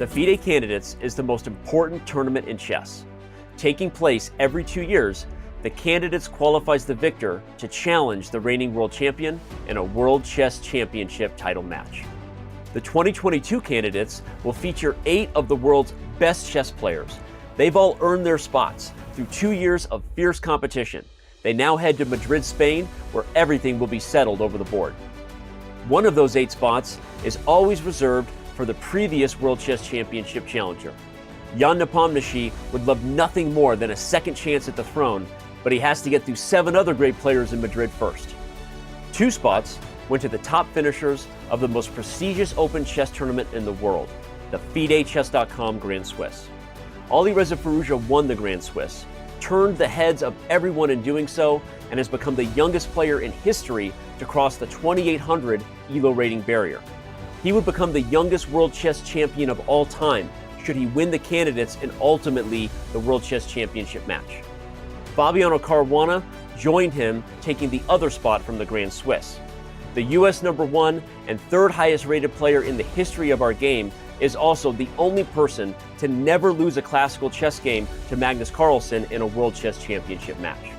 The FIDE Candidates is the most important tournament in chess. Taking place every 2 years, the Candidates qualifies the victor to challenge the reigning world champion in a World Chess Championship title match. The 2022 Candidates will feature 8 of the world's best chess players. They've all earned their spots through 2 years of fierce competition. They now head to Madrid, Spain, where everything will be settled over the board. One of those 8 spots is always reserved for the previous World Chess Championship challenger. Jan Nepomniachtchi would love nothing more than a second chance at the throne, but he has to get through 7 other great players in Madrid first. 2 spots went to the top finishers of the most prestigious open chess tournament in the world, the FIDE.chess.com Grand Swiss. Alireza Firouzja won the Grand Swiss, turned the heads of everyone in doing so, and has become the youngest player in history to cross the 2800 ELO rating barrier. He would become the youngest World Chess Champion of all time should he win the Candidates and ultimately the World Chess Championship match. Fabiano Caruana joined him, taking the other spot from the Grand Swiss. The US #1 and 3rd highest rated player in the history of our game is also the only person to never lose a classical chess game to Magnus Carlsen in a World Chess Championship match.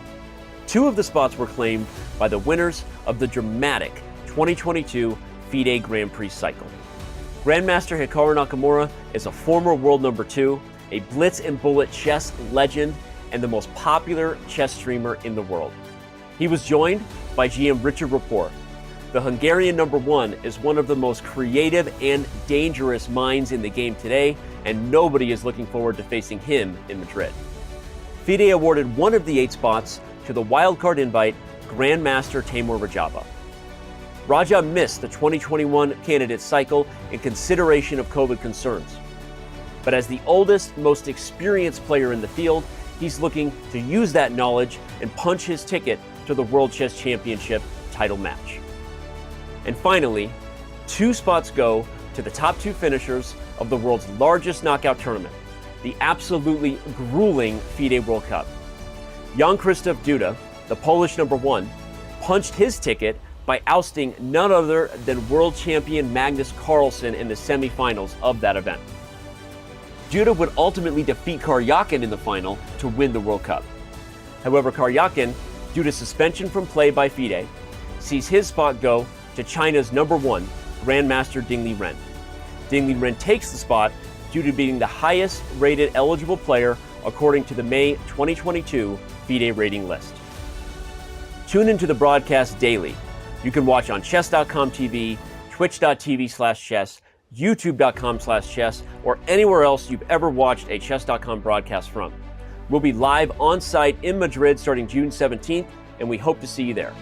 2 of the spots were claimed by the winners of the dramatic 2022 FIDE Grand Prix cycle. Grandmaster Hikaru Nakamura is a former world #2, a blitz and bullet chess legend, and the most popular chess streamer in the world. He was joined by GM Richard Rapport. The Hungarian #1 is one of the most creative and dangerous minds in the game today, and nobody is looking forward to facing him in Madrid. FIDE awarded one of the 8 spots to the wildcard invite Grandmaster Timur Rajaba. Raja missed the 2021 candidate cycle in consideration of COVID concerns. But as the oldest, most experienced player in the field, he's looking to use that knowledge and punch his ticket to the World Chess Championship title match. And finally, 2 spots go to the top 2 finishers of the world's largest knockout tournament, the absolutely grueling FIDE World Cup. Jan Krzysztof Duda, the Polish #1, punched his ticket by ousting none other than world champion Magnus Carlsen in the semifinals of that event. Duda would ultimately defeat Karyakin in the final to win the World Cup. However, Karyakin, due to suspension from play by FIDE, sees his spot go to China's #1, Grandmaster Ding Liren. Ding Liren takes the spot due to being the highest rated eligible player according to the May 2022 FIDE rating list. Tune into the broadcast daily. You can watch on chess.com TV, twitch.tv/chess, youtube.com/chess, or anywhere else you've ever watched a chess.com broadcast from. We'll be live on site in Madrid starting June 17th, and we hope to see you there.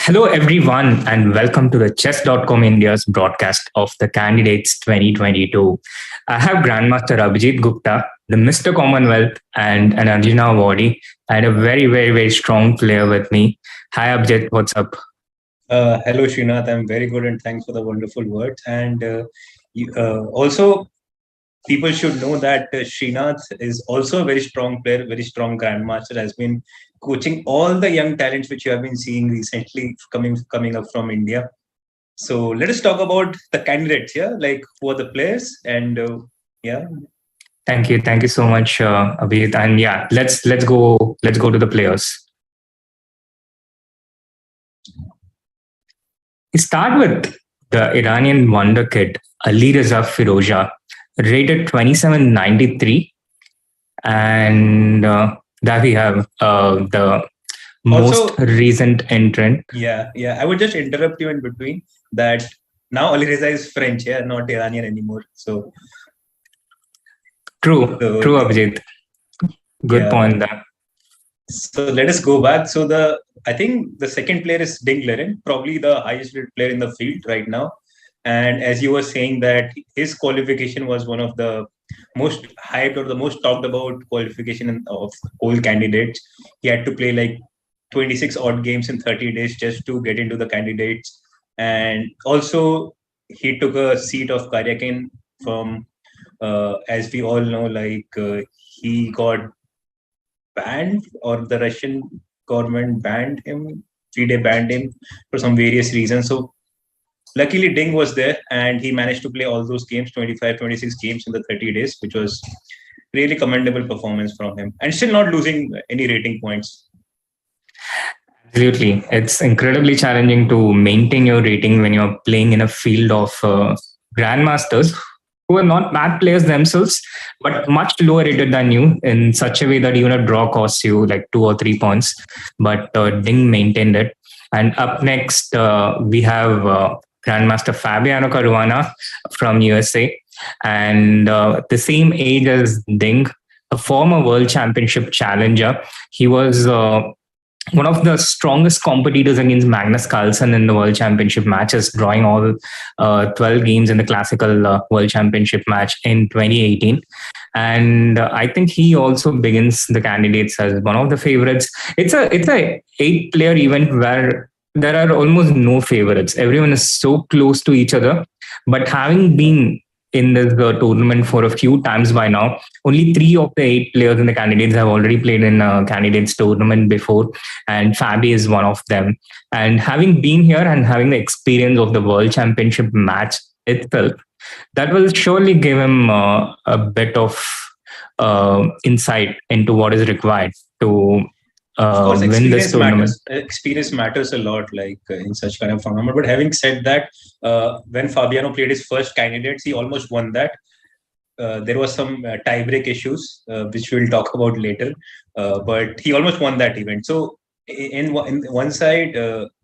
Hello, everyone, and welcome to the Chess.com India's broadcast of the Candidates 2022. I have Grandmaster Abhijeet Gupta, the Mr. Commonwealth, and an Arjuna awardee, and a very, very, very strong player with me. Hi, Abhijeet, what's up? Hello, Srinath. I'm very good, and thanks for the wonderful words. And also, people should know that Srinath is also a very strong player, very strong grandmaster, has been coaching all the young talents which you have been seeing recently coming up from India. So let us talk about the candidates here, like who are the players, and yeah. Thank you so much, Abhijeet. And yeah, let's go to the players. We start with the Iranian wonder kid Alireza Firouzja, rated 2793, and that we have the most recent entrant. Yeah. I would just interrupt you in between that now Alireza is French, not Iranian anymore. So true, Abhijeet. Good point there. So let us go back. So I think the second player is Ding Liren, probably the highest rated player in the field right now. And as you were saying that his qualification was one of the most hyped or the most talked about qualification of whole candidates. He had to play like 26 odd games in 30 days just to get into the candidates. And also he took a seat of Karyakin from, as we all know, he got banned, or the Russian government banned him. FIDE banned him for some various reasons. So luckily Ding was there and he managed to play all those games, 25, 26 games in the 30 days, which was really commendable performance from him, and still not losing any rating points. Absolutely. It's incredibly challenging to maintain your rating when you're playing in a field of grandmasters who are not bad players themselves, but much lower rated than you in such a way that even a draw costs you like 2 or 3 points. But Ding maintained it. And up next, we have Grandmaster Fabiano Caruana from USA, and the same age as Ding, a former World Championship challenger. He was one of the strongest competitors against Magnus Carlsen in the World Championship matches, drawing all 12 games in the classical World Championship match in 2018. And I think he also begins the candidates as one of the favorites. It's a 8-player event where there are almost no favorites. Everyone is so close to each other. But having been in this tournament for a few times by now, only 3 of the 8 players in the candidates have already played in a candidates tournament before, and Fabi is one of them. And having been here and having the experience of the World Championship match itself, that will surely give him a bit of insight into what is required to win this tournament. Experience matters a lot, like in such kind of tournament. But having said that, when Fabiano played his first candidates, he almost won that. There was some tie-break issues, which we'll talk about later. But he almost won that event. So in one side,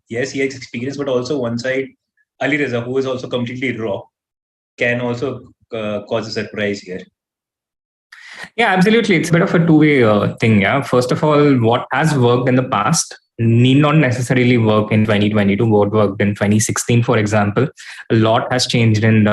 yes, he has experience, but also one side, Alireza, who is also completely raw, can also cause a surprise here. Yeah, absolutely. It's a bit of a two-way thing. Yeah. First of all, what has worked in the past need not necessarily work in 2022. What worked in 2016, for example, a lot has changed in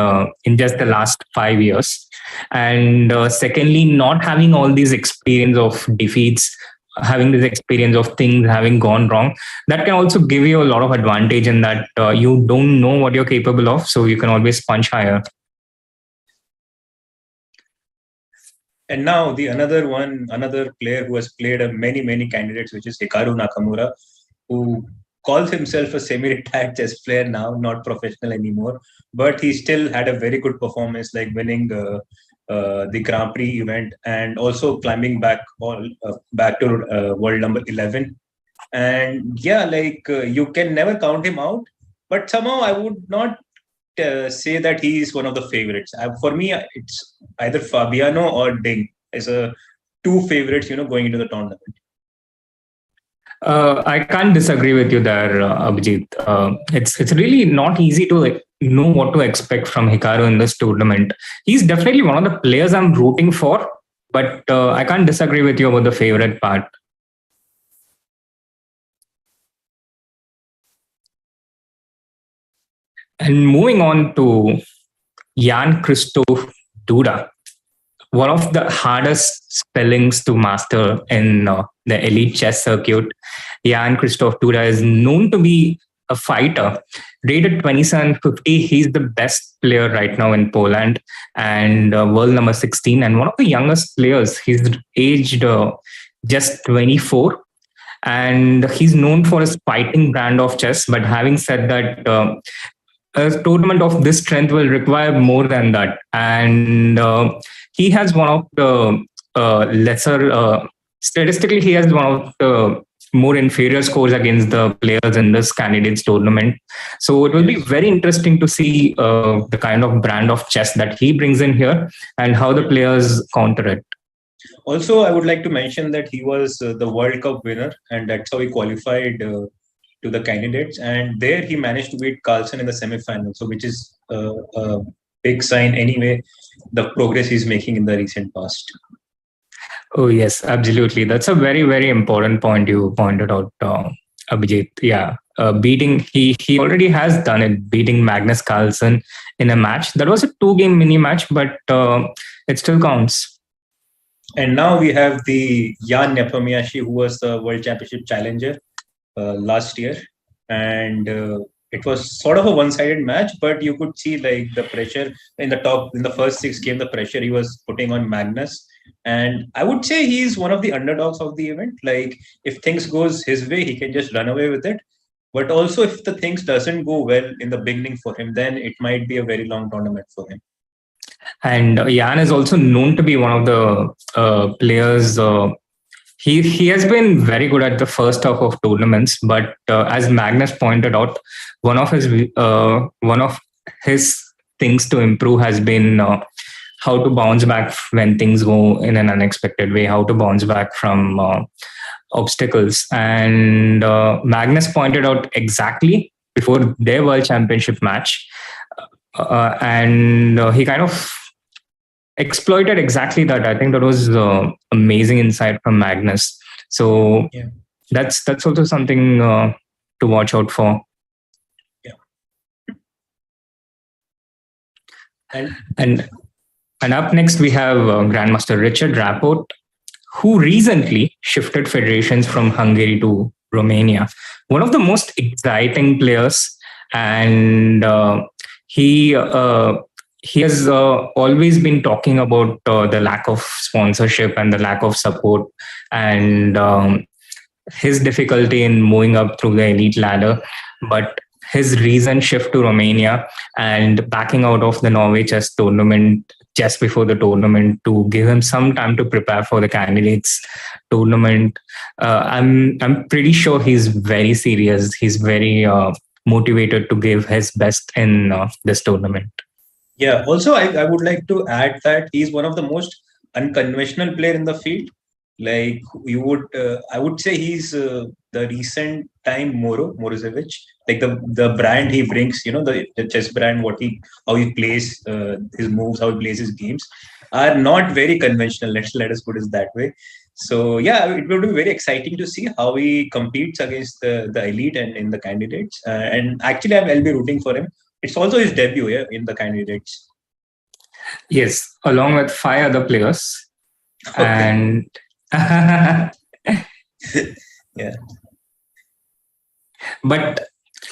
just the last 5 years. And secondly, not having all these experience of defeats, having this experience of things having gone wrong, that can also give you a lot of advantage in that you don't know what you're capable of, so you can always punch higher. And now another player who has played many candidates, which is Hikaru Nakamura, who calls himself a semi-retired chess player now, not professional anymore, but he still had a very good performance, like winning the Grand Prix event and also climbing back to world number 11. And yeah, you can never count him out, but somehow I would not say that he is one of the favorites. For me, it's either Fabiano or Ding as 2 favorites, going into the tournament. I can't disagree with you there, Abhijeet. It's really not easy to know what to expect from Hikaru in this tournament. He's definitely one of the players I'm rooting for, but I can't disagree with you about the favorite part. And moving on to Jan Christoph Duda, one of the hardest spellings to master in the elite chess circuit. Jan Christoph Duda is known to be a fighter. Rated 2750, he's the best player right now in Poland and world number 16, and one of the youngest players. He's aged just 24. And he's known for his fighting brand of chess. But having said that, a tournament of this strength will require more than that. And he has one of the statistically, he has one of the more inferior scores against the players in this candidates tournament. So it will be very interesting to see the kind of brand of chess that he brings in here and how the players counter it. Also, I would like to mention that he was the World Cup winner, and that's how he qualified to the candidates, and there he managed to beat Carlsen in the semi-final, so which is a big sign anyway, the progress he's making in the recent past. Oh yes, absolutely. That's a very, very important point you pointed out, Abhijeet. Yeah, he already has done it, beating Magnus Carlsen in a match. That was a 2-game mini match, but it still counts. And now we have the Jan Nepomniachtchi, who was the World Championship challenger last year, and it was sort of a one-sided match, but you could see the pressure in the first 6 games, the pressure he was putting on Magnus, And I would say he's one of the underdogs of the event. Like if things goes his way, he can just run away with it. But also if the things doesn't go well in the beginning for him, then it might be a very long tournament for him. And Jan is also known to be one of the players. He has been very good at the first half of tournaments, but as Magnus pointed out, one of his things to improve has been how to bounce back when things go in an unexpected way, how to bounce back from obstacles. And Magnus pointed out exactly before their World Championship match, and he kind of exploited exactly that. I think that was amazing insight from Magnus. So Yeah. that's also something to watch out for. Yeah. And up next we have Grandmaster Richard Rapport, who recently shifted federations from Hungary to Romania. One of the most exciting players, and he has always been talking about the lack of sponsorship and the lack of support, and his difficulty in moving up through the elite ladder. But his recent shift to Romania and backing out of the Norway chess tournament just before the tournament to give him some time to prepare for the candidates tournament. I'm pretty sure he's very serious. He's very motivated to give his best in this tournament. Yeah. Also, I would like to add that he's one of the most unconventional player in the field. Like I would say he's the recent time Morozevic. Like the brand he brings, the chess brand, how he plays his moves, how he plays his games, are not very conventional. Let us put it that way. So yeah, it will be very exciting to see how he competes against the elite and in the candidates. And actually, I'll be rooting for him. It's also his debut, in the candidates. Yes, along with 5 other players. Okay. And yeah. But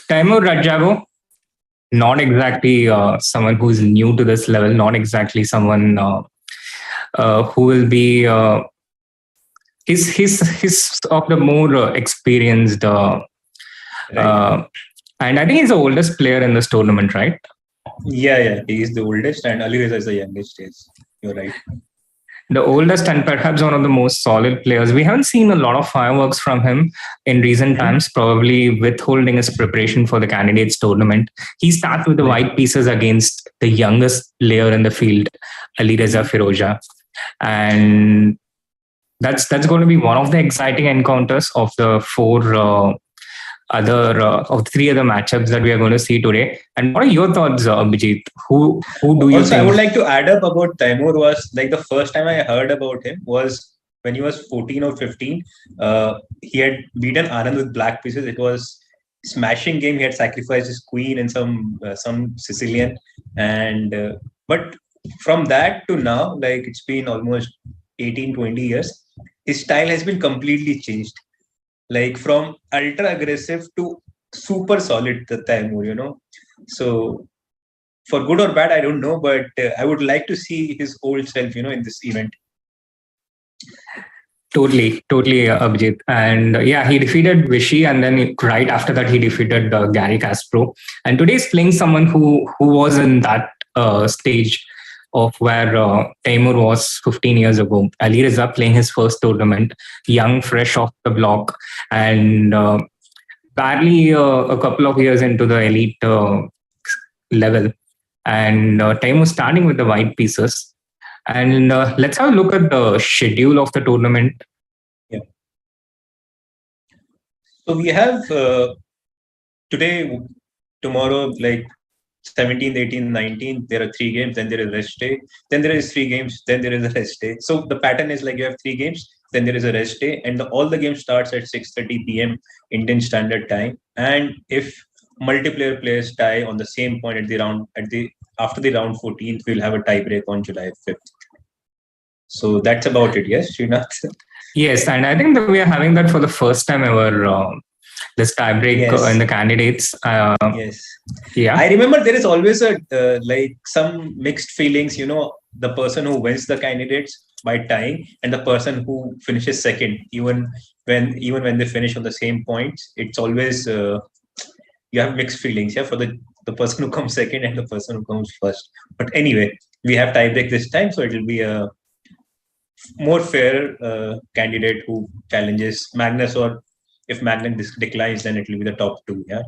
Timur Radjavo, not exactly someone who's new to this level, not exactly someone who will be. He's of the more experienced, right. And I think he's the oldest player in this tournament, right? Yeah, he is the oldest, and Alireza is the youngest. Yes, you're right. The oldest and perhaps one of the most solid players. We haven't seen a lot of fireworks from him in recent times, probably withholding his preparation for the candidates tournament. He starts with the white pieces against the youngest player in the field, Alireza Firouzja. And that's going to be one of the exciting encounters of the 3 other matchups that we are going to see today. And what are your thoughts, Abhijeet? Who do you think? I would like to add up about Timur. Was like the first time I heard about him was when he was 14 or 15. He had beaten Anand with black pieces. It was smashing game. He had sacrificed his queen and some Sicilian. And but from that to now, like it's been almost 18-20 years, his style has been completely changed. Like from ultra aggressive to super solid the Timur, So for good or bad, I don't know, but I would like to see his old self, in this event. Totally, Abhijeet. And he defeated Vishy, and then right after that, he defeated Gary Kasparov. And today he's playing someone who was in that stage of where Timur was 15 years ago. Alireza playing his first tournament, young, fresh off the block, and barely a couple of years into the elite level. And Timur starting with the white pieces. And let's have a look at the schedule of the tournament. Yeah. So we have today, tomorrow, like 17th, 18th, 19th, there are 3 games, then there is rest day, then there is 3 games, then there is a rest day. So the pattern is like you have 3 games, then there is a rest day, and all the games starts at 6:30 p.m. Indian Standard Time. And if multiplayer players tie on the same point after the round 14th, we'll have a tie break on July 5th. So that's about it. Yes, Srinath? Yes, and I think that we are having that for the first time ever. This tiebreak in the candidates. Yes. Yeah. I remember there is always some mixed feelings. The person who wins the candidates by tying, and the person who finishes second, even when they finish on the same points, it's always you have mixed feelings, for the person who comes second and the person who comes first. But anyway, we have tiebreak this time, so it will be a more fair candidate who challenges Magnus, or if Magnus declines, then it will be the top two. Yeah.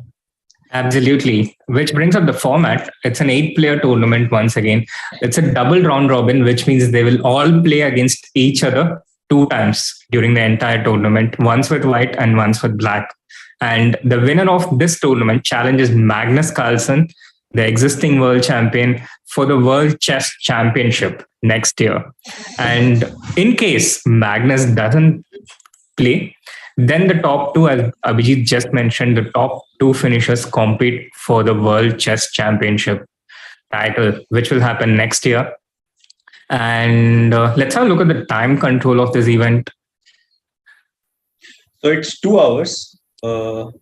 Absolutely. Which brings up the format. It's an 8-player tournament once again. It's a double round robin, which means they will all play against each other 2 times during the entire tournament, once with white and once with black. And the winner of this tournament challenges Magnus Carlsen, the existing world champion, for the World Chess Championship next year. And in case Magnus doesn't play, then the top two, as Abhijeet just mentioned, the top 2 finishers compete for the World Chess Championship title, which will happen next year. And let's have a look at the time control of this event. So it's 2 hours for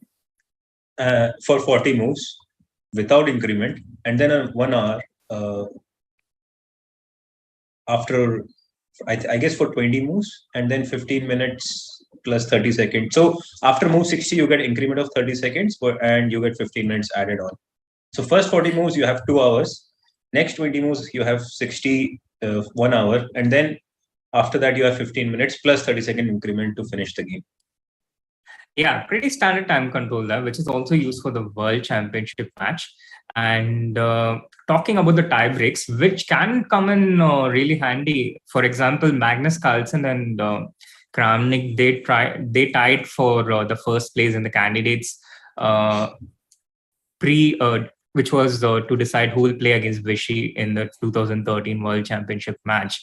40 moves without increment, and then 1 hour after, I guess, for 20 moves, and then 15 minutes plus 30 seconds. So after move 60, you get increment of 30 seconds, and you get 15 minutes added on. So first 40 moves, you have 2 hours. Next 20 moves, you have 60, 1 hour. And then after that, you have 15 minutes plus 30-second increment to finish the game. Yeah, pretty standard time control there, which is also used for the World Championship match. And talking about the tie breaks, which can come in really handy. For example, Magnus Carlsen and Kramnik, they tied for the first place in the candidates which was to decide who will play against Vishy in the 2013 World Championship match.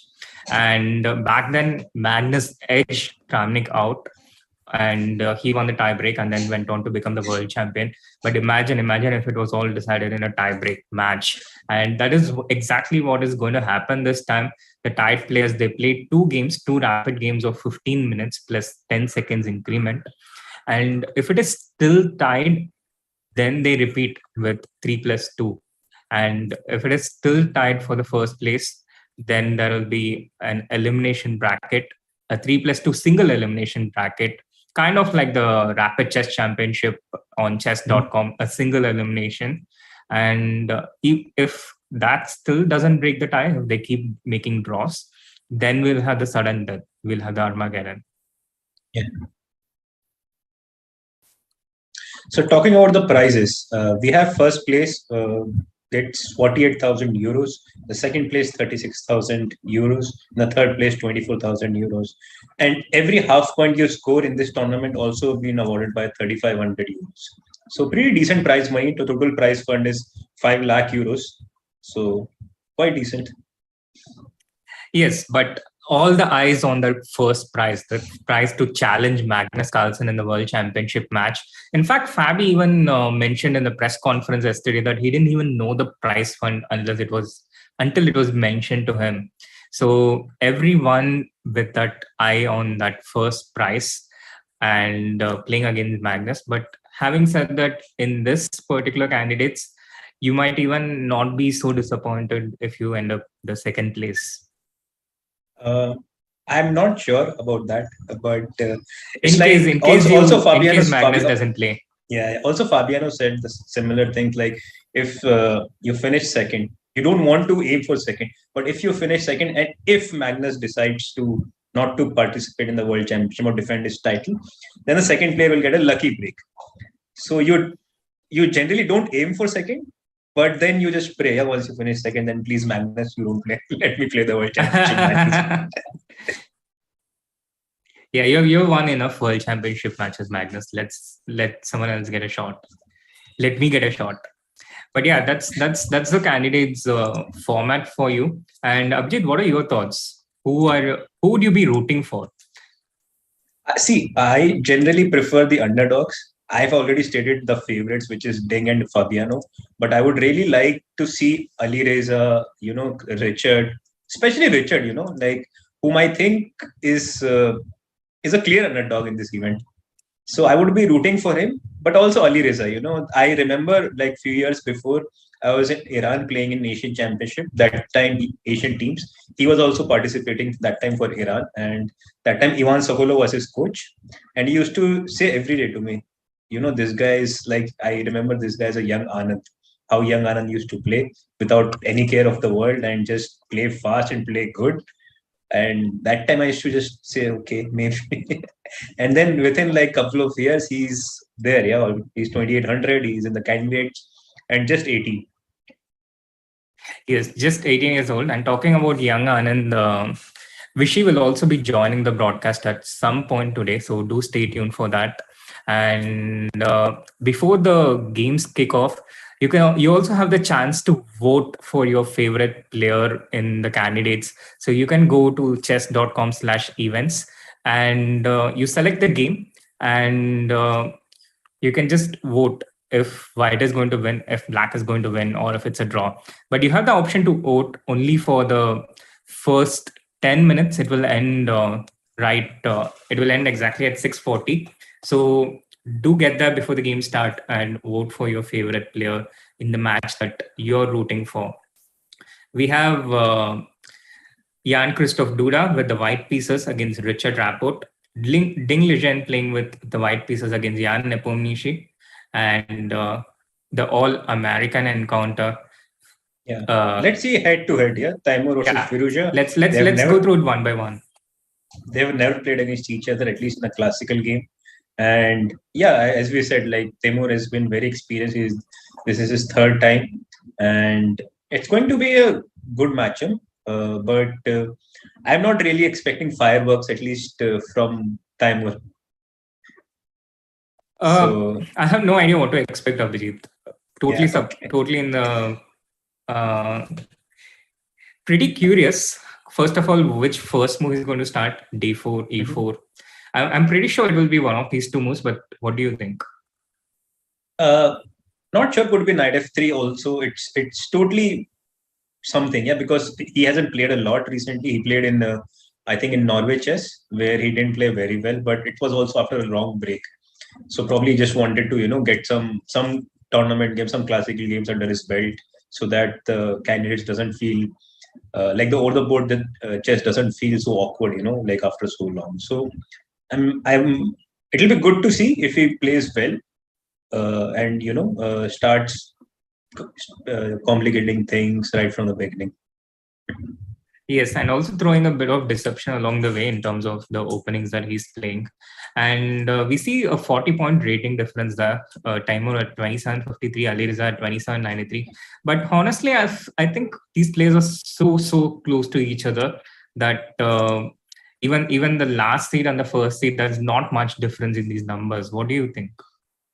And back then, Magnus edged Kramnik out, and he won the tiebreak and then went on to become the world champion. But imagine if it was all decided in a tiebreak match. And that is exactly what is going to happen this time. The tied players, they played 2 games, 2 rapid games of 15 minutes plus 10 seconds increment. And if it is still tied, then they repeat with 3+2. And if it is still tied for the first place, then there will be an elimination bracket, a 3+2 single elimination bracket, kind of like the Rapid Chess Championship on chess.com, a single elimination. And if that still doesn't break the tie, if they keep making draws, then we'll have the sudden death. We'll have the Armageddon. Yeah. So talking about the prizes, we have first place gets 48,000 euros, the second place 36,000 euros, the third place 24,000 euros, and every half point you score in this tournament also been awarded by 3,500 euros. So pretty decent prize money. The total prize fund is 5 lakh euros, so quite decent. Yes, but all the eyes on the first prize, the prize to challenge Magnus Carlsen in the World Championship match. In fact, Fabi even mentioned in the press conference yesterday that he didn't even know the prize fund until it was mentioned to him. So everyone with that eye on that first prize and playing against Magnus. But having said that, in this particular candidates, you might even not be so disappointed if you end up the second place. I'm not sure about that, but in case Magnus doesn't play. Yeah. Also, Fabiano said the similar things, like if you finish second, you don't want to aim for second, but if you finish second, and if Magnus decides to not to participate in the World Championship or defend his title, then the second player will get a lucky break. So you generally don't aim for second, but then you just pray, once you finish second, then please Magnus, you don't play. Let me play the World Championship matches. Yeah, you've won enough World Championship matches, Magnus. Let someone else get a shot. Let me get a shot. But yeah, that's the candidates format for you. And Abhijeet, what are your thoughts? Who would you be rooting for? See, I generally prefer the underdogs. I've already stated the favorites, which is Ding and Fabiano. But I would really like to see Alireza, Richard, especially Richard, whom I think is a clear underdog in this event. So I would be rooting for him. but also Alireza. I remember like few years before I was in Iran playing in Asian Championship. That time, Asian teams. He was also participating that time for Iran, and that time Ivan Sokolov was his coach, and he used to say every day to me, this guy is like, I remember this guy is a young Anand. How young Anand used to play without any care of the world and just play fast and play good. And that time I used to just say, okay, maybe. And then within like couple of years, he's there. Yeah, he's 2800. He's in the candidates and just 18. Yes, just 18 years old. And talking about young Anand, Vishy will also be joining the broadcast at some point today. So do stay tuned for that. And before the games kick off, you also have the chance to vote for your favorite player in the candidates. So you can go to chess.com/events and you select the game, and you can just vote if white is going to win, if black is going to win, or if it's a draw. But you have the option to vote only for the first 10 minutes. It will end it will end exactly at 6:40. So do get there before the game start and vote for your favorite player in the match that you're rooting for. We have Jan Christoph Duda with the white pieces against Richard Rapport. Ding Liren playing with the white pieces against Jan Nepomniachtchi. And the all-American encounter. Yeah. Let's see head-to-head. Yeah, Taimur versus Firouzja. Let's go through it one by one. They've never played against each other, at least in a classical game. And yeah, as we said, like Taimur has been very experienced. This is his third time, and it's going to be a good matchup. But I'm not really expecting fireworks, at least from Taimur. So I have no idea what to expect of Abhijeet. Totally in the pretty curious. First of all, which first move is going to start? D4, E4. I'm pretty sure it will be one of these two moves, but what do you think? Not sure. Could be knight F3 also. It's totally something, yeah, because he hasn't played a lot recently. He played in I think in Norway chess, where he didn't play very well, but it was also after a long break. So probably just wanted to get some tournament games, some classical games under his belt, so that the candidates doesn't feel like the over the board chess doesn't feel so awkward, like after so long. So it'll be good to see if he plays well and starts complicating things right from the beginning. Yes, and also throwing a bit of deception along the way in terms of the openings that he's playing. And we see a 40-point rating difference there. Taimur at 27.53, Alireza at 27.93. But honestly, I think these players are so close to each other that even the last seed and the first seed, there's not much difference in these numbers. What do you think?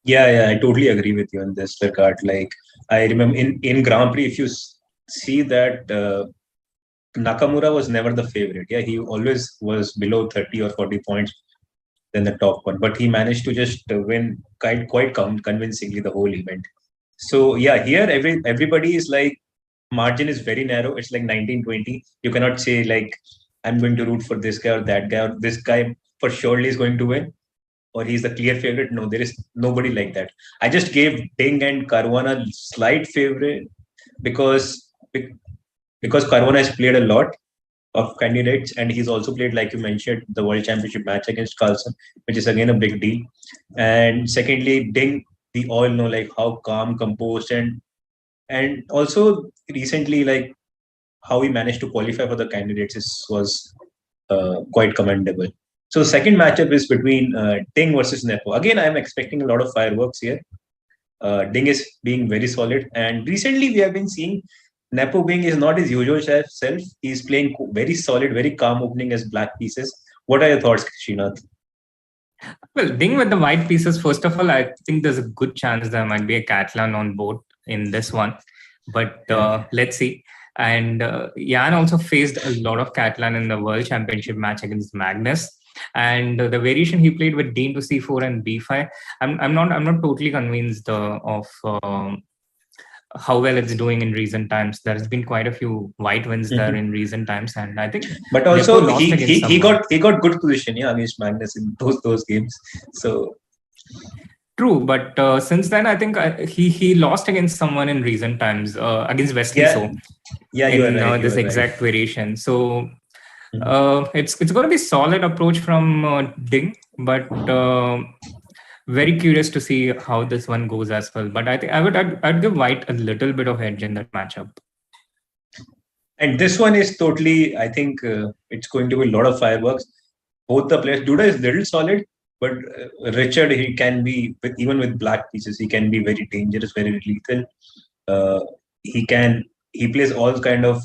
Yeah, I totally agree with you in this regard. Like, I remember in Grand Prix, if you see that Nakamura was never the favorite. Yeah, he always was below 30 or 40 points than the top one. But he managed to just win quite convincingly the whole event. So yeah, here everybody is like, margin is very narrow. It's like 19-20. You cannot say like, I'm going to root for this guy or that guy, or this guy for surely is going to win, or he's the clear favorite. No, there is nobody like that. I just gave Ding and Caruana slight favorite because Caruana has played a lot of candidates, and he's also played, like you mentioned, the World Championship match against Carlsen, which is again a big deal. And secondly, Ding, we all know like how calm, composed, and also recently like how he managed to qualify for the candidates was quite commendable. So the second matchup is between Ding versus Nepo. Again, I'm expecting a lot of fireworks here. Ding is being very solid, and recently we have been seeing Nepo being is not his usual self. He's playing very solid, very calm opening as black pieces. What are your thoughts, Srinath? Well, Ding with the white pieces, first of all, I think there's a good chance there might be a Catalan on board in this one. But let's see. And Jan also faced a lot of Catalan in the World Championship match against Magnus. And the variation he played with Dean to C4 and B5, I'm not totally convinced of how well it's doing in recent times. There's been quite a few white wins there in recent times, and I think. But also he got good position against Magnus in those games. So True, but since then I think he lost against someone in recent times, against Wesley So Yeah, you are in right. this exact variation. So it's going to be solid approach from Ding, but very curious to see how this one goes as well. But I think I'd give White a little bit of edge in that matchup. And this one is totally, I think it's going to be a lot of fireworks. Both the players, Duda is little solid, but Richard, he can be, even with black pieces, he can be very dangerous, very lethal. He plays all kind of,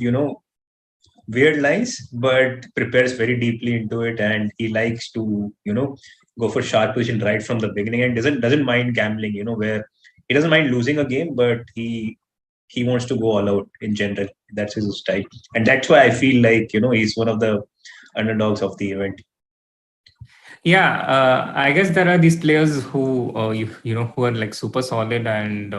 weird lines, but prepares very deeply into it. And he likes to, go for sharp position right from the beginning and doesn't mind gambling, where he doesn't mind losing a game, but he wants to go all out in general. That's his style. And that's why I feel like, he's one of the underdogs of the event. Yeah, I guess there are these players who, who are like super solid and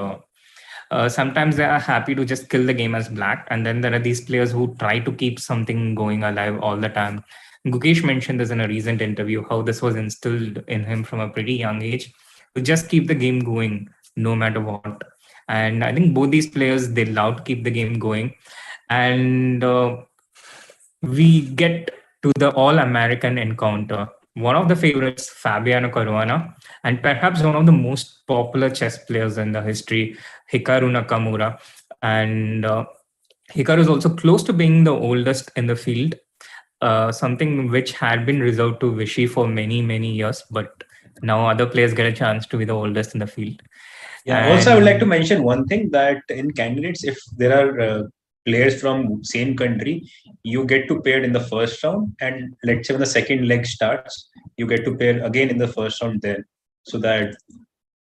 sometimes they are happy to just kill the game as black. And then there are these players who try to keep something going alive all the time. Gukesh mentioned this in a recent interview, how this was instilled in him from a pretty young age to just keep the game going no matter what. And I think both these players, they love to keep the game going. And we get to the All-American encounter. One of the favorites, Fabiano Caruana, and perhaps one of the most popular chess players in the history, Hikaru Nakamura. And Hikaru is also close to being the oldest in the field, something which had been reserved to Vishy for many, many years, but now other players get a chance to be the oldest in the field. Yeah. Also, I would like to mention one thing, that in candidates, if there are players from same country, you get to pair in the first round, and let's say when the second leg starts, you get to pair again in the first round then, so that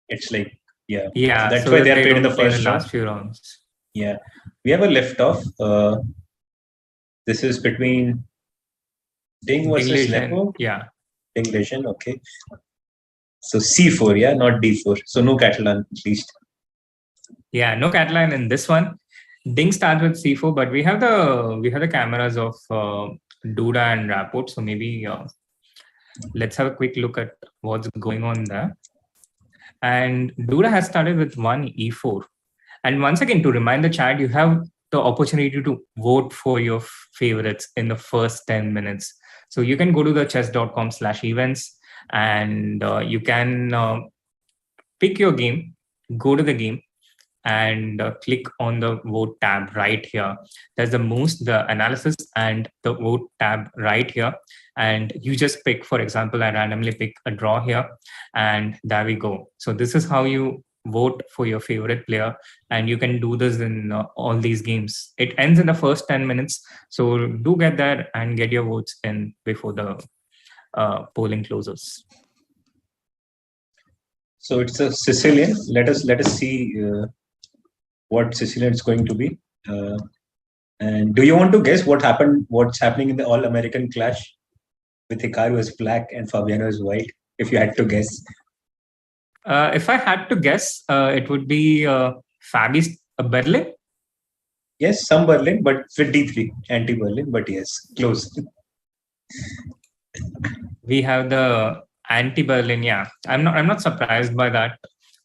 it's like yeah. So that's why they are paired in the first last few rounds. Yeah, we have a left off. This is between Ding versus Nepo. Yeah, Ding Liren. Okay. So C4, yeah, not D4. So no Catalan at least. Yeah, no Catalan in this one. Ding starts with C4, but we have the cameras of Duda and Rapport. So maybe let's have a quick look at what's going on there. And Duda has started with one E4. And once again, to remind the chat, you have the opportunity to vote for your favorites in the first 10 minutes. So you can go to the chess.com/events and you can pick your game, go to the game, and click on the vote tab right here. There's the analysis and the vote tab right here. And you just pick, for example, I randomly pick a draw here, and there we go. So this is how you vote for your favorite player, and you can do this in all these games. It ends in the first 10 minutes. So do get there and get your votes in before the polling closes. So it's a Sicilian. Let us see what Sicilian is going to be. And do you want to guess what's happening in the All-American clash with Hikaru as black and Fabiano as white? If you had to guess. If I had to guess, it would be Fabi's Berlin. Yes, some Berlin, but with D3, anti-Berlin, but yes, close. We have the anti-Berlin. Yeah, I'm not surprised by that.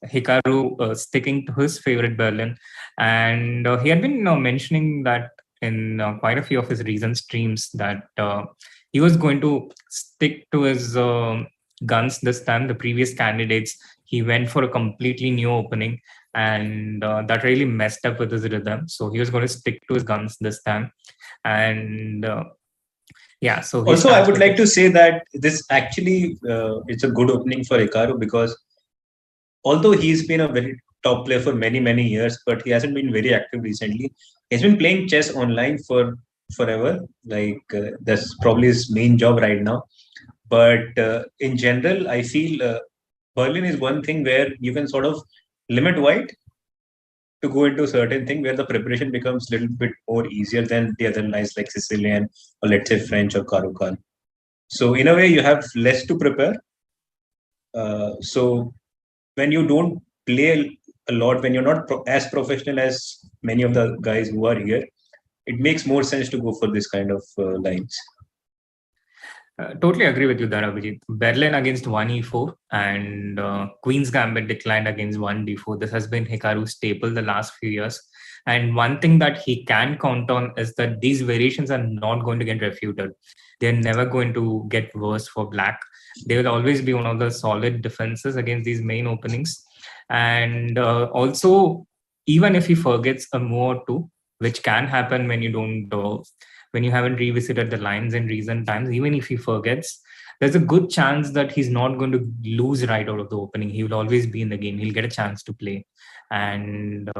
Hikaru sticking to his favorite Berlin, and he had been mentioning that in quite a few of his recent streams that he was going to stick to his guns this time. The previous candidates, he went for a completely new opening, and that really messed up with his rhythm. So he was going to stick to his guns this time, and yeah. So also, I would like to say that this actually it's a good opening for Hikaru, because although he's been a very top player for many years, but he hasn't been very active recently. He's been playing chess online for forever. Like that's probably his main job right now. But in general, I feel Berlin is one thing where you can sort of limit white to go into a certain thing where the preparation becomes a little bit more easier than the other lines like Sicilian or let's say French or Caro-Kann. So in a way, you have less to prepare. So when you don't play a lot, when you're not as professional as many of the guys who are here, it makes more sense to go for this kind of lines. Totally agree with you there, Abhijeet. Berlin against 1e4 and Queen's Gambit declined against 1d4. This has been Hikaru's staple the last few years. And one thing that he can count on is that these variations are not going to get refuted. They're never going to get worse for black. They will always be one of the solid defenses against these main openings. And also, even if he forgets a move or two, which can happen when you don't when you haven't revisited the lines in recent times, even if he forgets, there's a good chance that he's not going to lose right out of the opening. He will always be in the game. He'll get a chance to play. And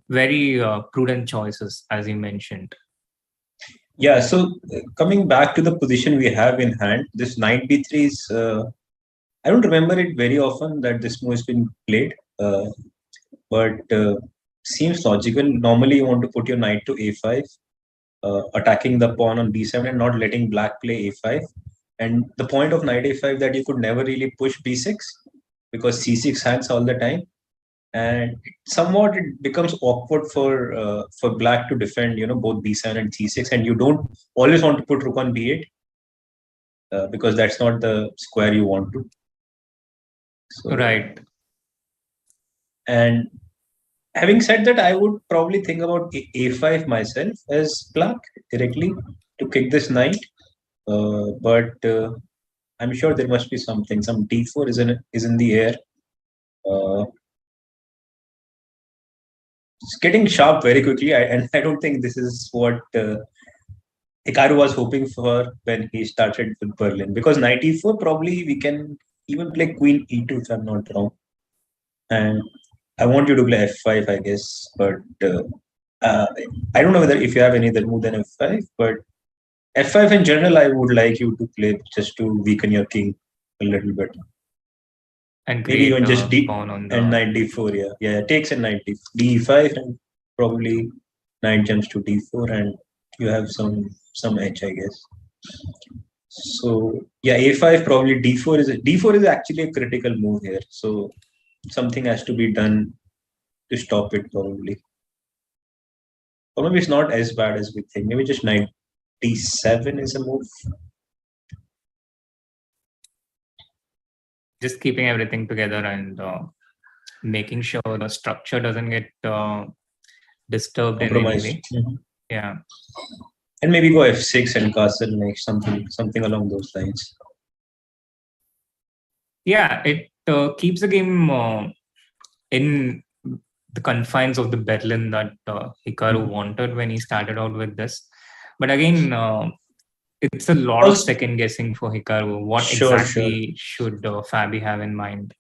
very prudent choices, as you mentioned. Yeah, so coming back to the position we have in hand, this knight b3 is, I don't remember it very often that this move has been played, but seems logical. Normally, you want to put your knight to a5, attacking the pawn on b7 and not letting black play a5. And the point of knight a5 that you could never really push b6 because c6 hangs all the time, and somewhat it becomes awkward for black to defend, both b7 and c6, and you don't always want to put rook on b8 because that's not the square you want to. So, right. And having said that, I would probably think about a5 myself as black directly to kick this knight. But I'm sure there must be something. Some d4 is in the air. It's getting sharp very quickly, and I don't think this is what Hikaru was hoping for when he started with Berlin. Because knight e4, probably we can even play queen e2 if I'm not wrong. And I want you to play f5, I guess, but I don't know whether if you have any other move than f5, but f5 in general, I would like you to play just to weaken your king a little bit. And maybe even just d pawn on the... and knight d4, yeah, takes a knight d5 and probably knight jumps to d4 and you have some edge, I guess. So yeah, a5 probably d4 is actually a critical move here. So something has to be done to stop it probably. Or maybe it's not as bad as we think. Maybe just knight d7 is a move. Just keeping everything together and making sure the structure doesn't get disturbed in any way. Mm-hmm. Yeah. And maybe go f6 and castle next, something along those lines. Yeah, it keeps the game in the confines of the Berlin that Hikaru wanted when he started out with this. But again, it's a lot of second guessing for Hikaru. What exactly should Fabi have in mind?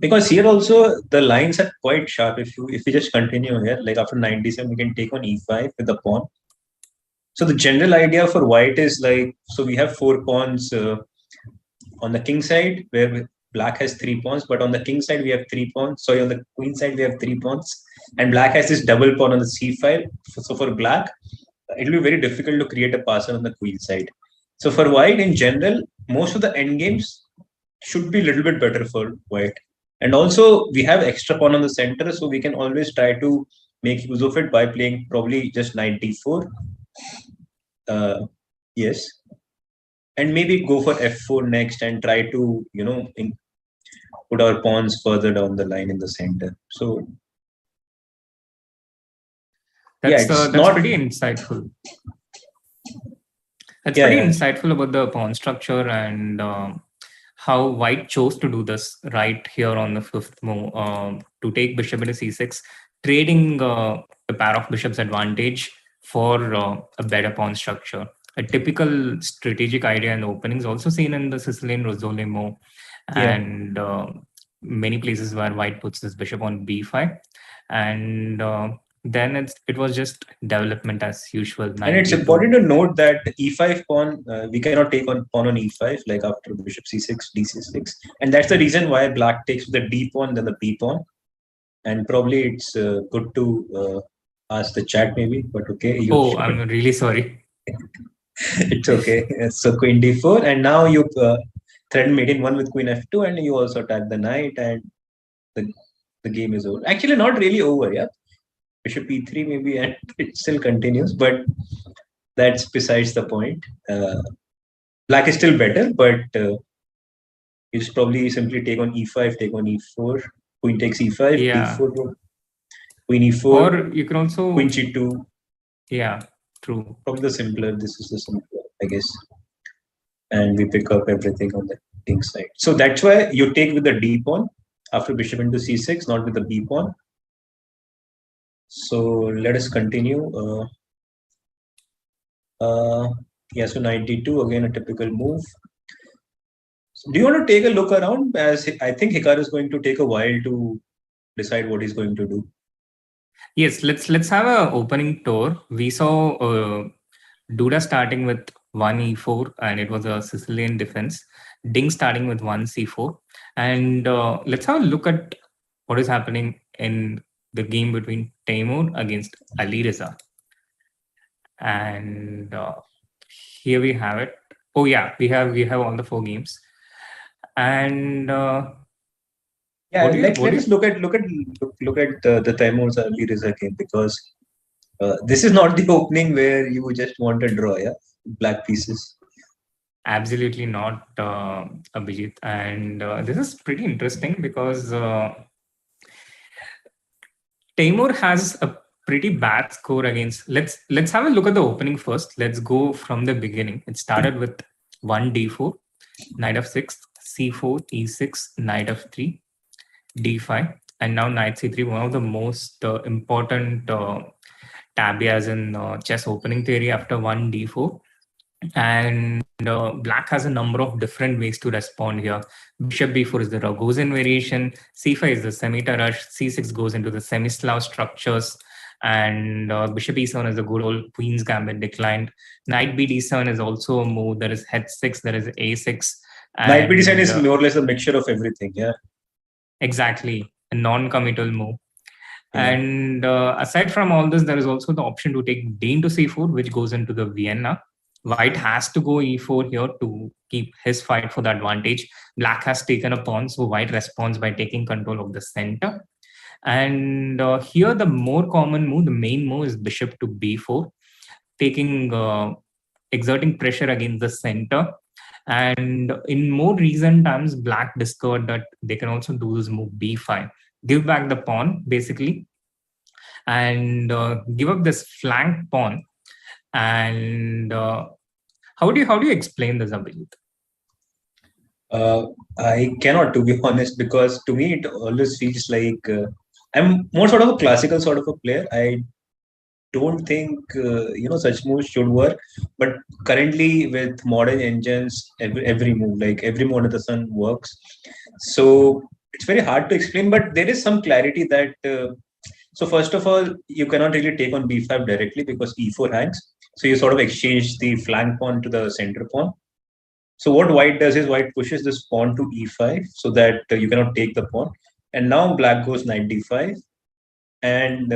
Because here also the lines are quite sharp. If we just continue here, like after 97, we can take on e5 with the pawn. So the general idea for white is like, so we have 4 pawns on the king side where black has 3 pawns, but on the king side we have 3 pawns. Sorry, on the queen side we have 3 pawns, and black has this double pawn on the c file. So for black, it will be very difficult to create a passer on the queen side. So for white in general, most of the endgames should be a little bit better for white. And also we have extra pawn on the center, so we can always try to make use of it by playing probably just knight d4. Yes. And maybe go for f4 next and try to, put our pawns further down the line in the center. So that's pretty insightful. That's pretty insightful about the pawn structure and how white chose to do this right here on the 5th move to take bishop into c6, trading the pair of bishops advantage for a better pawn structure. A typical strategic idea in the openings, also seen in the Sicilian Rosolimo and many places where white puts this bishop on b5, and then it was just development as usual. And it's important to note that e5 pawn, we cannot take on pawn on e5 like after bishop c6, d6, and that's the reason why black takes the d pawn then the b pawn. And probably it's good to ask the chat maybe, but okay. I'm really sorry. It's okay. So queen d4, and now you threaten mate in 1 with queen f2, and you also attack the knight, and the game is over. Actually, not really over, yeah. Bishop e3 maybe, and it still continues, but that's besides the point. Black is still better, but you just probably simply take on e5, take on e4, queen takes e5, Yeah. d4, queen e4, Or you can also queen g2. Yeah, true. Probably the simpler. This is the simpler, I guess. And we pick up everything on the king side. So that's why you take with the d pawn after bishop into c6, not with the b pawn. So let us continue. Yeah, so knight d2, again a typical move. So do you want to take a look around? As I think Hikaru is going to take a while to decide what he's going to do. Yes, let's have a opening tour. We saw Duda starting with 1 e4, and it was a Sicilian defense. Ding starting with 1 c4, and let's have a look at what is happening in the game between Timur against Alireza. And here we have it. Oh yeah, we have all the 4 games. And yeah, let us look at the Timur's Alireza game, because this is not the opening where you just want to draw, yeah, black pieces. Absolutely not, Abhijeet. And this is pretty interesting because Timur has a pretty bad score against. Let's have a look at the opening first. Let's go from the beginning. It started with 1 d4, knight f6, c4, e6, knight f3, d5, and now knight c3. One of the most important tabias in chess opening theory after 1 d4. And black has a number of different ways to respond here. Bishop b4 is the Ragozin variation, c5 is the semi-Tarrasch, c6 goes into the semi-Slav structures, and bishop e7 is the good old queen's gambit declined. Knight b d7 is also a move. There is h6, there is a6. Knight b d7 is more or less a mixture of everything, yeah. Exactly, a non-committal move. Yeah. And aside from all this, there is also the option to take d into c4, which goes into the Vienna. White has to go e4 here to keep his fight for the advantage. Black has taken a pawn, so white responds by taking control of the center. And here the more common move, the main move, is bishop to b4, taking exerting pressure against the center. And in more recent times, black discovered that they can also do this move b5, give back the pawn basically, and give up this flank pawn. And how do you explain this, Abhijeet? I cannot, to be honest, because to me it always feels like I'm more sort of a classical sort of a player. I don't think such moves should work, but currently with modern engines, every move, like every move under the sun, works. So it's very hard to explain, but there is some clarity that. So first of all, you cannot really take on b5 directly because e4 hangs. So you sort of exchange the flank pawn to the center pawn. So what white does is white pushes this pawn to e5 so that you cannot take the pawn. And now black goes knight d5 and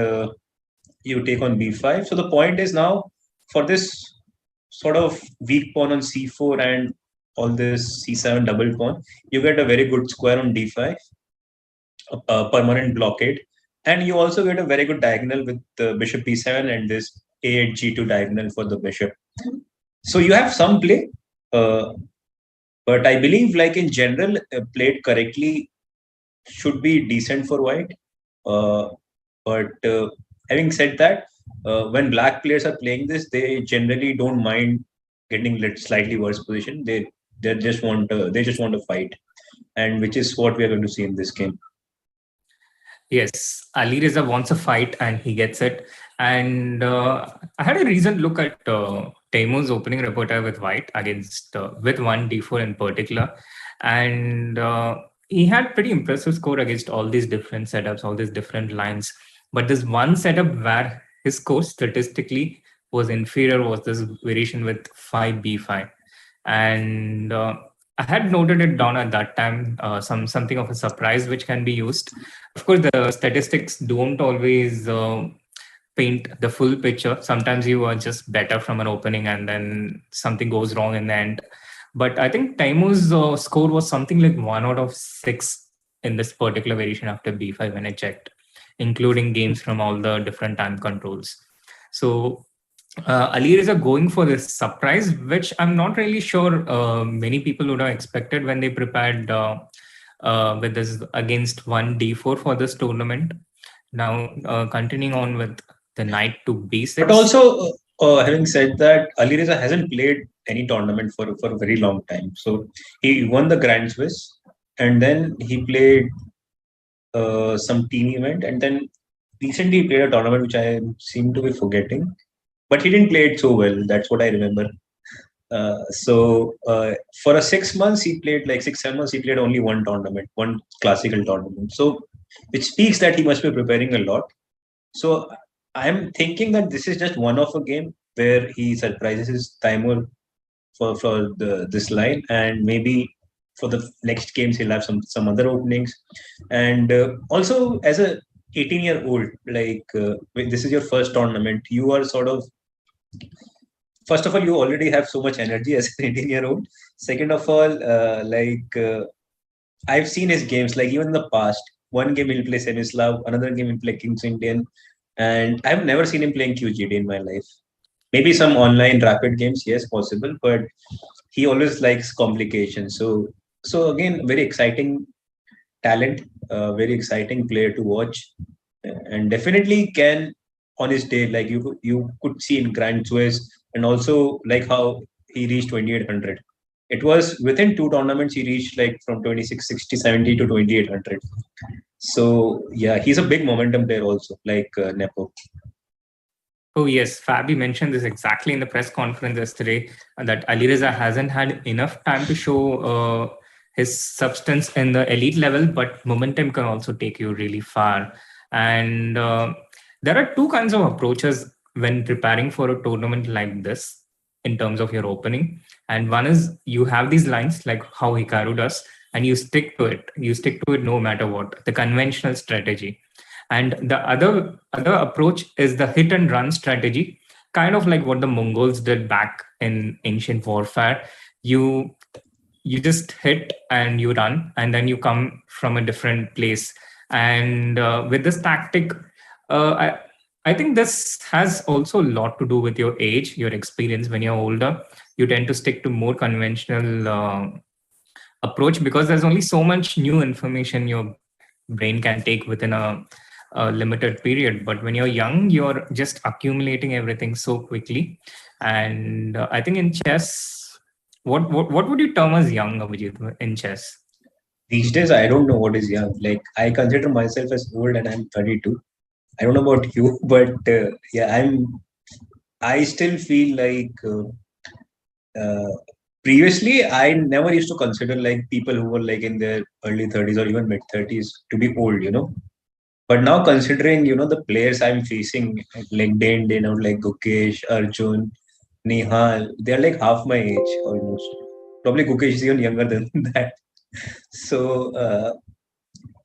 you take on b5. So the point is now for this sort of weak pawn on c4 and all this c7 double pawn, you get a very good square on d5, a permanent blockade. And you also get a very good diagonal with bishop b7 and this a8 g2 diagonal for the bishop. So you have some play. But I believe, like in general, played correctly should be decent for white. But having said that, when black players are playing this, they generally don't mind getting slightly worse position. They just want to fight, and which is what we are going to see in this game. Yes, Alireza wants a fight and he gets it. And I had a recent look at Timur's opening repertoire with white against with 1 d4 in particular, and he had pretty impressive score against all these different setups, all these different lines. But this one setup where his score statistically was inferior was this variation with 5b5, and I had noted it down at that time, something of a surprise which can be used. Of course, the statistics don't always paint the full picture. Sometimes you are just better from an opening and then something goes wrong in the end. But I think Timur's score was something like 1 out of 6 in this particular variation after b5 when I checked, including games from all the different time controls. So Alireza going for this surprise, which I'm not really sure many people would have expected when they prepared with this against 1d4 for this tournament. Now, continuing on with the knight to b6. But also, having said that, Alireza hasn't played any tournament for a very long time. So he won the Grand Swiss, and then he played some team event, and then recently he played a tournament which I seem to be forgetting. But he didn't play it so well. That's what I remember. So for a 6 months, he played like 6, 7 months. He played only one tournament, one classical tournament. So it speaks that he must be preparing a lot. So I'm thinking that this is just one of a game where he surprises his timer for this line, and maybe for the next games he'll have some other openings. And also as a 18-year-old, like when this is your first tournament, you are sort of, first of all, you already have so much energy as an 18-year-old. Second of all, I've seen his games, like even in the past. One game he'll play Semislav, another game he'll play King's Indian, and I've never seen him playing QGD in my life. Maybe some online rapid games, yes, possible, but he always likes complications. So again, very exciting talent, very exciting player to watch, and definitely can on his day, like you could see in Grand Swiss, and also like how he reached 2800. It was within two tournaments he reached like from 2660 70 to 2800. So yeah, he's a big momentum player also, like Nepo. Oh yes, Fabi mentioned this exactly in the press conference yesterday, that Alireza hasn't had enough time to show his substance in the elite level, but momentum can also take you really far. And there are two kinds of approaches when preparing for a tournament like this in terms of your opening. And one is you have these lines like how Hikaru does, and you stick to it. You stick to it no matter what, the conventional strategy. And the other approach is the hit and run strategy, kind of like what the Mongols did back in ancient warfare. You just hit and you run, and then you come from a different place. And with this tactic, I think this has also a lot to do with your age, your experience. When you're older, you tend to stick to more conventional approach, because there's only so much new information your brain can take within a limited period. But when you're young, you're just accumulating everything so quickly. And I think in chess, what would you term as young, Abhijeet, in chess? These days, I don't know what is young. Like I consider myself as old, and I'm 32. I don't know about you, but yeah, I still feel like previously I never used to consider like people who were like in their early 30s or even mid 30s to be old, But now considering, the players I'm facing like day in, day out, like Gukesh, Arjun, Nihal, they're like half my age almost. Probably Gukesh is even younger than that. So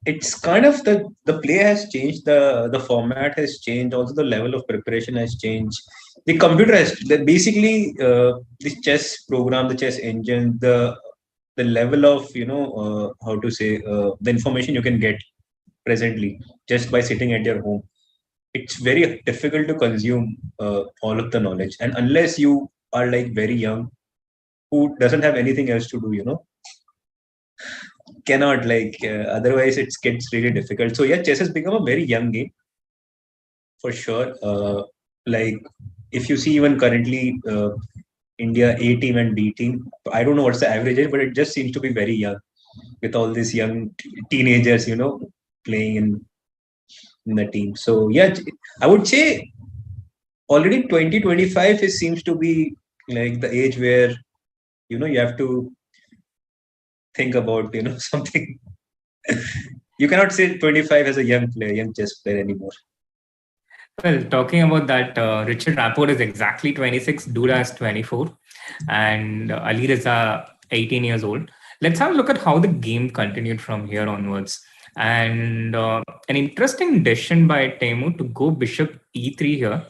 it's kind of the play has changed, the format has changed, also the level of preparation has changed. The computer has basically this chess program, the chess engine, the level of how to say the information you can get presently just by sitting at your home. It's very difficult to consume all of the knowledge, and unless you are like very young, who doesn't have anything else to do, cannot otherwise it gets really difficult. So yeah, chess has become a very young game for sure. Like if you see even currently India A team and B team, I don't know what's the average age, but it just seems to be very young with all these young teenagers, playing in the team. So yeah, I would say already 2025 seems to be like the age where you have to think about something. You cannot say 25 as a young player, young chess player anymore. Well, talking about that, Richard Rapport is exactly 26, Duda is 24, and Ali Reza 18 years old. Let's have a look at how the game continued from here onwards. And an interesting decision by Temu to go bishop e3 here.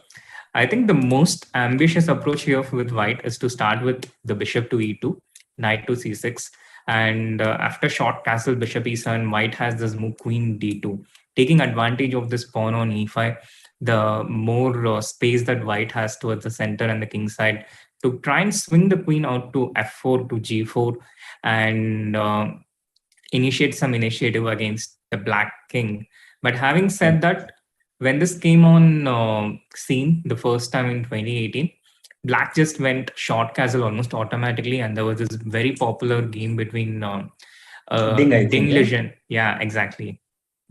I think the most ambitious approach here with white is to start with the bishop to e2, knight to c6, and after short castle bishop e7, white has this move queen d2, taking advantage of this pawn on e5. the more space that white has towards the center and the king side, to try and swing the queen out to f4 to g4 and initiate some initiative against the black king. But having said that, when this came on scene the first time in 2018, black just went short castle almost automatically, and there was this very popular game between Ding Liren. Yeah, exactly.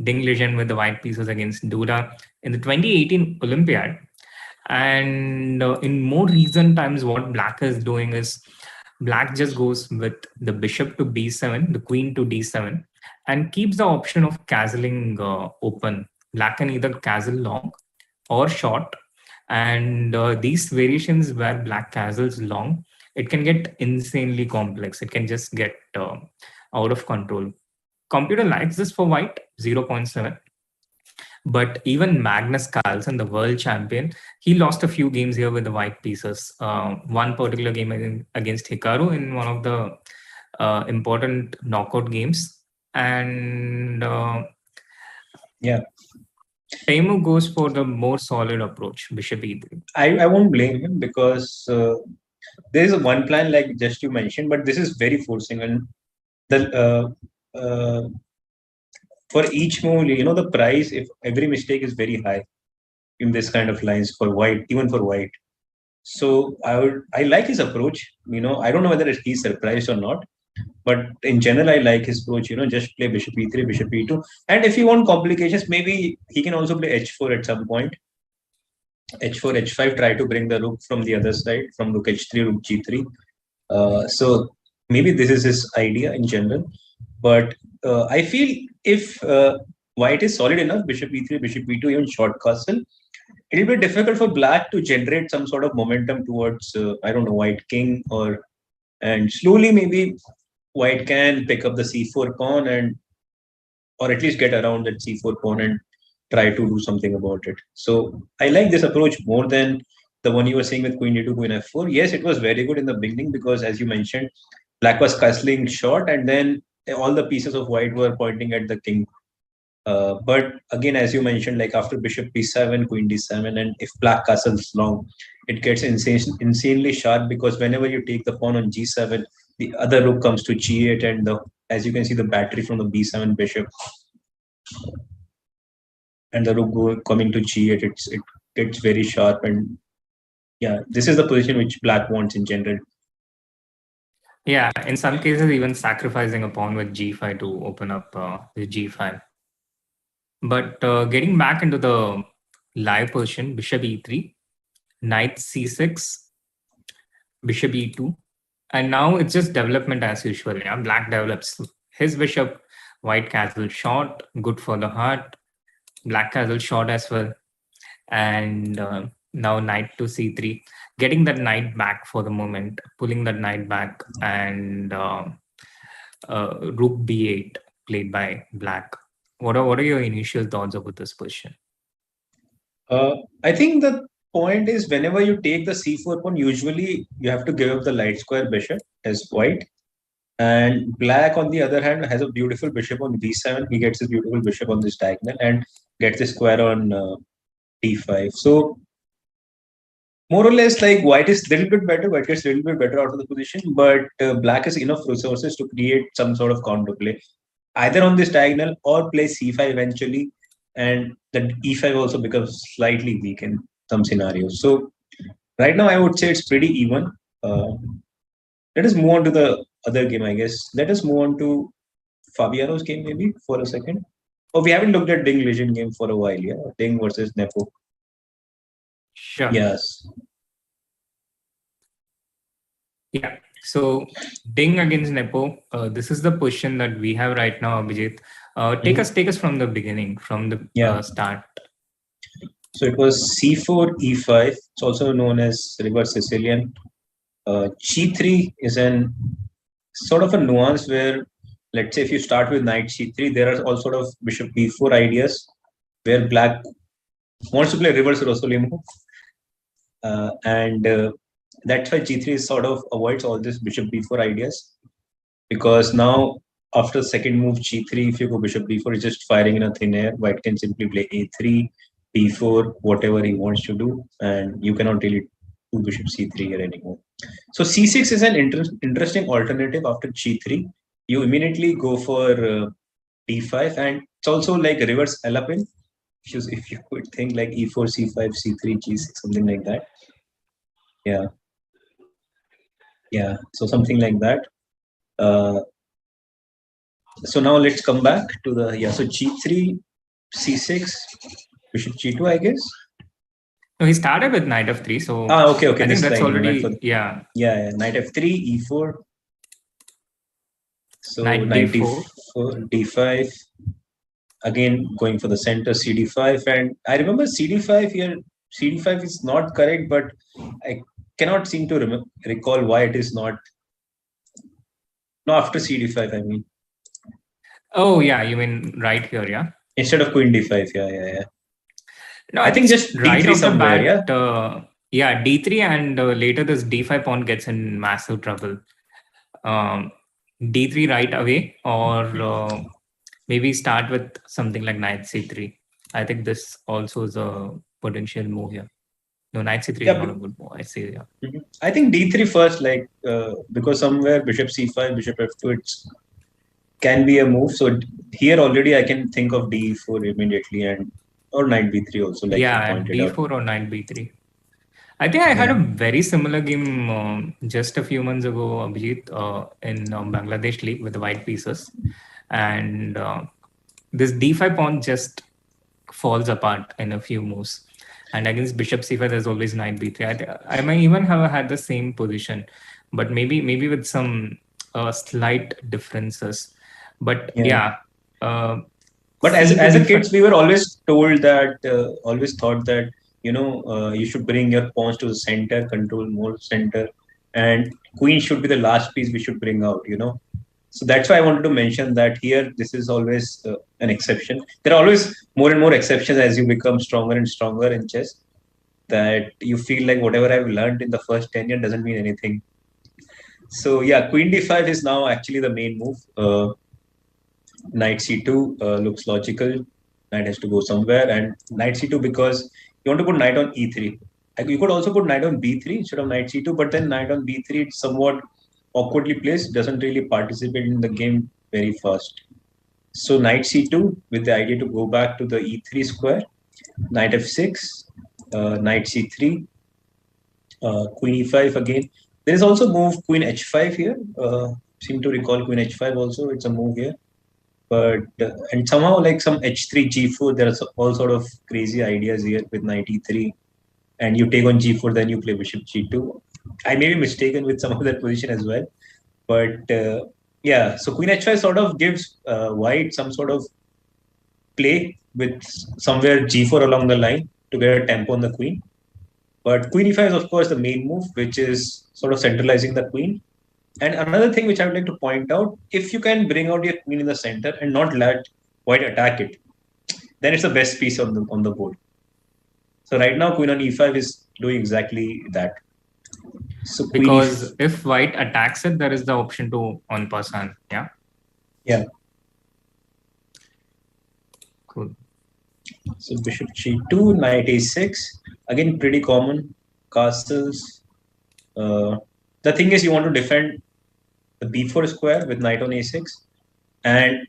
Ding Liren with the white pieces against Duda in the 2018 Olympiad. And in more recent times, what black is doing is black just goes with the bishop to b7, the queen to d7, and keeps the option of castling open. Black can either castle long or short. And these variations where black castles long, it can get insanely complex. It can just get out of control. Computer likes this for white, 0.7. But even Magnus Carlsen, the world champion, he lost a few games here with the white pieces. One particular game against Hikaru in one of the important knockout games. And Taimu goes for the more solid approach, bishop e3. I won't blame him because there is one plan like just you mentioned, but this is very forcing. And the for each move, the price, if every mistake is very high in this kind of lines for white, even for white. So I like his approach. I don't know whether he's surprised or not, but in general, I like his approach. Just play bishop e3, bishop e2, and if you want complications, maybe he can also play h4 at some point. h4, h5, try to bring the rook from the other side, from rook h3, rook g3. So maybe this is his idea in general. But I feel if white is solid enough, bishop e3, bishop e2, even short castle, it will be difficult for black to generate some sort of momentum towards, I don't know, white king, and slowly maybe white can pick up the c4 pawn or at least get around that c4 pawn and try to do something about it. So I like this approach more than the one you were saying with queen d2, queen f4. Yes, it was very good in the beginning because, as you mentioned, black was castling short and then all the pieces of white were pointing at the king. But again, as you mentioned, like after bishop b7, queen d7, and if black castles long, it gets insanely sharp because whenever you take the pawn on g7, the other rook comes to g8, and as you can see, the battery from the b7 bishop and the rook coming to g8, it gets very sharp. And yeah, this is the position which black wants in general. Yeah, in some cases, even sacrificing a pawn with g5 to open up the g5. But getting back into the live position, bishop e3, knight c6, bishop e2, and now it's just development as usual. Yeah, black develops his bishop, white castle short, good for the heart, black castle short as well, and now knight to c3, getting that knight back for the moment, pulling that knight back, and rook b8 played by black. What are your initial thoughts about this position? I think the point is whenever you take the c4 pawn, usually you have to give up the light square bishop as white. And black, on the other hand, has a beautiful bishop on b7. He gets his beautiful bishop on this diagonal and gets a square on d5. So more or less, like white is a little bit better. White gets a little bit better out of the position, but black has enough resources to create some sort of counterplay, either on this diagonal or play c5 eventually, and the e5 also becomes slightly weak in some scenarios. So right now I would say it's pretty even. Let us move on to the other game, I guess. Let us move on to Fabiano's game maybe for a second. Oh, we haven't looked at Ding Liren game for a while, yeah? Ding versus Nepo. Sure. Yes. Yeah. So Ding against Nepo. This is the position that we have right now, Abhijeet. Take us from the beginning, from the start. So it was c4, e5. It's also known as reverse Sicilian. g3 is an sort of a nuance where, let's say, if you start with knight c3, there are all sort of bishop b4 ideas where black wants to play reverse Rossolimo. And that's why g3 sort of avoids all this bishop b4 ideas, because now after second move g3, if you go bishop b4, it's just firing in a thin air. White can simply play a3, b4, whatever he wants to do, and you cannot really do bishop c3 here anymore. So c6 is an interesting alternative after g3. You immediately go for d5, and it's also like reverse Alapin. If you could think like e4, c5, c3, g6, something like that. Yeah. Yeah. So something like that. So now let's come back to the, so g3, c6, bishop g2, I guess. No, he started with knight f3. So okay. I think that's already, yeah, knight f3, e4. So knight d4, d4, d5. Again, going for the center, cd5. And I remember cd5 here. cd5 is not correct, but I cannot seem to recall why it is not. No, after cd5, I mean. Oh, yeah, you mean right here, yeah? Instead of queen d5, yeah. No, I think just right d3 off the somewhere, bat, yeah, d3, and later this d5 pawn gets in massive trouble. D3 right away, or maybe start with something like knight c3. I think this also is a potential move here. No, knight c3 is not a good move. I see. Yeah. I think d3 first, like because somewhere bishop c5, bishop f2, it can be a move. So here already I can think of d4 immediately, and or knight b3 also, like you pointed d4 out. or knight b3. I think I had a very similar game just a few months ago, Abhijeet, in Bangladesh League with the white pieces, and this d5 pawn just falls apart in a few moves. And against bishop c5, there's always knight b3. I might even have had the same position, but maybe with some slight differences. But but as a kids, we were always told that, always thought that, you should bring your pawns to the center, control more center, and queen should be the last piece we should bring out. So that's why I wanted to mention that here. This is always an exception. There are always more and more exceptions as you become stronger and stronger in chess. That you feel like whatever I've learned in the first 10 years doesn't mean anything. So yeah, queen d5 is now actually the main move. Knight c2 looks logical. Knight has to go somewhere, and knight c2 because you want to put knight on e3. You could also put knight on b3 instead of knight c2, but then knight on b3 it's somewhat awkwardly placed, doesn't really participate in the game very fast. So knight c2 with the idea to go back to the e3 square, knight f6, knight c3, queen e5 again. There is also move queen h5 here. Seem to recall queen h5 also. It's a move here. But and somehow like some h3 g4, there are all sort of crazy ideas here with knight e3, and you take on g4, then you play bishop g2. I may be mistaken with some of that position as well, but yeah. So queen h5 sort of gives white some sort of play with somewhere g4 along the line to get a tempo on the queen. But queen e5 is of course the main move, which is sort of centralizing the queen. And another thing which I would like to point out, if you can bring out your queen in the center and not let white attack it, then it's the best piece on the board. So right now, queen on e5 is doing exactly that. So because if white attacks it, there is the option to en passant. Yeah. Yeah. Cool. So bishop g2, knight a6. Again, pretty common. Castles. The thing is, you want to defend the b4 square with knight on a6, and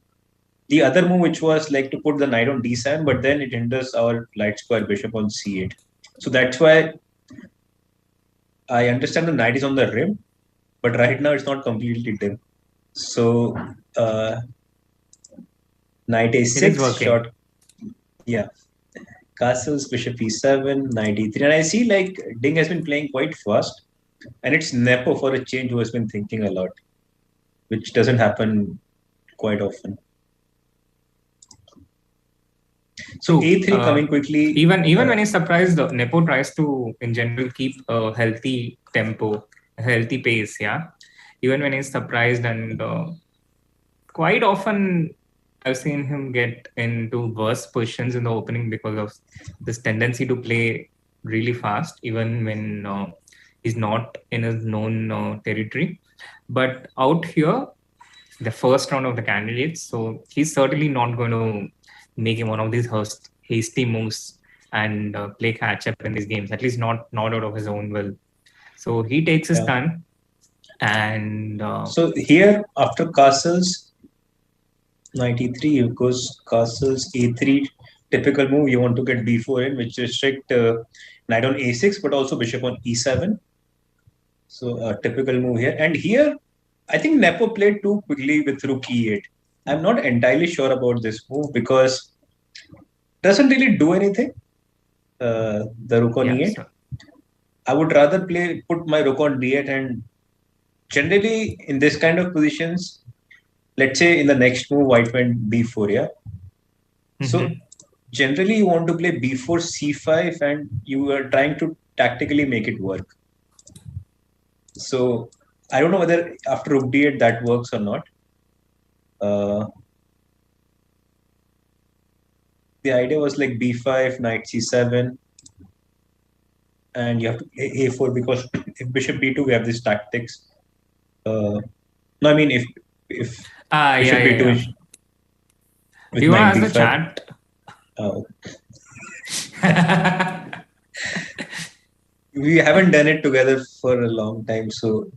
the other move which was like to put the knight on d7, but then it hinders our light square bishop on c8. So that's why I understand the knight is on the rim, but right now it's not completely dim. So knight a6 short, yeah, castles, bishop e7, knight e3, and I see like Ding has been playing quite fast, and it's Nepo for a change who has been thinking a lot, which doesn't happen quite often. So a3 coming quickly. Even when he's surprised, Nepo tries to, in general, keep a healthy tempo, a healthy pace. Yeah, even when he's surprised, and quite often I've seen him get into worse positions in the opening because of this tendency to play really fast, even when he's not in his known territory. But out here, the first round of the candidates, so he's certainly not going to make him one of these hasty moves and play catch up in these games, at least not out of his own will. So he takes his time. And so here, after castles, knight e3, of course, castles a3, typical move. You want to get b4 in, which restrict knight on a6, but also bishop on e7. So a typical move here. And here, I think Nepo played too quickly with rook e8. I'm not entirely sure about this move because it doesn't really do anything. The rook on e8. Sir. I would rather put my rook on d8, and generally in this kind of positions, let's say in the next move white went b4, yeah. So generally you want to play b4 c5, and you are trying to tactically make it work. So I don't know whether after rook d8 that works or not. The idea was like b5, knight c7, and you have to play a4 because if bishop b2 we have these tactics. No, I mean if bishop b2 is with do you want to knight ask b5. the chat? We haven't done it together for a long time, so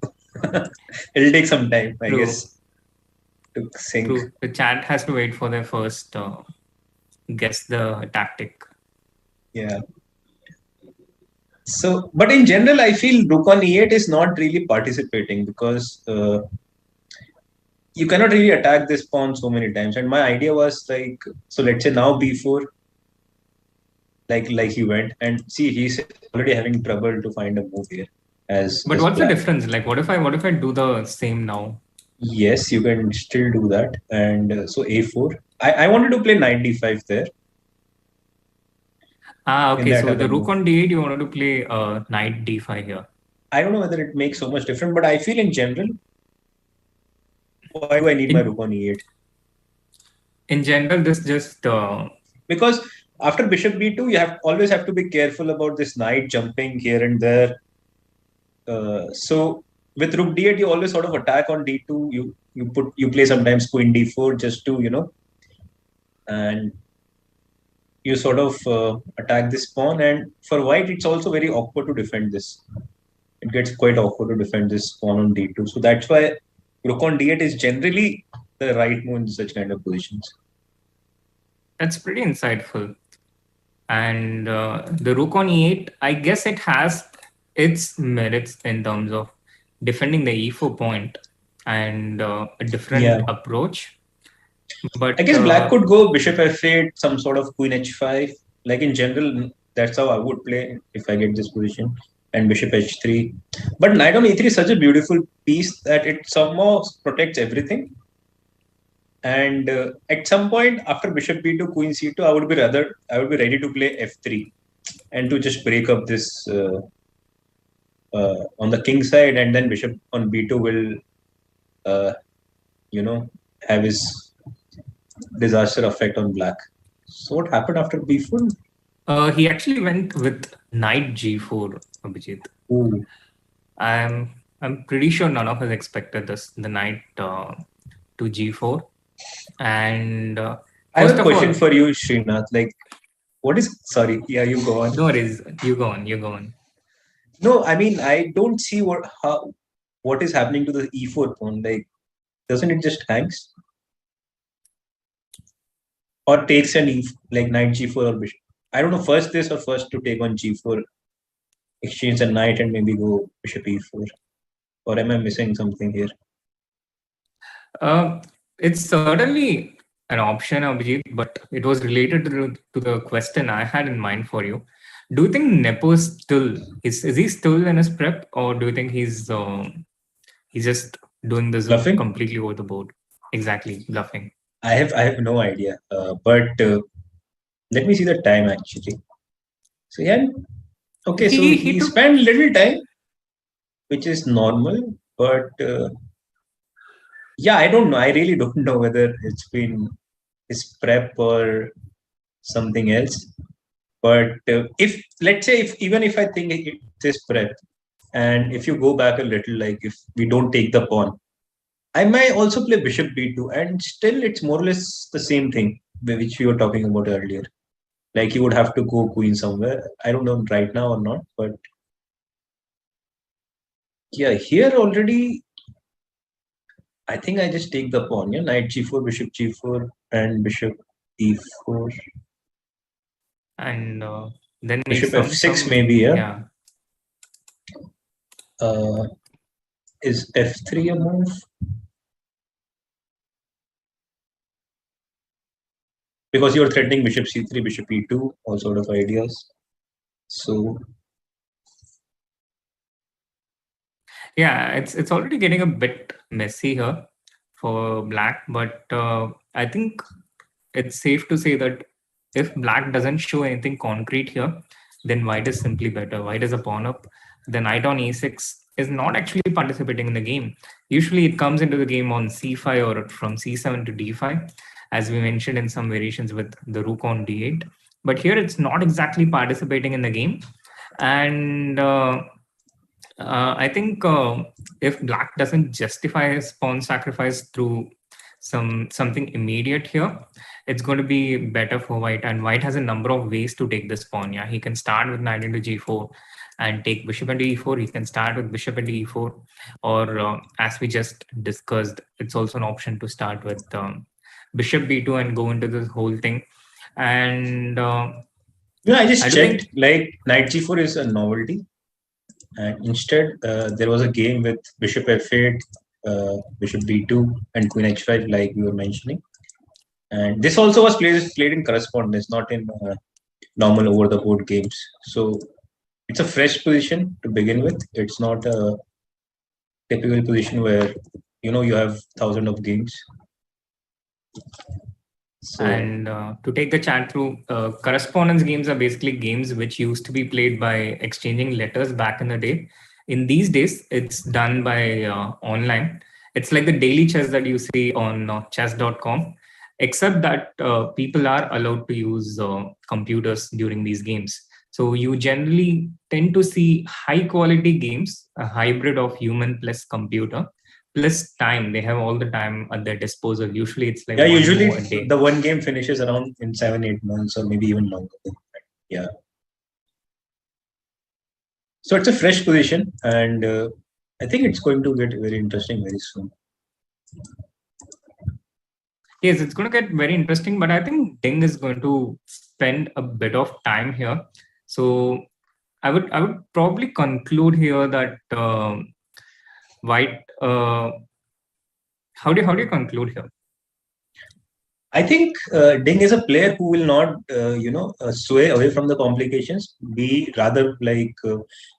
it'll take some time, I guess, to sync. True. The chat has to wait for their first guess the tactic. Yeah. So, but in general, I feel rook on e8 is not really participating because you cannot really attack this pawn so many times. And my idea was like, so let's say now b4, like he went, and see he's already having trouble to find a move here. But what's the difference? Like, what if I do the same now? Yes, you can still do that. And so a4. I wanted to play knight d5 there. Okay. So the rook on d8, you wanted to play knight d5 here. I don't know whether it makes so much difference, but I feel in general, why do I need my rook on e8? In general, this just because after bishop b2, you always have to be careful about this knight jumping here and there. So with rook d8, you always sort of attack on d2. You play sometimes queen d4 just to and you sort of attack this pawn. And for white, it's also very awkward to defend this. It gets quite awkward to defend this pawn on d2. So that's why rook on d8 is generally the right move in such kind of positions. That's pretty insightful. And the rook on e8, I guess it has its merits in terms of defending the e4 point and a different approach. But I guess black could go bishop f8, some sort of queen h5. Like in general, that's how I would play if I get this position. And bishop h3. But knight on e3 is such a beautiful piece that it somehow protects everything. And at some point after bishop b2, queen c2, I would be ready to play f3 and to just break up this on the king side, and then bishop on b2 will have his disaster effect on black. So what happened after b4? He actually went with knight g4, Abhijeet. Ooh. I'm pretty sure none of us expected this, the knight to g4. And I have a question for you, Srinath. Like, what is? Sorry, yeah, you go on. No worries. You go on. No, I mean, I don't see what is happening to the e4 pawn. Like, doesn't it just hangs? Or takes an like knight g4 or bishop? I don't know, first this or first to take on g4, exchange the knight and maybe go bishop e4. Or am I missing something here? It's certainly an option, Abhijeet, but it was related to the question I had in mind for you. Do you think Nepo is he still in his prep, or do you think he's just doing this bluffing? Completely over the board? Exactly, bluffing. I have no idea, but let me see the time actually. So yeah, okay. So he spent little time, which is normal, but yeah, I don't know. I really don't know whether it's been his prep or something else. But let's say even if I think it's his prep, and if you go back a little, like if we don't take the pawn, I might also play bishop b2, and still it's more or less the same thing which we were talking about earlier. Like you would have to go queen somewhere. I don't know right now or not, but yeah, here already I think I just take the pawn. Yeah, knight g4, bishop g4, and bishop e4, And then bishop f6 some maybe. Yeah, yeah. uh, is f3 a move? Because you're threatening bishop c3, bishop e2, all sort of ideas. So Yeah, it's already getting a bit messy here for black, but I think it's safe to say that if black doesn't show anything concrete here, then white is simply better. White is a pawn up. The knight on e6 is not actually participating in the game. Usually it comes into the game on c5 or from c7 to d5, as we mentioned in some variations with the rook on d8. But here it's not exactly participating in the game. And I think if black doesn't justify his pawn sacrifice through something immediate here, it's going to be better for white. And white has a number of ways to take this pawn. Yeah, he can start with knight into g4 and take bishop into e4. He can start with bishop into e4, or as we just discussed, it's also an option to start with bishop b2 and go into this whole thing. And yeah, I just I do checked. think Like knight g4 is a novelty, and instead there was a game with bishop f8, bishop b2, and queen h5, like we were mentioning. And this also was played in correspondence, not in normal over the board games. So it's a fresh position to begin with. It's not a typical position where you have thousands of games. So And to take the chat through, correspondence games are basically games which used to be played by exchanging letters back in the day. In these days, it's done by online. It's like the daily chess that you see on chess.com, except that people are allowed to use computers during these games. So you generally tend to see high quality games, a hybrid of human plus computer plus time. They have all the time at their disposal. Usually it's like yeah, one usually move a day. the one game finishes around in 7-8 months or maybe even longer than that. Yeah. So it's a fresh position, and I think it's going to get very interesting very soon. Yes, it's going to get very interesting, but I think Ding is going to spend a bit of time here. So I would probably conclude here that white. How do you conclude here? I think Ding is a player who will not, sway away from the complications. Be rather like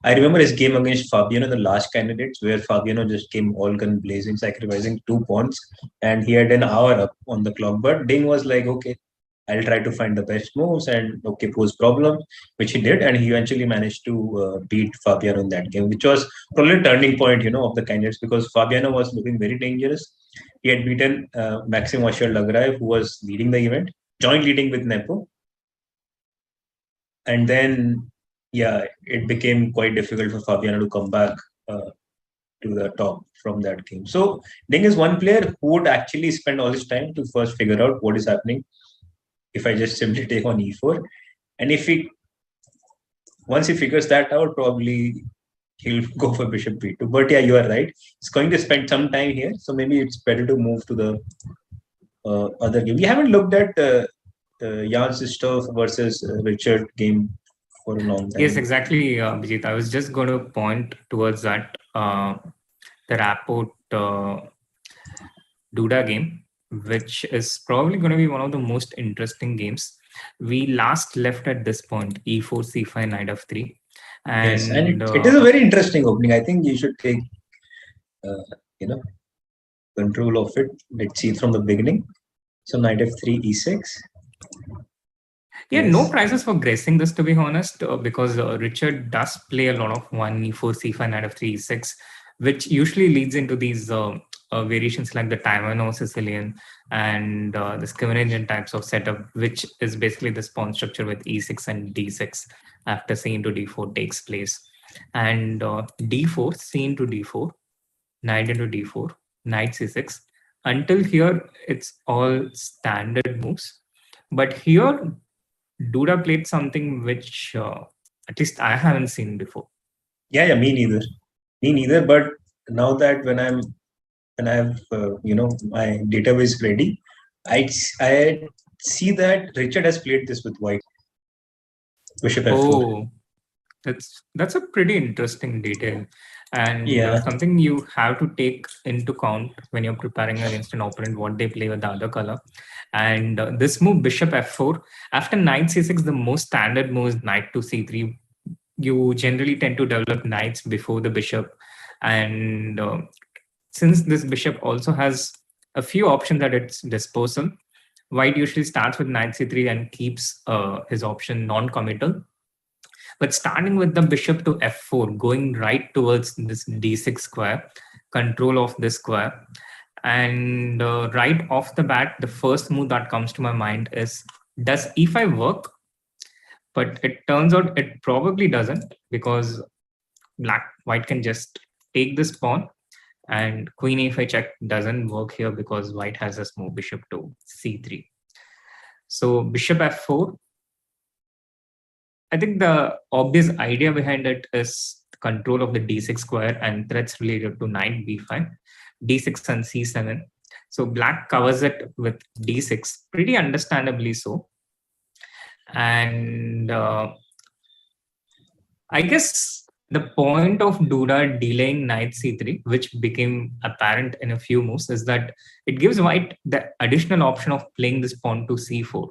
I remember his game against Fabiano, the last candidates, where Fabiano just came all gun blazing, sacrificing 2 pawns, and he had an hour up on the clock. But Ding was like, okay, I'll try to find the best moves and okay, pose problems, which he did, and he eventually managed to beat Fabiano in that game, which was probably a turning point, of the candidates because Fabiano was looking very dangerous. He had beaten Maxim Vasyl-Lagraev, who was leading the event, joint leading with Nepo, and then yeah, it became quite difficult for Fabiano to come back to the top from that game. So Ding is one player who would actually spend all his time to first figure out what is happening if I just simply take on e4. And once he figures that out, probably he'll go for bishop b2. But yeah, you are right. He's going to spend some time here. So maybe it's better to move to the other game. We haven't looked at Jan Sistov versus Richard game for a long time. Yes, exactly, Abhijeet. I was just going to point towards that. The Rapport Duda game, which is probably going to be one of the most interesting games. We last left at this point, e4, c5, knight f3. Yes, and And it is a very interesting opening. I think you should take, control of it. Let's see it from the beginning. So knight f3, e6. yeah, Yes. no prizes for guessing this, to be honest, because Richard does play a lot of 1, e4, c5, knight f3, e6, which usually leads into these variations like the Taiwan Sicilian and the Scandinavian types of setup, which is basically this pawn structure with e6 and d6 after c into d4 takes place. And d4, c into d4, knight into d4, knight c6. Until here, it's all standard moves. But here, Duda played something which at least I haven't seen before. Yeah, me neither. But now that when I have my database ready, I see that Richard has played this with white. Bishop F4. Oh, that's a pretty interesting detail, and Yeah. something you have to take into account when you're preparing against an opponent what they play with the other color. And this move, Bishop F4, after Knight C6, the most standard move is Knight to C3. You generally tend to develop knights before the bishop, and since this bishop also has a few options at its disposal, white usually starts with Knight C3 and keeps his option non-committal. But starting with the bishop to F4, going right towards this D6 square, control of this square. And right off the bat, the first move that comes to my mind is, does E5 work? But it turns out it probably doesn't, because white can just take this pawn, and queen A5 check doesn't work here because white has this move bishop to C3. So bishop F4, I think the obvious idea behind it is control of the D6 square and threats related to knight B5, D6 and C7. So black covers it with D6, pretty understandably so. And I guess the point of Duda delaying knight C3, which became apparent in a few moves, is that it gives white the additional option of playing this pawn to C4.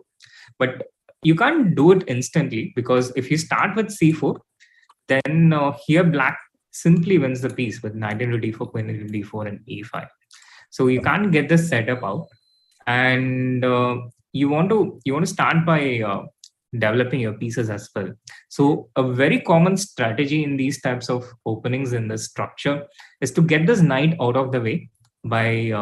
But you can't do it instantly, because if you start with C4, then here black simply wins the piece with knight into D4, queen into D4, and E5. So you can't get this setup out, and you want to start by developing your pieces as well. So a very common strategy in these types of openings in this structure is to get this knight out of the way by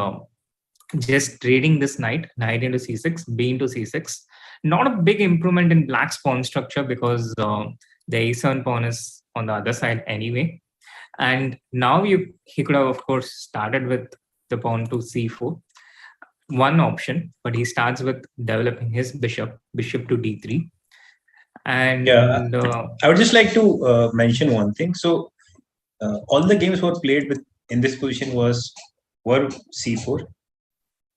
just trading this knight into C6, B into C6. Not a big improvement in black's pawn structure, because the A7 pawn is on the other side anyway. And now he could have, of course, started with the pawn to C4, one option, but he starts with developing his bishop to D3. And yeah, I would just like to mention one thing. So all the games were played in this position were C4,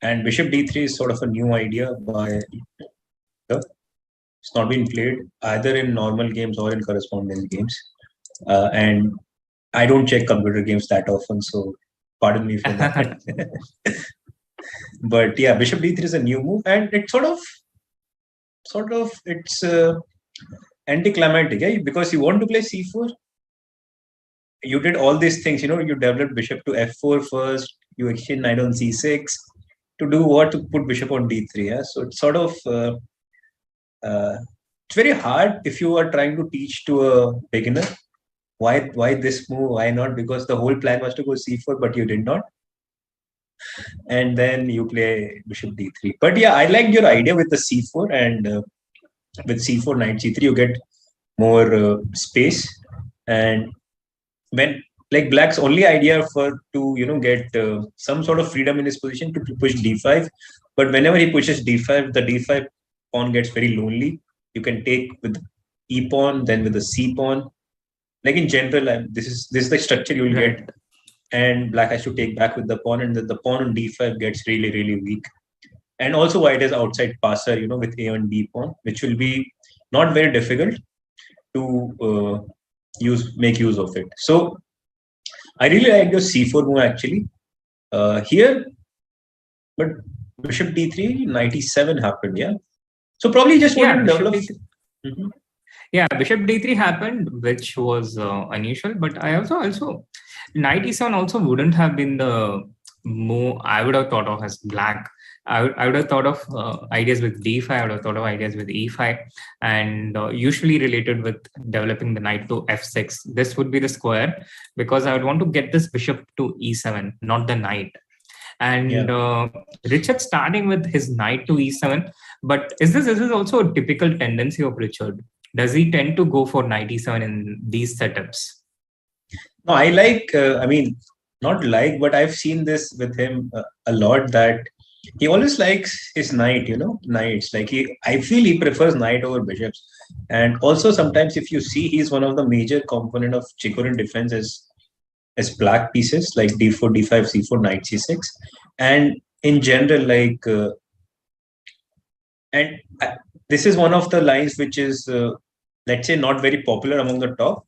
and bishop D3 is sort of a new idea by. It's not been played either in normal games or in correspondence games, and I don't check computer games that often, so pardon me for that. But yeah, bishop D3 is a new move, and it's sort of it's anticlimactic, yeah, because you want to play C4. You did all these things, you developed bishop to F4 first, you exchange knight on C6 to do what? To put bishop on D3. Yeah, so it's sort of it's very hard if you are trying to teach to a beginner why this move, why not, because the whole plan was to go C4, but you did not, and then you play bishop D3. But yeah, I liked your idea with the C4, and with C4 knight C3 you get more space, and when like black's only idea to get some sort of freedom in his position to push D5, but whenever he pushes D5, the D5 pawn gets very lonely. You can take with E pawn, then with the C pawn. Like in general, this is the structure you will get, and black has to take back with the pawn, and the pawn on D5 gets really, really weak. And also white is outside passer, with A and B pawn, which will be not very difficult to make use of it. So I really like your C4 move actually here, but bishop D3, 97 happened, yeah. So probably just wanted to develop. Mm-hmm. Yeah, bishop D3 happened, which was unusual. But I also knight E7 also wouldn't have been the move I would have thought of as black. I would have thought of ideas with D5. I would have thought of ideas with E5, and usually related with developing the knight to F6. This would be the square, because I would want to get this bishop to E7, not the knight. And Richard starting with his knight to E7. But is this also a typical tendency of Richard? Does he tend to go for knight E7 in these setups? No, I like, not like, but I've seen this with him a lot, that he always likes his knight, knights. Like I feel he prefers knight over bishops. And also sometimes if you see, he's one of the major component of Chicorin defense as black pieces like d4, d5, c4, knight c6. And in general, and this is one of the lines which is, let's say, not very popular among the top,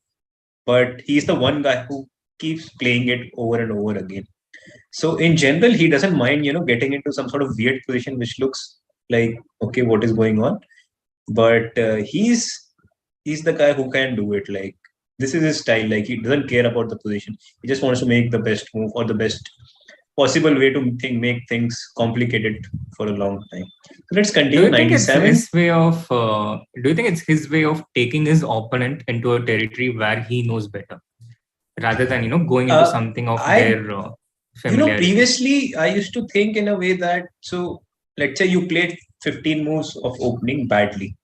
but he's the one guy who keeps playing it over and over again. So in general, he doesn't mind, getting into some sort of weird position which looks like, okay, what is going on? But he's the guy who can do it. Like, this is his style. Like, he doesn't care about the position. He just wants to make the best move or the best possible way to make things complicated for a long time. So let's continue. Do you think it's 97. his way of? Do you think it's his way of taking his opponent into a territory where he knows better, rather than going into something of their familiarity? Previously I used to think in a way that, so let's say you played 15 moves of opening badly,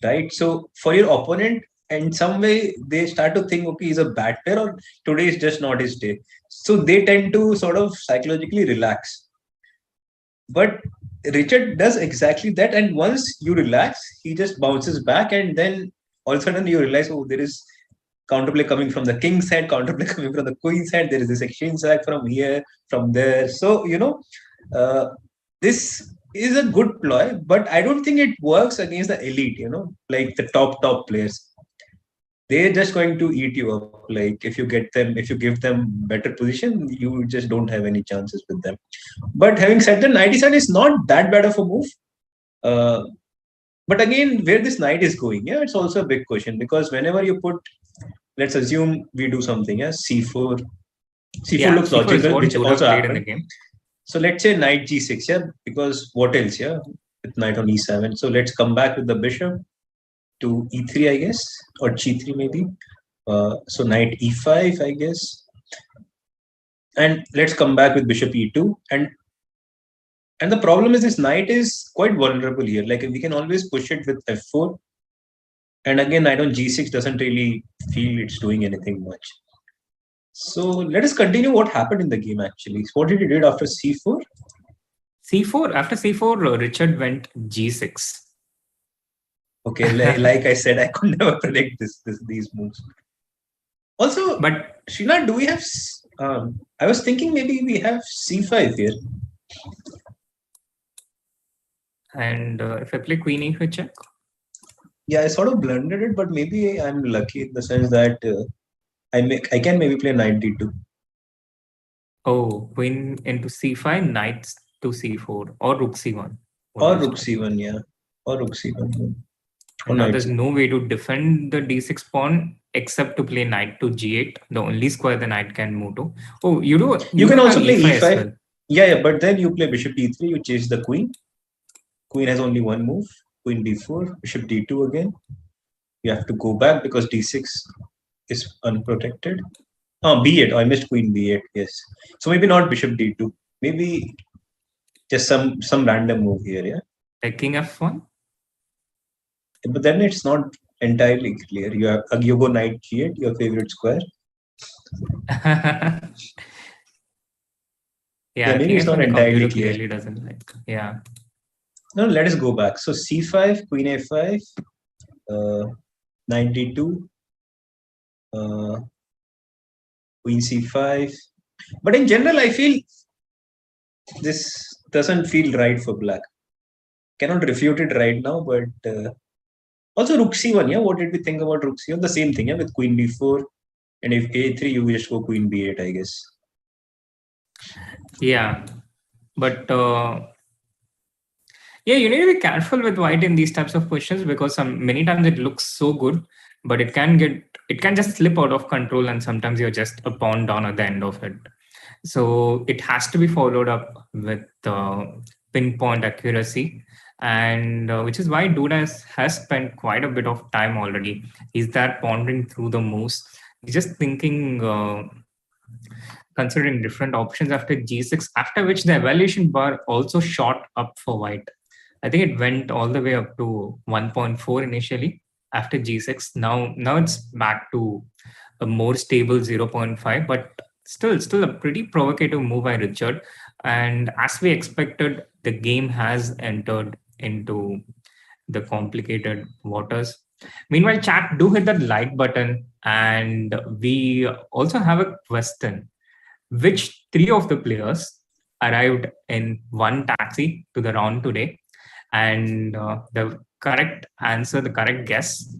right? So for your opponent, in some way they start to think, okay, he's a bad player, or today is just not his day. So they tend to sort of psychologically relax. But Richard does exactly that, and once you relax, he just bounces back, and then all of a sudden you realize, oh, there is counterplay coming from the king's side, counterplay coming from the queen's side. There is this exchange side from here, from there. So this is a good ploy, but I don't think it works against the elite. Like the top players. They're just going to eat you up. Like if you give them better position, you just don't have any chances with them. But having said that, 97 is not that bad of a move. But again, where this knight is going, it's also a big question, because whenever you put, let's assume we do something, c4. C4 looks C4 logical, which also played happened. in the game. So let's say knight g6, because what else, with knight on e7. So let's come back with the bishop to e3, I guess, or g3 maybe. So knight e5, I guess. And let's come back with bishop e2. And the problem is this knight is quite vulnerable here. Like we can always push it with f4. And again, knight on g6 doesn't really feel it's doing anything much. So let us continue what happened in the game actually. What did he do after c4? After c4, Richard went g6. Okay, like I said, I could never predict these moves. Also, but Srinath, do we have? I was thinking maybe we have c5 here. And if I play queen e5 check? Yeah, I sort of blundered it, but maybe I'm lucky in the sense that I can maybe play knight d2. Oh, queen into c5, knight to c4, or rook c1. Or rook c1, yeah. Or rook c1. And now there's no way to defend the d6 pawn except to play knight to g8, the only square the knight can move to. Oh, you can also play e5. As well. Yeah, but then you play bishop e3, you chase the queen. Queen has only one move. Queen d4, bishop d2 again. You have to go back because d6 is unprotected. b8. I missed queen b8. Yes. So maybe not bishop d2. Maybe just some random move here. Yeah. Like king f1. But then it's not entirely clear. You go knight g8, your favorite square. Yeah, maybe it's not entirely clear. Clearly doesn't like. Yeah. No, let us go back. So c5, queen a5, knight d2, queen c5. But in general, I feel this doesn't feel right for black. Cannot refute it right now, but also rook c1. Yeah, what did we think about rook c1? The same thing. Yeah, with queen b4, and if a3, you just go queen b8, I guess. Yeah, but yeah, you need to be careful with white in these types of positions, because many times it looks so good, but it can just slip out of control, and sometimes you're just a pawn down at the end of it. So it has to be followed up with pinpoint accuracy, and which is why Duda has spent quite a bit of time already. He's there pondering through the moves. He's just thinking, considering different options after g6, after which the evaluation bar also shot up for white. I think it went all the way up to 1.4 initially after g6. Now it's back to a more stable 0.5, but still a pretty provocative move by Richard. And as we expected, the game has entered into the complicated waters. Meanwhile, chat, do hit that like button, and we also have a question. Which three of the players arrived in one taxi to the round today? And the correct answer, the correct guess,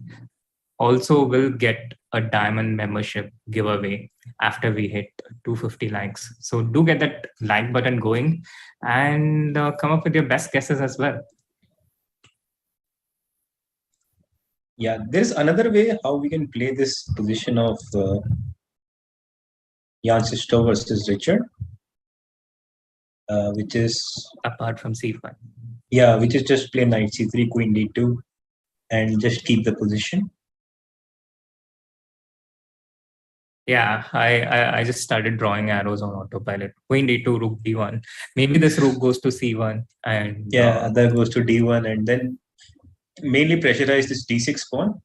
also will get a diamond membership giveaway after we hit 250 likes. So do get that like button going and come up with your best guesses as well. Yeah, there's another way how we can play this position of Jan Sisto versus Richard, which is apart from c5. Yeah, which is just play knight c3, queen d2, and just keep the position. Yeah, I just started drawing arrows on autopilot. Queen d2, rook d1. Maybe this rook goes to c1, and that goes to d1, and then mainly pressurize this d6 pawn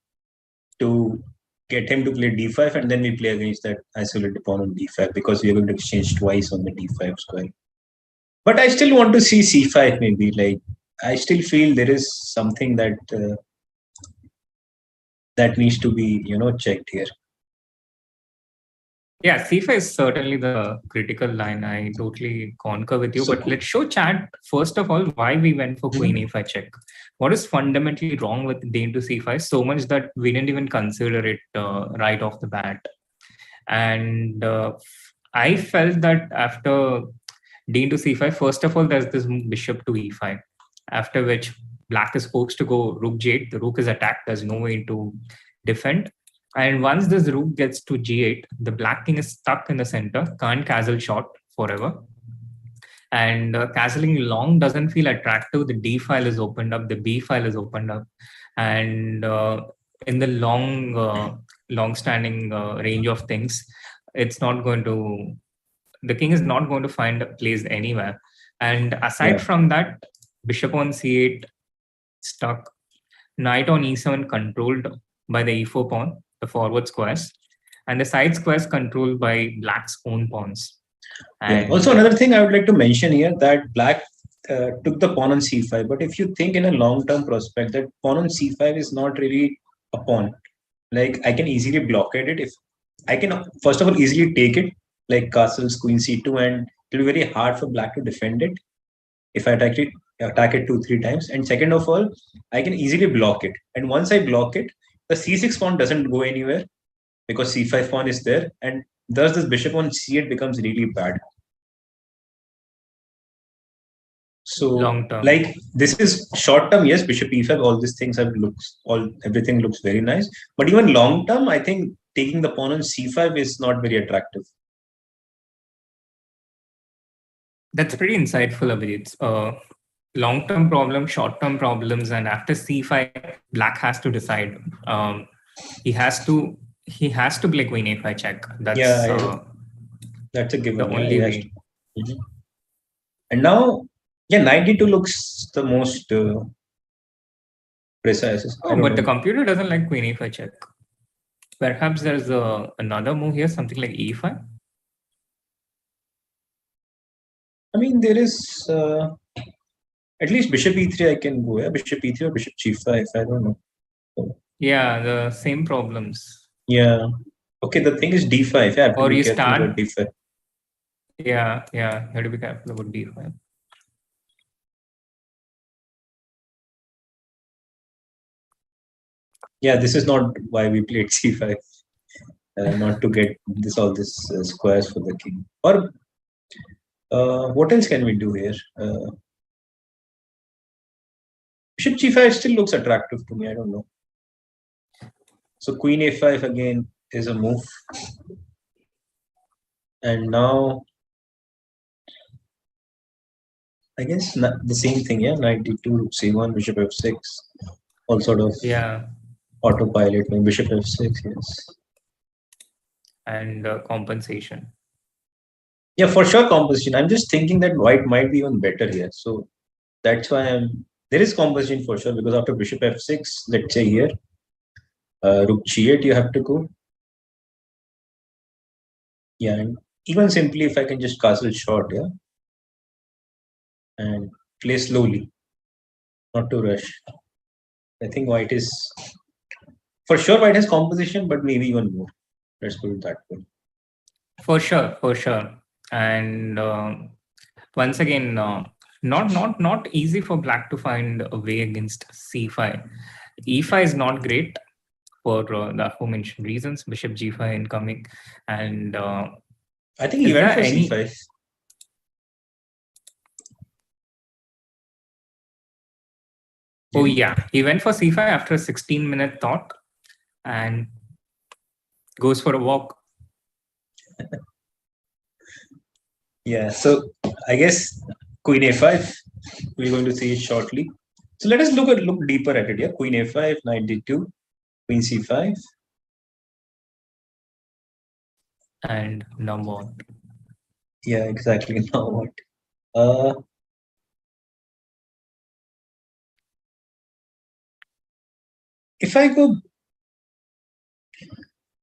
to get him to play d5, and then we play against that isolated pawn on d5 because we are going to exchange twice on the d5 square. But I still want to see c5 maybe. Like I still feel there is something that that needs to be checked here. Yeah, c5 is certainly the critical line. I totally concur with you. But let's show chat first of all why we went for queen a5 check. What is fundamentally wrong with d into c5? So much that we didn't even consider it right off the bat. And I felt that after d into c5, first of all, there's this bishop to e5, after which black is forced to go rook g8. The rook is attacked. There's no way to defend. And once this rook gets to g8, the black king is stuck in the center, can't castle short forever. And castling long doesn't feel attractive. The d file is opened up, the b file is opened up. And in the long-standing range of things, it's not going to, the king is not going to find a place anywhere. And aside from that, bishop on c8 stuck, knight on e7 controlled by the e4 pawn, the forward squares, and the side squares controlled by black's own pawns. And also another thing I would like to mention here, that black took the pawn on c5, but if you think in a long-term prospect, that pawn on c5 is not really a pawn. Like I can easily blockade it. If I can first of all easily take it, like castles queen c2, and it will be very hard for black to defend it if I attack it 2-3 times. And second of all, I can easily block it, and once I block it, the c6 pawn doesn't go anywhere because c5 pawn is there, and thus this bishop on c8 becomes really bad. So like this is short term, yes, bishop e5, all these things everything looks very nice, but even long term, I think taking the pawn on c5 is not very attractive. That's pretty insightful, Abhijeet. Long-term problems, short-term problems, and after c5, black has to decide. He has to play queen a5 check. That's a given. The only way. And now, knight d2 looks the most precise. But the computer doesn't like queen a5 check. Perhaps there's another move here, something like e5. I mean, there is at least bishop e3 I can go. Yeah, bishop e3 or bishop g5. I don't know. Yeah, the same problems. Yeah. Okay, the thing is d5. Yeah, or you start d5. Yeah, you have to be careful about d5. Yeah, this is not why we played c5. Not to get all this squares for the king. Or what else can we do here? Bishop g5 still looks attractive to me. I don't know. So queen a5 again is a move. And now, I guess the same thing, yeah? Knight d2, c1, bishop f6. All sort of autopilot, bishop f6, yes. And compensation. Yeah, for sure compensation. I'm just thinking that white might be even better here. So that's why there is compensation for sure, because after bishop f6, let's say here, rook g8 you have to go. Yeah, and even simply if I can just castle short, yeah. And play slowly, not to rush. I think white is, for sure, white has composition, but maybe even more. Let's put it that way. For sure. And once again, not easy for black to find a way against c5. e5 is not great for the aforementioned reasons. Bishop g5 incoming, and I think he went for c5. Oh yeah, he went for c5 after a 16-minute thought and goes for a walk. Yeah, so I guess queen a5, we're going to see it shortly. So let us look deeper at it. Yeah, queen a5, knight d2, queen c5, and now what? Yeah, exactly. Now what? If I go,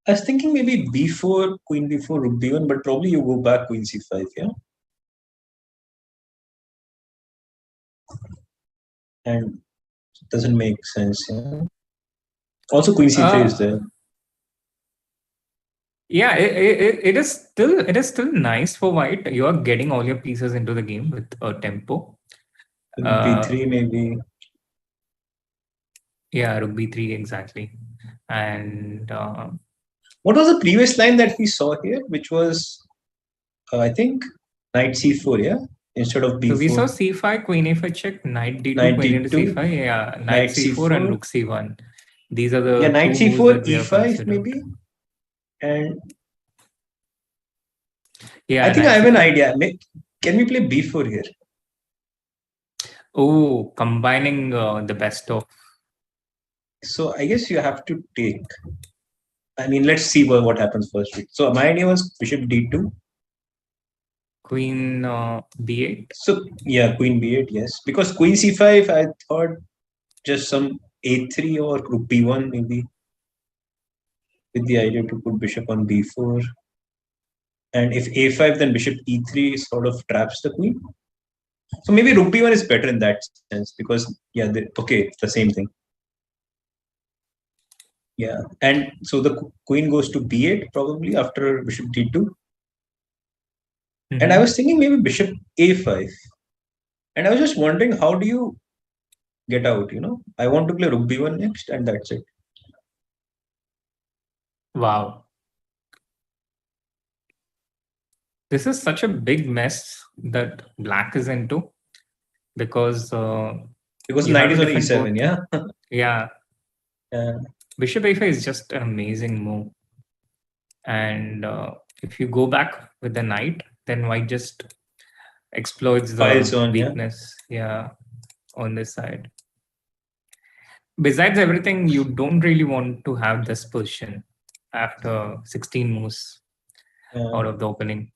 I was thinking maybe b4, queen b4, rook b1, but probably you go back queen c5, yeah? And it doesn't make sense, yeah? Also, queen c3 is there. Yeah, it is still nice for white. You are getting all your pieces into the game with a tempo. b3 maybe. Yeah, rook b3 exactly. And what was the previous line that we saw here, which was, I think, knight c4, yeah? Instead of b4. So we saw c5, queen a5 check, knight d2, knight queen d2, into c5, yeah, knight c4 and rook c1. These are the knight c4, e5 maybe. And yeah, I think I have an idea. Can we play b4 here? Oh, combining the best of. So I guess you have to take. I mean, let's see what happens first. So my idea was bishop d2. Queen b8. So yeah, queen b8, yes. Because queen c5, I thought just some a3 or rook b1 maybe. With the idea to put bishop on b4. And if a5, then bishop e3 sort of traps the queen. So maybe rook b1 is better in that sense because, yeah, okay, the same thing. Yeah, and so the queen goes to b8 probably after bishop d2. Mm-hmm. And I was thinking maybe bishop a5. And I was just wondering, how do you get out, you know? I want to play rook b1 next and that's it. Wow. This is such a big mess that black is into because knight is on e7, yeah? Yeah. Bishop a5 is just an amazing move. And if you go back with the knight, then white just exploits the weakness, on this side. Besides everything, you don't really want to have this position after 16 moves out of the opening.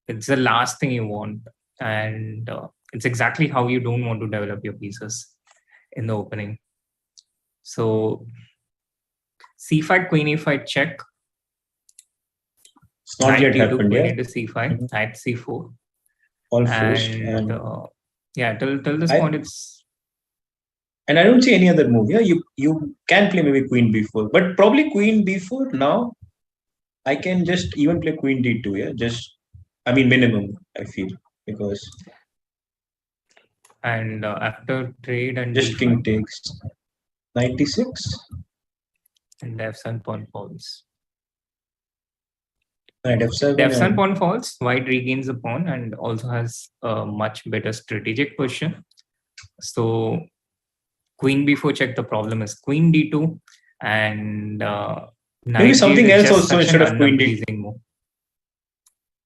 It's the last thing you want. And it's exactly how you don't want to develop your pieces in the opening. So c5, queen e5 check. It's not yet happened, queen into c5, knight c4. All forced. And yeah, till this point it's. And I don't see any other move. Yeah, you can play maybe queen b4, but probably queen b4 now. I can just even play queen d2. Yeah, just minimum. I feel because. And after trade and just king takes 96 and f7 pawn falls. Knight f7. f7 pawn falls. White regains the pawn and also has a much better strategic position. So queen b4 check. The problem is queen d2 and maybe something else also instead of queen d2.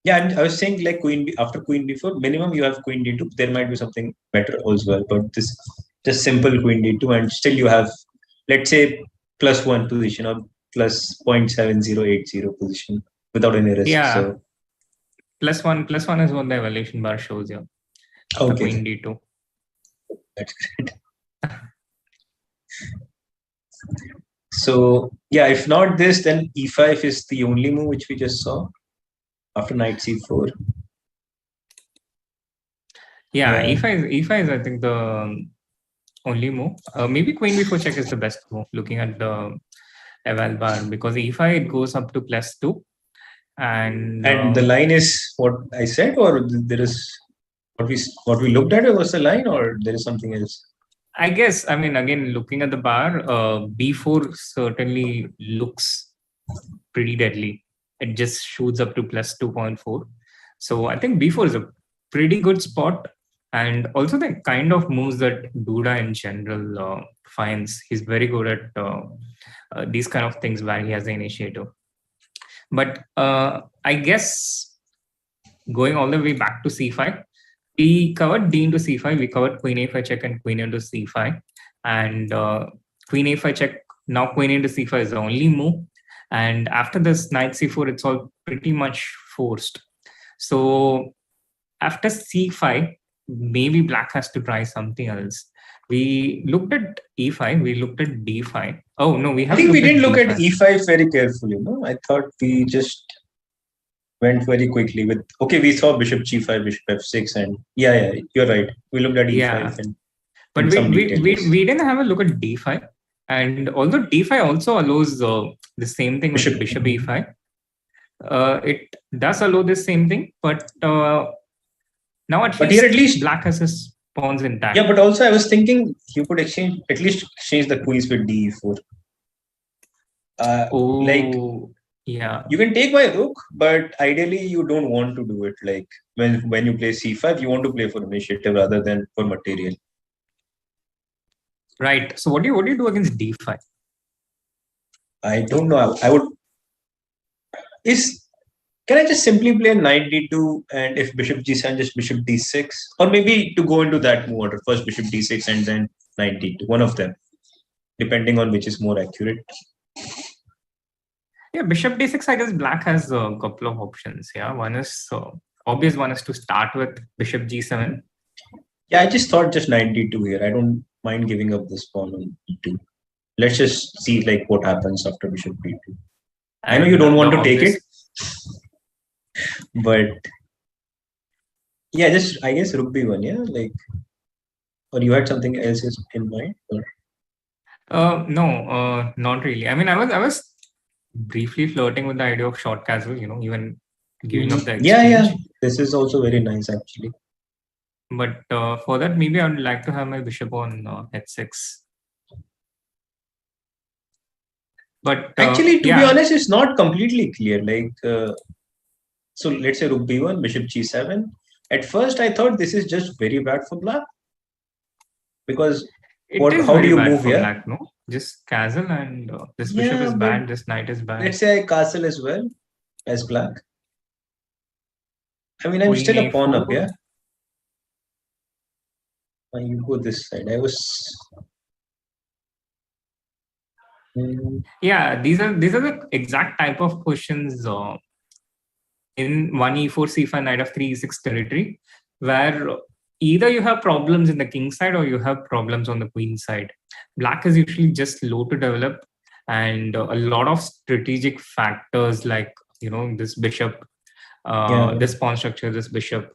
Yeah, I was saying like after queen b4 minimum you have queen d2. There might be something better as well, but this just simple queen d2 and still you have, let's say, +1 position or plus 0.7080 position without any risk. Yeah, so +1 is what the evaluation bar shows you. Okay. Queen d2. That's great. So yeah, if not this, then e5 is the only move which we just saw after knight c4. Yeah, Yeah. E5 is I think the only move. Maybe queen b4 check is the best move looking at the eval bar, because E5 it goes up to +2, and And the line is what I said, or there is what we looked at was the line, or there is something else. I guess, I mean, again, looking at the bar, b4 certainly looks pretty deadly. It just shoots up to +2.4. So I think b4 is a pretty good spot. And also the kind of moves that Duda in general finds. He's very good at these kind of things where he has the initiative. But I guess going all the way back to c5, we covered d into c5, we covered queen a5 check and queen into c5. And queen a5 check, now queen into c5 is the only move. And after this knight c4, it's all pretty much forced. So after c5, maybe black has to try something else. We looked at e5, we looked at d5. Oh no, I think we didn't look at e5 very carefully. No, I thought we just went very quickly with, okay, we saw bishop g5, bishop f6, and yeah, you're right. We looked at e5. And but we didn't have a look at d5. And although d5 also allows the same thing with bishop e5, it does allow the same thing, but now at least black has his pawns intact. Yeah, but also I was thinking you could at least exchange the queens with d4. Yeah, you can take my rook, but ideally you don't want to do it. Like when you play c5, you want to play for initiative rather than for material. Right. So what do you do against d5? I don't know. I would. Can I just simply play knight d2, and if bishop g7, just bishop d6, or maybe to go into that move order, first bishop d6 and then knight d2, one of them, depending on which is more accurate. Yeah, bishop d6, I guess black has a couple of options. Yeah, one is obvious one is to start with bishop g7. Yeah, I just thought just knight d2 here. I don't mind giving up this pawn on d2. Let's just see like what happens after bishop d2. I know you don't want to take it, but yeah, just I guess rook b1. Yeah, like, or you had something else in mind? Or? No, not really. I mean, I was briefly flirting with the idea of short castle. Even giving up the exchange. Yeah. This is also very nice actually. But for that, maybe I would like to have my bishop on h6. But actually, to be honest, it's not completely clear. Like, so let's say rook b1, bishop g7. At first, I thought this is just very bad for black, because how do you move here? Black, no? Just castle, and this bishop is bad, this knight is bad. Let's say I castle as well as black. I mean, I'm still a pawn up here. And you go this side. I was. Yeah, these are the exact type of questions in 1e4 c5 knight of 3 e6 territory, where either you have problems in the king side or you have problems on the queen side. Black is usually just slow to develop, and a lot of strategic factors like this bishop, this pawn structure, this bishop,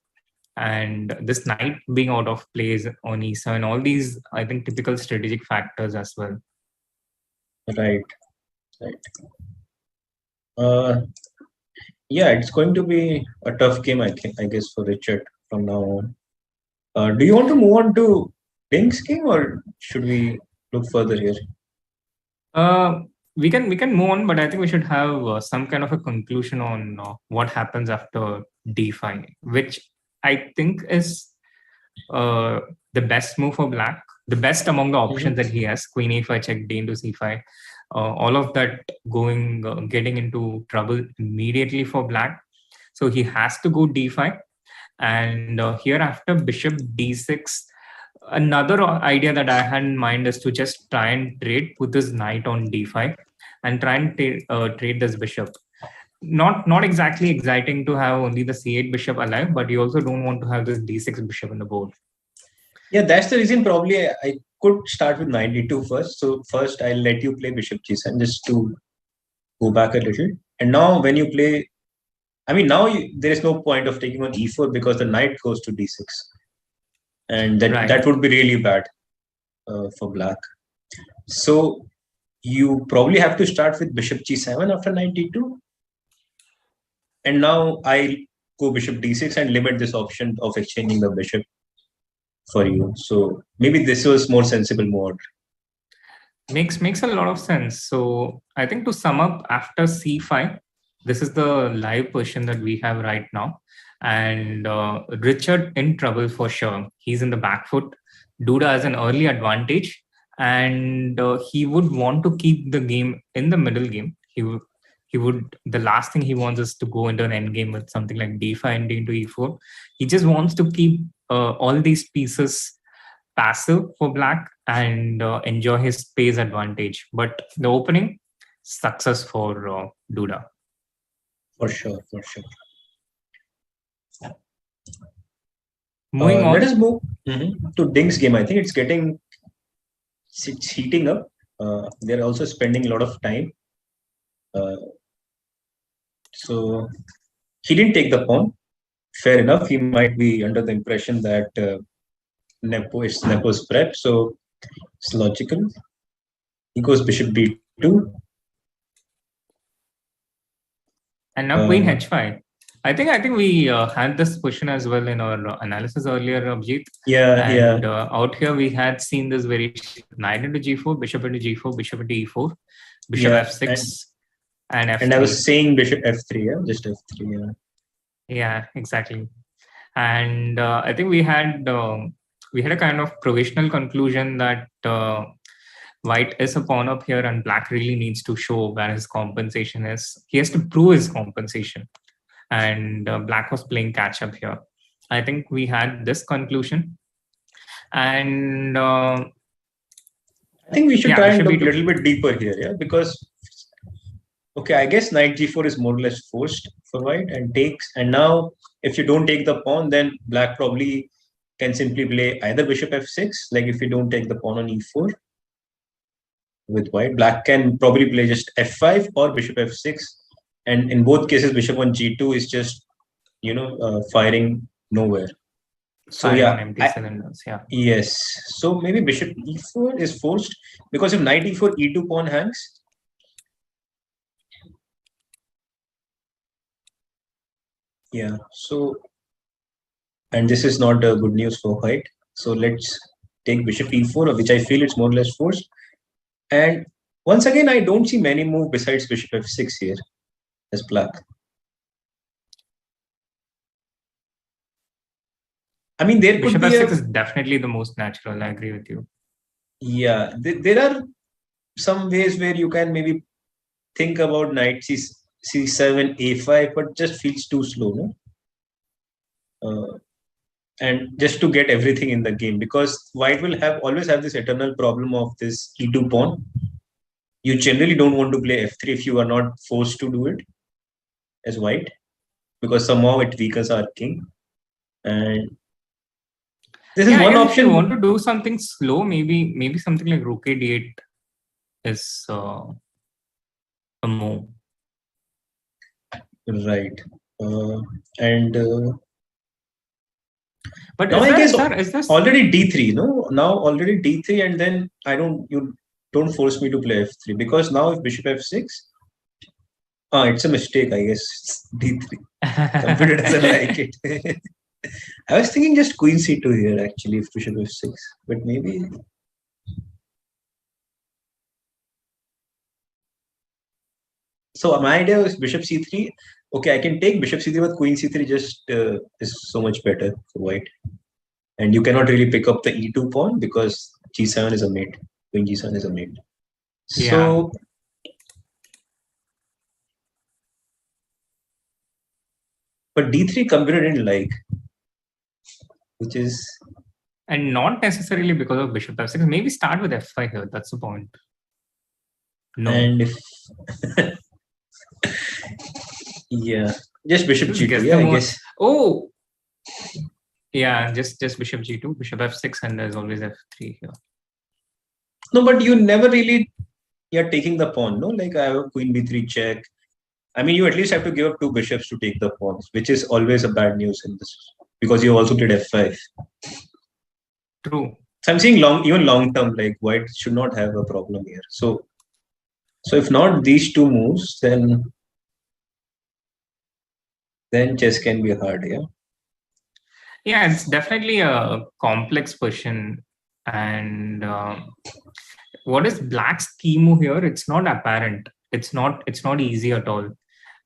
and this knight being out of place on e7. All these, I think, typical strategic factors as well. Right. Yeah, it's going to be a tough game, I guess, for Richard from now on. Do you want to move on to Pink's game, or should we look further here? We can move on, but I think we should have some kind of a conclusion on what happens after d5, which I think is the best move for black, the best among the options that he has. Queen a5 check, d into c5, all of that getting into trouble immediately for black. So he has to go d5, and here after bishop d6, another idea that I had in mind is to just try and put this knight on d5 and try and trade this bishop. Not exactly exciting to have only the c8 bishop alive, but you also don't want to have this d6 bishop in the board. Yeah, that's the reason probably I could start with knight d2 first. So first I'll let you play bishop g7 just to go back a little. And now when you play, I mean, now there is no point of taking on e4 because the knight goes to d6. and that would be really bad for black. So you probably have to start with bishop g7 after knight d2, and now I go bishop d6 and limit this option of exchanging the bishop for you. So maybe this was more sensible mode. Makes a lot of sense. So I think to sum up, after c5, this is the live position that we have right now, and Richard in trouble for sure. He's in the back foot. Duda has an early advantage, and he would want to keep the game in the middle game. He would, the last thing he wants is to go into an end game with something like d5 and into e4. He just wants to keep all these pieces passive for black and enjoy his space advantage. But the opening, success for Duda. For sure. Moving on. Let us move to Ding's game. I think it's heating up. They're also spending a lot of time. So he didn't take the pawn. Fair enough. He might be under the impression that Nepo's prep, so it's logical. He goes bishop b2. And now queen h5. I think we had this position as well in our analysis earlier, Abhijeet. And out here we had seen this variation: knight into g4, bishop into g4, bishop into e4, bishop f6, and f3. And I was saying bishop f3, just f3. Yeah, exactly. And I think we had a kind of provisional conclusion that white is a pawn up here, and black really needs to show where his compensation is. He has to prove his compensation, and black was playing catch up here. I think we had this conclusion, and I think we should try and look a little bit deeper here, because okay, I guess knight g4 is more or less forced for white and takes, and now if you don't take the pawn, then black probably can simply play either bishop f6, like if you don't take the pawn on e4 with white, black can probably play just f5 or bishop f6, and in both cases bishop on g2 is just firing nowhere. So empty cylinders. Yes, so maybe bishop e4 is forced, because if knight e4, e2 pawn hangs. So, and this is not good news for white. So let's take bishop e4, which I feel it's more or less forced. And once again, I don't see many moves besides bishop f6 here as black. I mean, there could bishop be f6 is definitely the most natural. I agree with you. Yeah, there are some ways where you can maybe think about knight c7, a5, but just feels too slow, no? And just to get everything in the game, because white will always have this eternal problem of this e2 pawn. You generally don't want to play f3 if you are not forced to do it as white, because somehow it weakens our king. And this is one option. If you want to do something slow, maybe something like rook a d8 is a move. Right. But now is this already d3, no? Now already d3, and then you don't force me to play f3, because now if bishop f6, it's a mistake, I guess. It's d3. Computer doesn't like it. I was thinking just queen c2 here actually, if bishop f6, but maybe. So my idea was bishop c3. Okay, I can take bishop c3, but queen c3 just is so much better for white. And you cannot really pick up the e2 pawn, because g7 is a mate. Queen g7 is a mate. So, but d3 computer didn't like, which is... And not necessarily because of bishop f6. Maybe start with f5 here. That's the point. No. And if... Yeah, just bishop g2. I guess. Oh, yeah, just bishop g2, bishop f6, and there's always f3 here. No, but you never really taking the pawn, no? Like I have a queen b3 check. I mean, you at least have to give up 2 bishops to take the pawns, which is always a bad news in this, because you also played f5. True. So I'm saying even long term, like white should not have a problem here. So if not these two moves, then chess can be hard, yeah. Yeah, it's definitely a complex question. And what is black's key move here? It's not apparent. It's not easy at all.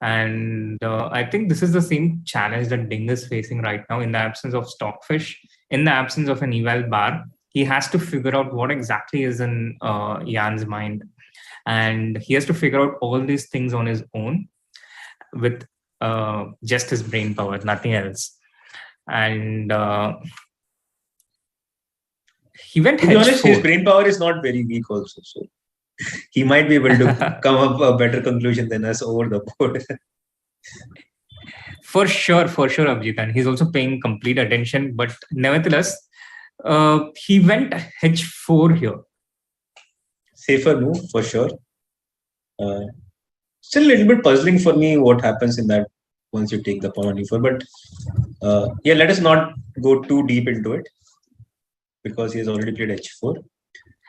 And I think this is the same challenge that Ding is facing right now. In the absence of Stockfish, in the absence of an eval bar, he has to figure out what exactly is in Jan's mind. And he has to figure out all these things on his own with just his brain power, nothing else. And he went to be honest, H4. his brain power is not very weak also. So he might be able to come up a better conclusion than us over the board. For sure, Abhijeet. And he's also paying complete attention. But nevertheless, he went H4 here. Safer move, for sure. Still a little bit puzzling for me what happens in that once you take the pawn on e4. But yeah, let us not go too deep into it because he has already played h4.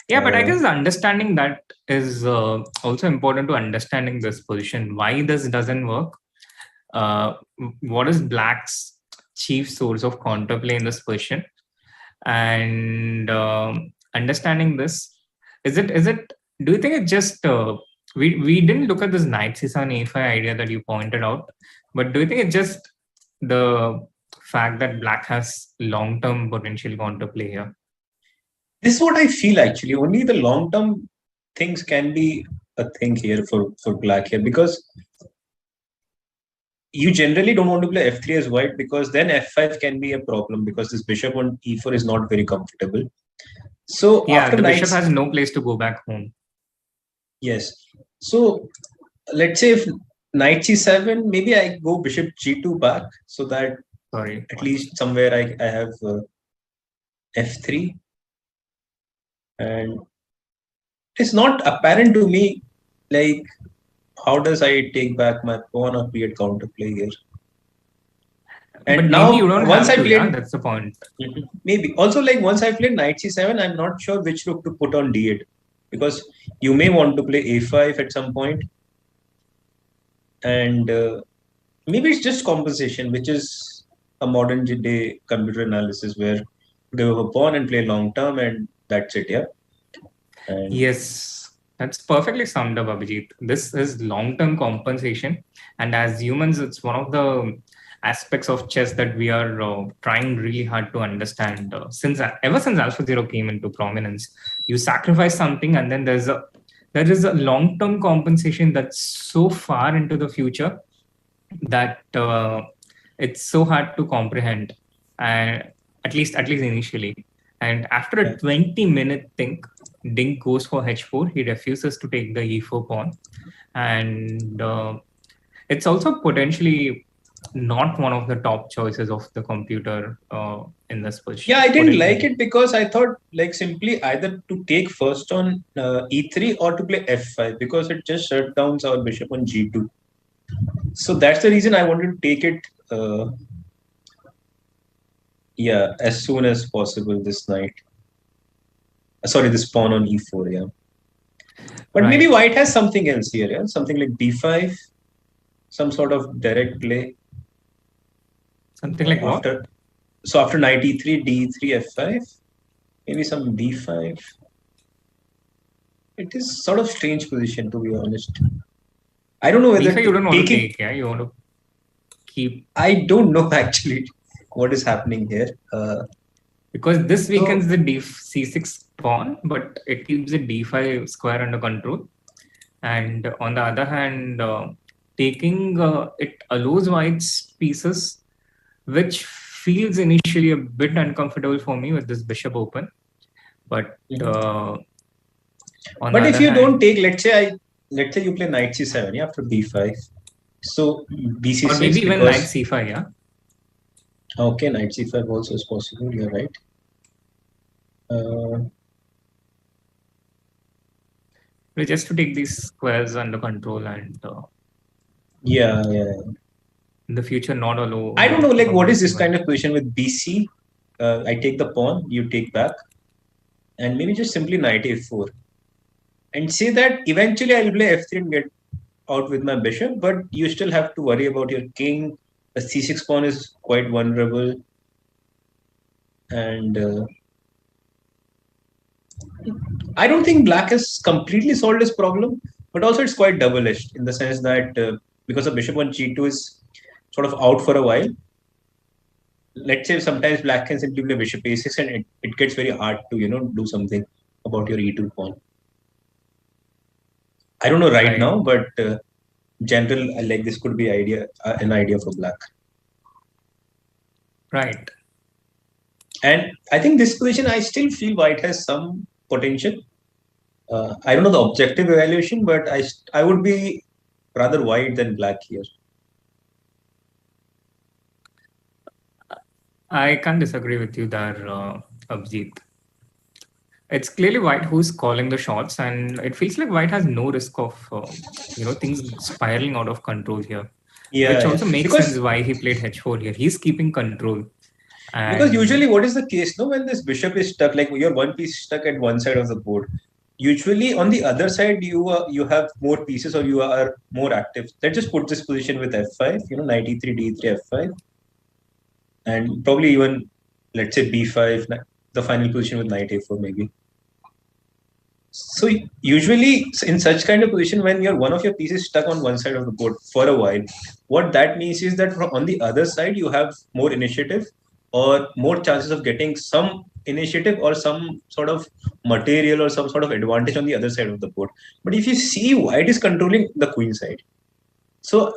Yeah, but I guess understanding that is also important to understanding this position. Why this doesn't work? What is black's chief source of counterplay in this position? And understanding this, is it? Do you think it just we didn't look at this knight c7 a5 idea that you pointed out, but do you think it's just the fact that black has long-term potential counterplay here? This is what I feel actually. Only the long-term things can be a thing here for black here, because you generally don't want to play f3 as white, because then f5 can be a problem because this bishop on e4 is not very comfortable. So yeah, after the bishop has no place to go back home. Yes. So let's say if knight c7, maybe I go bishop g2 back, so that at least somewhere I have f3. And it's not apparent to me, like, how does I take back my pawn or create counterplay here? And but now, maybe you don't once have I to, played, yeah? That's the point. Maybe. Also, like, once I played knight c7, I'm not sure which rook to put on d8, because you may want to play a5 at some point. And maybe it's just compensation, which is a modern day computer analysis where you give up a pawn and play long term, and that's it, yeah. And yes, that's perfectly summed up, Abhijeet. This is long-term compensation, and as humans, it's one of the aspects of chess that we are trying really hard to understand. Ever since AlphaZero came into prominence, you sacrifice something, and then there is a long-term compensation that's so far into the future that it's so hard to comprehend, at least initially. And after a 20-minute think, Ding goes for h4. He refuses to take the e4 pawn, and it's also potentially not one of the top choices of the computer in this position. Yeah, I didn't like it because I thought, like, simply either to take first on e3 or to play f5, because it just shut down our bishop on g2. So that's the reason I wanted to take it as soon as possible this night. Sorry, this pawn on e4, yeah. But maybe white has something else here, yeah? Something like b5, some sort of direct play. Something like after, what? So after knight e3, d3, f5, maybe some b5. It is sort of strange position, to be honest. I don't know whether b5 you don't want to take, yeah? You want to keep. I don't know actually what is happening here. Because this weakens the c6 pawn, but it keeps the d5 square under control. And on the other hand, taking it allows white's pieces, which feels initially a bit uncomfortable for me with this bishop open. But if you don't take, let's say you play knight c7, yeah, after b5. So bc6, or maybe even knight c5, yeah. Okay, knight c5 also is possible. You're right. Just to take these squares under control and yeah. In the future not allow. I don't know, like, what is this kind of position with bc? I take the pawn, you take back, and maybe just simply knight a4. And say that eventually I'll play f3 and get out with my bishop, but you still have to worry about your king. The c6 pawn is quite vulnerable. And I don't think black has completely solved this problem, but also it's quite double-edged in the sense that because the bishop on g2 is sort of out for a while, let's say sometimes black can simply play bishop a6 and it gets very hard to, do something about your e2 pawn. I don't know right now, but general, like this could be an idea for black. Right. And I think this position, I still feel white has some potential. I don't know the objective evaluation, but I would be rather white than black here. I can't disagree with you there, Abhijeet. It's clearly white who's calling the shots, and it feels like white has no risk of things spiraling out of control here. Yeah, which also makes sense why he played h4 here. He's keeping control. Because usually what is the case, no, when this bishop is stuck, like your one piece stuck at one side of the board, usually on the other side you have more pieces or you are more active. Let's just put this position with f5, knight e3, d3, f5, and probably even, let's say, b5, the final position with knight a4 maybe. So usually in such kind of position, when one of your pieces stuck on one side of the board for a while, what that means is that on the other side you have more initiative or more chances of getting some initiative or some sort of material or some sort of advantage on the other side of the board. But if you see, white is controlling the queen side. So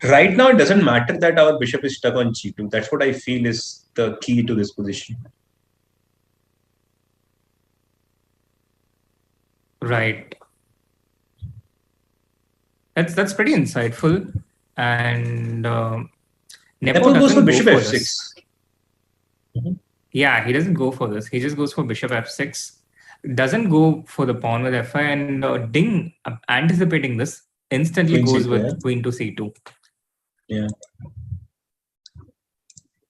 right now it doesn't matter that our bishop is stuck on g2. That's what I feel is the key to this position. Right. That's pretty insightful. And Nepo goes for bishop f6. Mm-hmm. Yeah, he doesn't go for this. He just goes for bishop f6. Doesn't go for the pawn with f5. And Ding, anticipating this, instantly goes with queen to c2. Yeah.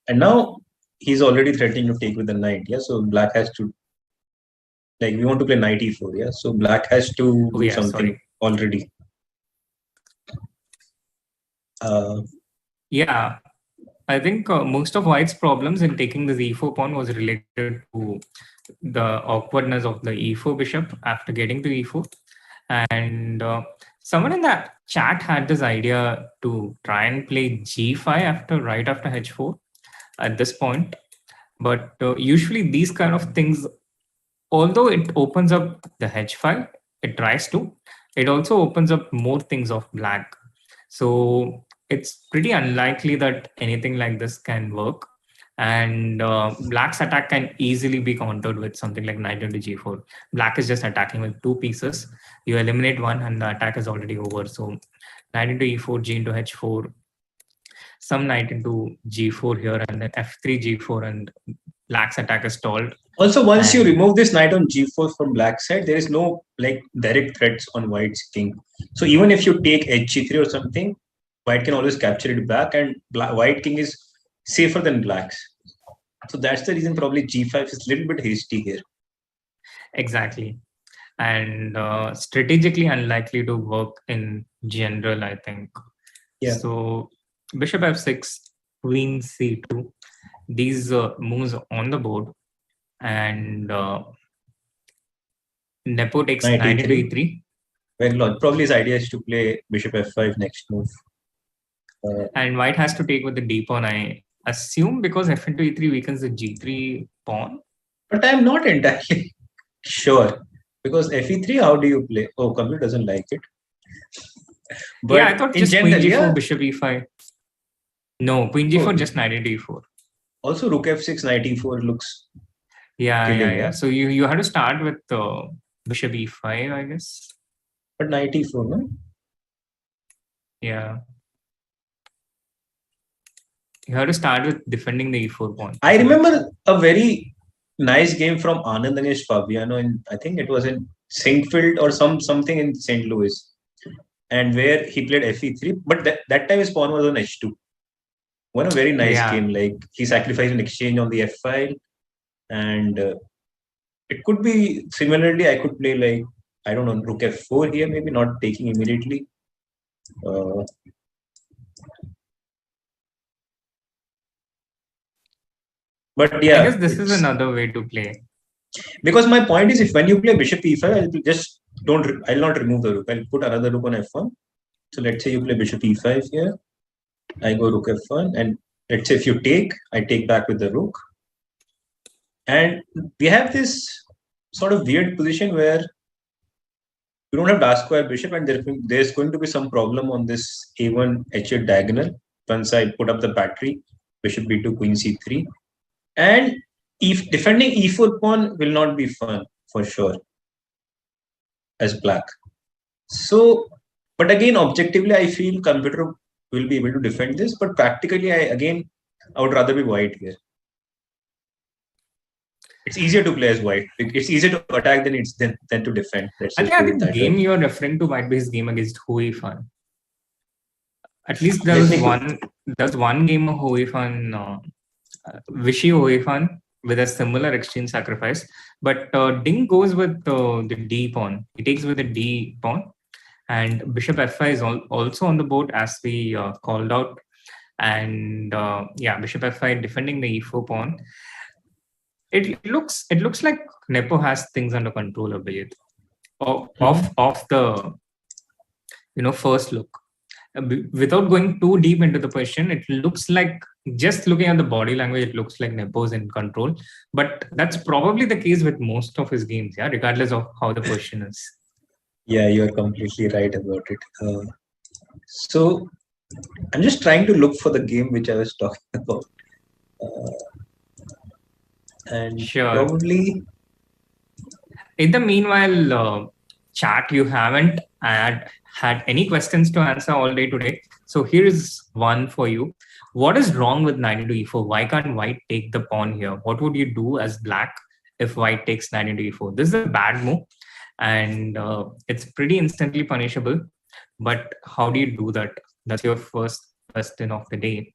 And now he's already threatening to take with the knight. Yeah, so black has to, like, we want to play knight e4. Yeah, so black has to do something already. Yeah, I think most of white's problems in taking the e4 pawn was related to the awkwardness of the e4 bishop after getting to e4. And someone in that chat had this idea to try and play g5 right after h4 at this point. But usually these kind of things, although it opens up the h5, it tries to, it also opens up more things of black. So it's pretty unlikely that anything like this can work. And black's attack can easily be countered with something like knight into g4. Black is just attacking with two pieces. You eliminate one and the attack is already over. So knight into e4, g into h4, some knight into g4 here, and then f3, g4, and black's attack is stalled. Also, once you remove this knight on g4 from black side, there is no direct threats on white's king. So even if you take hg3 or something, white can always capture it back, and white king is safer than black's. So that's the reason probably g5 is a little bit hasty here. Exactly. And strategically unlikely to work in general, I think. Yeah. So bishop f6, queen c2, these moves on the board, and Nepo takes knight into e3. Well, probably his idea is to play bishop f5 next move. And white has to take with the d pawn, I assume, because f into e3 weakens the g3 pawn. But I'm not entirely sure. Because fe3, how do you play? Oh, computer doesn't like it. But yeah, I thought just queen g4, bishop e5. No, queen g4, just knight into e4. Also, rook f6, knight e4 looks... Yeah. So you had to start with bishop e5, I guess. But knight e4, no? Yeah. You have to start with defending the e4 pawn. I remember a very nice game from Anand against Fabiano, and I think it was in Sinkfield or something in St. Louis, and where he played fe3, but that time his pawn was on h2. won a very nice Yeah. game. Like he sacrificed an exchange on the F file, and it could be similarly. I could play like, I don't know, Rook F4 here, maybe not taking immediately. But yeah, I guess this is another way to play. Because my point is, if when you play Bishop E5, I'll not remove the rook. I'll put another rook on F1. So let's say you play Bishop E5 here. I go Rook F1, and let's say if you take, I take back with the rook. And we have this sort of weird position where you don't have dark square bishop, and there's going to be some problem on this A1 H8 diagonal once I put up the battery. Bishop B2, Queen C3. And if defending E4 pawn will not be fun for sure as black. So, but again, objectively, I feel computer will be able to defend this. But practically, I would rather be white here. It's easier to play as white. It's easier to attack than to defend. I think the game you're referring to might be his game against Hui Fan. At least there's one game of Hui Fan, Vishy Hui Fan, with a similar exchange sacrifice. But Ding goes with the D pawn. He takes with the D pawn. And Bishop F5 is also on the board, as we called out. And Bishop F5 defending the E4 pawn. It looks like Nepo has things under control, Abhijeet. Off the first look. Without going too deep into the question, it looks like, just looking at the body language, it looks like Nepo's in control. But that's probably the case with most of his games, regardless of how the question is. Yeah, you're completely right about it. So I'm just trying to look for the game which I was talking about. And sure. Probably in the meanwhile, chat, you haven't had any questions to answer all day today. So here is one for you. What is wrong with knight into e4? Why can't white take the pawn here? What would you do as black if white takes knight into e4? This is a bad move, and it's pretty instantly punishable. But how do you do that? That's your first question of the day.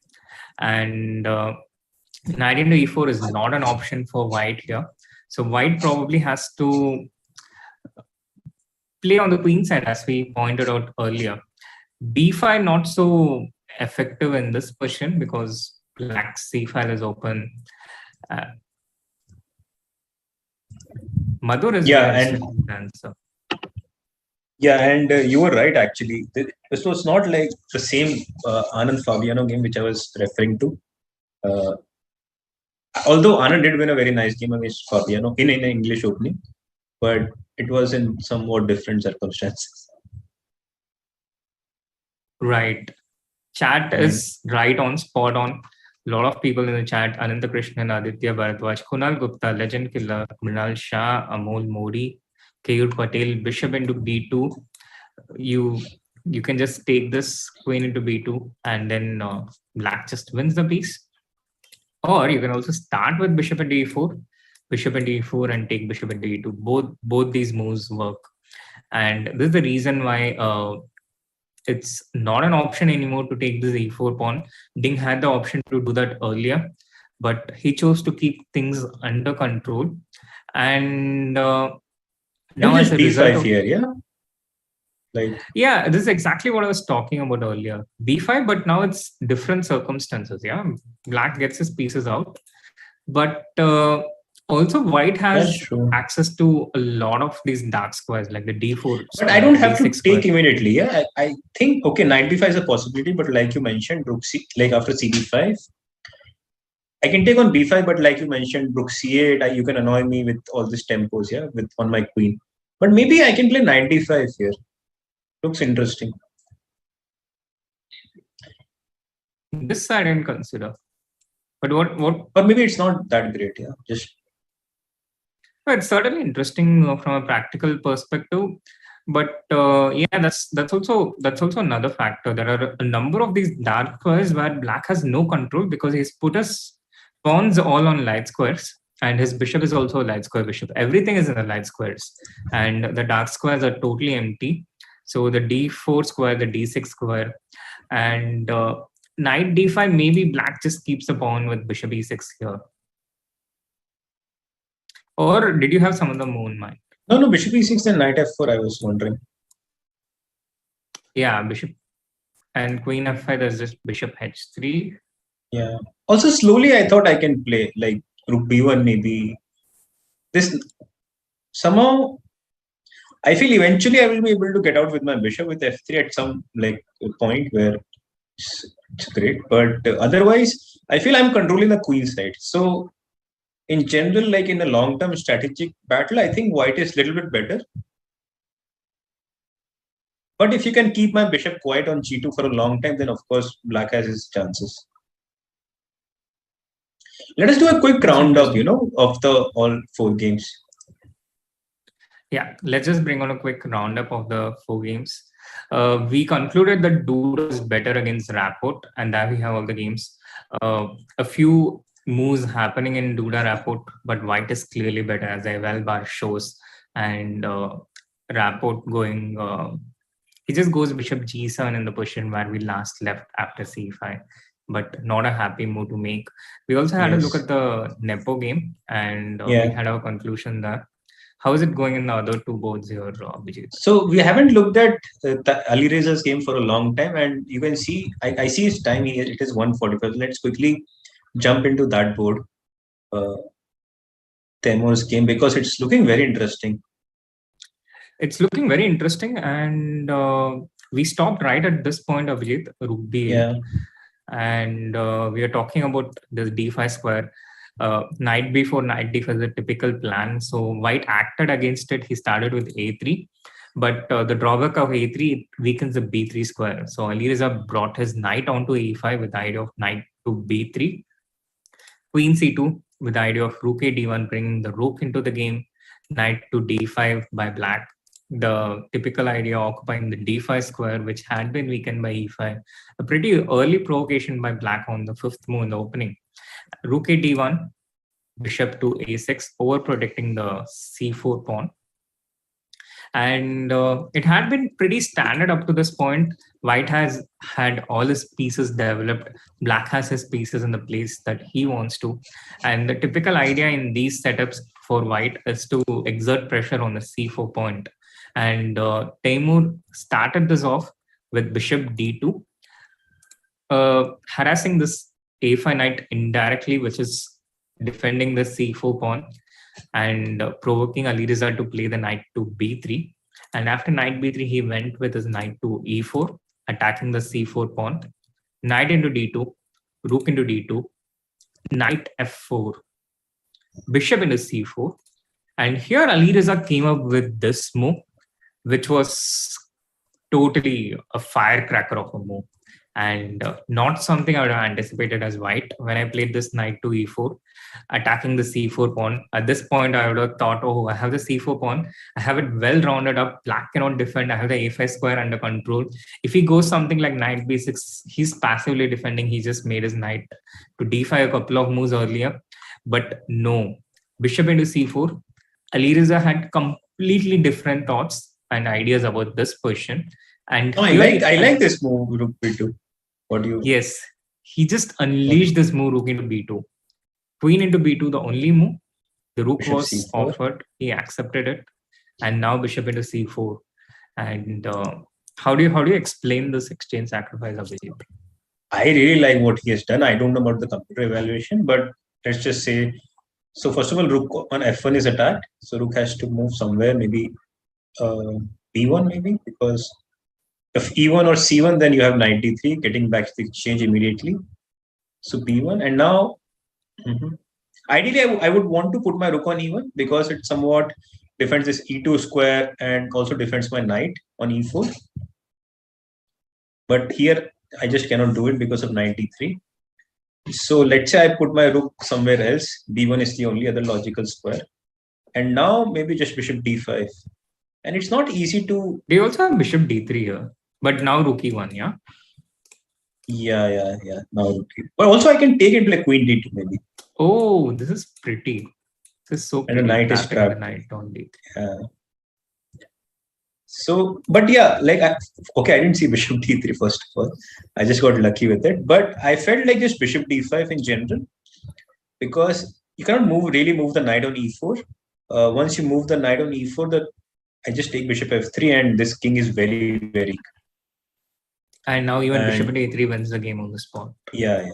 And knight into e4 is not an option for white here. So white probably has to play on the queen side, as we pointed out earlier. b5 not so effective in this position because black c file is open. Madhur is the answer. Yeah, and you were right, actually. This was not like the same Anand Fabiano game which I was referring to. Although Anand did win a very nice game against Fabiano in an English opening, but it was in somewhat different circumstances. Right. Chat is right on, spot on. A lot of people in the chat: Ananta Krishnan, Aditya Bharadwaj, Kunal Gupta, Legend Killer, Mrinal Shah, Amol Modi, Keyur Patel, Bishop into b2. You can just take this queen into b2, and then black just wins the piece. Or you can also start with bishop into e4, and take bishop into e2. Both these moves work, and this is the reason why it's not an option anymore to take this e4 pawn. Ding had the option to do that earlier, but he chose to keep things under control. And now as a b5 here, this is exactly what I was talking about earlier. b5, but now it's different circumstances. Black gets his pieces out, but also white has access to a lot of these dark squares, like the d4. But I don't have to take immediately. I think knight b5 is a possibility, but like you mentioned, rook c, like after cd5, I can take on b5, but like you mentioned, rook c8, you can annoy me with all these tempos, on my queen. But maybe I can play knight d5 here. Looks interesting. This I didn't consider. But what? Or maybe it's not that great. It's certainly interesting from a practical perspective. But that's also another factor. There are a number of these dark squares where black has no control because he's put his pawns all on light squares, and his bishop is also a light square bishop. Everything is in the light squares, and the dark squares are totally empty. So the d4 square, the d6 square, and knight d5, maybe black just keeps the pawn with bishop e6 here. Or did you have some other move in mind? No, bishop e6 and knight f4, I was wondering. Yeah, bishop and queen f5, there's just bishop h3. Yeah. Also, slowly I thought I can play like rook b1 maybe. This somehow I feel eventually I will be able to get out with my bishop with f3 at some like point where it's great. But otherwise, I feel I'm controlling the queen side. So in general, like in a long-term strategic battle, I think white is a little bit better. But if you can keep my bishop quiet on g2 for a long time, then of course black has his chances. Let us do a quick roundup, of the all 4 games. Yeah, let's just bring on a quick roundup of the 4 games. We concluded that Duda is better against Rapport, and there we have all the games. A few moves happening in Duda Rapport, but white is clearly better, as the well bar shows. And Rapport going, he just goes bishop g7 in the position where we last left after c5, but not a happy move to make. We also had a look at the Nepo game, and we had our conclusion there. How is it going in the other 2 boards here, Abhijeet? So we haven't looked at Alireza's game for a long time, and you can see, I see his time, it is 1:45. Let's quickly jump into that board, Teimur's game, because it's looking very interesting. It's looking very interesting, and we stopped right at this point, Abhijeet, rook b8. And we are talking about this d5 square. Knight b4, knight d5 is a typical plan. So white acted against it. He started with a3, but the drawback of a3, it weakens the b3 square. So Alireza brought his knight onto e5 with the idea of knight to b3, queen c2 with the idea of rook a d1, bringing the rook into the game, knight to d5 by black. The typical idea occupying the d5 square, which had been weakened by e5. A pretty early provocation by black on the 5th move in the opening. Rook a d1, bishop to a6, overprotecting the c4 pawn. And it had been pretty standard up to this point. White has had all his pieces developed. Black has his pieces in the place that he wants to. And the typical idea in these setups for white is to exert pressure on the c4 point. And Teimur started this off with bishop d2, harassing this a5 knight indirectly, which is defending the c4 pawn, and provoking Alireza to play the knight to b3. And after knight b3, he went with his knight to e4, attacking the c4 pawn. Knight into d2, rook into d2, knight f4, bishop into c4. And here Alireza came up with this move, which was totally a firecracker of a move, and not something I would have anticipated as white. When I played this knight to e4, attacking the c4 pawn, at this point I would have thought, oh, I have the c4 pawn, I have it well rounded up, black cannot defend, I have the a5 square under control. If he goes something like knight b6, he's passively defending. He just made his knight to d5 a couple of moves earlier, but no, bishop into c4. Alireza had completely different thoughts and ideas about this position. And I like this move, rook b2. What do you? Yes, he just unleashed this move, rook into b2. Queen into b2, the only move. The rook bishop was c4. Offered, he accepted it, and now bishop into c4. And how do you explain this exchange sacrifice of Abhijeet? I really like what he has done. I don't know about the computer evaluation, but let's just say. So first of all, rook on f1 is attacked. So rook has to move somewhere, maybe b1, maybe, because if e1 or c1, then you have knight d3, getting back to the exchange immediately. So b1, and now ideally I would want to put my rook on e1 because it somewhat defends this e2 square and also defends my knight on e4. But here I just cannot do it because of knight d3. So let's say I put my rook somewhere else. b1 is the only other logical square. And now maybe just bishop d5. And it's not easy to... Do you also have bishop d3 here? But now rook e1, yeah? Yeah. Now rook e1. But also I can take it like queen d2 maybe. Oh, this is pretty. This is so pretty. And the knight is trapped. The knight on d3. Yeah. So, but yeah, like, I didn't see bishop d3 first of all. I just got lucky with it. But I felt like just bishop d5 in general, because you cannot really move the knight on e4. Once you move the knight on e4, I just take bishop f3, and this king is very, very. And now even bishop a3 wins the game on the spot. Yeah.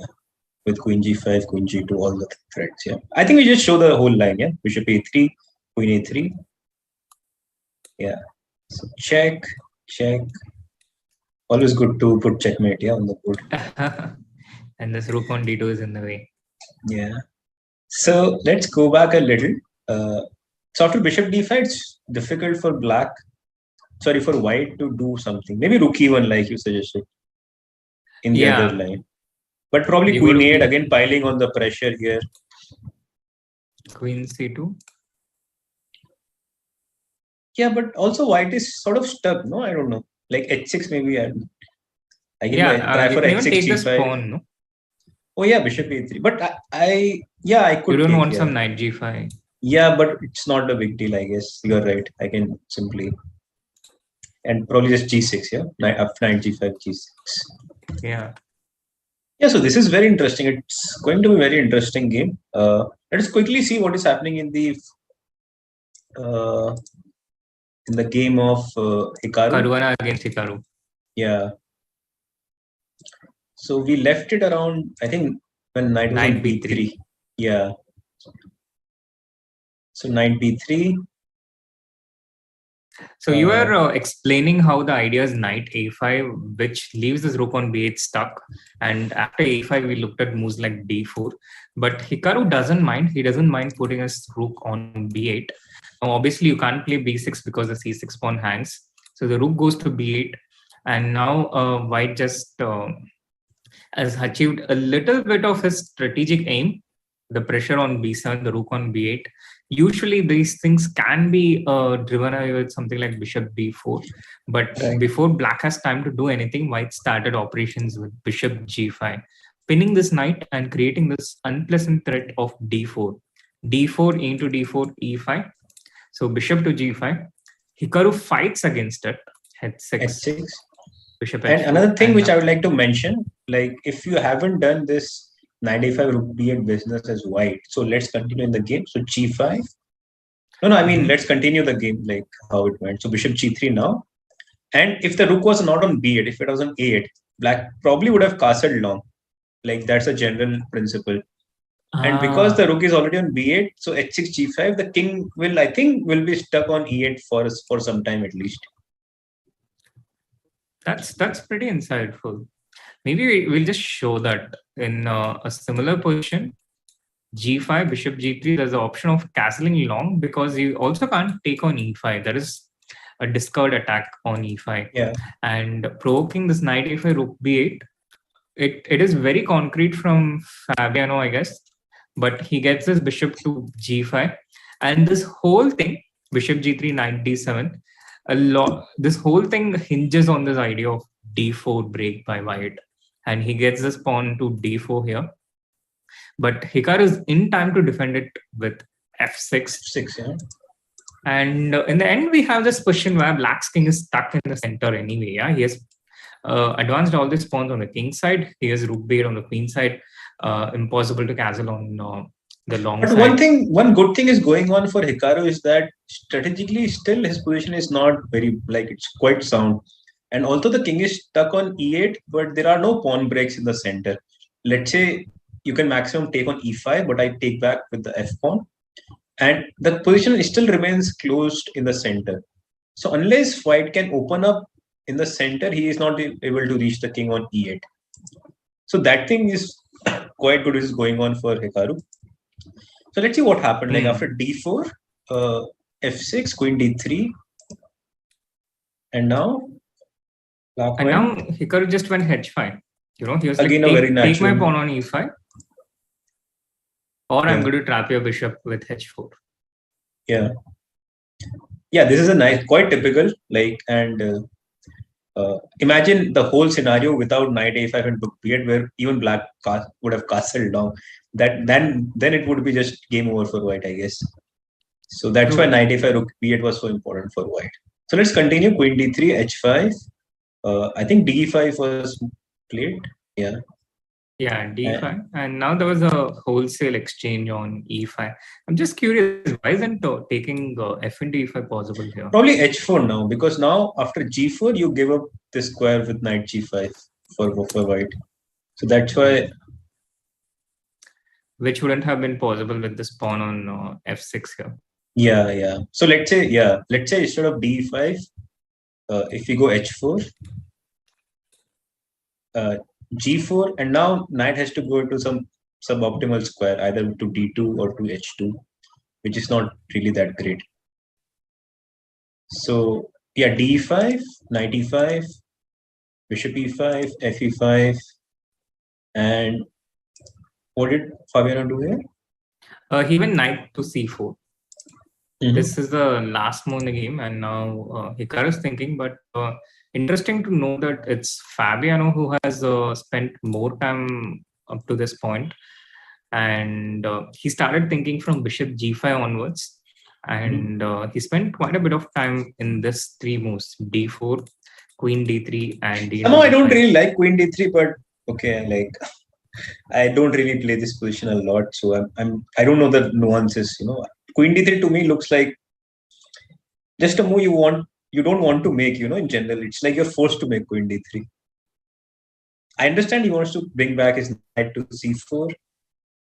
With queen g5, queen g2, all the threats. Yeah. I think we just show the whole line. Yeah. Bishop a3, queen a3. Yeah. So check. Always good to put checkmate, yeah, on the board. And this rook on d2 is in the way. Yeah. So let's go back a little. So after bishop d5, it's difficult for white to do something. Maybe rook e1, like you suggested, in the other line. But probably queen a8, again piling on the pressure here. Queen c2. Yeah, but also white is sort of stuck, no? I don't know. Like h6 maybe. I can try for h6 take g5. the pawn, no? Oh yeah, bishop a3. But I could. You don't want some knight g5. Yeah, but it's not a big deal, I guess. You're right. I can simply, and probably just g6, yeah? Knight g5, g6. Yeah. Yeah, so this is very interesting. It's going to be a very interesting game. Let us quickly see what is happening in the game of Hikaru. Caruana against Hikaru. Yeah. So we left it around, I think, when knight was on b3. Yeah. So knight b3. So you were explaining how the idea is knight a5, which leaves this rook on b8 stuck. And after a5, we looked at moves like d4. But Hikaru doesn't mind. He doesn't mind putting his rook on b8. Now, obviously, you can't play b6 because the c6 pawn hangs. So the rook goes to b8. And now white just has achieved a little bit of his strategic aim. The pressure on b7, the rook on b8. Usually these things can be driven away with something like bishop d4. But before black has time to do anything, white started operations with bishop g5, pinning this knight and creating this unpleasant threat of d4. d4 into d4, e5. So bishop to g5. Hikaru fights against it. h6. Bishop and another thing which I would like to mention, like if you haven't done this knight a5 rook b8 business as white, so let's continue in the game. So g5. Let's continue the game like how it went. So bishop g3 now. And if the rook was not on b8, if it was on a8, black probably would have castled long. Like that's a general principle. And because the rook is already on b8, so h6 g5, the king will be stuck on e8 for some time at least. That's pretty insightful. Maybe we'll just show that in a similar position. G5, bishop G3, there's the option of castling long because you also can't take on E5. There is a discovered attack on E5. Yeah. And provoking this knight A5, rook B8, it is very concrete from Fabiano, I guess. But he gets this bishop to G5. And this whole thing, bishop G3, knight D7, this whole thing hinges on this idea of D4 break by white. And he gets this pawn to D4 here. But Hikaru is in time to defend it with F6. Yeah. And in the end, we have this position where black's king is stuck in the center anyway. Yeah, he has advanced all these pawns on the king side. He has rook bait on the queen side. Impossible to castle on the long side. But one good thing is going on for Hikaru is that strategically still his position is not very, it's quite sound. And although the king is stuck on e8, but there are no pawn breaks in the center. Let's say you can maximum take on e5, but I take back with the f pawn. And the position still remains closed in the center. So unless white can open up in the center, he is not able to reach the king on e8. So that thing is quite good is going on for Hikaru. So let's see what happened. Like after d4, f6, queen d3. And now? Now Hikaru just went h5. He was again like, take my pawn on e5. Or I'm going to trap your bishop with h4. Yeah. Yeah, this is a nice, quite typical. Imagine the whole scenario without knight a5 and rook b8, where even black would have castled down. Then it would be just game over for white, I guess. So that's why knight a5 rook b8 was so important for white. So let's continue. Queen d3, h5. I think d5 was played. Yeah. Yeah, d5. And now there was a wholesale exchange on e5. I'm just curious, why isn't taking f into e5 possible here? Probably h4 now, because now after g4, you give up the square with knight g5 for white. So that's why. Which wouldn't have been possible with this pawn on f6 here. Yeah. So let's say instead of d5, if we go h4, g4, and now knight has to go to some suboptimal square, either to d2 or to h2, which is not really that great. So yeah, d5, knight e5, bishop e5, f e5, and what did Fabiano do here? He went knight to c4. This is the last move in the game, and now Hikaru is thinking, but interesting to know that it's Fabiano who has spent more time up to this point, and he started thinking from bishop g5 onwards, and he spent quite a bit of time in this three moves: d4, queen d3, and d5. Somehow I don't really like queen d3, but okay, I don't really play this position a lot, so I don't know the nuances. Queen d3 to me looks like just a move you don't want to make. In general, it's like you're forced to make queen d3. I understand he wants to bring back his knight to c4,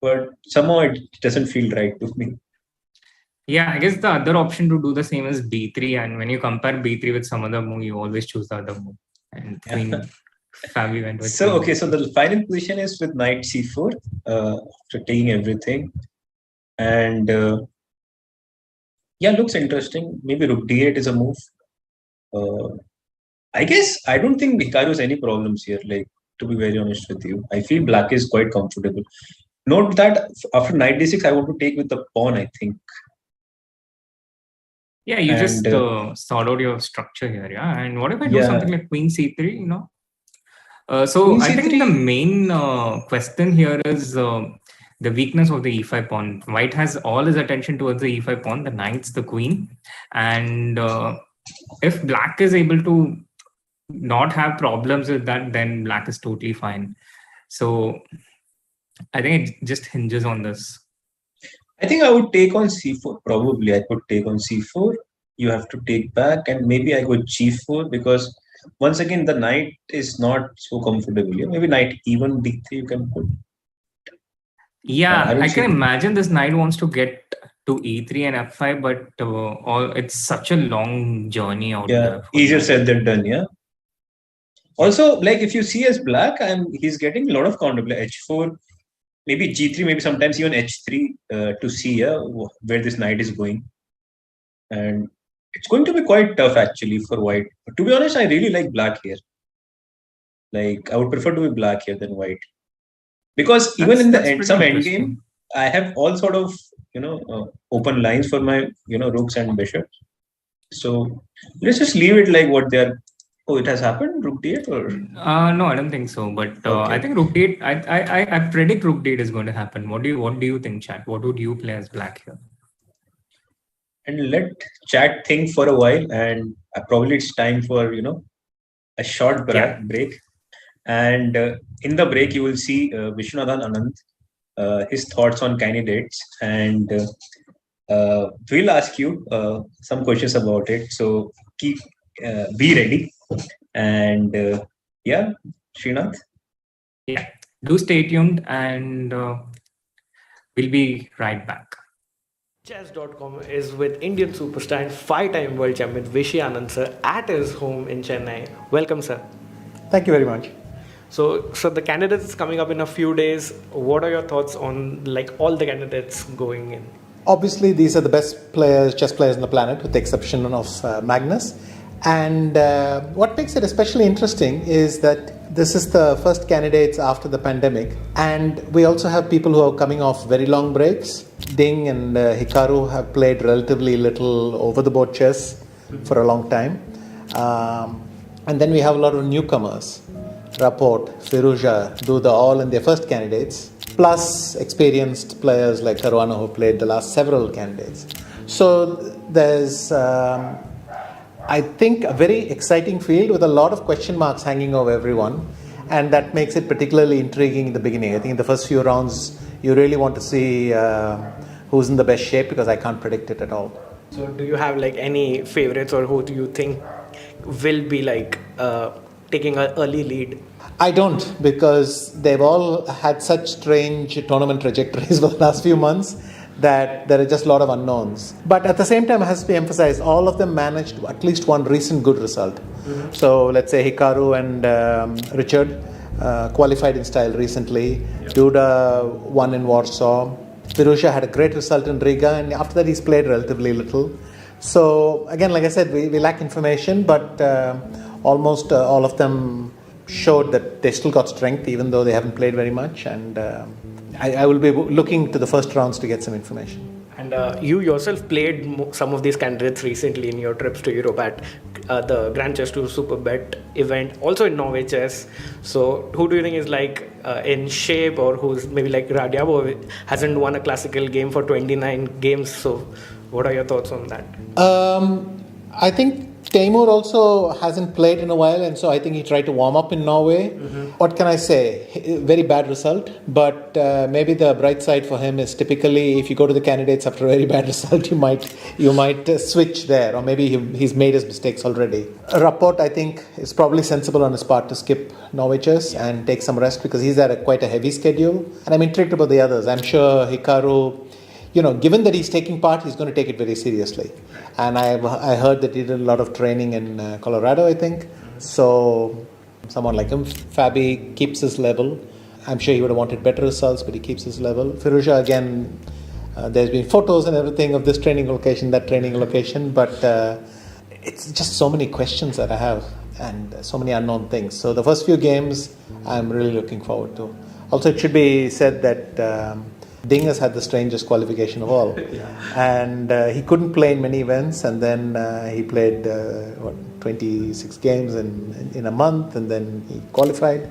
but somehow it doesn't feel right to me. Yeah, I guess the other option to do the same is b3, and when you compare b3 with some other move, you always choose the other move. And queen Fabi went with. So the final position is with knight c4, after taking everything, and looks interesting. Maybe rook d8 is a move. I guess I don't think Hikaru has any problems here. To be very honest with you, I feel black is quite comfortable. Note that after knight d6, I want to take with the pawn, I think. Yeah, you just sort out your structure here, yeah. And what if I do something like queen c3, So queen I C3? Think the main question here is the weakness of the e5 pawn. White has all his attention towards the e5 pawn, the knights, the queen. And if black is able to not have problems with that, then black is totally fine. So I think it just hinges on this. I think I would take on c4. Probably I could take on c4. You have to take back, and maybe I go g4, because once again the knight is not so comfortable. Maybe knight e1, d3 you can put. Yeah, I can imagine this knight wants to get to e3 and f5, but it's such a long journey out there. Easier said than done. Yeah. Also, if you see as black, he's getting a lot of counter play. h4. Maybe g3, maybe sometimes even h3 to see where this knight is going. And it's going to be quite tough actually for white. But to be honest, I really like black here. I would prefer to be black here than white. Because even in the end, some endgame, I have all sort of, open lines for my, rooks and bishops. So let's just leave it like what they're. Oh, it has happened? Rook d8 or? No, I don't think so. But I think rook d8, I predict rook d8 is going to happen. What do you think, chat? What would you play as black here? And let chat think for a while, and probably it's time for, a short break. And in the break, you will see Viswanathan Anand, his thoughts on candidates, and we'll ask you some questions about it. So be ready. And Srinath? Yeah, do stay tuned, and we'll be right back. Chess.com is with Indian superstar and 5-time world champion Vishy Anand sir at his home in Chennai. Welcome, sir. Thank you very much. So the candidates is coming up in a few days. What are your thoughts on all the candidates going in? Obviously, these are the best chess players on the planet, with the exception of Magnus. And what makes it especially interesting is that this is the first candidates after the pandemic, and we also have people who are coming off very long breaks. Ding and Hikaru have played relatively little over-the-board chess for a long time. And then we have a lot of newcomers. Rapport, Firouzja, Duda, all in their first candidates, plus experienced players like Caruana who played the last several candidates. So there's I think a very exciting field with a lot of question marks hanging over everyone, and that makes it particularly intriguing in the beginning. I think in the first few rounds, you really want to see who's in the best shape, because I can't predict it at all. So do you have like any favorites, or who do you think will be like taking an early lead? I don't, because they've all had such strange tournament trajectories for the last few months that there are just a lot of unknowns. But at the same time, it has to be emphasized, all of them managed at least one recent good result. Mm-hmm. So let's say Hikaru and Richard qualified in style recently. Yep. Duda won in Warsaw. Firouzja had a great result in Riga, and after that he's played relatively little. So again, like I said, we lack information, but almost all of them showed that they still got strength even though they haven't played very much, and I will be looking to the first rounds to get some information. And you yourself played some of these candidates recently in your trips to Europe at the Grand Chess 2 Superbet event, also in Norway Chess. So who do you think is like in shape, or who's maybe like Radiabo hasn't won a classical game for 29 games? So what are your thoughts on that? I think Teimur also hasn't played in a while, and so I think he tried to warm up in Norway. Mm-hmm. What can I say? Very bad result, but maybe the bright side for him is typically if you go to the candidates after a very bad result, you might switch there, or maybe he's made his mistakes already. Rapport, I think, is probably sensible on his part to skip Norway Chess and take some rest, because he's at quite a heavy schedule, and I'm intrigued about the others. I'm sure Hikaru, given that he's taking part, he's going to take it very seriously. And I heard that he did a lot of training in Colorado, I think. So someone like him, Fabi, keeps his level. I'm sure he would have wanted better results, but he keeps his level. Firouzja, again, there's been photos and everything of this training location, that training location, but it's just so many questions that I have and so many unknown things. So the first few games, I'm really looking forward to. Also, it should be said that Ding has had the strangest qualification of all. And he couldn't play in many events, and then he played 26 games in a month, and then he qualified.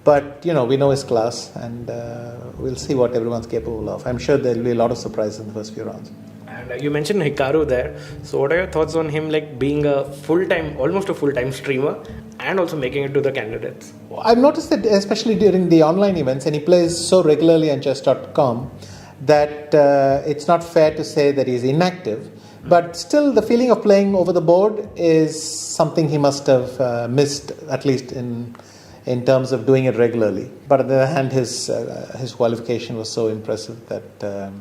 But we know his class, and we'll see what everyone's capable of. I'm sure there'll be a lot of surprises in the first few rounds. And you mentioned Hikaru there. So what are your thoughts on him, like being almost a full-time streamer, and also making it to the candidates? I've noticed that especially during the online events, and he plays so regularly on chess.com, that it's not fair to say that he's inactive. But still, the feeling of playing over the board is something he must have missed, at least in terms of doing it regularly. But on the other hand, his qualification was so impressive that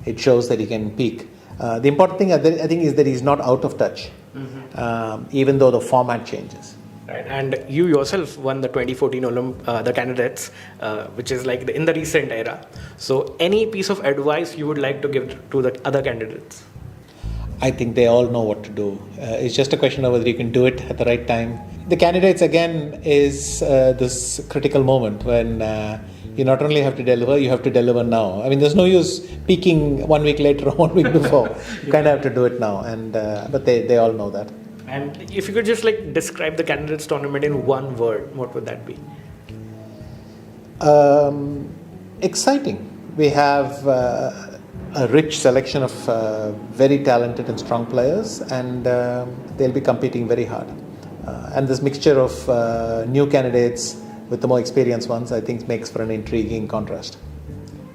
it shows that he can peak. The important thing, I think, is that he's not out of touch, even though the format changes. Right. And you yourself won the 2014 the candidates, which is like in the recent era. So any piece of advice you would like to give to the other candidates? I think they all know what to do. It's just a question of whether you can do it at the right time. The candidates, again, is this critical moment when you not only have to deliver, you have to deliver now. I mean, there's no use peaking 1 week later or 1 week before. You kind of have to do it now, and but they all know that. And if you could just describe the candidates tournament in one word, what would that be? Exciting. We have a rich selection of very talented and strong players, and they'll be competing very hard. And this mixture of new candidates with the more experienced ones, I think, makes for an intriguing contrast.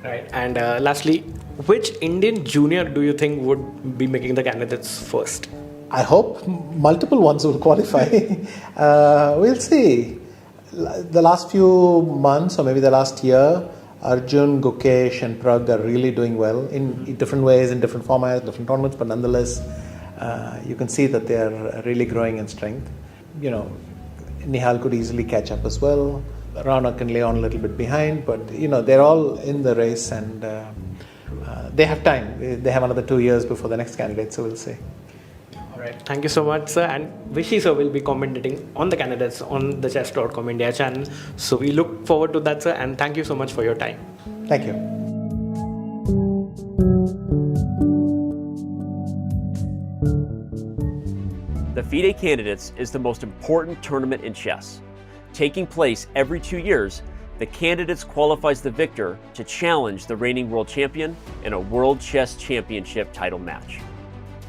Right. And lastly, which Indian junior do you think would be making the candidates first? I hope multiple ones will qualify. We'll see. The last few months, or maybe the last year, Arjun, Gukesh and Prag are really doing well in different ways, in different formats, different tournaments, but nonetheless, you can see that they are really growing in strength. Nihal could easily catch up as well. Rana can lay on a little bit behind, but they're all in the race, and they have time. They have another 2 years before the next candidate, so we'll see. Right. Thank you so much, sir. And Vishy sir will be commentating on the candidates on the chess.com India channel. So we look forward to that, sir. And thank you so much for your time. Thank you. The FIDE Candidates is the most important tournament in chess. Taking place every 2 years, the candidates qualifies the victor to challenge the reigning world champion in a World Chess Championship title match.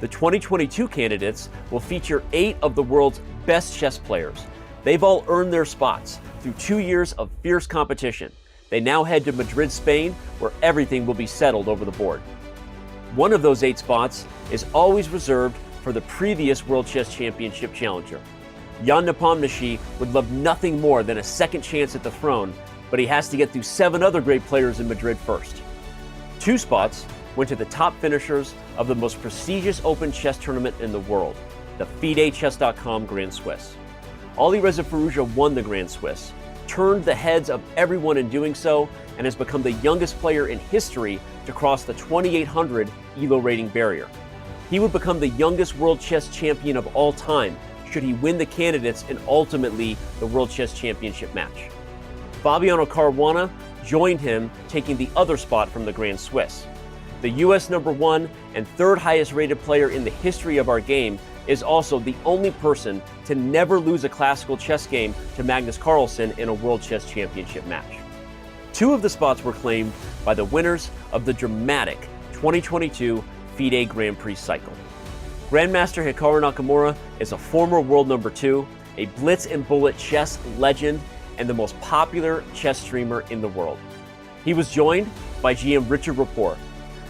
The 2022 candidates will feature 8 of the world's best chess players. They've all earned their spots through 2 years of fierce competition. They now head to Madrid, Spain, where everything will be settled over the board. One of those 8 spots is always reserved for the previous World Chess Championship challenger. Jan Nepomniachtchi would love nothing more than a second chance at the throne, but he has to get through 7 other great players in Madrid first. 2 spots went to the top finishers of the most prestigious open chess tournament in the world, the FIDE Chess.com Grand Swiss. Alireza Firouzja won the Grand Swiss, turned the heads of everyone in doing so, and has become the youngest player in history to cross the 2800 ELO rating barrier. He would become the youngest world chess champion of all time should he win the candidates and ultimately the World Chess Championship match. Fabiano Caruana joined him, taking the other spot from the Grand Swiss. The US #1 and 3rd highest rated player in the history of our game is also the only person to never lose a classical chess game to Magnus Carlsen in a World Chess Championship match. 2 of the spots were claimed by the winners of the dramatic 2022 FIDE Grand Prix cycle. Grandmaster Hikaru Nakamura is a former world #2, a blitz and bullet chess legend, and the most popular chess streamer in the world. He was joined by GM Richard Rapport.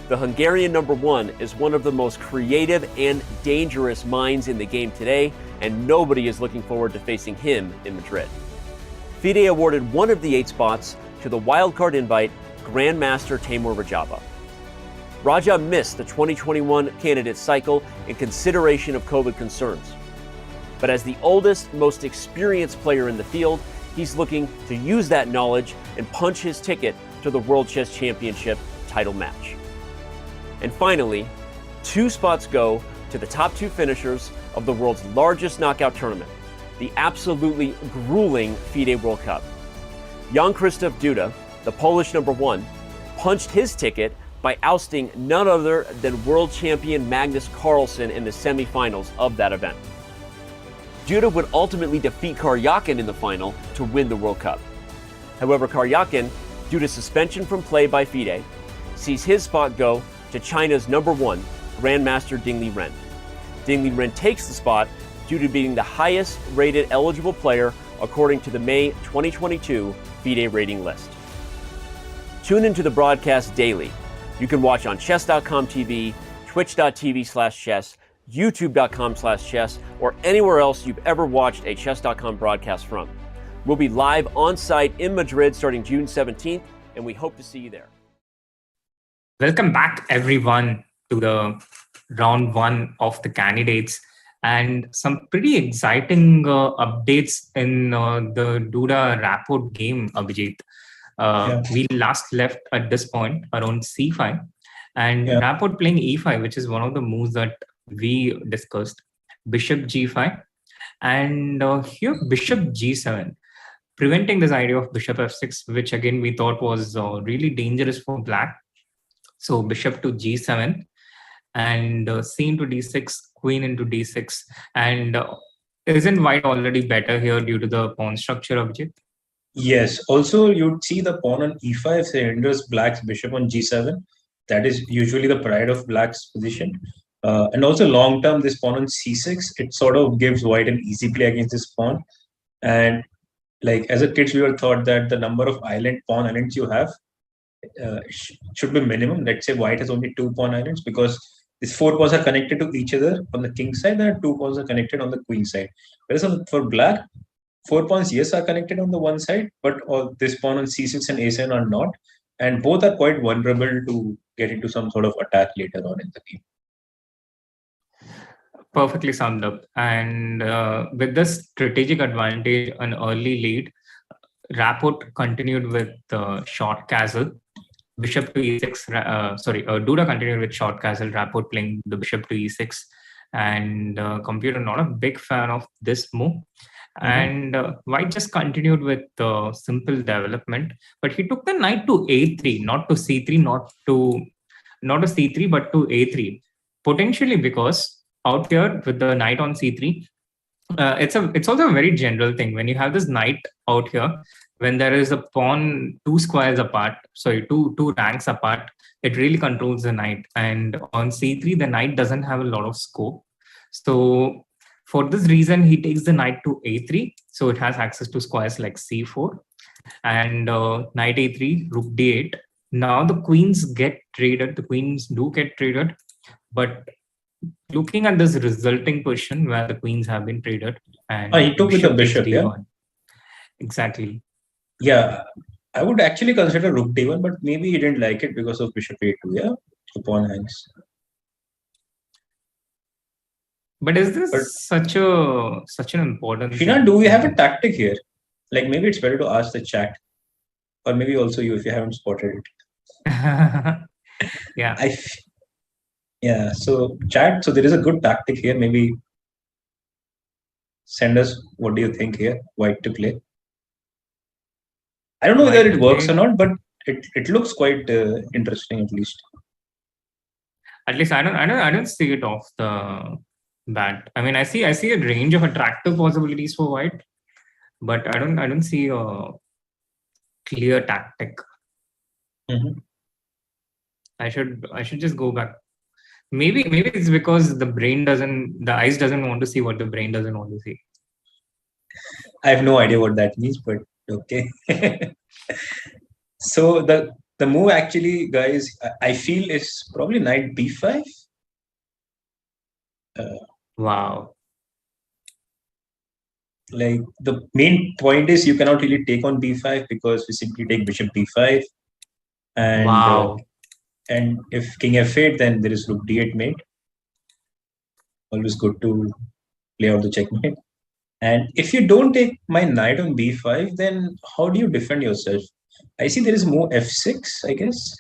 The Hungarian #1 is one of the most creative and dangerous minds in the game today, and nobody is looking forward to facing him in Madrid. FIDE awarded one of the 8 spots to the wildcard invite Grandmaster Timur Rajaba. Raja missed the 2021 candidate cycle in consideration of COVID concerns. But as the oldest, most experienced player in the field, he's looking to use that knowledge and punch his ticket to the World Chess Championship title match. And finally, 2 spots go to the top 2 finishers of the world's largest knockout tournament, the absolutely grueling FIDE World Cup. Jan Krzysztof Duda, the Polish #1, punched his ticket by ousting none other than world champion Magnus Carlsen in the semifinals of that event. Duda would ultimately defeat Karyakin in the final to win the World Cup. However, Karyakin, due to suspension from play by FIDE, sees his spot go to China's #1, Grandmaster Ding Liren. Ding Liren takes the spot due to being the highest rated eligible player according to the May 2022 FIDE rating list. Tune into the broadcast daily. You can watch on chess.com TV, twitch.tv/chess, youtube.com/chess, or anywhere else you've ever watched a chess.com broadcast from. We'll be live on site in Madrid starting June 17th, and we hope to see you there. Welcome back, everyone, to the round 1 of the candidates, and some pretty exciting updates in the Duda Rapport game, Abhijeet. We last left at this point around c5, and Rapport playing e5, which is one of the moves that we discussed. Bishop g5, and here bishop g7, preventing this idea of bishop f6, which again we thought was really dangerous for black. So bishop to g7, and c into d6, queen into d6, and isn't white already better here due to the pawn structure, Abhijeet? Yes. Also, you'd see the pawn on e5 hinders black's bishop on g7. That is usually the pride of black's position. And also long term, this pawn on c6, it sort of gives white an easy play against this pawn. And like as a kid, we were taught that the number of pawn islands you have should be minimum. Let's say white has only 2 pawn islands because these 4 pawns are connected to each other on the king side, and 2 pawns are connected on the queen side. Whereas for black, 4 pawns, yes, are connected on the one side, but all this pawn on c6 and a7 are not. And both are quite vulnerable to get into some sort of attack later on in the game. Perfectly summed up. And with this strategic advantage, an early lead, Rapport continued with short castle, bishop to e6. Duda continued with short castle, Rapport playing the bishop to e6. And computer not a big fan of this move. And white just continued with simple development, but he took the knight to a3, not to c3, not to c3, but to a3, potentially because out here with the knight on c3, it's also a very general thing when you have this knight out here when there is a pawn two squares apart, two ranks apart, it really controls the knight. And on c3, the knight doesn't have a lot of scope. So for this reason, he takes the knight to a3. So it has access to squares like c4 and knight a3, rook d8. Now the queens get traded. The queens do get traded, but looking at this resulting position where the queens have been traded, and he took with the bishop, yeah? Exactly. Yeah, I would actually consider rook d1, but maybe he didn't like it because of bishop a2, yeah? The pawn hangs. But is this such an important Srinath, do we have a tactic here? Like maybe it's better to ask the chat, or maybe also you if you haven't spotted it. Yeah. Yeah, so chat, so there is a good tactic here. Maybe send us what do you think here, white to play. I don't know whether it works or not, but it looks quite interesting at least. At least I don't see it off the bat. I mean, I see a range of attractive possibilities for white, but I don't see a clear tactic. Mm-hmm. I should just go back. Maybe it's because the eyes doesn't want to see what the brain doesn't want to see. I have no idea what that means, but okay. So the move actually, guys, I feel is probably knight b5. Wow. Like the main point is you cannot really take on b5 because we simply take bishop b5. And wow. And if king f8, then there is rook d8 mate. Always good to play out the checkmate. And if you don't take my knight on b5, then how do you defend yourself? I see there is more f6, I guess.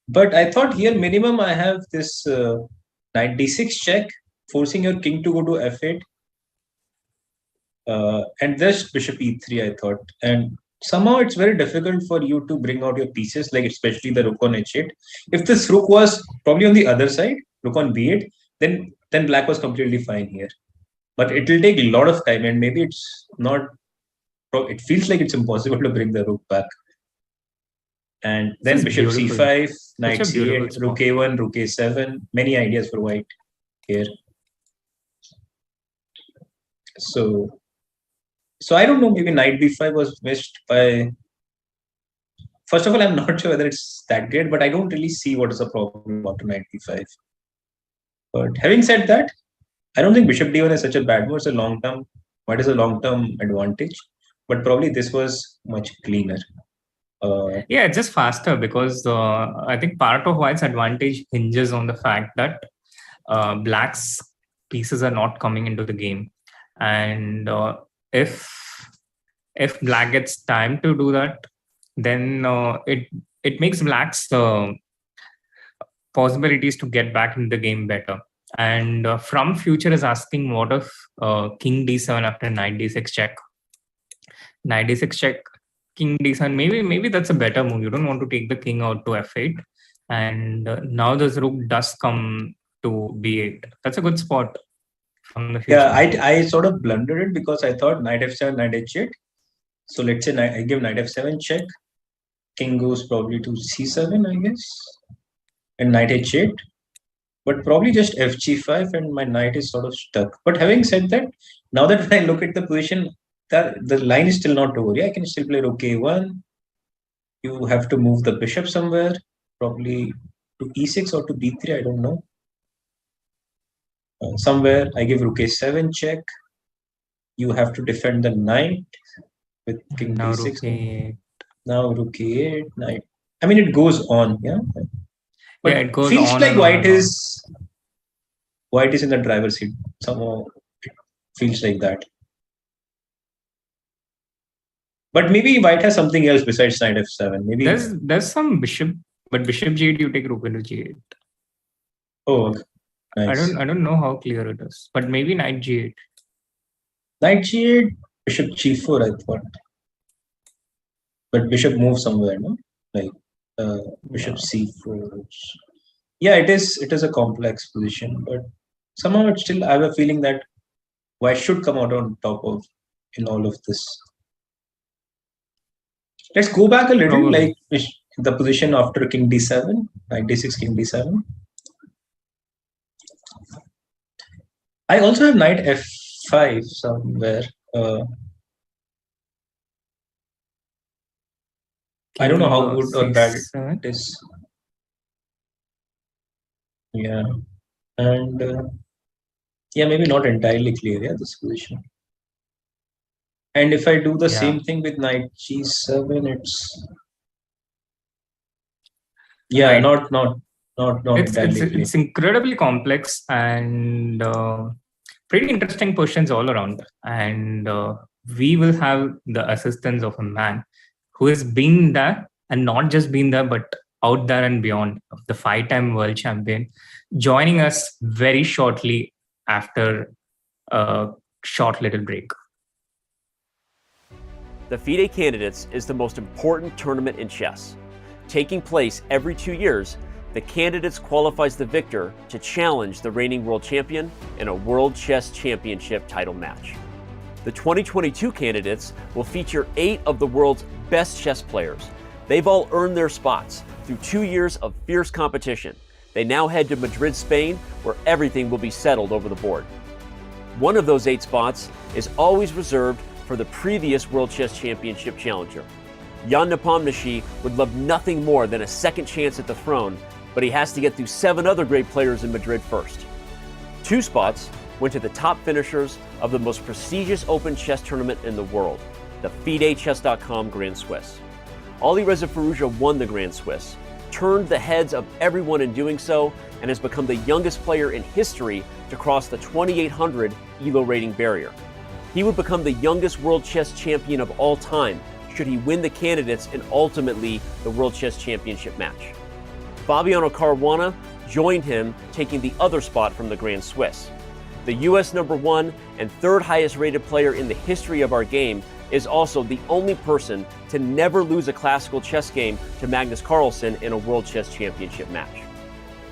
But I thought here minimum I have this knight d6 check, forcing your king to go to f8. And there's bishop e3, I thought. And somehow it's very difficult for you to bring out your pieces, like especially the rook on h8. If this rook was probably on the other side, rook on b8, then black was completely fine here. But it will take a lot of time, and maybe it's not. It feels like it's impossible to bring the rook back. And then bishop c5, knight c8, rook a1, rook a7. Many ideas for white here. So I don't know. Maybe knight b5 was missed by. First of all, I'm not sure whether it's that great, but I don't really see what is the problem after knight b5. But having said that, I don't think bishop d1 is such a bad move. It's a long-term. What is a long-term advantage? But probably this was much cleaner. Yeah, it's just faster because I think part of white's advantage hinges on the fact that black's pieces are not coming into the game, and if black gets time to do that, then it makes black's possibilities to get back into the game better. And From Future is asking what if king d7 after knight d6 check. Knight d6 check, king d7. Maybe that's a better move. You don't want to take the king out to f8. And now this rook does come to b8. That's a good spot from the future. Yeah, I sort of blundered it because I thought knight f7, knight h8. So let's say I give knight f7 check. King goes probably to c7, I guess. And knight h8. But probably just fg5 and my knight is sort of stuck. But having said that, now that when I look at the position, the line is still not over. Yeah, I can still play rook a1. You have to move the bishop somewhere, probably to e6 or to b3, I don't know. Somewhere I give rook a7 check. You have to defend the knight with king now d6. Rook a8. Now rook a8, knight. I mean, it goes on, yeah. But yeah, it goes feels on like white on. is in the driver's seat. Somehow it feels like that. But maybe white has something else besides knight f7. Maybe there's some bishop, but bishop g8 you take rook into g8. Oh, okay. Nice. I don't know how clear it is, but maybe knight g8. Knight g8, bishop g4, I thought. But bishop moves somewhere, no? Like bishop c4. Yeah, it is a complex position, but somehow it's still I have a feeling that white should come out on top of in all of this. Let's go back a little, Probably. like the position after King D7, knight D6, King D7. I also have knight F5 somewhere. I don't know how good or bad it is. Yeah, and yeah, maybe not entirely clear. Yeah, this position. And if I do the same thing with knight G7, it's Right. not entirely clear. It's incredibly complex and pretty interesting questions all around. And we will have the assistance of a man who has been there, and not just been there, but out there and beyond, the 5-time world champion, joining us very shortly after a short little break. The FIDE Candidates is the most important tournament in chess. Taking place every 2 years, the candidates qualifies the victor to challenge the reigning world champion in a World Chess Championship title match. The 2022 candidates will feature 8 of the world's best chess players. They've all earned their spots through 2 years of fierce competition. They now head to Madrid, Spain, where everything will be settled over the board. One of those 8 spots is always reserved for the previous World Chess Championship challenger. Jan Nepomniachtchi would love nothing more than a second chance at the throne, but he has to get through 7 other great players in Madrid first. 2 spots went to the top finishers of the most prestigious open chess tournament in the world, the FIDE Grand Swiss. Alireza Firouzja won the Grand Swiss, turned the heads of everyone in doing so, and has become the youngest player in history to cross the 2800 ELO rating barrier. He would become the youngest world chess champion of all time should he win the candidates and ultimately the World Chess Championship match. Fabiano Caruana joined him, taking the other spot from the Grand Swiss. The US #1 and 3rd highest rated player in the history of our game is also the only person to never lose a classical chess game to Magnus Carlsen in a World Chess Championship match.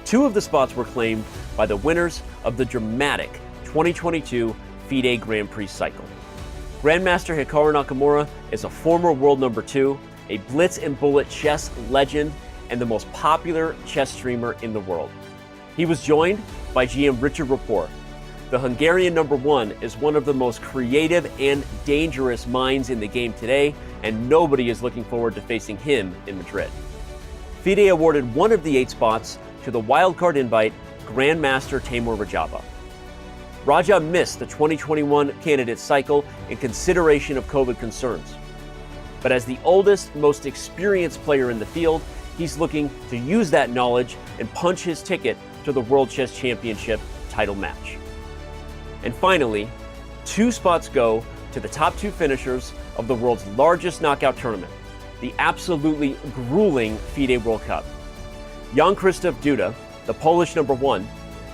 2 of the spots were claimed by the winners of the dramatic 2022 FIDE Grand Prix cycle. Grandmaster Hikaru Nakamura is a former world #2, a blitz and bullet chess legend, and the most popular chess streamer in the world. He was joined by GM Richard Rapport. The Hungarian #1 is one of the most creative and dangerous minds in the game today, and nobody is looking forward to facing him in Madrid. FIDE awarded one of the 8 spots to the wildcard invite Grandmaster Timur Rajaba. Raja missed the 2021 candidate cycle in consideration of COVID concerns. But as the oldest, most experienced player in the field, he's looking to use that knowledge and punch his ticket to the World Chess Championship title match. And finally, 2 spots go to the top 2 finishers of the world's largest knockout tournament, the absolutely grueling FIDE World Cup. Jan Krzysztof Duda, the Polish #1,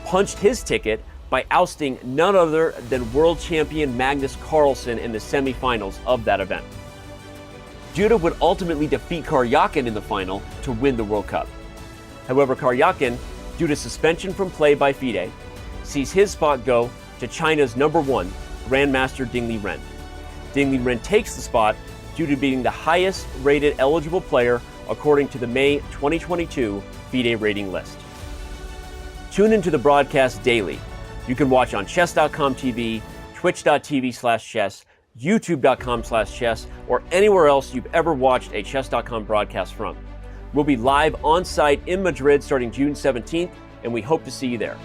punched his ticket by ousting none other than world champion Magnus Carlsen in the semifinals of that event. Duda would ultimately defeat Karyakin in the final to win the World Cup. However, Karyakin, due to suspension from play by FIDE, sees his spot go to China's #1, Grandmaster Ding Liren. Ding Liren takes the spot due to being the highest rated eligible player according to the May 2022 FIDE rating list. Tune into the broadcast daily. You can watch on chess.com TV, twitch.tv/chess, youtube.com/chess, or anywhere else you've ever watched a chess.com broadcast from. We'll be live on site in Madrid starting June 17th, and we hope to see you there.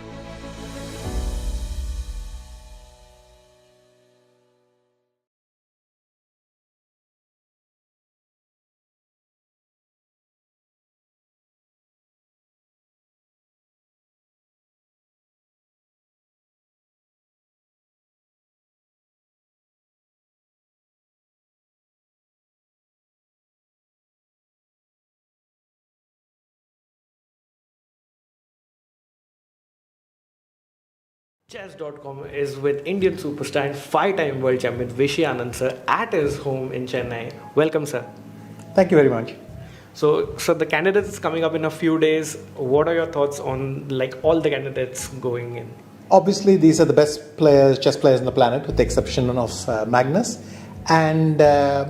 Chess.com is with Indian superstar and 5-time world champion Vishy Anand sir at his home in Chennai. Welcome, sir. Thank you very much. So the candidates is coming up in a few days. What are your thoughts on all the candidates going in? Obviously, these are the best players, chess players on the planet, with the exception of Magnus. And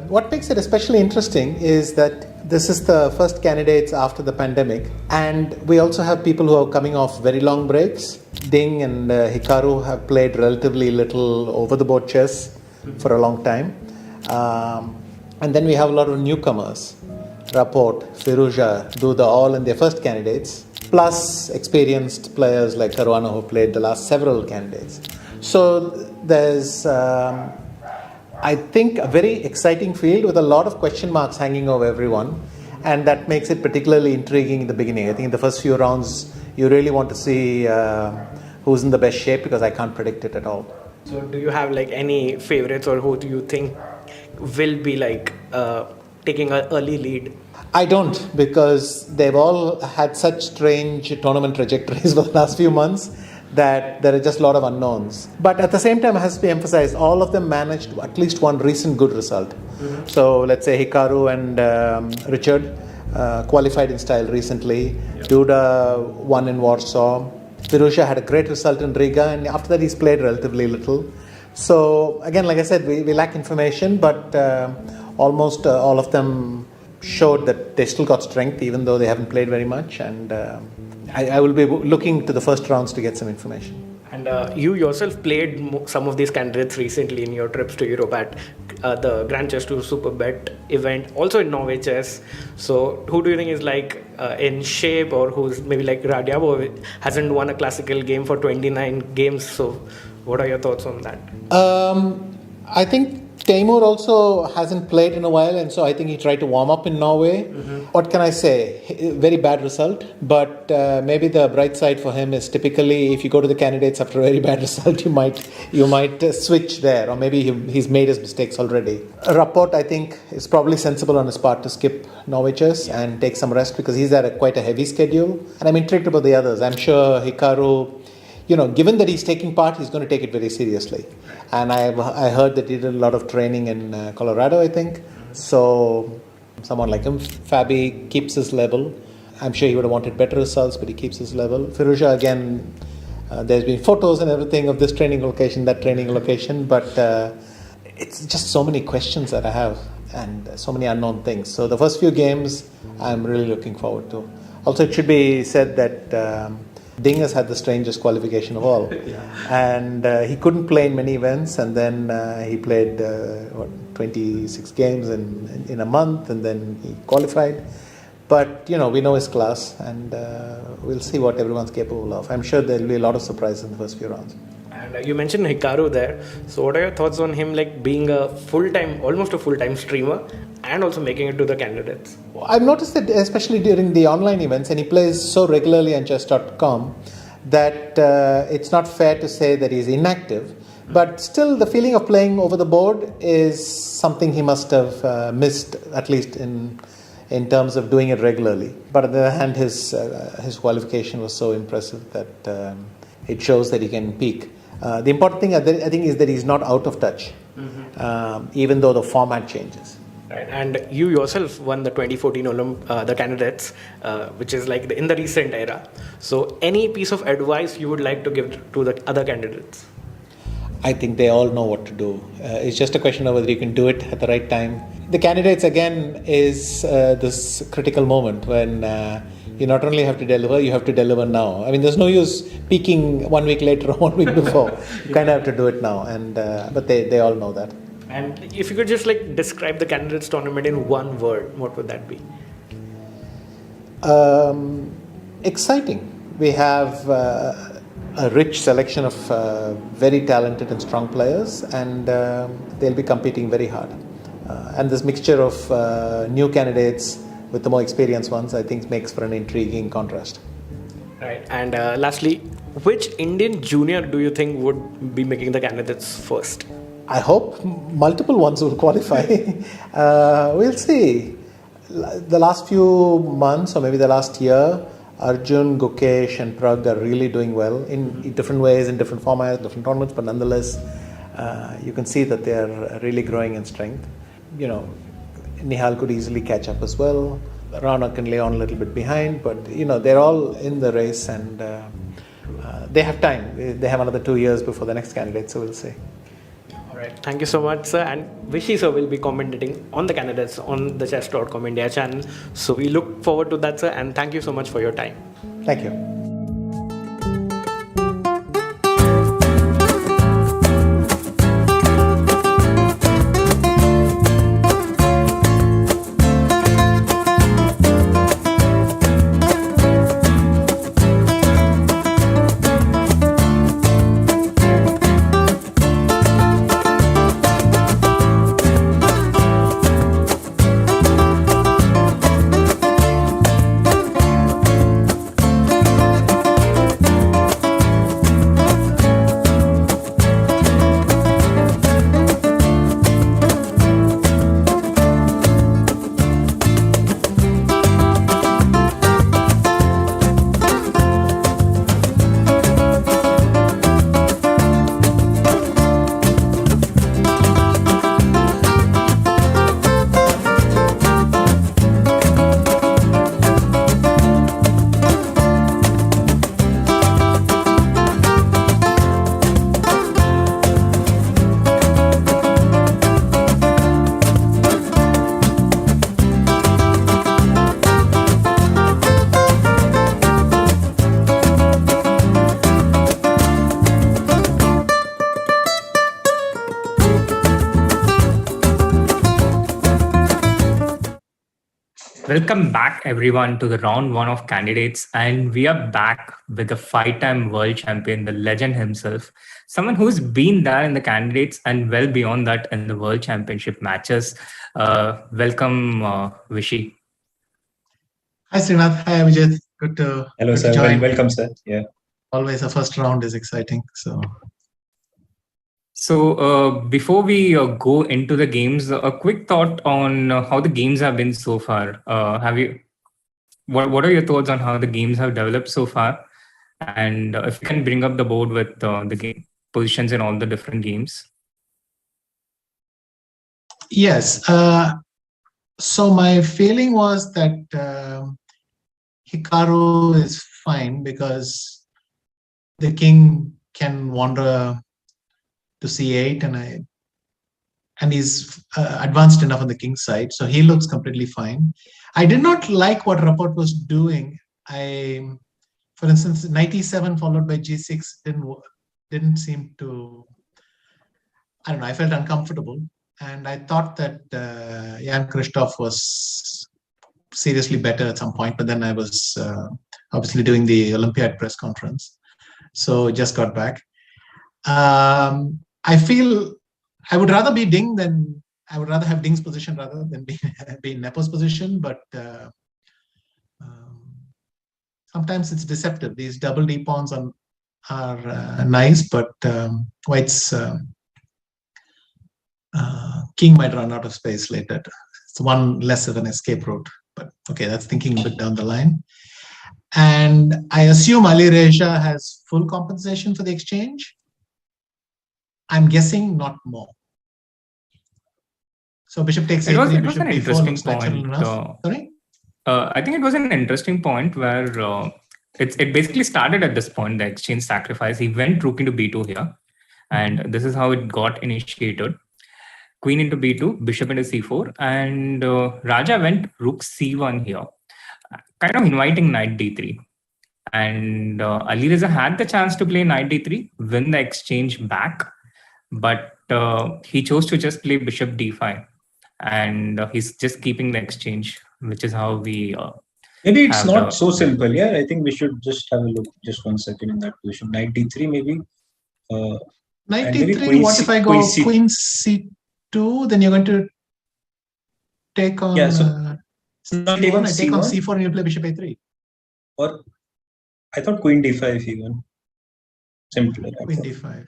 what makes it especially interesting is that this is the first candidates after the pandemic, and we also have people who are coming off very long breaks. Ding and Hikaru have played relatively little over-the-board chess for a long time. And then we have a lot of newcomers. Rapport, Firouzja, Duda, all in their first candidates, plus experienced players like Caruana who played the last several candidates. So there's, I think, a very exciting field with a lot of question marks hanging over everyone, and that makes it particularly intriguing in the beginning. I think in the first few rounds, you really want to see who's in the best shape, because I can't predict it at all. So do you have like any favorites, or who do you think will be like taking an early lead? I don't, because they've all had such strange tournament trajectories for the last few months that there are just a lot of unknowns. But at the same time, it has to be emphasized, all of them managed at least one recent good result. Mm-hmm. So let's say Hikaru and Richard qualified in style recently. Yep. Duda won in Warsaw. Firouzja had a great result in Riga, and after that he's played relatively little. So again, like I said, we lack information, but almost all of them showed that they still got strength even though they haven't played very much, and I will be looking to the first rounds to get some information. And you yourself played some of these candidates recently in your trips to Europe at the Grand Chess 2 Superbet event, also in Norway Chess. So who do you think is like in shape, or who's maybe like Radyabo hasn't won a classical game for 29 games? So what are your thoughts on that? I think Teimur also hasn't played in a while, and so I think he tried to warm up in Norway. Mm-hmm. What can I say? Very bad result, but maybe the bright side for him is typically if you go to the candidates after a very bad result, you might switch there, or maybe he's made his mistakes already. Rapport, I think, is probably sensible on his part to skip Norway Chess and take some rest, because he's at quite a heavy schedule, and I'm intrigued about the others. I'm sure Hikaru, given that he's taking part, he's going to take it very seriously. And I heard that he did a lot of training in Colorado, I think. So someone like him, Fabi, keeps his level. I'm sure he would have wanted better results, but he keeps his level. Firouzja, again, there's been photos and everything of this training location, that training location, but it's just so many questions that I have and so many unknown things. So the first few games, I'm really looking forward to. Also, it should be said that Ding has had the strangest qualification of all. And he couldn't play in many events, and then he played 26 games in a month, and then he qualified. But we know his class, and we'll see what everyone's capable of. I'm sure there'll be a lot of surprises in the first few rounds. And you mentioned Hikaru there. So what are your thoughts on him, like being almost a full-time streamer, and also making it to the candidates? I've noticed that especially during the online events, and he plays so regularly on chess.com, that it's not fair to say that he's inactive. But still, the feeling of playing over the board is something he must have missed, at least in terms of doing it regularly. But on the other hand, his qualification was so impressive that it shows that he can peak. The important thing, I think, is that he's not out of touch, even though the format changes. Right. And you yourself won the 2014 the candidates, which is like in the recent era. So any piece of advice you would like to give to the other candidates? I think they all know what to do. It's just a question of whether you can do it at the right time. The candidates, again, is this critical moment when you not only have to deliver, you have to deliver now. I mean, there's no use peaking 1 week later or 1 week before. You kind of have to do it now, and but they all know that. And if you could just like describe the candidates tournament in one word, what would that be? Exciting. We have a rich selection of very talented and strong players, and they'll be competing very hard. And this mixture of new candidates with the more experienced ones, I think, makes for an intriguing contrast. Right. And lastly, which Indian junior do you think would be making the candidates first? I hope multiple ones will qualify. We'll see. The last few months, or maybe the last year, Arjun, Gukesh and Prag are really doing well in different ways, in different formats, different tournaments, but nonetheless, you can see that they are really growing in strength. Nihal could easily catch up as well. Rana can lay on a little bit behind, but they're all in the race, and they have time. They have another 2 years before the next candidate, so we'll see. All Right. Thank you so much, sir. And Vishy sir will be commentating on the candidates on the chess.com India channel. So we look forward to that, sir. And thank you so much for your time. Thank you. Welcome back, everyone, to the round one of candidates. And we are back with the five-time world champion, the legend himself, someone who's been there in the candidates and well beyond that in the world championship matches. Welcome, Vishy. Hi, Srinath. Hi, Abhijeet. Good to Hello, good sir. to join. Welcome, sir. Yeah. Always a first round is exciting. So before we go into the games, a quick thought on how the games have been so far. What are your thoughts on how the games have developed so far? And if you can bring up the board with the game positions in all the different games. Yes. So my feeling was that Hikaru is fine because the king can wander to c8 and he's advanced enough on the king's side, so he looks completely fine. I did not like what Rapport was doing. For instance, knight e7 followed by g6 didn't seem to, I don't know, I felt uncomfortable, and I thought that Jan Christoph was seriously better at some point, but then I was obviously doing the Olympiad press conference, so just got back. I feel I would rather be Ding than I would rather have Ding's position rather than be in Nepo's position, but sometimes it's deceptive. These double D pawns are nice, but White's king might run out of space later. It's one less of an escape route, but okay, that's thinking a bit down the line. And I assume Alireza has full compensation for the exchange. I'm guessing not more. So bishop takes a3, It was an interesting point. Sorry? I think it was an interesting point where it basically started at this point, the exchange sacrifice. He went rook into b2 here, and this is how it got initiated. Queen into b2, bishop into c4, and Raja went rook c1 here, kind of inviting knight d3. And Alireza had the chance to play knight d3, win the exchange back, but he chose to just play bishop d5, and he's just keeping the exchange, which is how we maybe it's not so simple. Yeah, I think we should just have a look just 1 second in that position. Knight d3 maybe. Knight d3, what if I go queen c2, then you're going to take on c1, I take on c4 and you play bishop a3. Or I thought queen d5 even. Simpler. Queen d5.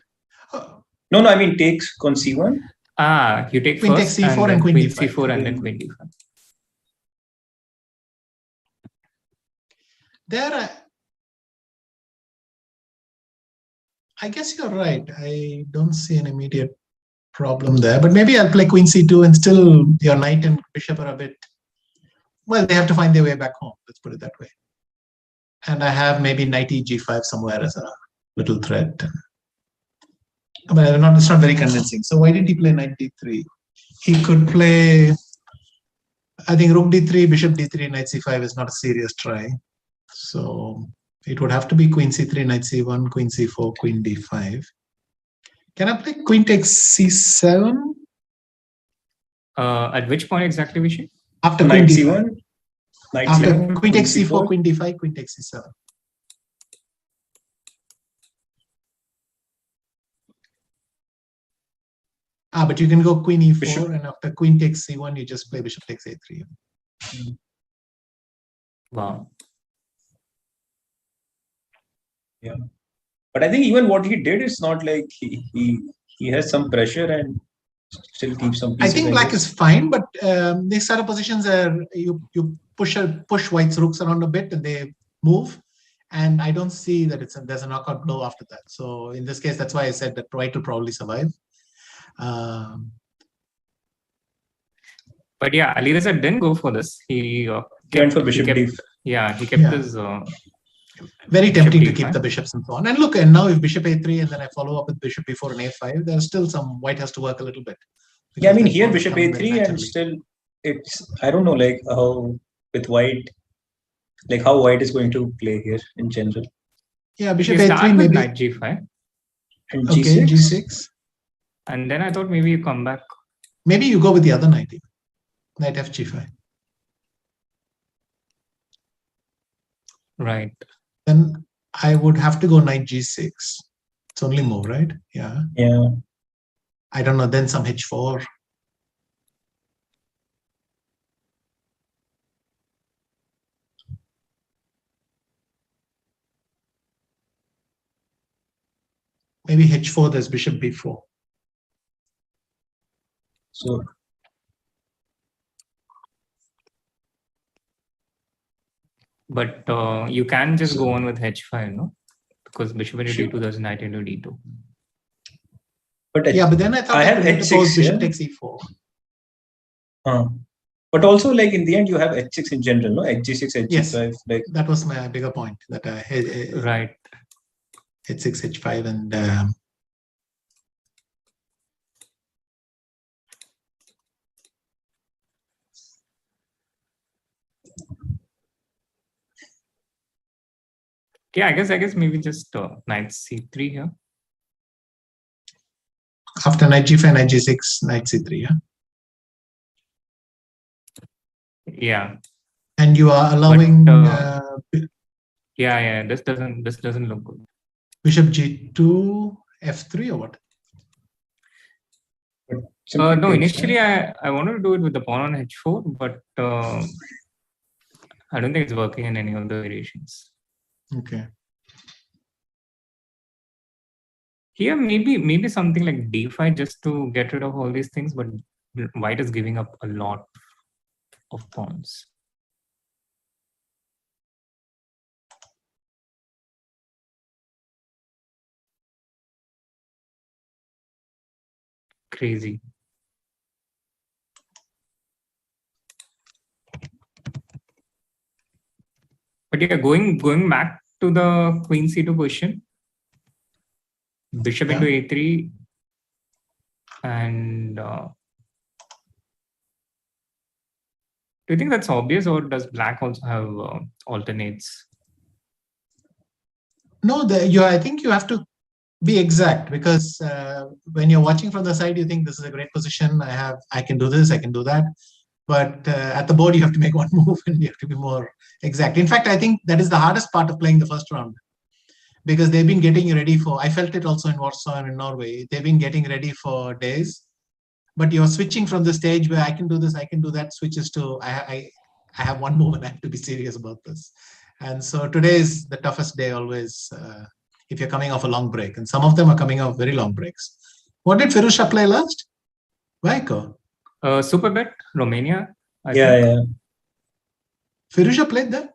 No, I mean takes on c1. You take queen first takes c4 and queen d5. c4 and then queen d5. There, I guess you're right. I don't see an immediate problem there, but maybe I'll play queen c2 and still your knight and bishop are a bit, well, they have to find their way back home. Let's put it that way. And I have maybe knight e g5 somewhere as a little threat. But it's not very convincing. So why did he play knight d3? He could play, I think, rook d3, bishop d3, knight c5 is not a serious try. So it would have to be queen c3, knight c1, queen c4, queen d5. Can I play queen takes c7? At which point exactly, Vishy? After Knight queen d5. c1, knight After c1, queen takes c4, queen d5, queen takes c7. But you can go queen e4, Bishop. and after queen takes c1, you just play bishop takes a3. Wow. Yeah. But I think even what he did is not like he has some pressure and still keeps some pieces. I think black is fine, but these sort of positions are you push white's rooks around a bit and they move. And I don't see that there's a knockout blow after that. So in this case, that's why I said that white will probably survive. But yeah, Alireza didn't go for this. He went for bishop d. Yeah, he kept his. Very tempting to keep the bishops and so on. And look, and now if bishop a3 and then I follow up with bishop b4 and a5, there's still some white has to work a little bit. Yeah, I mean here bishop a3 and still it's, I don't know, like how with white, like how white is going to play here in general. Yeah, bishop a3 maybe. Knight g5. And okay, g6. And then I thought maybe you come back. Maybe you go with the other knight. Knight f g5. Right. Then I would have to go knight g6. It's only move, right? Yeah. Yeah. I don't know. Then some h4. Maybe h4, there's bishop b4. So but you can just go on with h5, no? Because bishop into d2, there's knight into d2. But yeah, but then I thought I have h6. Bishop takes e4. But also, like in the end, you have h6 in general, no? H6, h5. Yes, like that was my bigger point. That right. h6, h5, and yeah, I guess maybe just knight c3 here. After knight g5, knight g6, knight c3, yeah. Yeah. And you are allowing. Yeah. This doesn't look good. Bishop g2, f3 or what? No, initially I wanted to do it with the pawn on h4, but I don't think it's working in any of the variations. Okay. Here maybe something like d5 just to get rid of all these things, but white is giving up a lot of pawns. Crazy. But yeah, going back to the queen c2 position, bishop into a3, and do you think that's obvious, or does black also have alternates? No, I think you have to be exact, because when you're watching from the side, you think this is a great position. I can do this, I can do that. But at the board, you have to make one move and you have to be more exact. In fact, I think that is the hardest part of playing the first round, because they've been getting ready for, I felt it also in Warsaw and in Norway, they've been getting ready for days. But you're switching from the stage where I can do this, I can do that, switches to I have one move and I have to be serious about this. And so today is the toughest day always if you're coming off a long break. And some of them are coming off very long breaks. What did Firouzja play last? Vaiko? Superbet, Romania. I think. Yeah. Firouzja played there?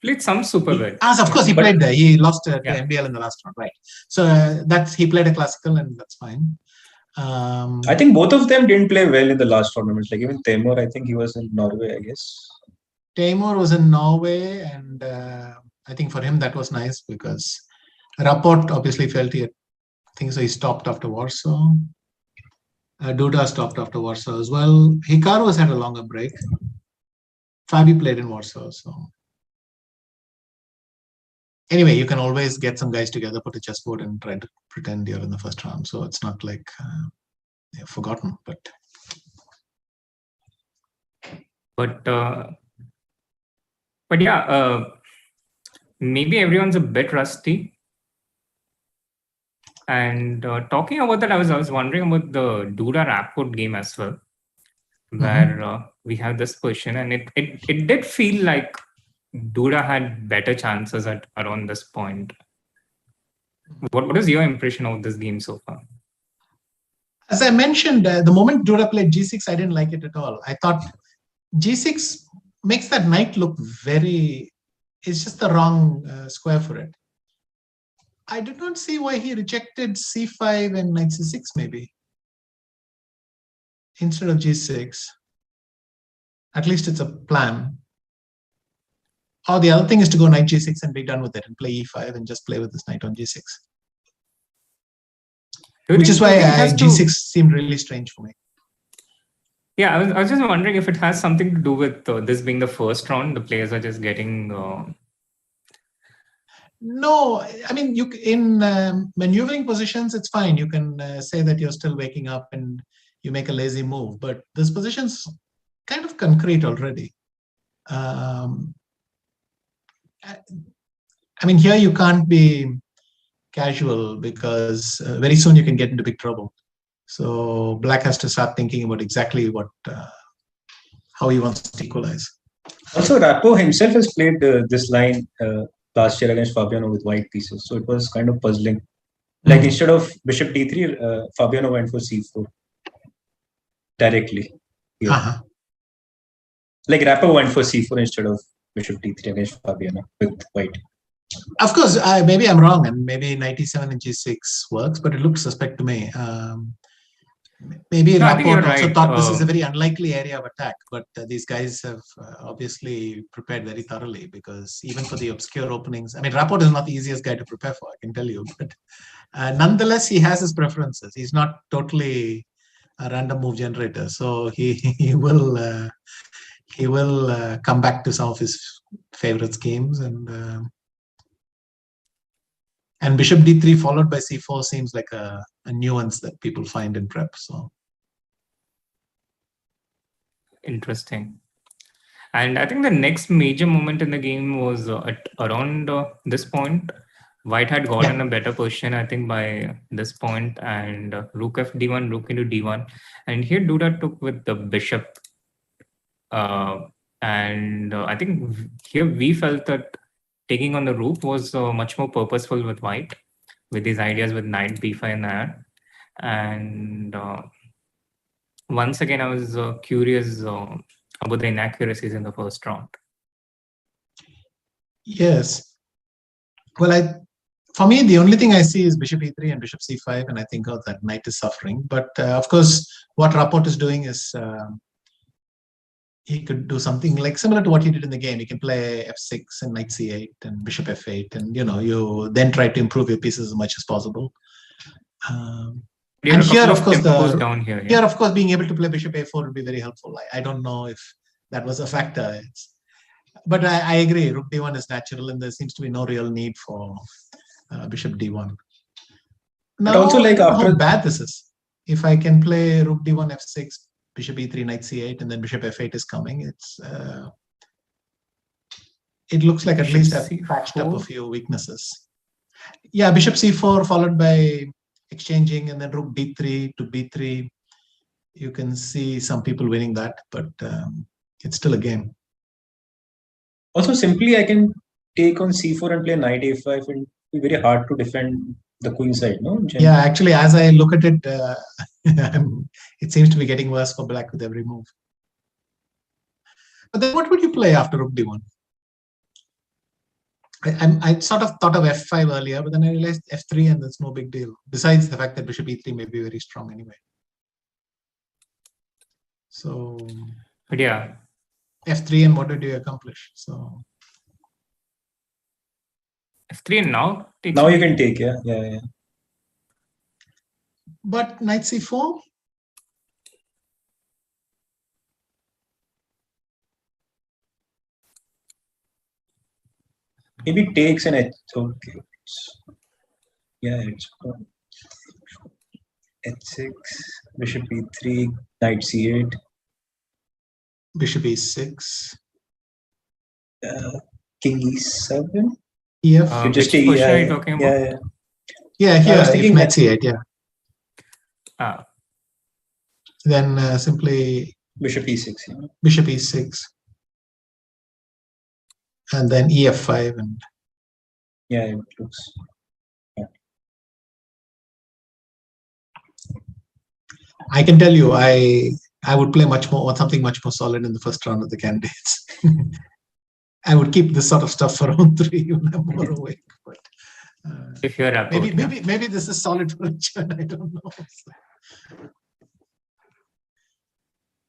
Played some Superbet. Of course, he played there. He lost to MBL in the last round, right? So he played a classical, and that's fine. I think both of them didn't play well in the last tournaments. Like even Temur, I think he was in Norway, I guess. Temur was in Norway, and I think for him that was nice, because Rapport obviously felt he had think so. He stopped after Warsaw. Duda stopped after Warsaw as well. Hikaru has had a longer break. Fabi played in Warsaw. So anyway, you can always get some guys together, put a chessboard, and try to pretend you're in the first round. So it's not like they're forgotten. But yeah, maybe everyone's a bit rusty. And talking about that, I was wondering about the Duda Rapport game as well, where we have this question, and it did feel like Duda had better chances at around this point. What is your impression of this game so far? As I mentioned, the moment Duda played G6, I didn't like it at all. I thought G6 makes that knight look very, it's just the wrong square for it. I did not see why he rejected C5 and knight C6 maybe, instead of G6. At least it's a plan. Or the other thing is to go knight G6 and be done with it and play E5 and just play with this knight on G6. Which is why G6 seemed really strange for me. Yeah, I was just wondering if it has something to do with this being the first round. The players are just getting... No, I mean, in maneuvering positions, it's fine. You can say that you're still waking up and you make a lazy move. But this position's kind of concrete already. I mean, here you can't be casual because very soon you can get into big trouble. So Black has to start thinking about exactly how he wants to equalize. Also, Rappo himself has played this line last year against Fabiano with white pieces. So it was kind of puzzling. Like instead of bishop d3, Fabiano went for c4 directly. Yeah. Like Rappo went for c4 instead of bishop d3 against Fabiano with white. Of course, maybe I'm wrong, and maybe knight e7 and g6 works, but it looks suspect to me. Maybe Rapport also thought this is a very unlikely area of attack, but these guys have obviously prepared very thoroughly, because even for the obscure openings, I mean, Rapport is not the easiest guy to prepare for, I can tell you, but nonetheless, he has his preferences. He's not totally a random move generator, so he will come back to some of his favorite schemes, and bishop d3 followed by c4 seems like a nuance that people find in prep. So interesting. And I think the next major moment in the game was at around this point. White had gotten a better position, I think, by this point, and rook f d1, rook into d1. And here Duda took with the bishop. And I think here we felt that taking on the rook was much more purposeful with white, with these ideas with knight b5 and that. And once again, I was curious about the inaccuracies in the first round. Yes. Well, for me, the only thing I see is bishop e3 and bishop c5, and I think, oh, that knight is suffering. But of course, what Rapport is doing is he could do something like similar to what he did in the game. He can play f6 and knight c8 and bishop f8, and you then try to improve your pieces as much as possible. And here, of course, here, of course, being able to play bishop a4 would be very helpful. I don't know if that was a factor. But I agree, rook d1 is natural, and there seems to be no real need for bishop d1. Now, also, like, after how bad this is. If I can play rook d1 f6, bishop e3, knight c8, and then bishop f8 is coming, it looks like at least I've patched up a few weaknesses. Yeah, bishop c4 followed by exchanging, and then rook d3 to b3. You can see some people winning that, but it's still a game. Also, simply I can take on c4 and play knight a5, and be very hard to defend the queen side, no? Generally. Yeah, actually, as I look at it, it seems to be getting worse for Black with every move. But then what would you play after rook d1? I sort of thought of f5 earlier, but then I realized f3, and that's no big deal. Besides the fact that bishop e3 may be very strong anyway. So, but yeah, f3, and what did you accomplish? So f3 and now you can take, yeah. But knight c4? Maybe takes an H. Okay. Yeah, it's H6, bishop E3, knight C8. Bishop e6. King E7. EF. You just which position are you yeah, talking about? yeah. Yeah, I here, was if thinking knight that- c8, yeah. Then simply Bishop E6. Yeah. bishop e6. And then ef5. And Yeah, it looks. I can tell you, I would play something much more solid in the first round of the candidates. I would keep this sort of stuff for round 3 when I'm more awake. But If you're up, maybe this is solid for a churn. I don't know.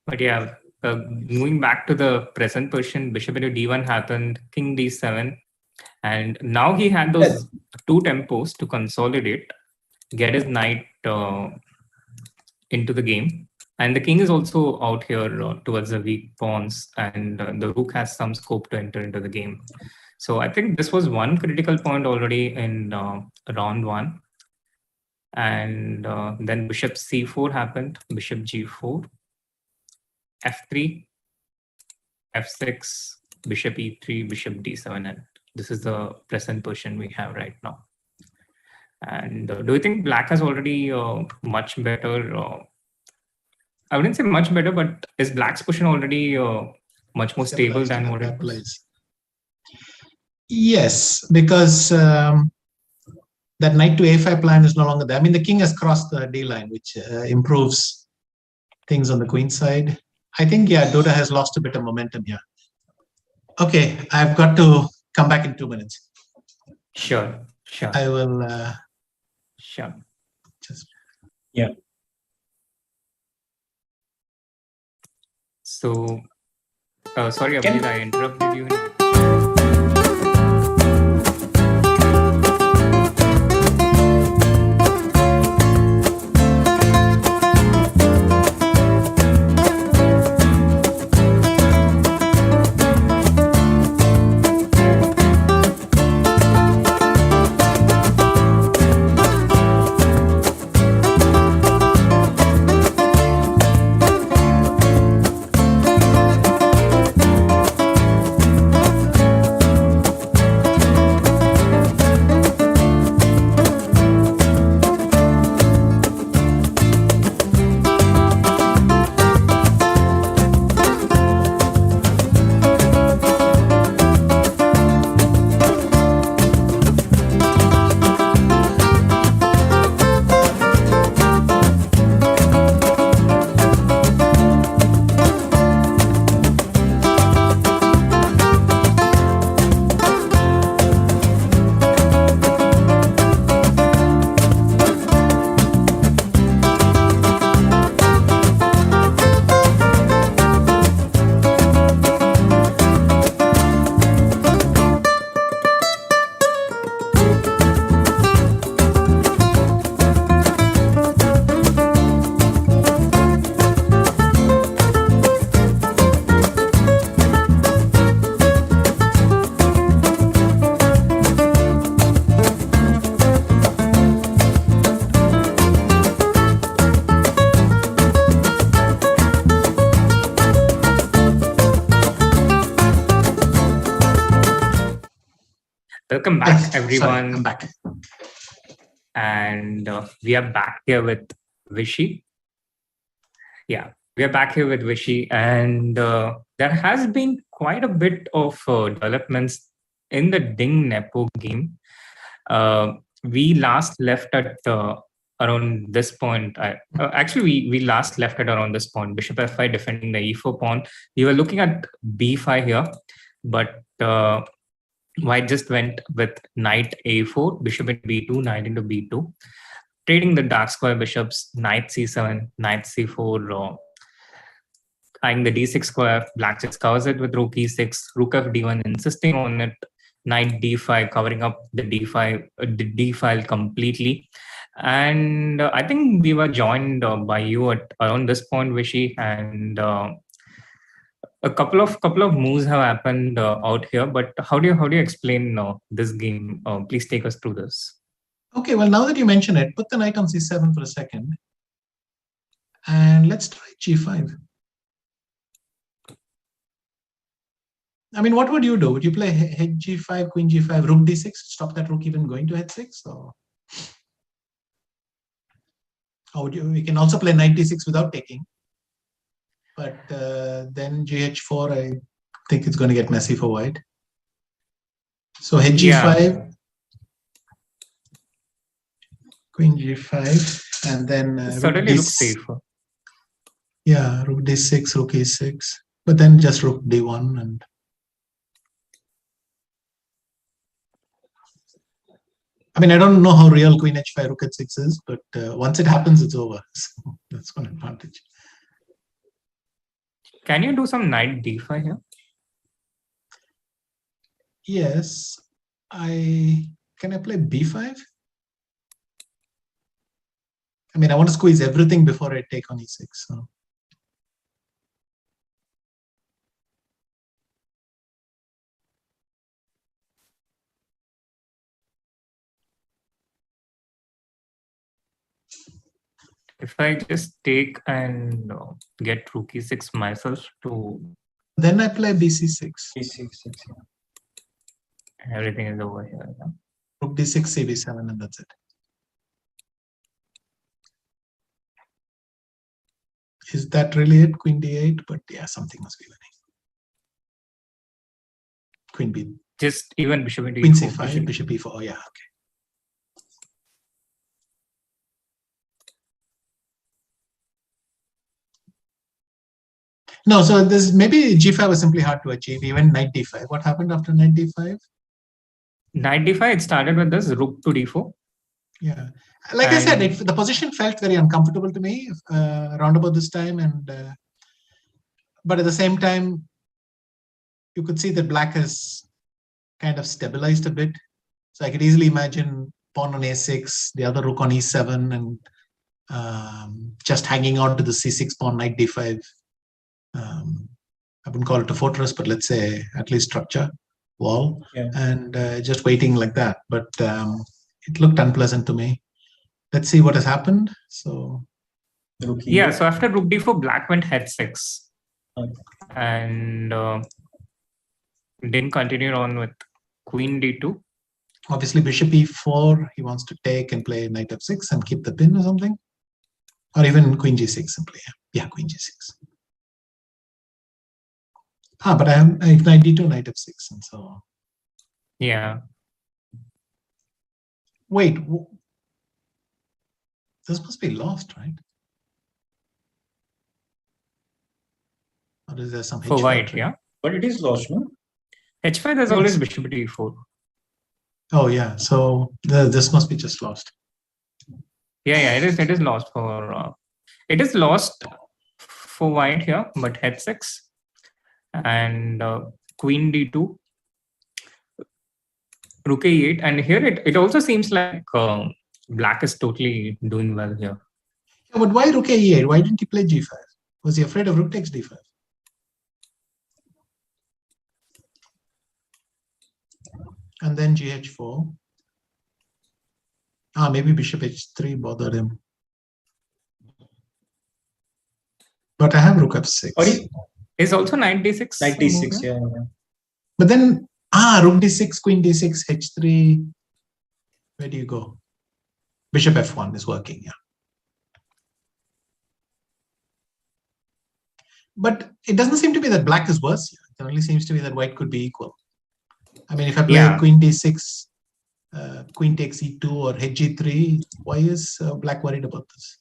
But yeah, moving back to the present position, bishop into d1 happened, king d7, and now he had those two tempos to consolidate, get his knight into the game. And the king is also out here towards the weak pawns, and the rook has some scope to enter into the game. So I think this was one critical point already in round 1. And then bishop c4 happened, bishop g4, f3, f6, bishop e3, bishop d7, and this is the present position we have right now. And do you think black has already much better? I wouldn't say much better, but is black's position already much more stable than what it was? Yes, because that knight to a5 plan is no longer there. I mean, the king has crossed the d line, which improves things on the queen side. I think, yeah, Dota has lost a bit of momentum here. Okay, I've got to come back in 2 minutes. Sure. I will. Sure. Yeah. So, sorry, Abhijeet, I interrupted you. Welcome back, everyone. Sorry, I'm back. And we are back here with Vishy. Yeah, we are back here with Vishy. And there has been quite a bit of developments in the Ding Nepo game. We last left at around this point. Actually, we last left at around this point. Bishop f5 defending the e4 pawn. We were looking at b5 here, but white just went with knight a4, bishop into b2, knight into b2, trading the dark square bishops, knight c7, knight c4, eyeing the d6 square. Black just covers it with rook e6, rook f d1, insisting on it, knight d5, covering up the d5, the d file completely. And I think we were joined by you at around this point, Vishy, and a couple of moves have happened out here. But how do you explain this game? Please take us through this. Okay, well, now that you mention it, put the knight on c7 for a second. And let's try g5. I mean, what would you do? Would you play head g5, queen g5, rook d6, stop that rook even going to h6? Or would you? We can also play knight d6 without taking. But then gh4, I think it's going to get messy for white. So head g5, queen g5, and then certainly looks safer. Yeah, rook d6, rook e6, but then just rook d1 and. I mean, I don't know how real queen h5, rook h6 is, but once it happens, it's over. So that's one advantage. Can you do some knight d5 here? Yes. Can I play b5? I mean, I want to squeeze everything before I take on e6. So. If I just take and get rook e6 myself to... Then I play bc6. C6, Everything is over here. Yeah? Rook d6, cb7, and that's it. Is that really it? Queen d8? But yeah, something must be winning. Queen b. Just even bishop into Queen e4. c5, bishop e4. Oh, yeah, okay. No, so this maybe g5 was simply hard to achieve. Even knight d5. What happened after knight d5? Knight d5, it started with this rook to d4. Yeah, like I said, the position felt very uncomfortable to me around about this time, and but at the same time, you could see that black has kind of stabilized a bit. So I could easily imagine pawn on a6, the other rook on e7, and just hanging on to the c6 pawn, knight d5. I wouldn't call it a fortress, but let's say at least structure, wall, and just waiting like that. But it looked unpleasant to me. Let's see what has happened. So, yeah. So after rook d4, black went h6, and didn't continue on with queen d2. Obviously, bishop e4. He wants to take and play knight f6 and keep the pin or something, or even queen g6 simply. Yeah, queen g6. But I have knight d2, knight f6, and so on. Yeah. Wait, this must be lost, right? Or is there some for h5? white? Yeah, but it is lost, no? h5 there's always bishop to e4. Oh yeah, so this must be just lost. Yeah, it is lost for it is lost for white here, but h6 and queen d2, rook a8, and here it also seems like black is totally doing well here. Yeah, but why rook a8? Why didn't he play g5? Was he afraid of rook takes d5? And then gh4. Maybe bishop h3 bothered him. But I have rook f6. Is also knight d6. Knight d6, yeah. But then, rook d6, queen d6, h3. Where do you go? Bishop f1 is working, yeah. But it doesn't seem to be that black is worse here. It only seems to be that white could be equal. I mean, if I play queen d6, queen takes e2 or head g3, why is black worried about this?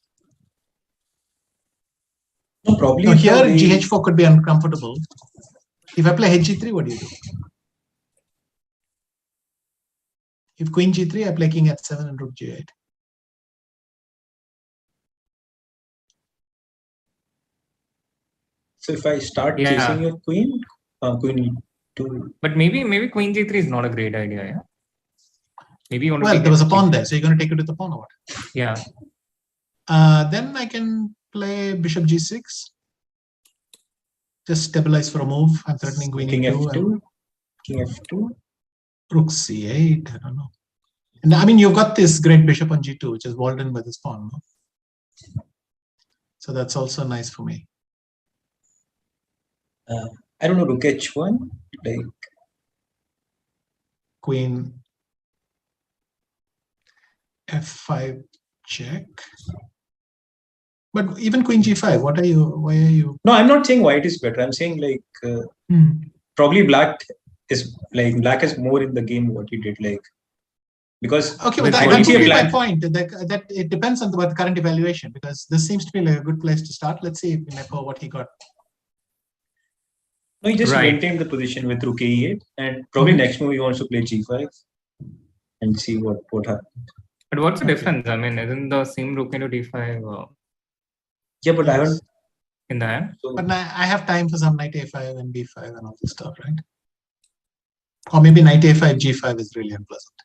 No, probably. Now here, gh4 could be uncomfortable. If I play head g3, what do you do? If queen g3, I play king h7 and rook g8. So if I start chasing your queen, queen e2. But maybe queen g3 is not a great idea, yeah? Maybe you want to Well, take there was a it pawn G6. there, so you're going to take it to the pawn or what? Yeah. Then I can play bishop g6. Just stabilize for a move. I'm threatening queen King e2 f2, and king f2. rook c8. I don't know. And I mean, you've got this great bishop on g2, which is walled in by this pawn. No? So that's also nice for me. I don't know, rook h1, like Queen f5 check. But even queen g5, what are you? Why are you? no, I'm not saying white is better. I'm saying like probably black is more in the game what he did, like because Okay, but I that don't would see a be my plan. point. That it depends on the current evaluation, because this seems to be like a good place to start. Let's see Nepo what he got. No, he just Right. maintained the position with rook e8, and probably next move he wants to play g5 and see what happens. But what's the Okay. difference? I mean, isn't the same rook into d5 Yeah, but I Yes. haven't. in the hand? So But I have time for some knight a5 and b5 and all this stuff, right? Or maybe knight a5, g5 is really unpleasant.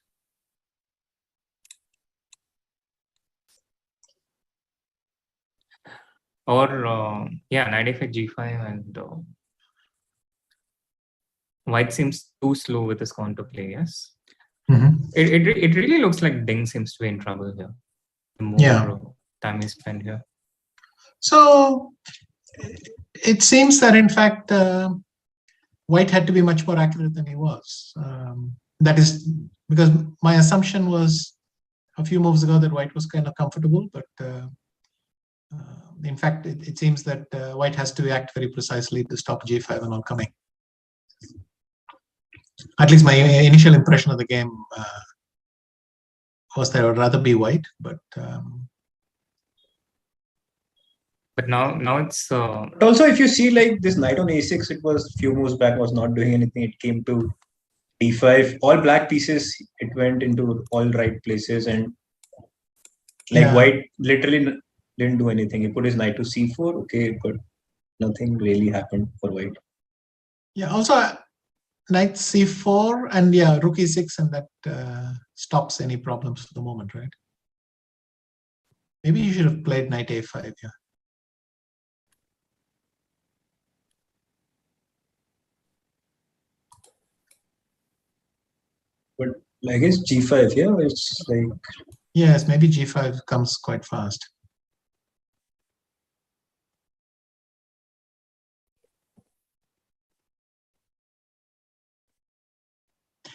Or yeah, knight f8 g5 and white seems too slow with this counter play. Yes, it really looks like Ding seems to be in trouble here. The more Yeah. time is spent here. So it seems that in fact white had to be much more accurate than he was. That is because my assumption was a few moves ago that white was kind of comfortable, but in fact it seems that white has to act very precisely to stop g5 and all coming. At least my initial impression of the game was that I would rather be white, but now it's but also if you see like this knight on a6, it was few moves back was not doing anything. It came to d5, all black pieces. It went into all right places, and like Yeah. white literally didn't do anything. He put his knight to c4, okay, but nothing really happened for white. yeah, also knight c4 and yeah, rook e6, and that stops any problems for the moment, right? Maybe you should have played knight a5. Yeah. But I guess g5, yeah, it's like Yes, maybe g5 comes quite fast.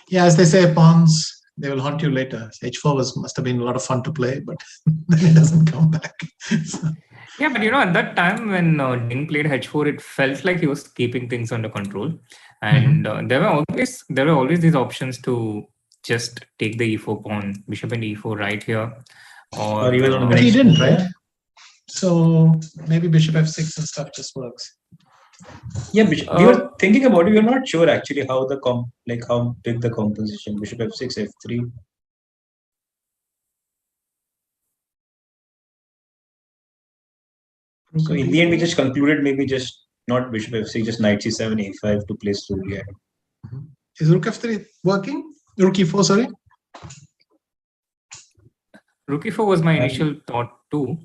Yeah, as they say, pawns, they will haunt you later. h4 must have been a lot of fun to play, but then it doesn't come back. So, yeah, but at that time when Ding played h4, it felt like he was keeping things under control, and there were always these options to just take the e4 pawn, bishop and e4 right here, or even on the but he next didn't, move, right? yeah. So maybe bishop f6 and stuff just works. Yeah, we were thinking about it. We were not sure actually how the how big the composition. Bishop f6, f3. So in the end, we just concluded maybe just not bishop f6, just knight c7, a5 to play slowly. Is rook f3 working? Rook e4, sorry. rook e4 was my initial thought too,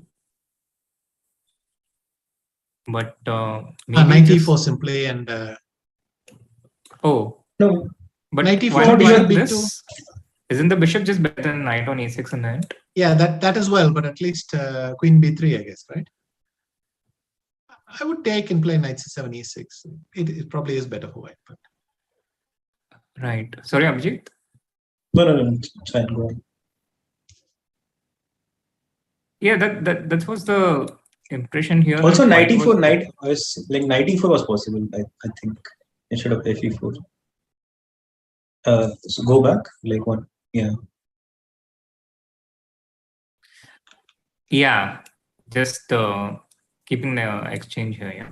but maybe Knight just, e4 simply and oh No, but knight e4, why not bishop like b2. this? Isn't the bishop just better than knight on a6 in the end? Yeah, that as well, but at least queen b3, I guess, right? I would take and play knight c7, e6. It probably is better for white. But Right. Sorry, Abhijeet. no, it's fine. Go on. Yeah, that was the impression here. Also, that knight white e4, was- knight e4 was possible. I think instead of f e4. So go back like one. Yeah. Yeah, just keeping the exchange here. Yeah.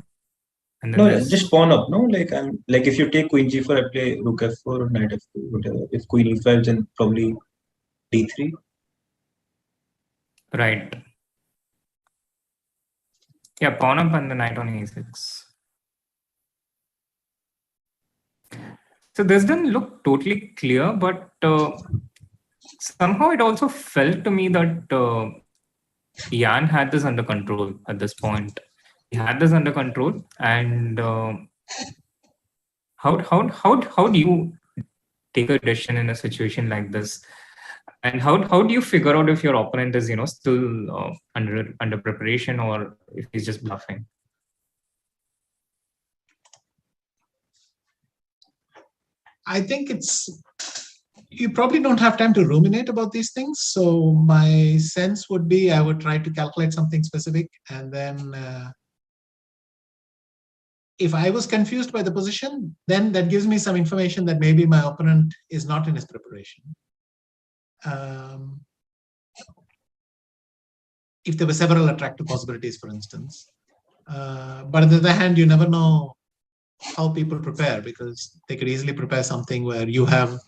And then No, there's- just pawn up. No, I'm if you take queen g4, I play rook f4 or knight f2, whatever. If queen e5, then probably d3. right. Yeah, pawn up and the knight on a6. So this doesn't look totally clear, but somehow it also felt to me that Jan had this under control at this point. He had this under control, and how do you take a decision in a situation like this? And how do you figure out if your opponent is still under preparation or if he's just bluffing? I think you probably don't have time to ruminate about these things. So my sense would be I would try to calculate something specific, and then if I was confused by the position, then that gives me some information that maybe my opponent is not in his preparation. If there were several attractive possibilities, for instance. But on the other hand, you never know how people prepare, because they could easily prepare something where you have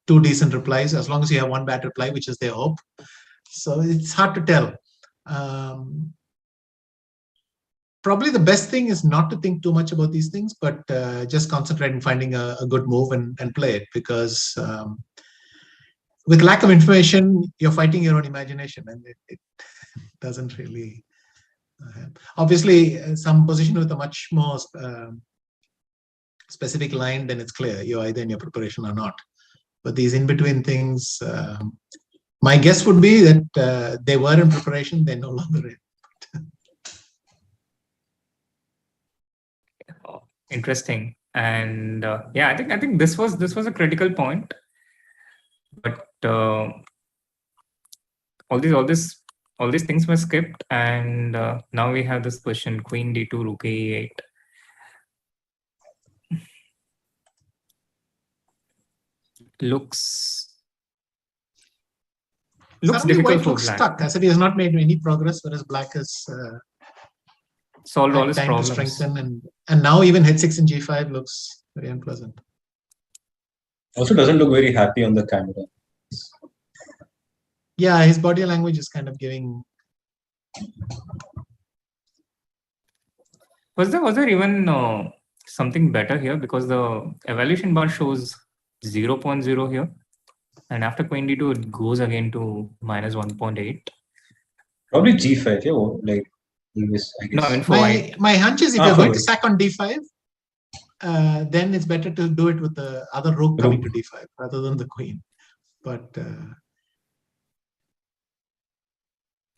2 decent replies, as long as you have 1 bad reply, which is their hope. So it's hard to tell. Probably the best thing is not to think too much about these things, but just concentrate on finding a good move and play it, because with lack of information, you're fighting your own imagination, and it doesn't really help. Obviously, some position with a much more specific line, then it's clear you're either in your preparation or not. But these in-between things, my guess would be that they were in preparation, they're no longer in. Interesting. And yeah, I think this was a critical point. But all these things were skipped, and now we have this question: Queen D2, Rook E8. Looks Suddenly difficult white for looks black. stuck, as if he has not made any progress, whereas black has solved all his time problems. to strengthen, and now even H6 and G5 looks very unpleasant. Also doesn't look very happy on the camera. Yeah, his body language is kind of giving. Was there even something better here? Because the evaluation bar shows 0.0 here, and after Queen D2 it goes again to -1.8. Probably G5, yeah, like he was, I guess. No, I mean for white. My hunch is if Ah, you're for going to white. sack on D5, then it's better to do it with the other rook coming to D5 rather than the queen. But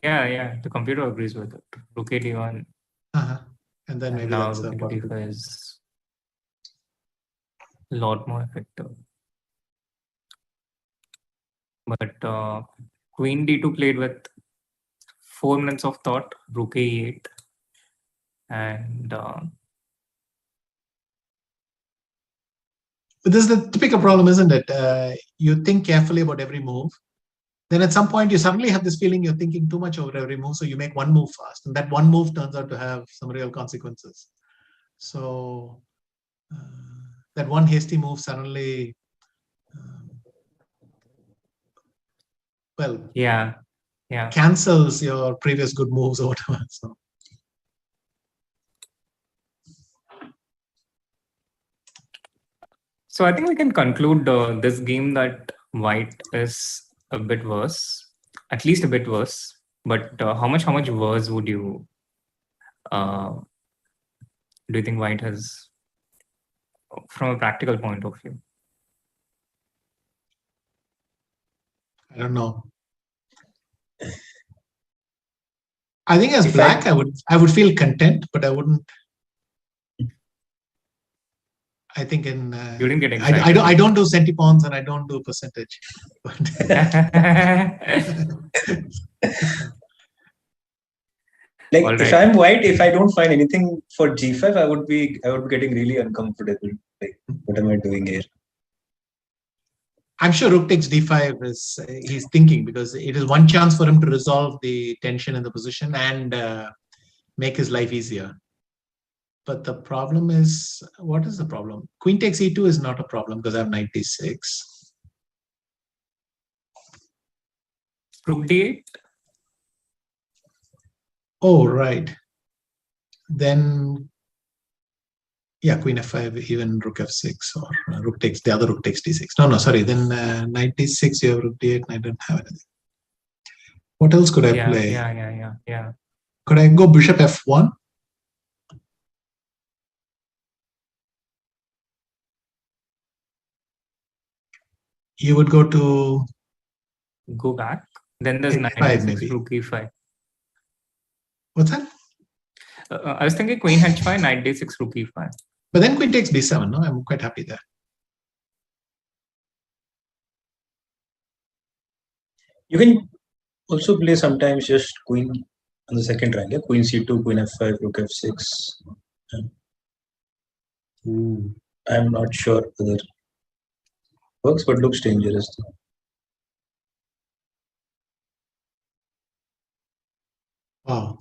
Yeah, the computer agrees with it. Rook A D1. and then maybe Now that's rook into D5 is a lot more effective. But Queen D2 played with 4 minutes of thought, Rook A8, and But this is the typical problem, isn't it? You think carefully about every move. Then at some point, you suddenly have this feeling you're thinking too much over every move. So you make one move fast. And that one move turns out to have some real consequences. So that one hasty move suddenly, yeah, cancels your previous good moves or whatever. So I think we can conclude this game that white is a bit worse, at least a bit worse. But how much worse would you do you think white has from a practical point of view? I don't know. I think as black, I would feel content, but I wouldn't. I think in you didn't get excited. I don't do centipawns and I don't do percentage. Like All if right. I'm white, if I don't find anything for G5, I would be getting really uncomfortable. Like, what am I doing here? I'm sure Rook takes D5 is he's thinking, because it is one chance for him to resolve the tension in the position and make his life easier. But the problem is, what is the problem? Queen takes E2 is not a problem because I have knight D6. Rook D8. Oh, right. Then Yeah, queen f5, even rook f6, or the other rook takes d6. No, sorry. Then knight d6, you have rook d8, and I don't have anything. What else could I play? Yeah. Could I go bishop f1? You would go back. Then there's knight e5 d6, maybe. rook e5. What's that? I was thinking queen h5, knight d6, rook e5. But then queen takes b7. No, I'm quite happy there. You can also play sometimes just queen on the second rank. Yeah? Queen c2, queen f5, rook f6. I'm not sure whether it works, but looks dangerous. Wow.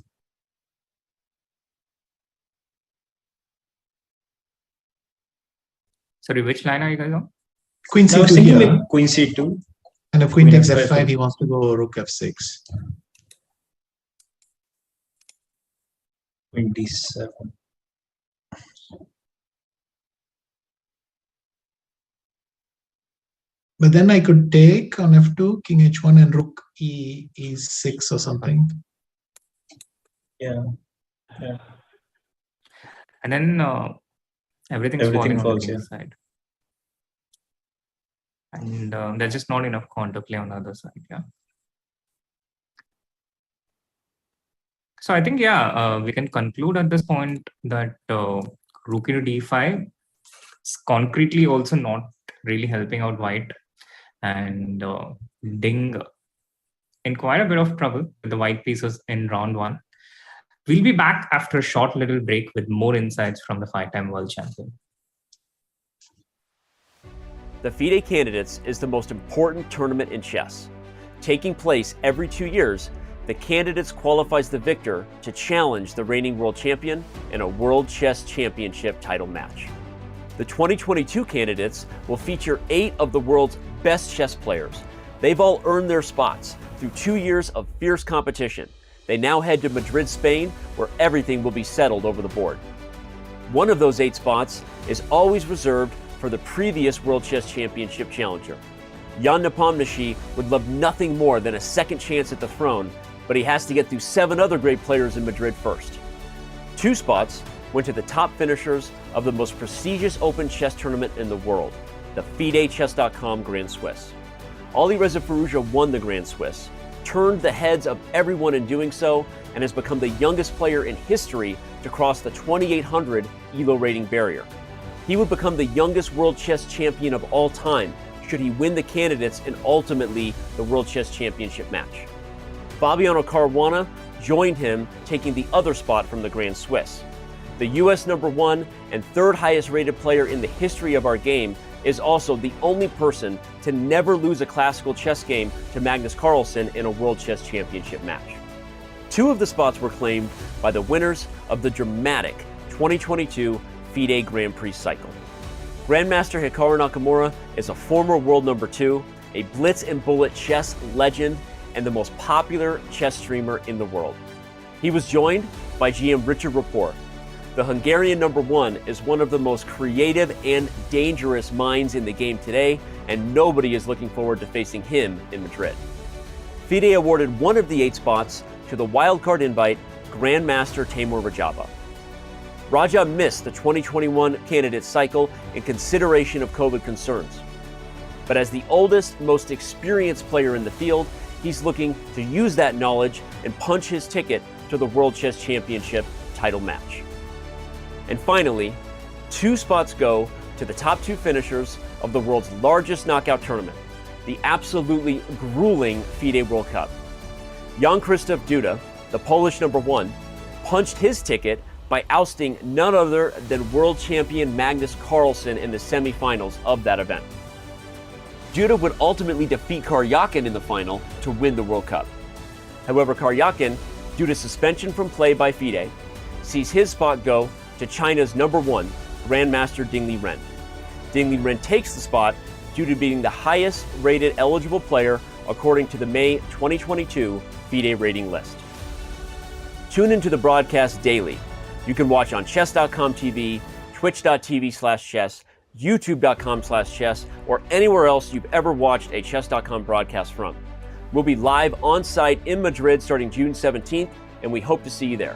Sorry, which line are you guys on? Queen I was c2 thinking here. like queen c2. And if queen Queen takes f5, f5, he wants to go rook f6. Queen d7. But then I could take on f2, king h1, and rook e6 or something. Yeah. And then everything falling on the king's side. And there's just not enough counterplay on the other side. Yeah. So I think, we can conclude at this point that rook into d5 is concretely also not really helping out white. And Ding in quite a bit of trouble with the white pieces in round one. We'll be back after a short little break with more insights from the 5-time world champion. The FIDE Candidates is the most important tournament in chess. Taking place every 2 years, the Candidates qualifies the victor to challenge the reigning world champion in a World Chess Championship title match. The 2022 Candidates will feature 8 of the world's best chess players. They've all earned their spots through 2 years of fierce competition. They now head to Madrid, Spain, where everything will be settled over the board. One of those 8 spots is always reserved for the previous World Chess Championship challenger. Jan Nepomniachtchi would love nothing more than a second chance at the throne, but he has to get through 7 other great players in Madrid first. 2 spots went to the top finishers of the most prestigious open chess tournament in the world, the FIDE.com Grand Swiss. Alireza Firouzja won the Grand Swiss, turned the heads of everyone in doing so, and has become the youngest player in history to cross the 2800 ELO rating barrier. He would become the youngest World Chess Champion of all time should he win the Candidates and ultimately the World Chess Championship match. Fabiano Caruana joined him, taking the other spot from the Grand Swiss. The US #1 and 3rd highest rated player in the history of our game is also the only person to never lose a classical chess game to Magnus Carlsen in a World Chess Championship match. 2 of the spots were claimed by the winners of the dramatic 2022 FIDE Grand Prix cycle. Grandmaster Hikaru Nakamura is a former world #2, a blitz and bullet chess legend, and the most popular chess streamer in the world. He was joined by GM Richard Rapport. The Hungarian #1 is one of the most creative and dangerous minds in the game today, and nobody is looking forward to facing him in Madrid. FIDE awarded one of the 8 spots to the wildcard invite Grandmaster Timur Rajaba. Raja missed the 2021 candidate cycle in consideration of COVID concerns. But as the oldest, most experienced player in the field, he's looking to use that knowledge and punch his ticket to the World Chess Championship title match. And finally, 2 spots go to the top 2 finishers of the world's largest knockout tournament, the absolutely grueling FIDE World Cup. Jan Krzysztof Duda, the Polish #1, punched his ticket by ousting none other than world champion Magnus Carlsen in the semifinals of that event. Duda would ultimately defeat Karyakin in the final to win the World Cup. However, Karyakin, due to suspension from play by FIDE, sees his spot go to China's #1, Grandmaster Ding Liren. Ding Liren takes the spot due to being the highest rated eligible player according to the May 2022 FIDE rating list. Tune into the broadcast daily. You can watch on chess.com TV, twitch.tv/chess, youtube.com/chess, or anywhere else you've ever watched a chess.com broadcast from. We'll be live on site in Madrid starting June 17th, and we hope to see you there.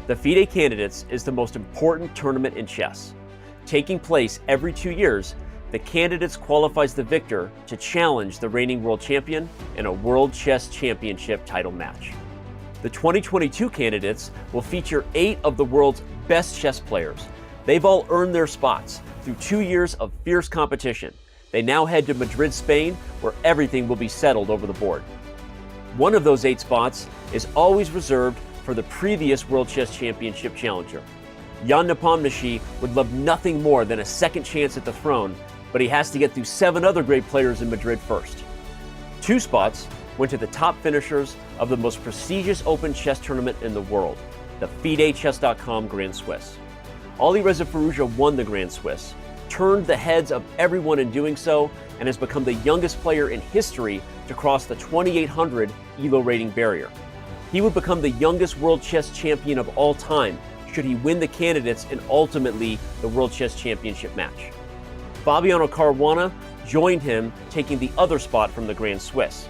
The FIDE Candidates is the most important tournament in chess. Taking place every 2 years, the Candidates qualifies the victor to challenge the reigning world champion in a World Chess Championship title match. The 2022 Candidates will feature 8 of the world's best chess players. They've all earned their spots through 2 years of fierce competition. They now head to Madrid, Spain, where everything will be settled over the board. One of those 8 spots is always reserved for the previous World Chess Championship challenger. Jan Nepomniachtchi would love nothing more than a second chance at the throne, but he has to get through 7 other great players in Madrid first. 2 spots went to the top finishers of the most prestigious open chess tournament in the world, the FIDE Grand Swiss. Alireza Firouzja won the Grand Swiss, turned the heads of everyone in doing so, and has become the youngest player in history to cross the 2800 ELO rating barrier. He would become the youngest world chess champion of all time should he win the Candidates and ultimately the World Chess Championship match. Fabiano Caruana joined him, taking the other spot from the Grand Swiss.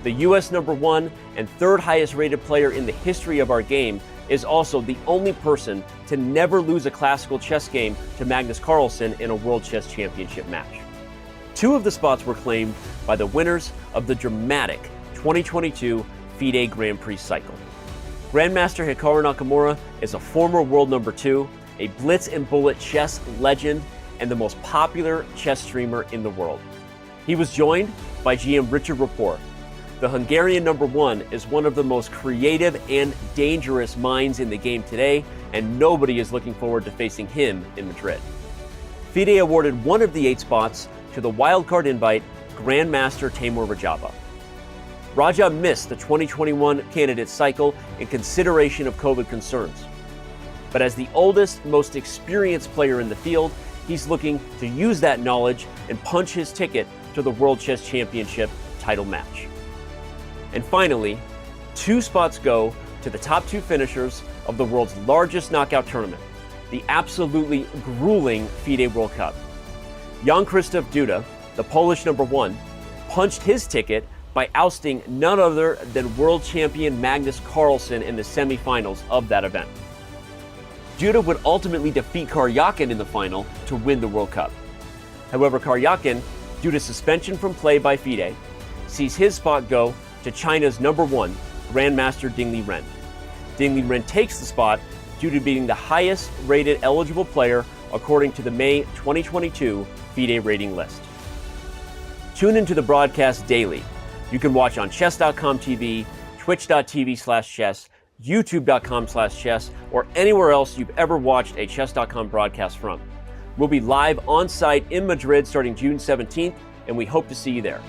The US #1 and 3rd highest rated player in the history of our game is also the only person to never lose a classical chess game to Magnus Carlsen in a World Chess Championship match. 2 of the spots were claimed by the winners of the dramatic 2022 FIDE Grand Prix cycle. Grandmaster Hikaru Nakamura is a former world #2, a blitz and bullet chess legend, and the most popular chess streamer in the world. He was joined by GM Richard Rapport. The Hungarian #1 is one of the most creative and dangerous minds in the game today, and nobody is looking forward to facing him in Madrid. FIDE awarded one of the 8 spots to the wildcard invite, Grandmaster Temur Rajaba. Raja missed the 2021 candidate cycle in consideration of COVID concerns. But as the oldest, most experienced player in the field, he's looking to use that knowledge and punch his ticket to the World Chess Championship title match. And finally, 2 spots go to the top 2 finishers of the world's largest knockout tournament, the absolutely grueling FIDE World Cup. Jan Krzysztof Duda, the Polish #1, punched his ticket by ousting none other than world champion Magnus Carlsen in the semifinals of that event. Duda would ultimately defeat Karyakin in the final to win the World Cup. However, Karyakin, due to suspension from play by FIDE, sees his spot go to China's #1, Grandmaster Ding Liren. Ding Liren takes the spot due to being the highest rated eligible player according to the May 2022 FIDE rating list. Tune into the broadcast daily. You can watch on chess.com TV, twitch.tv/chess, youtube.com/chess, or anywhere else you've ever watched a chess.com broadcast from. We'll be live on site in Madrid starting June 17th, and we hope to see you there.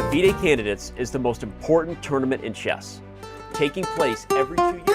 FIDE Candidates is the most important tournament in chess, taking place every 2 years.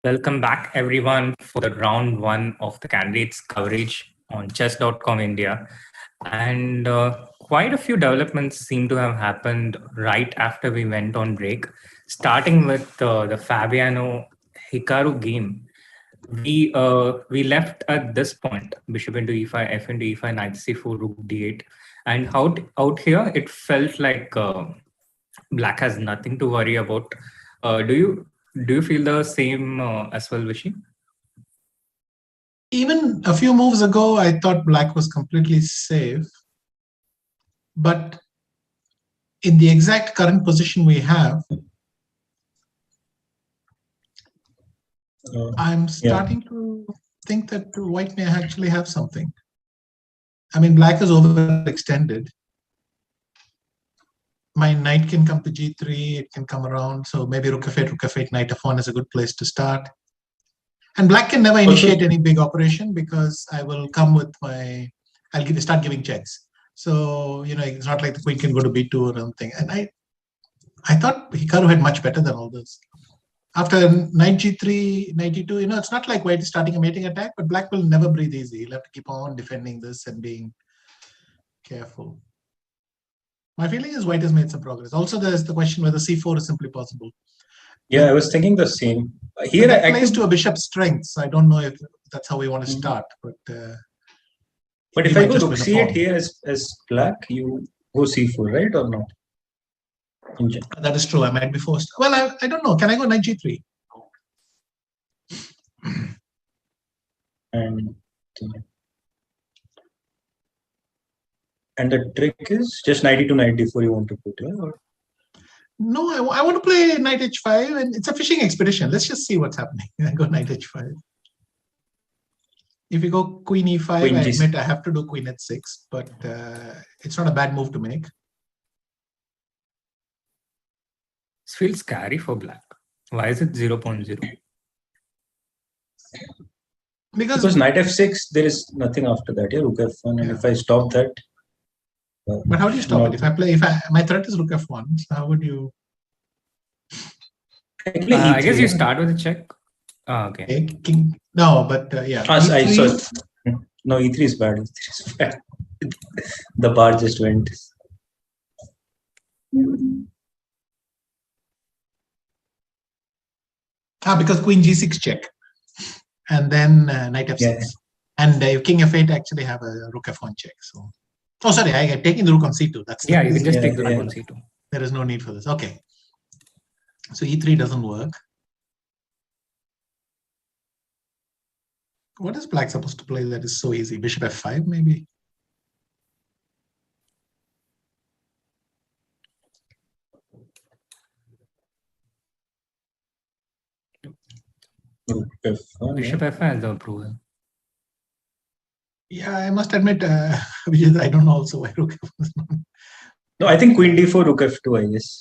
Welcome back, everyone, for the round 1 of the candidates coverage on chess.com India. And quite a few developments seem to have happened right after we went on break, starting with the Fabiano Hikaru game. we left at this point, bishop into e5, f into e5, knight c4, rook d8, and out here it felt like black has nothing to worry about. Do you feel the same as well, Vishy? Even a few moves ago, I thought black was completely safe. But in the exact current position we have, I'm starting to think that white may actually have something. I mean, black is overextended. My knight can come to g3, it can come around. So maybe rook f8, knight f1 is a good place to start. And black can never initiate any big operation because I will come with my, start giving checks. So, it's not like the queen can go to b2 or something. And I thought Hikaru had much better than all this. After knight g3, knight e2, it's not like white is starting a mating attack, but black will never breathe easy. He'll have to keep on defending this and being careful. My feeling is white has made some progress. Also, there's the question whether c4 is simply possible. Yeah, I was thinking the same. Here, that plays to a bishop's strength. So I don't know if that's how we want to start. But if I go rook c8 here as black, you go c4, right, or not? That is true. I might be forced. Well, I don't know. Can I go knight g3? And the trick is just knight e2, knight d4 you want to put, yeah? Or? No, I want to play knight h5, and it's a fishing expedition. Let's just see what's happening. I go knight h5. If you go queen e5, I admit I have to do queen h6, but it's not a bad move to make. This feels scary for black. Why is it 0.0? Because knight f6, there is nothing after that. Yeah, rook f1, and if I stop that. But how do you stop it? My threat is rook f1, so how would you? I guess you start with a check. Okay. King. No, but yeah. No, e3 is bad. E3 is bad. The bar just went. Because queen g6 check, and then knight f6, and king f8 actually have a rook f1 check. So, sorry, I'm taking the rook on c2. That's you can just take the rook on c2. There is no need for this. Okay, so e3 doesn't work. What is black supposed to play that is so easy? Bishop f5, maybe. Bishop f5 is the approval. Yeah, I must admit, I don't know also why rook f1 is not. No, I think queen d4, rook f2, I guess.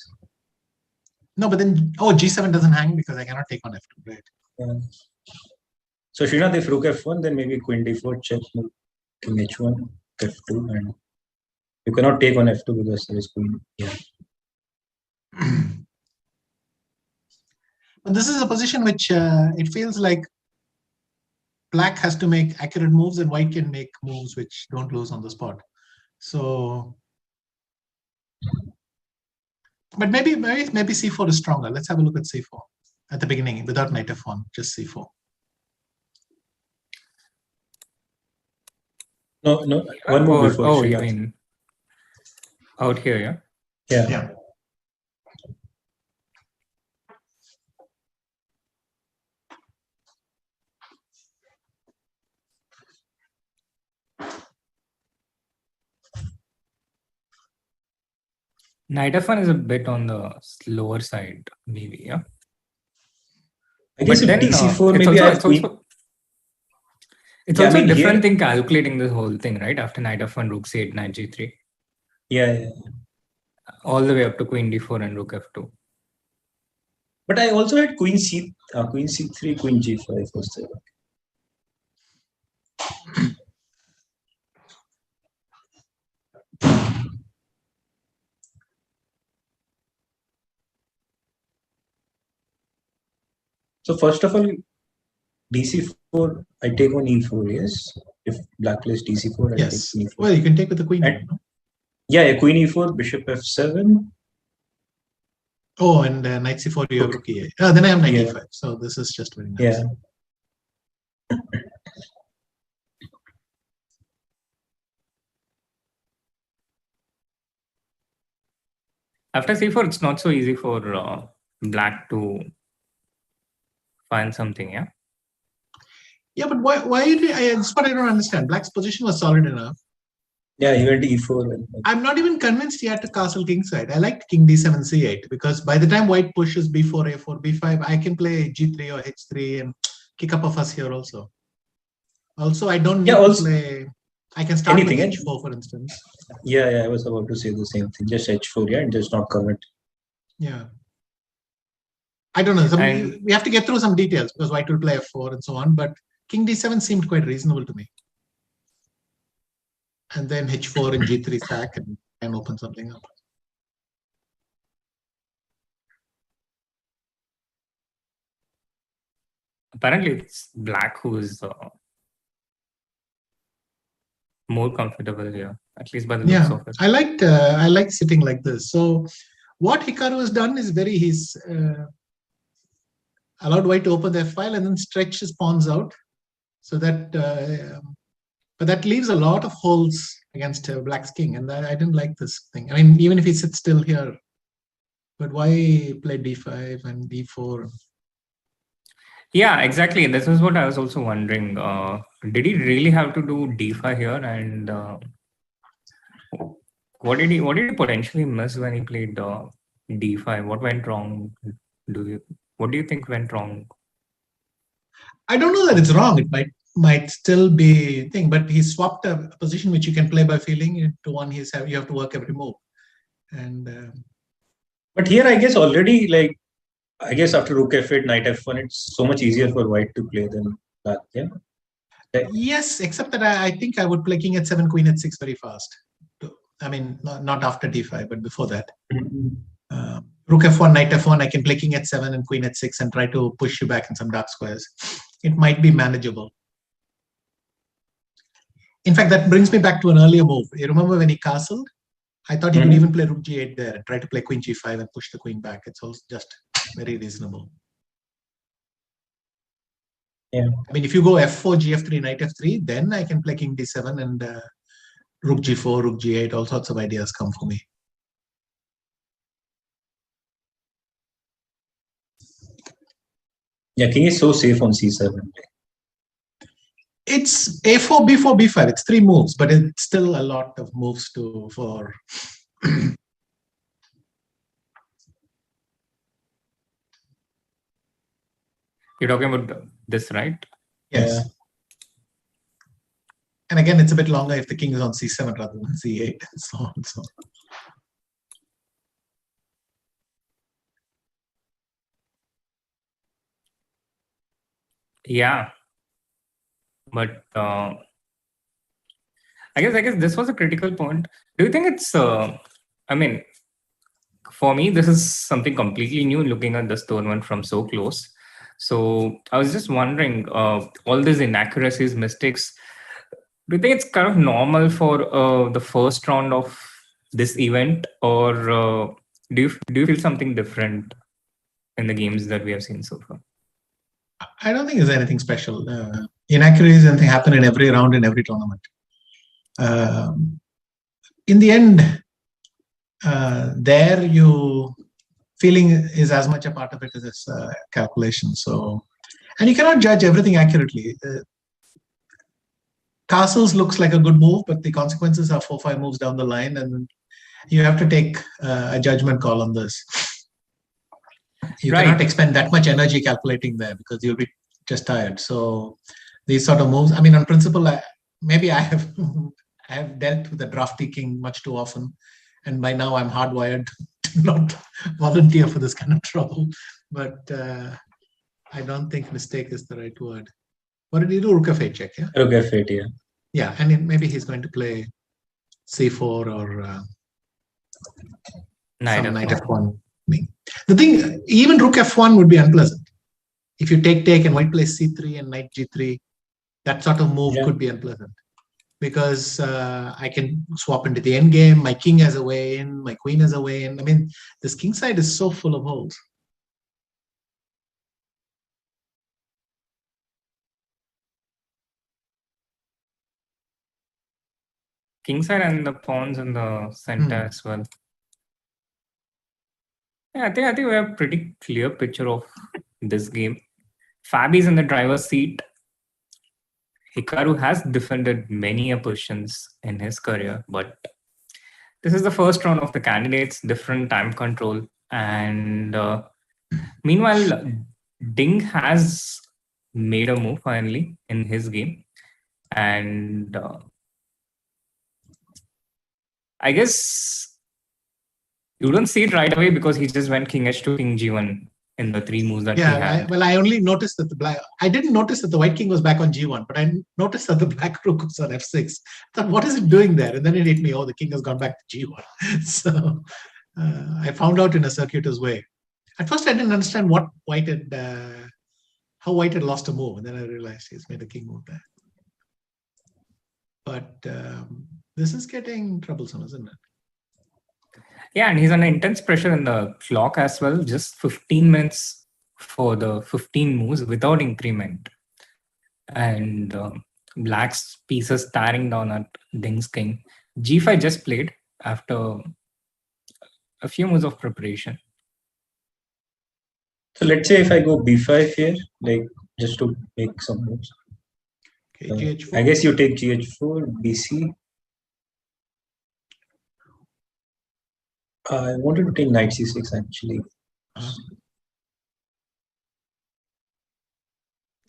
No, but then, g7 doesn't hang because I cannot take on f2, right? Yeah. So, Srinath, if rook f1, then maybe queen d4, check, king h1, f2, and you cannot take on f2 because there is queen. Yeah. But this is a position which it feels like black has to make accurate moves and white can make moves which don't lose on the spot. So, but maybe c4 is stronger. Let's have a look at c4 at the beginning without knight f1, just c4. No, one move before. Oh, you mean out here, yeah? Yeah. Knight f1 is a bit on the slower side, maybe, yeah. I guess then d4 maybe it's also a different thing calculating this whole thing, right? After knight f1, rook c8, knight g3. Yeah. All the way up to queen d4 and rook f2. But I also had queen c3, queen g5 was there. So first of all, dc4, I take on e4, yes. If black plays dc4, I take e4. Well, you can take with the queen. Yeah, queen e4, bishop f7. Oh, and knight c4, you have rook e8. Then I have knight e5. So this is just very nice. Yeah. After c4, it's not so easy for black to find something, yeah? Yeah, but that's what I don't understand. Black's position was solid enough. Yeah, he went to e4. I'm not even convinced he had to castle kingside. I liked king d7, c8 because by the time white pushes b4, a4, b5, I can play g3 or h3 and kick up a fuss here also. Also, I don't need to play. I can start anything, with h4, for instance. Yeah, I was about to say the same thing. Just h4, yeah, and just not commit. Yeah. I don't know. We have to get through some details because white will play f4 and so on. But king d7 seemed quite reasonable to me. And then h4 and g3 sack and open something up. Apparently, it's black who is more comfortable here, at least by the looks of it. I like sitting like this. So what Hikaru has done is he's allowed white to open their file and then stretch his pawns out, so that but that leaves a lot of holes against black's king, and I didn't like this thing. I mean, even if he sits still here, but why play d5 and d4? Yeah, exactly. This is what I was also wondering. Did he really have to do d5 here? And what did he potentially miss when he played d5? What went wrong? What do you think went wrong? I don't know that it's wrong. It might still be a thing, but he swapped a position which you can play by feeling into one you have to work every move. And but here, I guess already, like, I guess after rook f8, knight f1, it's so much easier for white to play than black. Yeah. Yes, except that I think I would play king h7, queen h6 very fast. I mean, not after d5, but before that. Rook f1, knight f1, I can play king h7 and queen h6 and try to push you back in some dark squares. It might be manageable. In fact, that brings me back to an earlier move. You remember when he castled? I thought he could even play rook g8 there and try to play queen g5 and push the queen back. It's also just very reasonable. Yeah. I mean, if you go f4, gf3, knight f3, then I can play king d7 and rook g4, rook g8, all sorts of ideas come for me. Yeah, king is so safe on c7. It's a4, b4, b5. It's 3 moves, but it's still a lot of moves for. You're talking about this, right? Yes. Yeah. And again, it's a bit longer if the king is on c7 rather than c8 and so on and so on. Yeah. But I guess this was a critical point. Do you think it's I mean, for me, this is something completely new looking at this tournament from so close. So I was just wondering, all these inaccuracies, mistakes, do you think it's kind of normal for the first round of this event, or do you feel something different in the games that we have seen so far? I don't think there's anything special. Inaccuracies and things happen in every round in every tournament. In the end, feeling is as much a part of it as calculation. So, and you cannot judge everything accurately. Castles looks like a good move, but the consequences are 4-5 moves down the line, and you have to take a judgment call on this. You cannot expend that much energy calculating there because you'll be just tired. So these sort of moves, I mean, on principle, maybe I have dealt with the drafty king much too often, and by now I'm hardwired to not volunteer for this kind of trouble. But I don't think mistake is the right word. What did he do? Rook f8 check, yeah? Rook f8, yeah. Yeah, and maybe he's going to play c4 or knight f1. The thing, even rook f1 would be unpleasant. If you take and white plays c3 and knight g3, that sort of move could be unpleasant. Because I can swap into the endgame, my king has a way in, my queen has a way in. I mean, this king side is so full of holes. kingside and the pawns in the center as well. Yeah, I think we have a pretty clear picture of this game. Fabi's in the driver's seat. Hikaru has defended many positions in his career, but this is the first round of the candidates, different time control. And meanwhile, Ding has made a move finally in his game. And I guess you don't see it right away because he just went king h2, king g1 in the 3 moves that he had. I only noticed that I didn't notice that the white king was back on g1, but I noticed that the black rook was on f6. I thought, what is it doing there? And then it hit me, oh, the king has gone back to g1. So I found out in a circuitous way. At first, I didn't understand what how white had lost a move, and then I realized he's made a king move there. But this is getting troublesome, isn't it? Yeah, and he's under intense pressure in the clock as well. Just 15 minutes for the 15 moves without increment. And black's pieces staring down at Ding's king. G5 just played after a few moves of preparation. So let's say if I go b5 here, like just to make some moves. Okay, GH4. I guess you take GH4, BC. I wanted to take knight c6 actually. If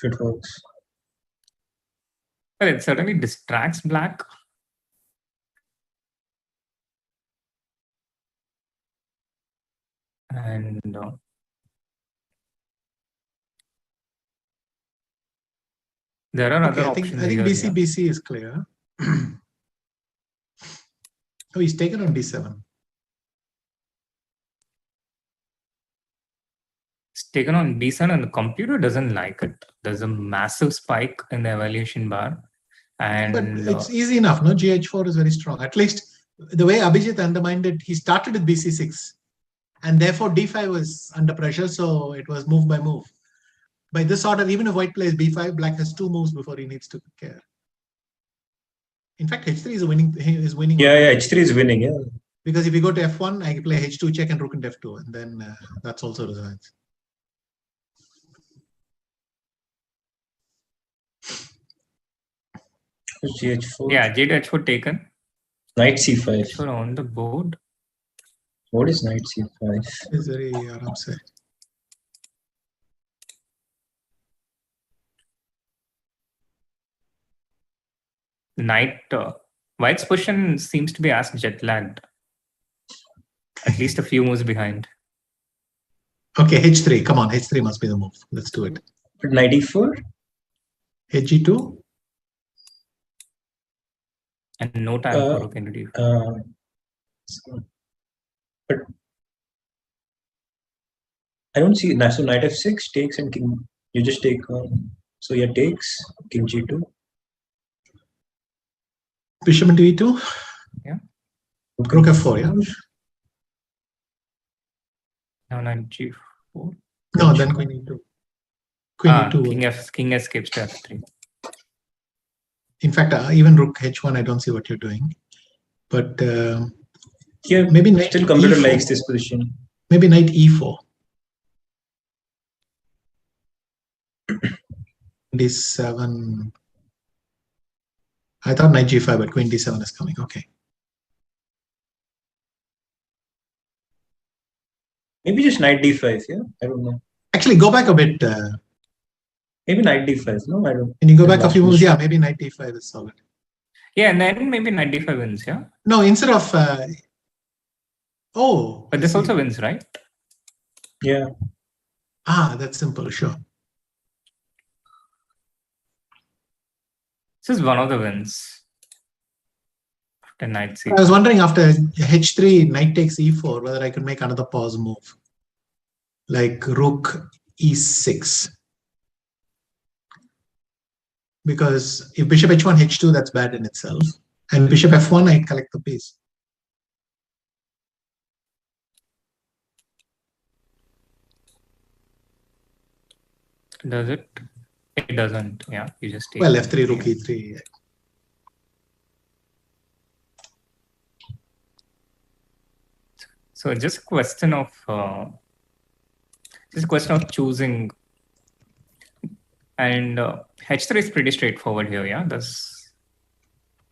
it works. Well, it certainly distracts black. And there are other options. I think BC is clear. Oh, he's taken on d7. It's taken on b7 and the computer doesn't like it. There's a massive spike in the evaluation bar. And but it's easy enough, no? GH4 is very strong. At least the way Abhijeet undermined it, he started with BC6. And therefore d5 was under pressure, so it was move by move. By this order, even if white plays b5, black has 2 moves before he needs to care. In fact, h3 is winning. Yeah, h3 is winning. Yeah. Because if you go to f1, I play h2 check and rook into f2, and then that's also resigns. GH4. Yeah, h4 taken. Knight c5. h4 on the board. What is knight c5? It's very aram say. Knight, white's position seems to be as jet lagged. At least a few moves behind. Okay, h3. Come on, h3 must be the move. Let's do it. Knight e4. Hg2. And no time for rook into d4. But I don't see. So knight f6 takes and king. You just take. So yeah, takes king g2. Bishop into e2. Yeah. Rook f4. Yeah. Now knight g4. No, then queen e2. Queen e2. King escapes to f3. In fact, even rook h1, I don't see what you're doing. But yeah, maybe knight still computer e4. likes this position. Maybe knight e4. d7. I thought knight g5, but queen d7 is coming. Okay. Maybe just knight d5. Yeah, I don't know. Actually, go back a bit. Maybe knight d5. No, I don't. Can you go back a few moves? Yeah, maybe knight d5 is solid. Yeah, and then maybe knight d5 wins. Yeah. No, instead of. But this also wins, right? Yeah. That's simple. Sure. This is one of the wins. After knight c5. I was wondering after h3, knight takes e4, whether I could make another pause move. Like rook e6. Because if bishop h1, h2, that's bad in itself. And bishop f1, I collect the piece. Does it? It doesn't. Yeah, you just take. Well, f3, rook e3. So just a question of choosing, and h3 is pretty straightforward here. Yeah, there's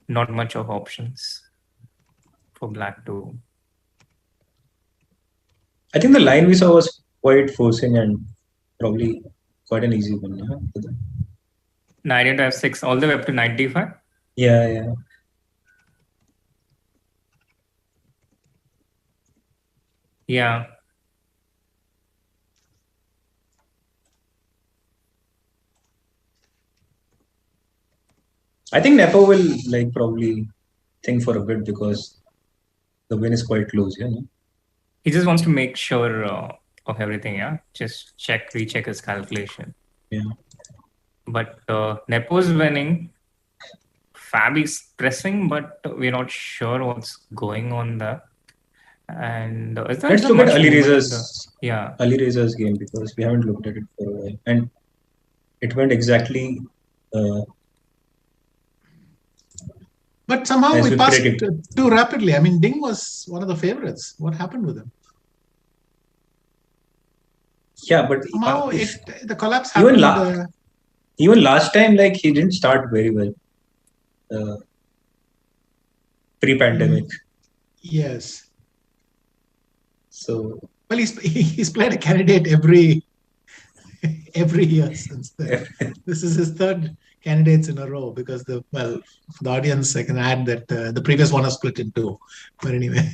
not much of options for black to. I think the line we saw was quite forcing and probably quite an easy one. Knight into f6 all the way up to knight d5. Yeah. Yeah. I think Nepo will probably think for a bit because the win is quite close. Yeah. He just wants to make sure of everything. Yeah. Just recheck his calculation. Yeah. But Nepo's winning. Fab is pressing, but we're not sure what's going on there. And let's look at Alireza's game because we haven't looked at it for a while, and it went exactly. But somehow we passed too rapidly. I mean, Ding was one of the favorites. What happened with him? Yeah, but somehow the collapse happened. Even last time, he didn't start very well. Pre-pandemic. Yes. So well, he's played a candidate every year since then. This is his third candidates in a row because for the audience, I can add that the previous one was split in two. But anyway.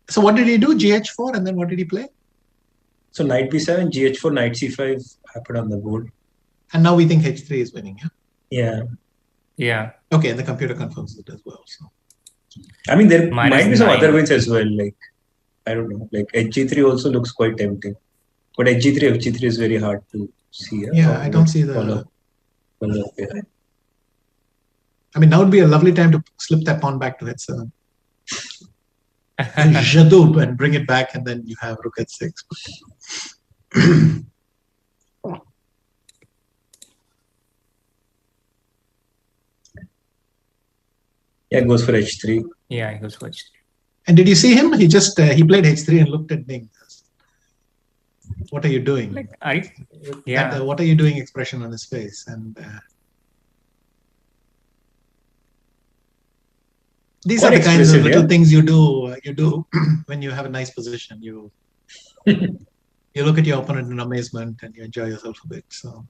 So what did he do? GH4, and then what did he play? So knight b7, GH4, knight c5 happened on the board. And now we think h3 is winning, yeah? Yeah. Okay, and the computer confirms it as well. So. I mean, there might be some other wins as well. I don't know. Hg3 also looks quite tempting. But Hg3 is very hard to see. Yeah, I don't see the... I mean, now would be a lovely time to slip that pawn back to h7. Jadub and bring it back, and then you have rook h6. Yeah, goes for h3. Yeah, he goes for h3. And did you see him? He just he played h3 and looked at Ding. What are you doing? What are you doing? Expression on his face, and these are the kinds of little things you do. You do when you have a nice position. You you look at your opponent in amazement and you enjoy yourself a bit. So.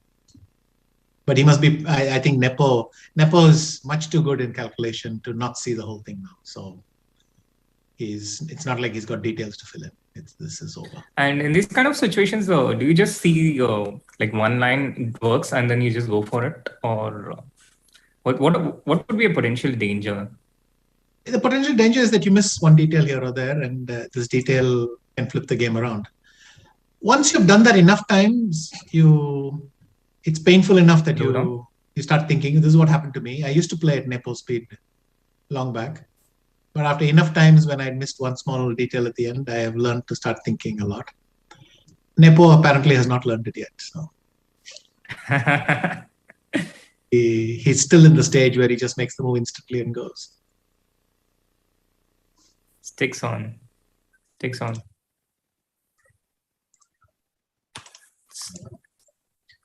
But he must be, I think Nepo is much too good in calculation to not see the whole thing now. So it's not like he's got details to fill in. This is over. And in these kind of situations, do you just see one line works and then you just go for it? Or what would be a potential danger? The potential danger is that you miss one detail here or there, and this detail can flip the game around. Once you've done that enough times, it's painful enough that you start thinking, this is what happened to me. I used to play at Nepo speed long back. But after enough times when I missed one small detail at the end, I have learned to start thinking a lot. Nepo apparently has not learned it yet. So he's still in the stage where he just makes the move instantly and goes. Sticks on.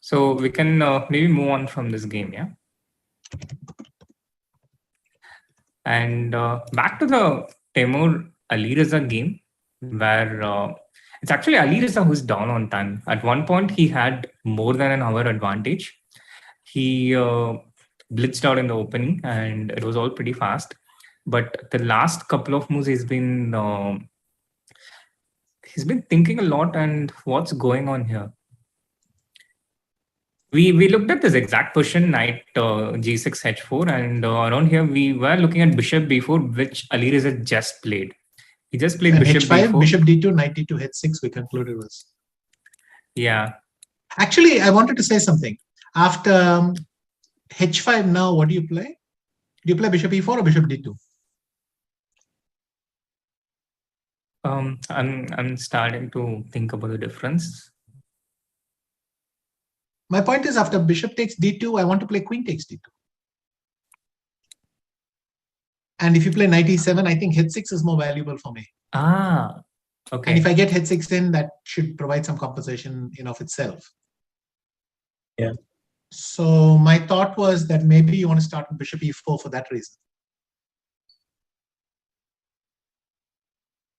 So we can maybe move on from this game, yeah? And back to the Temur Alireza game, where it's actually Alireza who's down on time. At one point, he had more than an hour advantage. He blitzed out in the opening, and it was all pretty fast. But the last couple of moves, he's been thinking a lot, and what's going on here? We looked at this exact position, knight g6 h4, and around here we were looking at bishop b4, which Alireza just played. He just played bishop h5, b4. Bishop d2, knight d2, h6, we concluded was. Yeah. Actually, I wanted to say something. After h5 now, what do you play? Do you play bishop e4 or bishop d2? I'm starting to think about the difference. My point is, after bishop takes d2, I want to play queen takes d2. And if you play knight e7, I think h6 is more valuable for me. Ah, okay. And if I get h6 in, that should provide some compensation in of itself. Yeah. So my thought was that maybe you want to start with bishop e4 for that reason.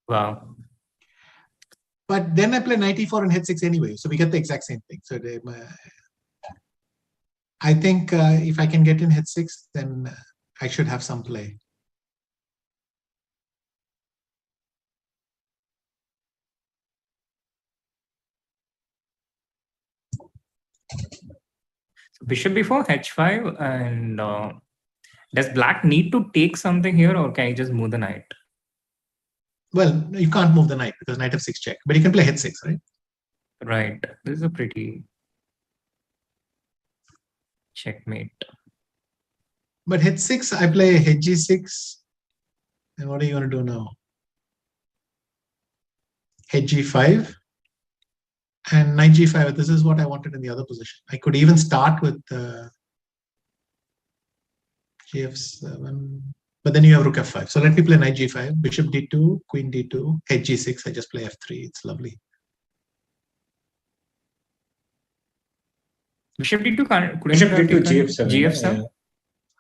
Wow. But then I play knight e4 and h6 anyway, so we get the exact same thing. So I think if I can get in h6, then I should have some play. So bishop before h5, and does black need to take something here, or can he just move the knight? Well, you can't move the knight because knight f6 check, but you can play h6, right? Right. This is a pretty checkmate. But h6, I play hg6. And what are you going to do now? Hg5 and knight g5. This is what I wanted in the other position. I could even start with gf7, but then you have rook f5. So let me play knight g5, bishop d2, queen d2, hg6. I just play f3. It's lovely. Bishop d2 Bishop d2 gf7. gf7. Yeah.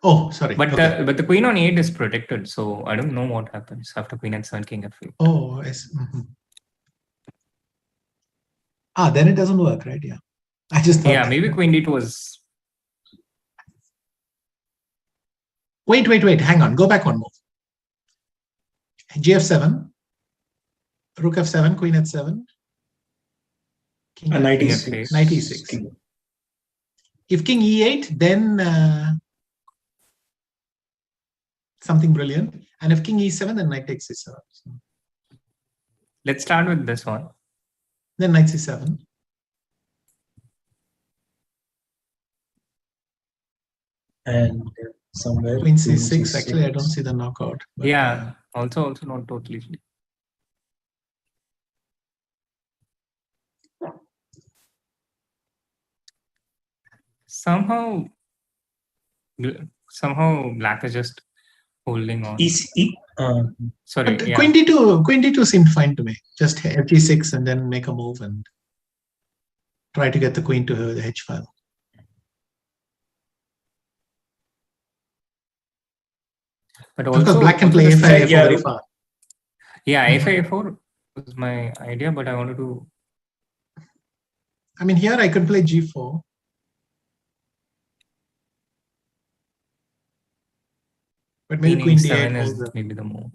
Oh, sorry. But okay. the queen on 8 is protected, so I don't know what happens after queen h7, king f8. Oh, yes. Then it doesn't work, right? Yeah. I just thought. Yeah, maybe queen d2 was. Wait. Hang on. Go back one more. gf7, rook f7, queen h7, king Knight e6. e6. Knight e6. If king e8, then something brilliant. And if king e7, then knight takes c7. So Let's start with this one. then knight c7. And somewhere Queen c6. Actually, I don't see the knockout. But, Yeah, also not totally. Somehow black is just holding on. Sorry. But Yeah. Queen d2 seemed fine to me. Just fg6 and then make a move and try to get the queen to the h file. But Because also black can play a5, a4 yeah, very far. Yeah, a5, a4 was my idea, but I wanted to. I mean, here I could play g4. But maybe queen d8 is holds maybe the move.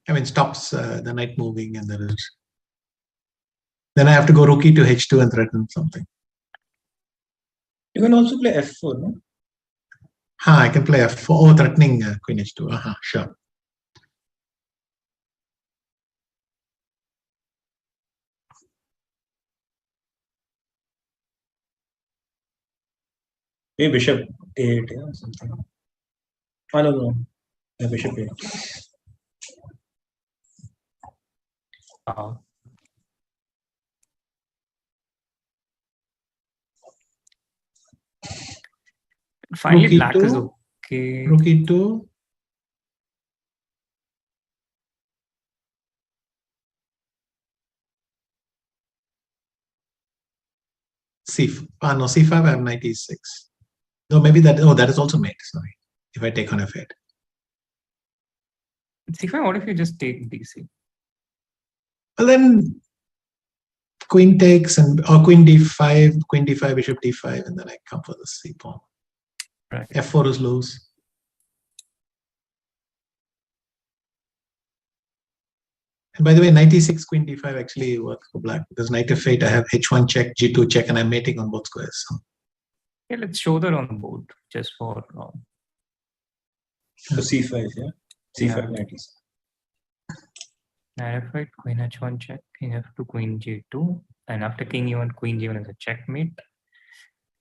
I mean, stops the knight moving, and then I have to go rook e to h2 and threaten something. You can also play f4, no? I can play f4. Oh, threatening queen h2. Sure. Maybe bishop a8, yeah, something. I don't know. Yeah, bishop a8. Finally, Rook black e2, is okay. Rook e2. No, c5, I have knight e6. No, maybe that is also mate. Sorry. If I take on f8. c5, what if you just take bc? Well, then queen takes or queen d5, bishop d5, and then I come for the c pawn. Right. f4 is loose. And by the way, knight e6, queen d5 actually works for black because knight f8, I have h1 check, g2 check, and I'm mating on both squares. So. Yeah, let's show that on the board just for. So c5, yeah? c5, Yeah. knight e6. Knight f8, queen h1 check, king f2, queen g2, and after king e1, queen g1 is a checkmate.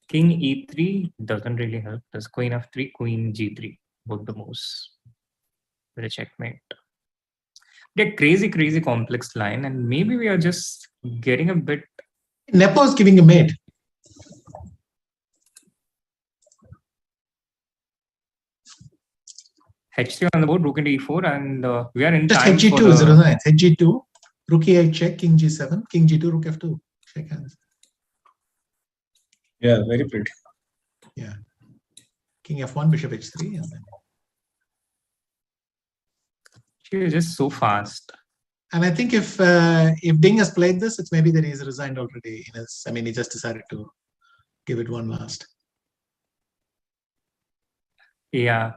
King e3 doesn't really help. There's queen f3, queen g3, both the moves with a checkmate. A crazy complex line, and maybe we are just getting a bit. Nepo is giving a mate. H3 on the board, rook into e4, and we are in Just time H for G2 is the... nice. H G2, rook E8 check, king G7, king G2, rook F2. Shake hands. Yeah, very pretty. Yeah. King F1, bishop H3, and then. She is just so fast. And I think if Ding has played this, it's maybe that he's resigned already. He just decided to give it one last. Yeah.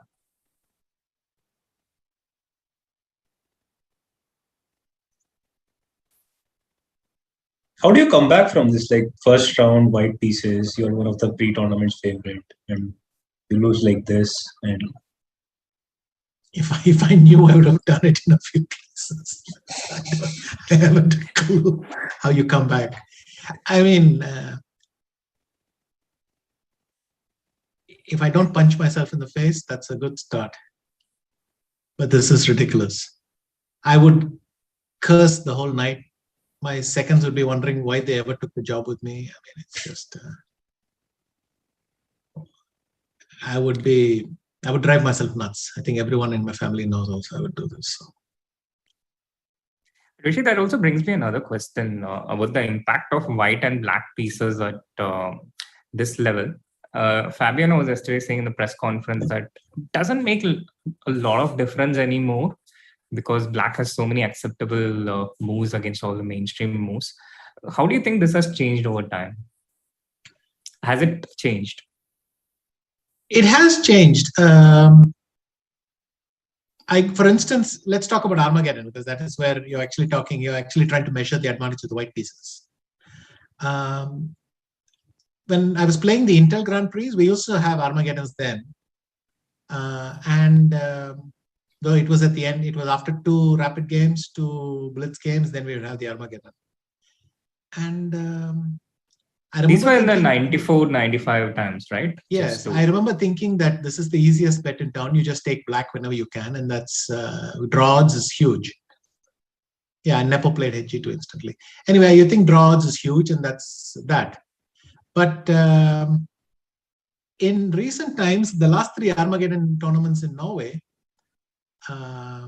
How do you come back from this? Like first round white pieces, you're one of the pre-tournament's favorite, and you lose like this. And If I knew, I would have done it in a few pieces. I haven't a clue how you come back. I mean, if I don't punch myself in the face, that's a good start. But this is ridiculous. I would curse the whole night. My seconds would be wondering why they ever took the job with me. I mean, it's just, I would drive myself nuts. I think everyone in my family knows also I would do this. So. Rishi, that also brings me another question about the impact of white and black pieces at this level. Fabiano was yesterday saying in the press conference that it doesn't make a lot of difference anymore because black has so many acceptable moves against all the mainstream moves. How do you think this has changed over time? Has it changed? It has changed. For instance, let's talk about Armageddon, because that is where you're actually trying to measure the advantage of the white pieces. When I was playing the Intel Grand Prix, we used to have Armageddons then. Though it was at the end, it was after 2 rapid games, 2 blitz games, then we would have the Armageddon. And I remember these were in the 94, 95 times, right? Yes, I remember thinking that this is the easiest bet in town. You just take black whenever you can, and that's draw odds is huge. Yeah, and Nepo played H2 instantly. Anyway, you think draw odds is huge, and that's that. But in recent times, the last 3 Armageddon tournaments in Norway, I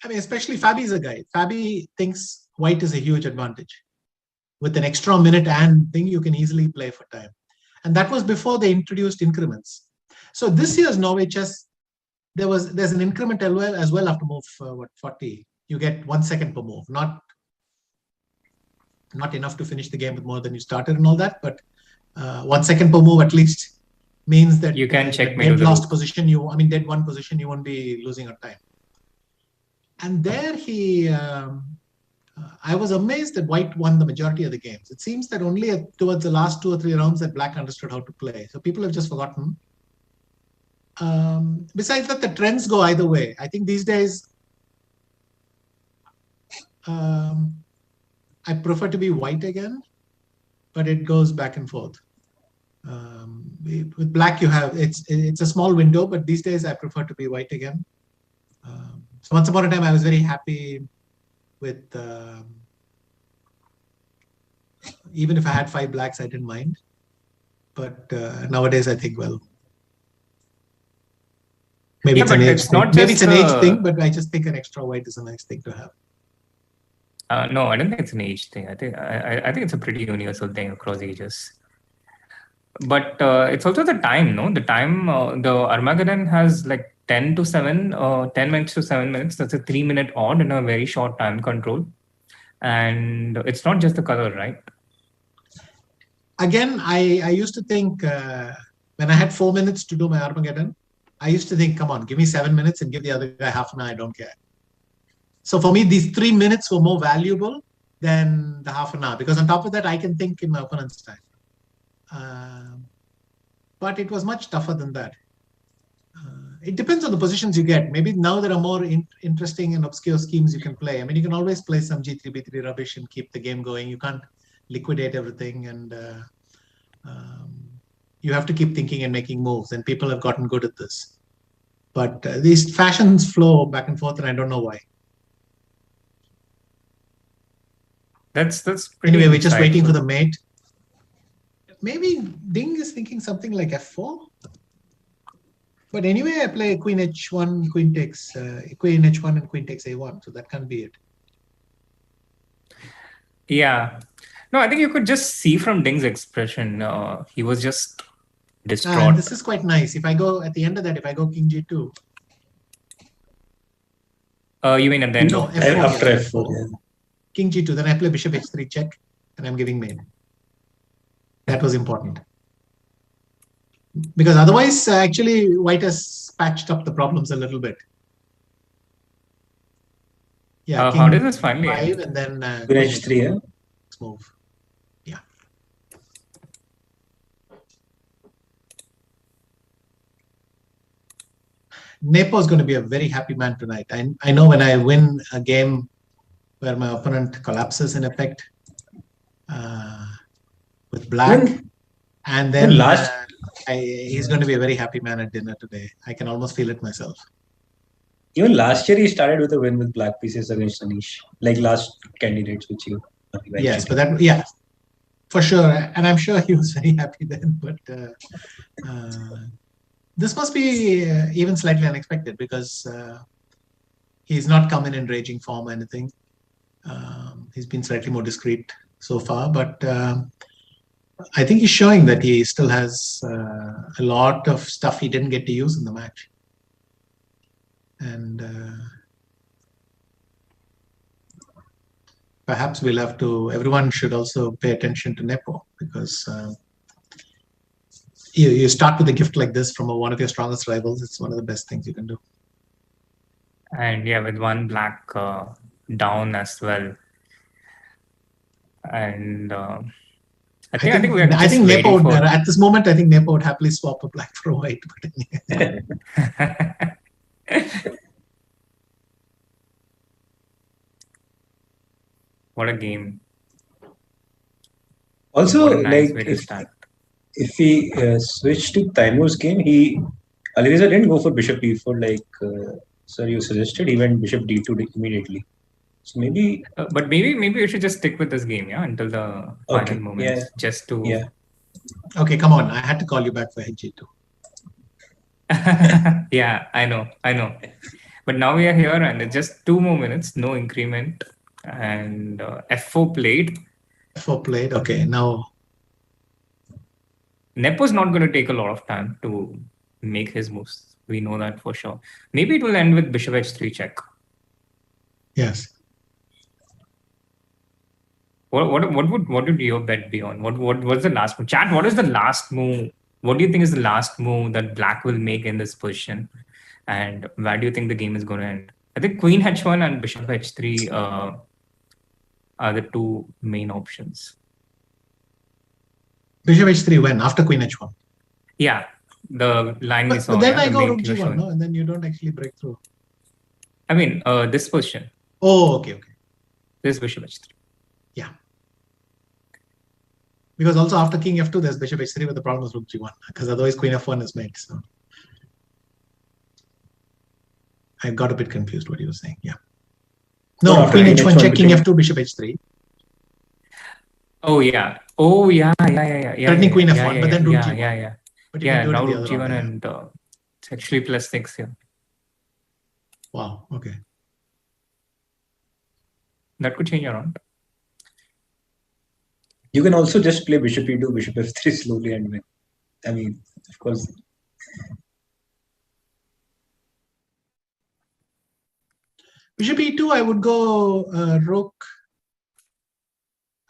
mean, especially Fabi's a guy. Fabi thinks white is a huge advantage. With an extra minute and thing, you can easily play for time. And that was before they introduced increments. So this year's Norway chess, there's an increment as well after move 40. You get 1 second per move. Not enough to finish the game with more than you started and all that, but 1 second per move at least means that you can check dead lost position. Dead one position, you won't be losing your time. And there I was amazed that white won the majority of the games. It seems that only towards the last 2 or 3 rounds that black understood how to play. So people have just forgotten. Besides that, the trends go either way. I think these days, I prefer to be white again, but it goes back and forth. With black, it's a small window, but these days I prefer to be white again. So once upon a time, I was very happy with even if I had 5 blacks, I didn't mind. But nowadays, I think, well, maybe it's an age thing. Maybe it's an age thing, but I just think an extra white is a nice thing to have. No, I don't think it's an age thing. I think it's a pretty universal thing across ages. But it's also the time, no? The time, the Armageddon has like 10 minutes to 7 minutes. That's a 3-minute odd in a very short time control. And it's not just the color, right? Again, I used to think when I had 4 minutes to do my Armageddon, I used to think, come on, give me 7 minutes and give the other guy half an hour, I don't care. So for me, these 3 minutes were more valuable than the half an hour, because on top of that, I can think in my opponent's time. But it was much tougher than that. It depends on the positions you get. Maybe now there are more interesting and obscure schemes you can play. I mean, you can always play some G3, B3 rubbish and keep the game going. You can't liquidate everything, and you have to keep thinking and making moves, and people have gotten good at this. But these fashions flow back and forth, and I don't know why. That's pretty anyway, we're just waiting for the mate. Maybe Ding is thinking something like F4. But anyway, I play queen h1, queen takes, queen h1 and queen takes a1. So that can't be it. Yeah. No, I think you could just see from Ding's expression, he was just distraught. And this is quite nice. If I go at the end of that, if I go king g2. You mean at the end? No, of f4. After f4. Yeah. King g2, then I play bishop h3 check, and I'm giving mate. That was important. Because otherwise, actually, white has patched up the problems a little bit. Yeah, how did this finally 5 end? and then Queen h3, yeah? move. Yeah. Nepo is going to be a very happy man tonight. I know when I win a game where my opponent collapses in effect with black, and then he's going to be a very happy man at dinner today. I can almost feel it myself. Even last year, he started with a win with black pieces against Anish, like last candidates which you. Yes, but that, yeah, for sure. And I'm sure he was very happy then. But this must be even slightly unexpected because he's not come in raging form or anything. He's been slightly more discreet so far, but I think he's showing that he still has a lot of stuff he didn't get to use in the match. And perhaps we'll have to, everyone should also pay attention to Nepo because you start with a gift like this from one of your strongest rivals. It's one of the best things you can do. And yeah, with one black down as well. And I think Nepo would, at this moment, I think Nepo would happily swap a black for a white. What a game. Also, nice like if we switch to Taimur's game, Alireza didn't go for bishop e4 like sir you suggested. He went bishop d2 immediately. So maybe. But maybe we should just stick with this game, yeah, until the final moments, just to. Yeah. Okay, come on. I had to call you back for h2. Yeah, I know. But now we are here, and it's just 2 more minutes, no increment, and f4 played. F4 played. Okay, now. Nepo's not going to take a lot of time to make his moves. We know that for sure. Maybe it will end with bishop h3 check. Yes. What would your bet be on? What's the last move? Chat, what is the last move? What do you think is the last move that black will make in this position? And where do you think the game is going to end? I think queen h1 and bishop h3 are the 2 main options. Bishop h3 when? After queen h1? Yeah, the line we saw. But then I go rook g1, no? And then you don't actually break through. I mean, this position. Oh, okay. This bishop h3. Yeah. Because also after king f2, there's bishop h3 with the problem is rook g1. Because otherwise queen f1 is made. So I got a bit confused what you were saying. Yeah. No, queen h1 check, king f2, bishop h3. Oh yeah. Threatening queen f1, but then rook g1. Yeah. But you can do it now the rook other g1 way. and it's actually +6 here. Wow. Okay. That could change around. You can also just play bishop e2, bishop f3 slowly and win. I mean, of course. Bishop e2, I would go rook.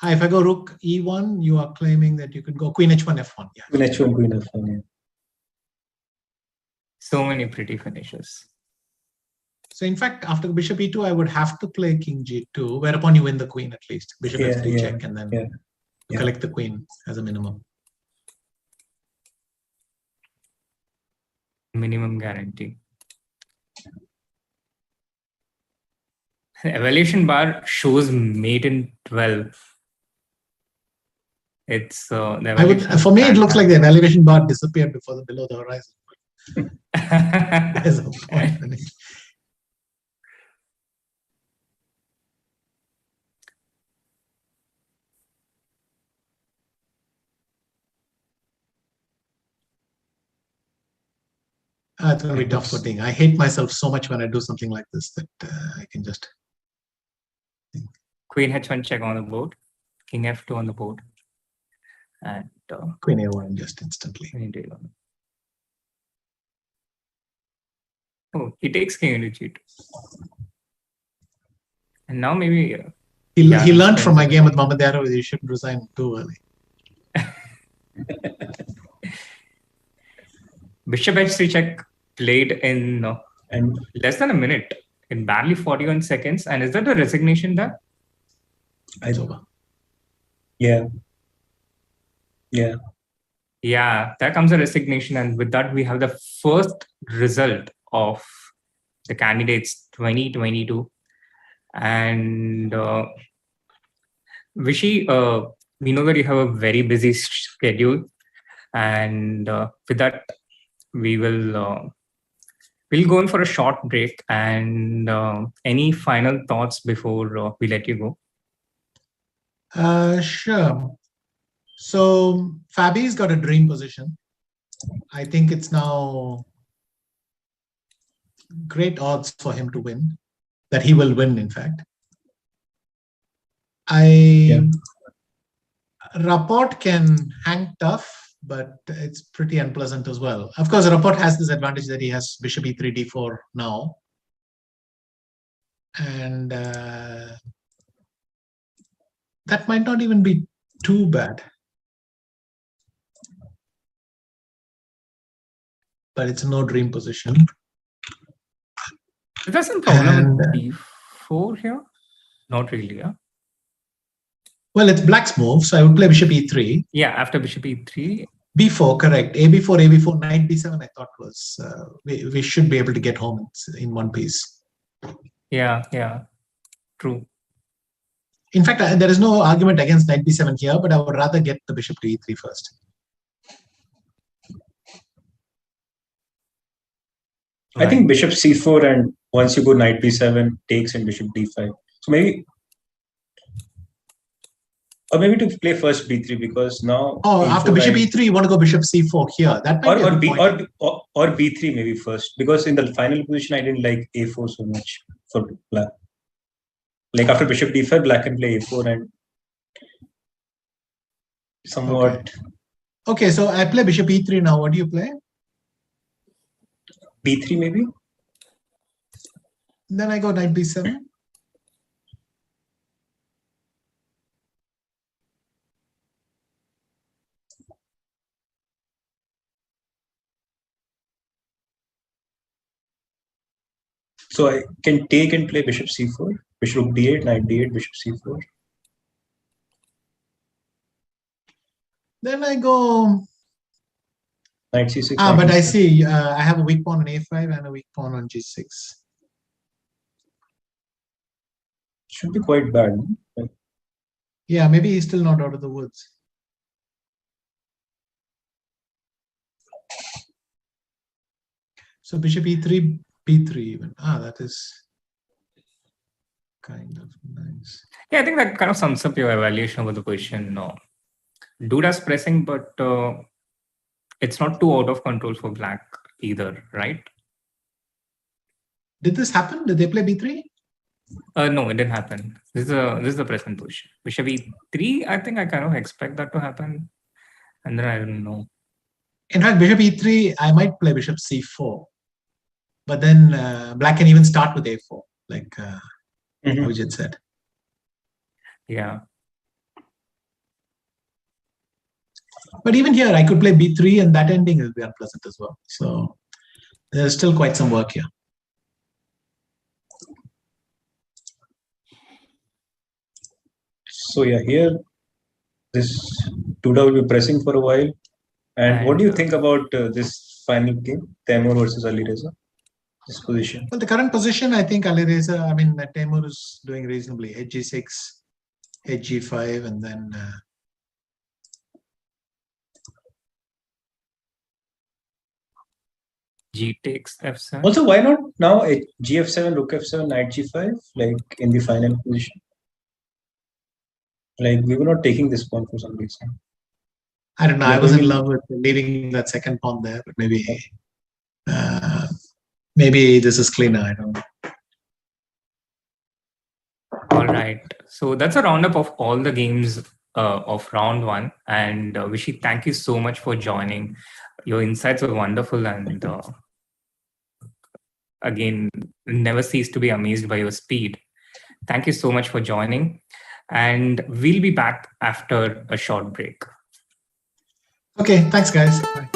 If I go rook e1, you are claiming that you could go queen h1, f1. Yeah. Queen h1, queen f1, yeah. So many pretty finishes. So in fact, after bishop e2, I would have to play king g2, whereupon you win the queen at least. Bishop f3 check, and then you collect the queen as a minimum. Minimum guarantee. Evaluation bar shows mate in 12. It's for me, it looks like the evaluation bar disappeared before the below the horizon. There's a point in it. It's going to be tough footing. I hate myself so much when I do something like this that I can just... Queen H1 check on the board. King F2 on the board. And Queen A1 just instantly. Oh, he takes king into G2. And now maybe... he learned from my game with Mohammad Yarrow, he shouldn't resign too early. Bishop H3 check played in less than a minute, in barely 41 seconds. And is that a resignation there? It's over. Yeah. Yeah. Yeah, there comes a resignation. And with that, we have the first result of the candidates 2022. And Vishy, we know that you have a very busy schedule. And with that, we'll go in for a short break. And any final thoughts before we let you go? Sure. So Fabi's got a dream position. I think it's now great odds for him to win, that he will win, in fact. Rapport can hang tough, but it's pretty unpleasant as well. Of course, Rapport has this advantage that he has bishop e3, d4 now. And that might not even be too bad. But it's no dream position. Is there some problem with d4 here? Not really, yeah? Well, it's black's move, so I would play bishop e3. Yeah, after bishop e3. b4, correct. a4, knight b7, I thought was... we should be able to get home in one piece. Yeah, true. In fact, there is no argument against knight b7 here, but I would rather get the bishop to e3 first. I think bishop c4, and once you go knight b7, takes and bishop d5. So maybe, or maybe to play first b3, because now... Oh, after bishop e3, you want to go bishop c4 here. That might be or b3 maybe first, because in the final position, I didn't like a4 so much for black. Like after bishop d5, black can play a4 and somewhat... Okay, so I play bishop e3 now. What do you play? b3 maybe? Then I go knight b7. So I can take and play bishop c4, bishop d8, knight d8, bishop c4. Then I go... Knight c6. But I see, I have a weak pawn on a5 and a weak pawn on g6. Should be quite bad. No? Yeah, maybe he's still not out of the woods. So bishop e3, b3 even. That is kind of nice. Yeah, I think that kind of sums up your evaluation of the position. No, dude has pressing, but it's not too out of control for black either, right? Did this happen? Did they play b3? No, it didn't happen. This is the present position. Bishop e3, I think I kind of expect that to happen. And then I don't know. In fact, bishop e3, I might play bishop c4. But then black can even start with a4, like Abhijeet said. Yeah. But even here, I could play b3 and that ending will be unpleasant as well. So there's still quite some work here. So yeah, here this Duda will be pressing for a while. And what do you think about this final game, Taimur versus Alireza? This position. Well, the current position, I think Taimur is doing reasonably. H g6, H g5, and then G takes f7. Also, why not now gf7, rook f7, knight g5, like in the final position? Like we were not taking this pawn for some reason. I don't know. I was in love with leaving that second pawn there, but maybe maybe this is cleaner. I don't know. All right. So that's a roundup of all the games of round one. And Vishy, thank you so much for joining. Your insights were wonderful. And again, never cease to be amazed by your speed. Thank you so much for joining. And we'll be back after a short break. Okay. Thanks, guys. Bye.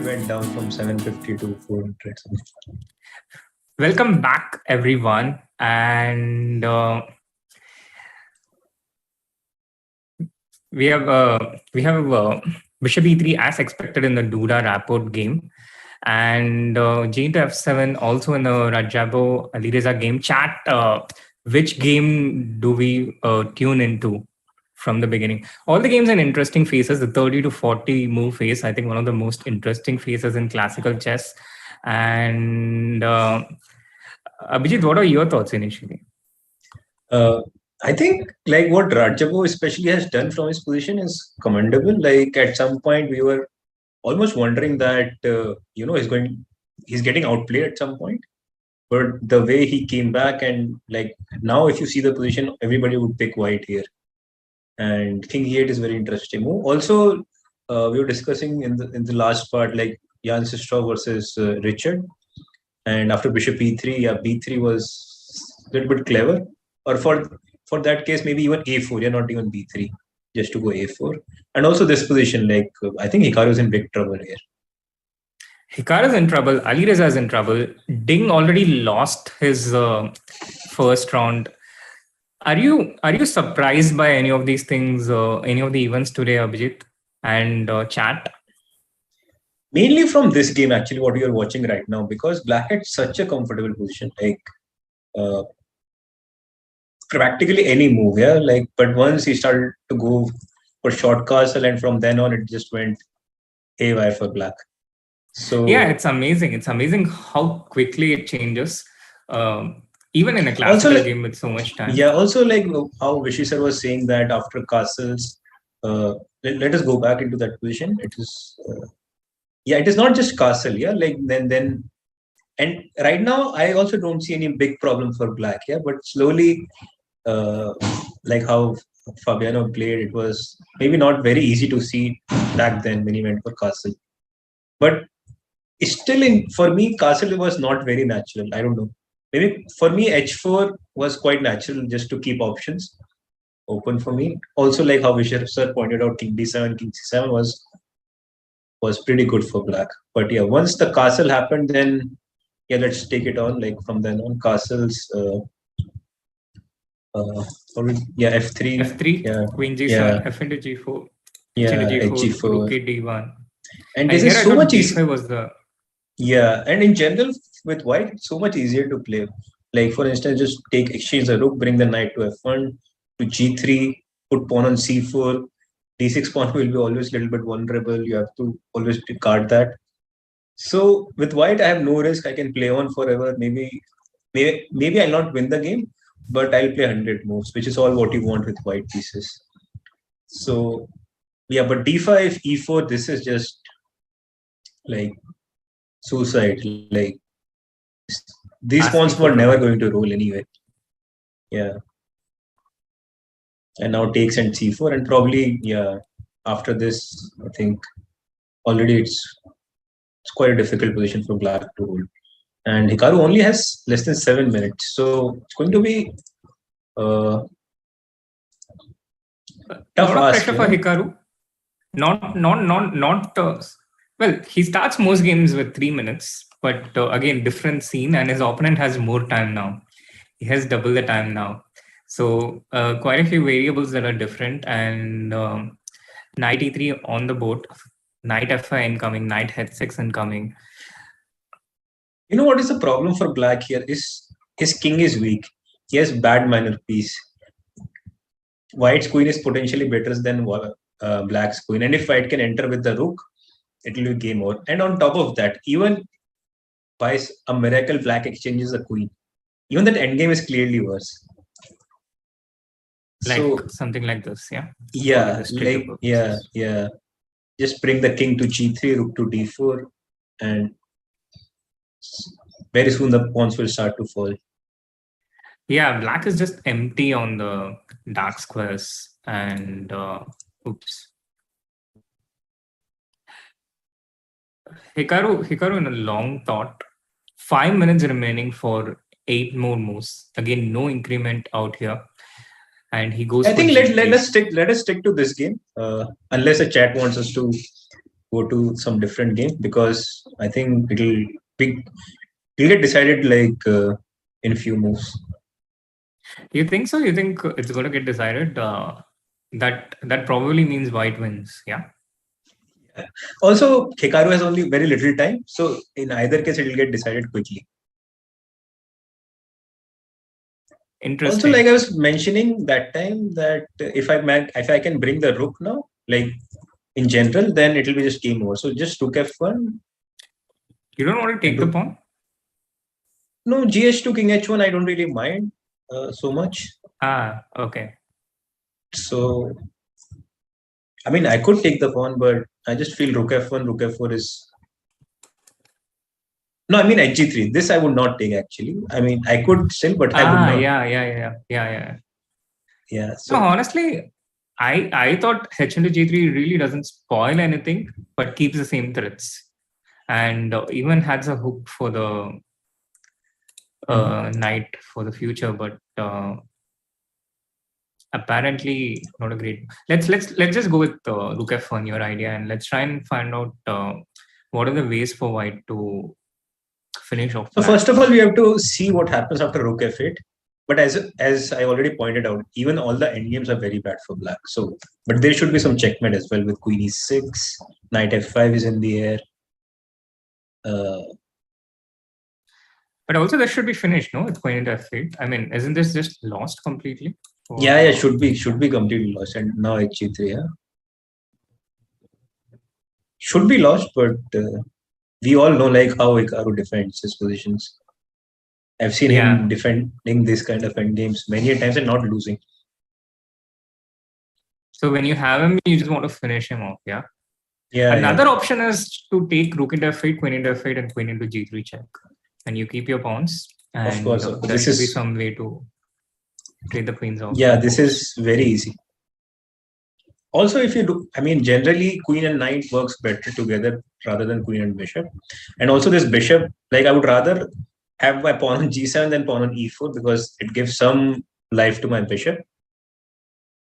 Went down from 750 to 400. Welcome back, everyone. And we have Bishop E3 as expected in the Duda Rapport game. And G to F7 also in the Rajabo Alireza game. Chat, which game do we tune into from the beginning? All the games in interesting phases. The 30 to 40 move phase, I think one of the most interesting phases in classical chess. And Abhijeet, what are your thoughts initially? I think like what Rajabo especially has done from his position is commendable. Like at some point we were almost wondering that he's getting outplayed at some point, but the way he came back and like now if you see the position, everybody would pick white here. And King E8 is very interesting move. Also, we were discussing in the last part like Jan Sistrov versus Richard, and after Bishop E3, B3 was a little bit clever. Or for that case, maybe even A4, not even B3, just to go A4. And also this position, like I think Hikaru's in big trouble here. Hikaru's in trouble. Alireza is in trouble. Ding already lost his first round. Are you surprised by any of these things, any of the events today, Abhijeet and chat? Mainly from this game, actually, what you are watching right now, because Black had such a comfortable position, like practically any move, yeah. Like, but once he started to go for short castle, and from then on, it just went haywire for Black. So yeah, it's amazing. It's amazing how quickly it changes. Even in a classical game with so much time. Yeah, also like how Vishy sir was saying that after castles, let us go back into that position. It is it is not just castle. Yeah, like then. And right now, I also don't see any big problem for black. Yeah, but slowly, like how Fabiano played, it was maybe not very easy to see back then when he went for castle. But still, for me, castle was not very natural. I don't know. Maybe for me, h4 was quite natural just to keep options open for me. Also, like how Vishy sir pointed out, king d7, king c7 was pretty good for black. But yeah, once the castle happened, then let's take it on. Like from then on, castles. F3. F3. Yeah, Queen g7. F into g4. Yeah, H into g4. g4. Rook d1. And this is so much easier. Was the and in general with white, it's so much easier to play. Like for instance, just exchange the rook, bring the knight to f1, to g3, put pawn on c4. d6 pawn will be always a little bit vulnerable. You have to always guard that. So with white, I have no risk. I can play on forever. Maybe I'll not win the game, but I'll play 100 moves, which is all what you want with white pieces. So but d5, e4, this is just like suicide. Like these pawns were never going to roll anyway. Yeah. And now takes and c4, and probably after this, I think already it's quite a difficult position for black to hold. And Hikaru only has less than 7 minutes, so it's going to be tough pressure for Hikaru. Well, he starts most games with 3 minutes, but again, different scene, and his opponent has more time now. He has double the time now. So quite a few variables that are different, and knight e3 on the board, knight f5 incoming, knight h6 incoming. You know what is the problem for black here is his king is weak. He has bad minor piece. White's queen is potentially better than black's queen, and if white can enter with the rook, it will be game over. And on top of that, even by a miracle, black exchanges the queen. Even that endgame is clearly worse. Like something like this, yeah? Just bring the king to g3, rook to d4, and very soon the pawns will start to fall. Yeah, black is just empty on the dark squares, and oops. Hikaru in a long thought. 5 minutes remaining for 8 more moves. Again, no increment out here. And he goes. I think let us stick to this game, unless the chat wants us to go to some different game, because I think it'll get decided like in a few moves. You think so? You think it's going to get decided? That probably means white wins. Yeah. Also, Hikaru has only very little time, so in either case, it will get decided quickly. Interesting. Also, like I was mentioning that time, that if I can bring the rook now, like in general, then it will be just game over. So just rook f1. You don't want to take the pawn? No, gh2, king h1, I don't really mind so much. Okay. So, I mean, I could take the pawn, but I just feel rook f1, rook f4 is... No, I mean hg3. This I would not take actually. I mean, I could still, but I would not. Yeah. So honestly, I thought h into g3 really doesn't spoil anything, but keeps the same threats, and even has a hook for the knight for the future, but apparently not a great. Let's just go with rook f1, your idea, and let's try and find out what are the ways for white to finish off. So first of all, we have to see what happens after rook f8. But as I already pointed out, even all the endgames are very bad for black. So, but there should be some checkmate as well with queen e6, knight f5 is in the air. But also this should be finished, no? With queen into f8. I mean, isn't this just lost completely? Or... Yeah, should be completely lost. And now hg3, yeah. Should be lost, but we all know like how Hikaru defends his positions. I've seen him defending this kind of endgames many times and not losing. So when you have him, you just want to finish him off, yeah? Yeah. Another option is to take rook into f8, queen into f8, and queen into g3 check. And you keep your pawns. And Of course. there should be some way to trade the queens off. Yeah, this is very easy. Also, if you do, I mean, generally queen and knight works better together rather than queen and bishop. And also this bishop, like I would rather have my pawn on g7 than pawn on e4 because it gives some life to my bishop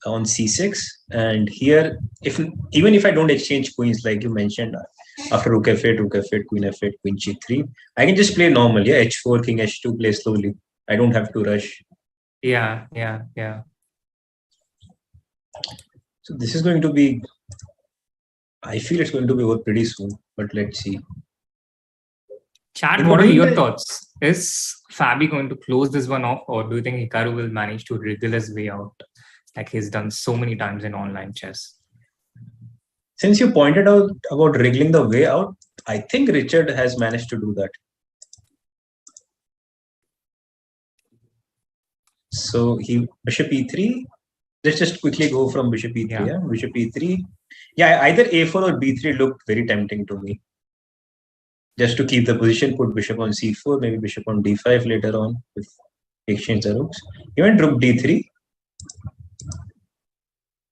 on c6. And here, even if I don't exchange queens like you mentioned, after rook f8, queen f8, queen g3, I can just play normal, yeah, h4, king h2, play slowly. I don't have to rush. Yeah. So this is going to be, I feel it's going to be over pretty soon, but let's see. Chat, what are your thoughts? Is Fabi going to close this one off, or do you think Hikaru will manage to wriggle his way out like he's done so many times in online chess? Since you pointed out about wriggling the way out, I think Richard has managed to do that. So bishop e3. Let's just quickly go from bishop e3. Yeah. Bishop e3. Yeah, either a4 or b3 looked very tempting to me. Just to keep the position, put bishop on c4, maybe bishop on d5 later on if exchange the rooks. He went rook d3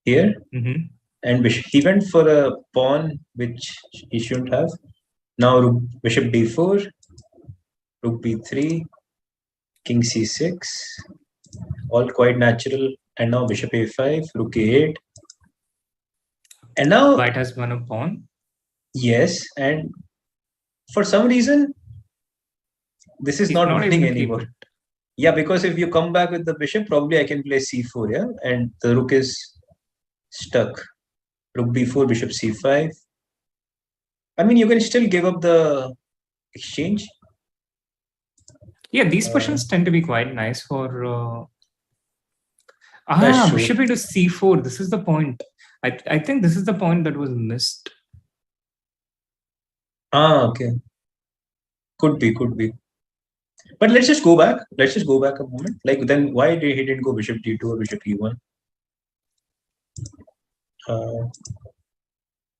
here, and he went for a pawn which he shouldn't have. Now bishop d4, rook b3, king c6, all quite natural. And now bishop a5, rook a8. And now white has won a pawn. Yes, and for some reason, this is not winning anymore. Yeah, because if you come back with the bishop, probably I can play c4, yeah? And the rook is stuck. Rook b4, bishop c5. I mean, you can still give up the exchange. Yeah, these positions tend to be quite nice for... bishop into c4. This is the point. I think this is the point that was missed. Okay. Could be. But let's just go back. Let's just go back a moment. Like then why he didn't go bishop d2 or bishop e1?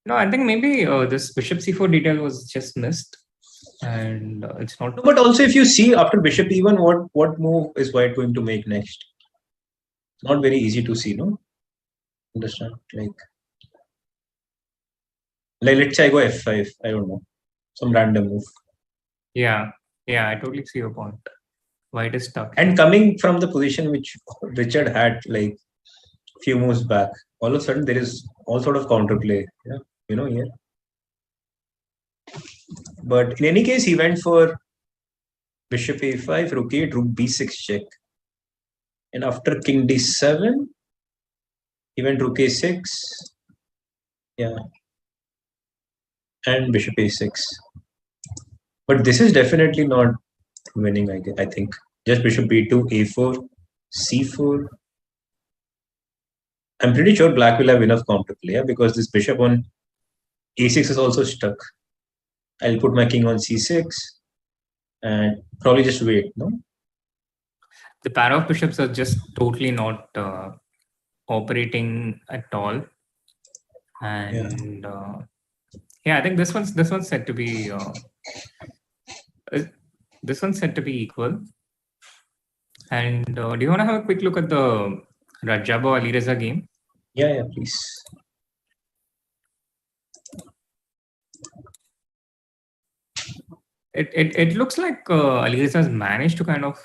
No, I think maybe this bishop c4 detail was just missed. And it's not... But also if you see after bishop e1, what move is white going to make next? Not very easy to see, no? Understand? Like let's say I go f5. I don't know. Some random move. Yeah, I totally see your point. White is stuck. And coming from the position which Richard had like a few moves back, all of a sudden there is all sort of counterplay. Yeah, here. But in any case, he went for bishop a5, rook 8, rook b6 check. And after king d7, he went rook a6. Yeah. And bishop a6. But this is definitely not winning, I think. Just bishop b2, a4, c4. I'm pretty sure black will have enough counterplay, yeah? Because this bishop on a6 is also stuck. I'll put my king on c6 and probably just wait, no? The pair of bishops are just totally not operating at all. And I think this one's set to be equal. And do you want to have a quick look at the Rajabo Alireza game? Yeah, please. It looks like Alireza has managed to kind of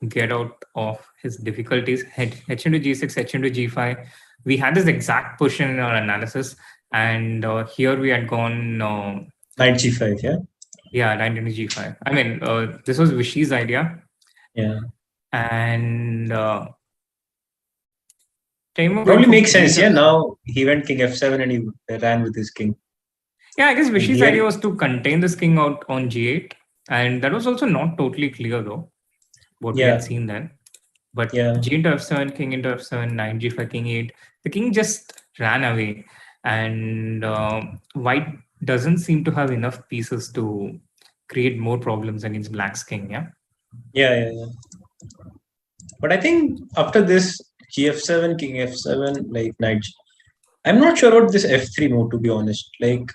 get out of his difficulties. H into g6, H into g5. We had this exact position in our analysis, and here we had gone knight g5, yeah? Yeah, knight into g5. I mean, this was Vishy's idea. Yeah. And probably makes sense, yeah? Now he went king f7 and he ran with his king. Yeah, I guess Vishy's idea was to contain this king out on g8. And that was also not totally clear, though, what we had seen then. But g into f7, king into f7, knight g5, king 8. The king just ran away. And white doesn't seem to have enough pieces to create more problems against black's king, yeah? Yeah. But I think after this, gf7, king f7, like knight, I'm not sure about this f3 move, to be honest. Like,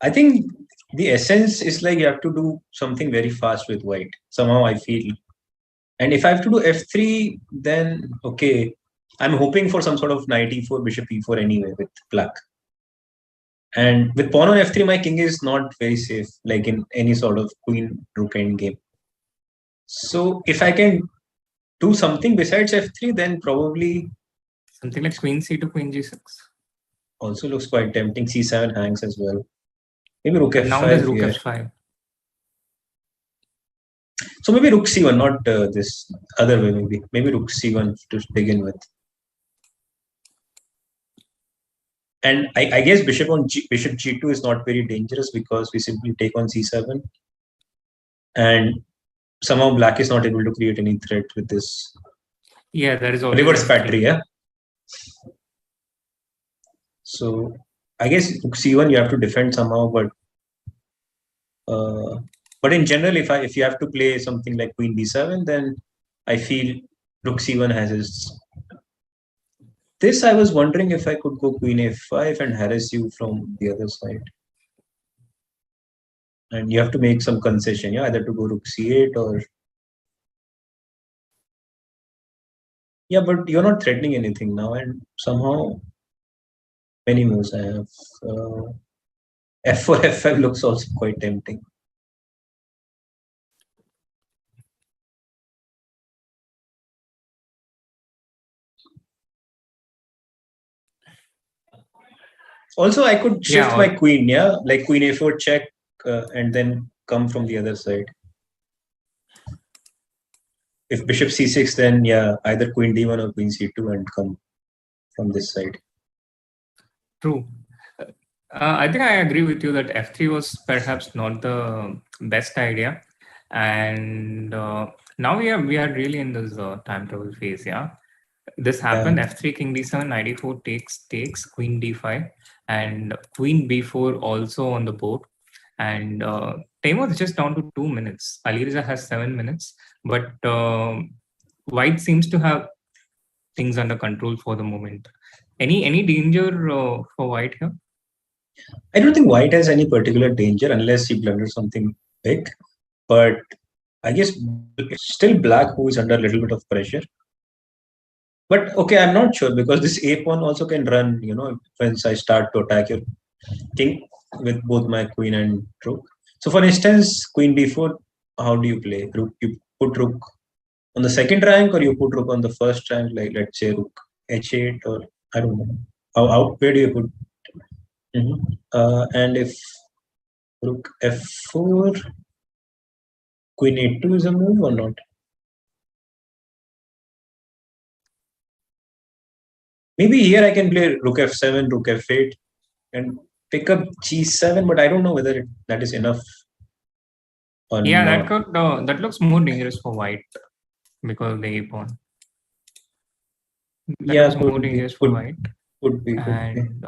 I think the essence is like you have to do something very fast with white. Somehow I feel. And if I have to do f3, then okay. I'm hoping for some sort of knight e4, bishop e4 anyway with black. And with pawn on f3, my king is not very safe, like in any sort of queen rook end game. So if I can do something besides f3, then probably Something like queen c2, queen g6. also looks quite tempting. c7 hangs as well. Maybe rook And now there's f5 rook here. f5. So maybe rook c1, not this other way. Maybe rook c1 to begin with. And I guess bishop g2 is not very dangerous because we simply take on c7, and somehow black is not able to create any threat with this. Yeah, there is always Reverse patry, yeah. So I guess rook c1 you have to defend somehow, but in general, if you have to play something like queen b7, then I feel rook c1 has his. This I was wondering if I could go queen a5 and harass you from the other side. And you have to make some concession, yeah, either to go rook c8 or. Yeah, but you're not threatening anything now, and somehow many moves I have. F4, F5 looks also quite tempting. Also, I could shift my queen, yeah, like queen a4 check, and then come from the other side. If bishop c6, then yeah, either queen d1 or queen c2 and come from this side. True. I think I agree with you that f3 was perhaps not the best idea, and now we are really in this time travel phase. Yeah, this happened. F3, king d7, knight e4 takes queen d5, and queen b4 also on the board. And time was just down to 2 minutes. Alireza has 7 minutes, but white seems to have things under control for the moment. Any danger for white here? I don't think white has any particular danger unless he blunders something big. But I guess still black who is under a little bit of pressure. But okay, I'm not sure because this a pawn also can run, once I start to attack your king with both my queen and rook. So for instance, queen b4, how do you play? Rook, you put rook on the second rank or you put rook on the first rank, like let's say rook h8 or I don't know. Where do you put? And if rook f4, queen a2 is a move or not? Maybe here I can play rook f7, rook f8 and pick up g7, but I don't know whether that is enough or yeah, not. That looks more dangerous for white because of the a pawn. That looks more dangerous for white. Could be. And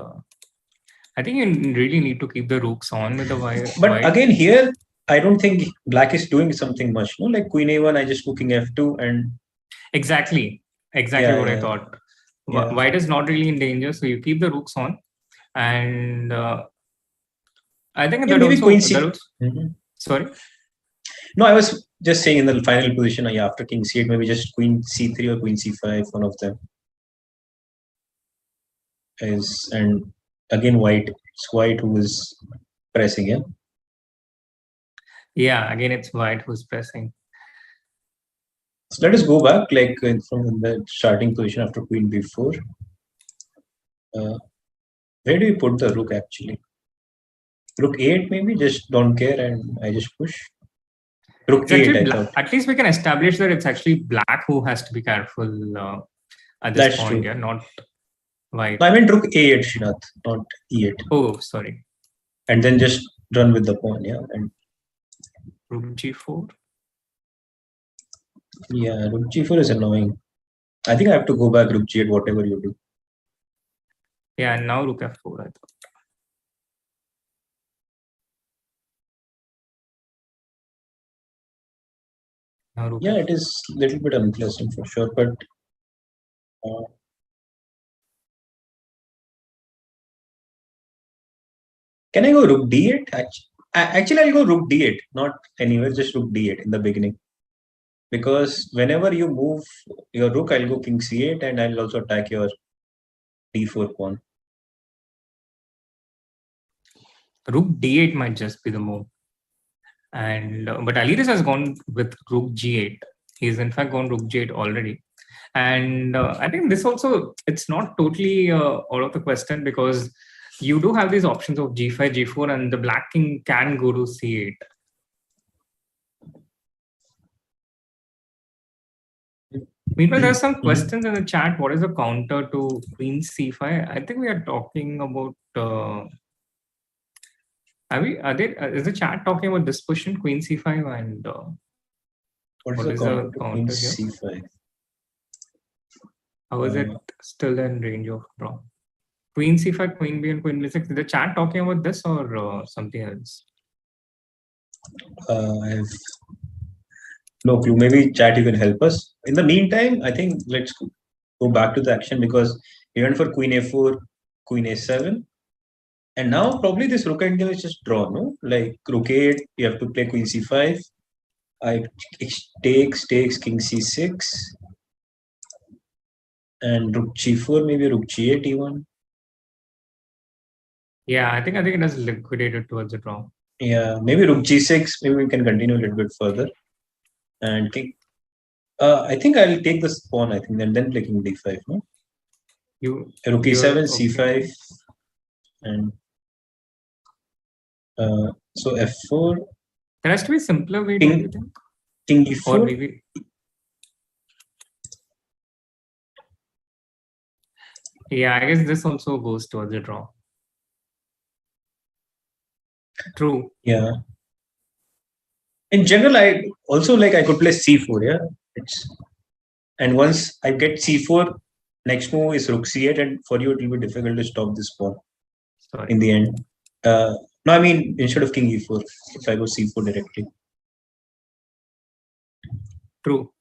I think you really need to keep the rooks on with the white. But again, here I don't think black is doing something much. No, like queen a1, I just king f2 and exactly what I thought. Yeah. White is not really in danger, so you keep the rooks on, and I think that maybe also. Queen C. Sorry. No, I was just saying in the final position after king c8, maybe just queen c3 or queen c5, one of them is, and again it's white who is pressing, yeah. Yeah, again it's white who's pressing. So let us go back, like from the starting position after queen b4. Where do you put the rook actually? Rook 8 maybe, just don't care and I just push. Rook 8, I thought. At least we can establish that it's actually black who has to be careful at this point, yeah, not white. No, I meant rook a8, Srinath, not e8. Oh, sorry. And then just run with the pawn, yeah. And rook g4. Yeah, rook g4 is annoying. I think I have to go back rook g8, whatever you do. Yeah, and now rook f4, I thought. Yeah, it is a little bit unpleasant for sure, but Can I go rook d8? Actually, I'll go rook d8, not anywhere, just rook d8 in the beginning. Because whenever you move your rook, I'll go king c8 and I'll also attack your d4 pawn. Rook d8 might just be the move. And but Alireza has gone with rook g8. He's in fact gone rook g8 already. And I think this also, it's not totally out of the question, because you do have these options of g5, g4, and the black king can go to c8. Meanwhile, there are some questions in the chat. What is the counter to queen c5? I think we are talking about. Is the chat talking about this position, queen c5, and what is the counter here? C5? How is it still in range of draw? Queen c5, queen b, and queen b6. Is the chat talking about this or something else? I have no clue. Maybe chat, you can help us. In the meantime, I think let's go back to the action, because we went for queen a4, queen a7. And now probably this rook angle is just drawn, no? Like rook 8, you have to play queen c5. Takes king c6. And rook g4, maybe rook g8 even. Yeah, I think it has liquidated towards the draw. Yeah, maybe rook g6. Maybe we can continue a little bit further. And king. I think I'll take this pawn, I think, and then play king d5, no? Rook e7, c5. And so f4. There has to be a simpler way, don't you think? King e4. Or maybe. Yeah, I guess this also goes towards the draw. True. Yeah. In general, I also I could play c4. Yeah. And once I get c4, next move is rook c8, and for you it will be difficult to stop this pawn. In the end. No, I mean instead of king e4, if I go c4 directly. True.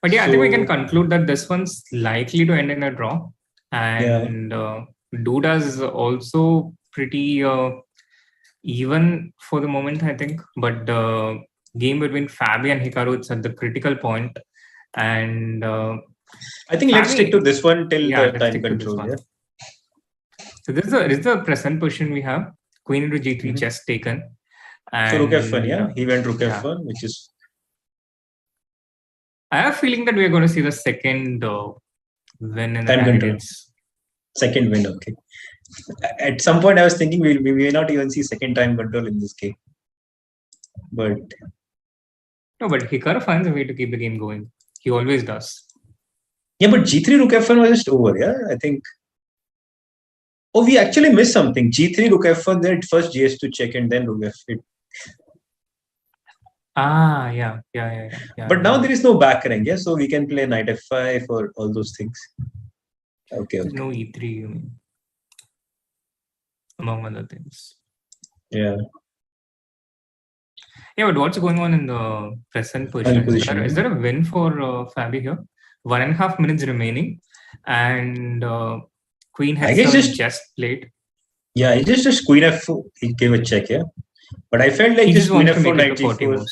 But yeah, I think we can conclude that this one's likely to end in a draw. And Duda's also pretty even for the moment, I think. But the game between Fabi and Hikaru, it's at the critical point. And I think let's stick to this one till the time control. Yeah. So this is the present position we have. Queen into g3, chess taken. And, so rook f1, yeah. He went rook f1, which is... I have a feeling that we are going to see the second win in the candidates. Second win, okay. At some point, I was thinking we may not even see second time control in this game. But... No, but Hikaru finds a way to keep the game going. He always does. Yeah, but g3 rook f1 was just over, yeah? I think... Oh, we actually missed something. G3 rook f1, then first GS2 check and then rook f8. Ah, yeah. But now there is no back rank, yeah? So we can play knight f5 or all those things. Okay. No e3, you mean. Among other things. Yeah. Yeah, but what's going on in the present position? Is there a win for Fabi here? 1.5 minutes remaining. And Queen has just played. Yeah, he just Queen f4. He gave a check, yeah? But I felt like just Queen f4, knight g4.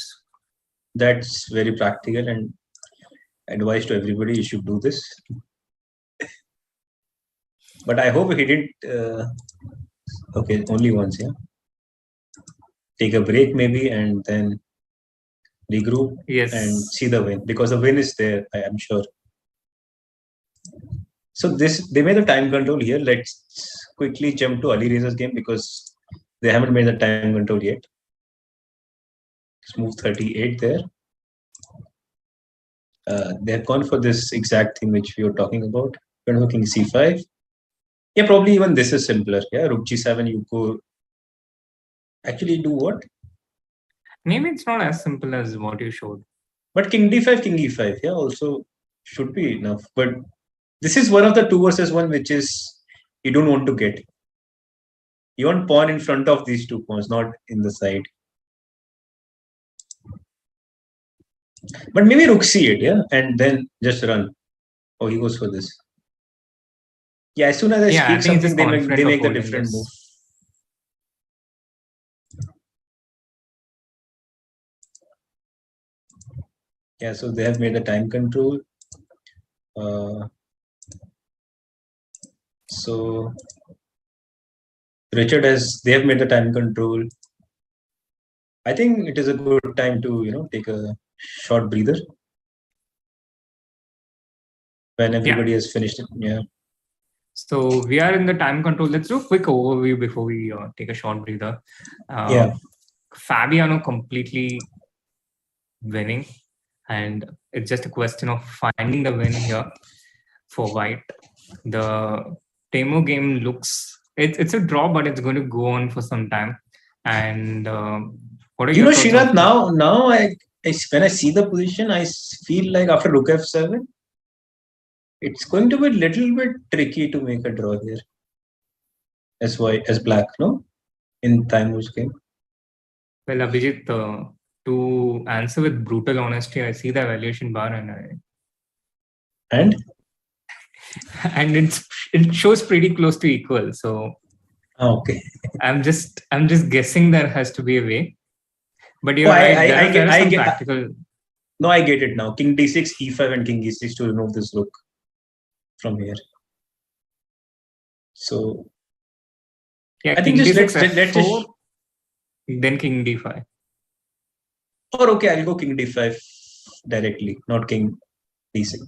That's very practical and advice to everybody. You should do this. But I hope he didn't. Okay, only once, yeah. Take a break maybe and then regroup and see the win, because the win is there, I am sure. So they made the time control here. Let's quickly jump to Alireza's game because they haven't made the time control yet. Smooth 38 there. They have gone for this exact thing which we were talking about. We're looking c5. Yeah, probably even this is simpler. Yeah, rook g7, you go. Actually, do what? Maybe it's not as simple as what you showed. But king d5, king e5, yeah, also should be enough. But this is one of the 2 versus 1 which is you don't want to get. You want pawn in front of these 2 pawns, not in the side. But maybe rook c8, yeah, and then just run. Oh, he goes for this. Yeah, as soon as I speak something, they make the different move. Yeah, so they have made the time control. So they have made the time control. I think it is a good time to, take a short breather when everybody has finished it. Yeah. So we are in the time control. Let's do a quick overview before we take a short breather. Fabiano completely winning, and it's just a question of finding the win here for white. The Temo game looks it's a draw, but it's going to go on for some time. And what are your thoughts? Srinath, now when I see the position, I feel like after rook f7, it's going to be a little bit tricky to make a draw here. As black, no? In Taimu's game. Well, Abhijeet, to answer with brutal honesty, I see the evaluation bar and it shows pretty close to equal. So okay, I'm just guessing there has to be a way. But you're right. I get practical. No, I get it now. King d6, e5, and king e6 to remove this rook from here. So yeah, I think let's then king d5. Or okay, I'll go king d5 directly, not king d6.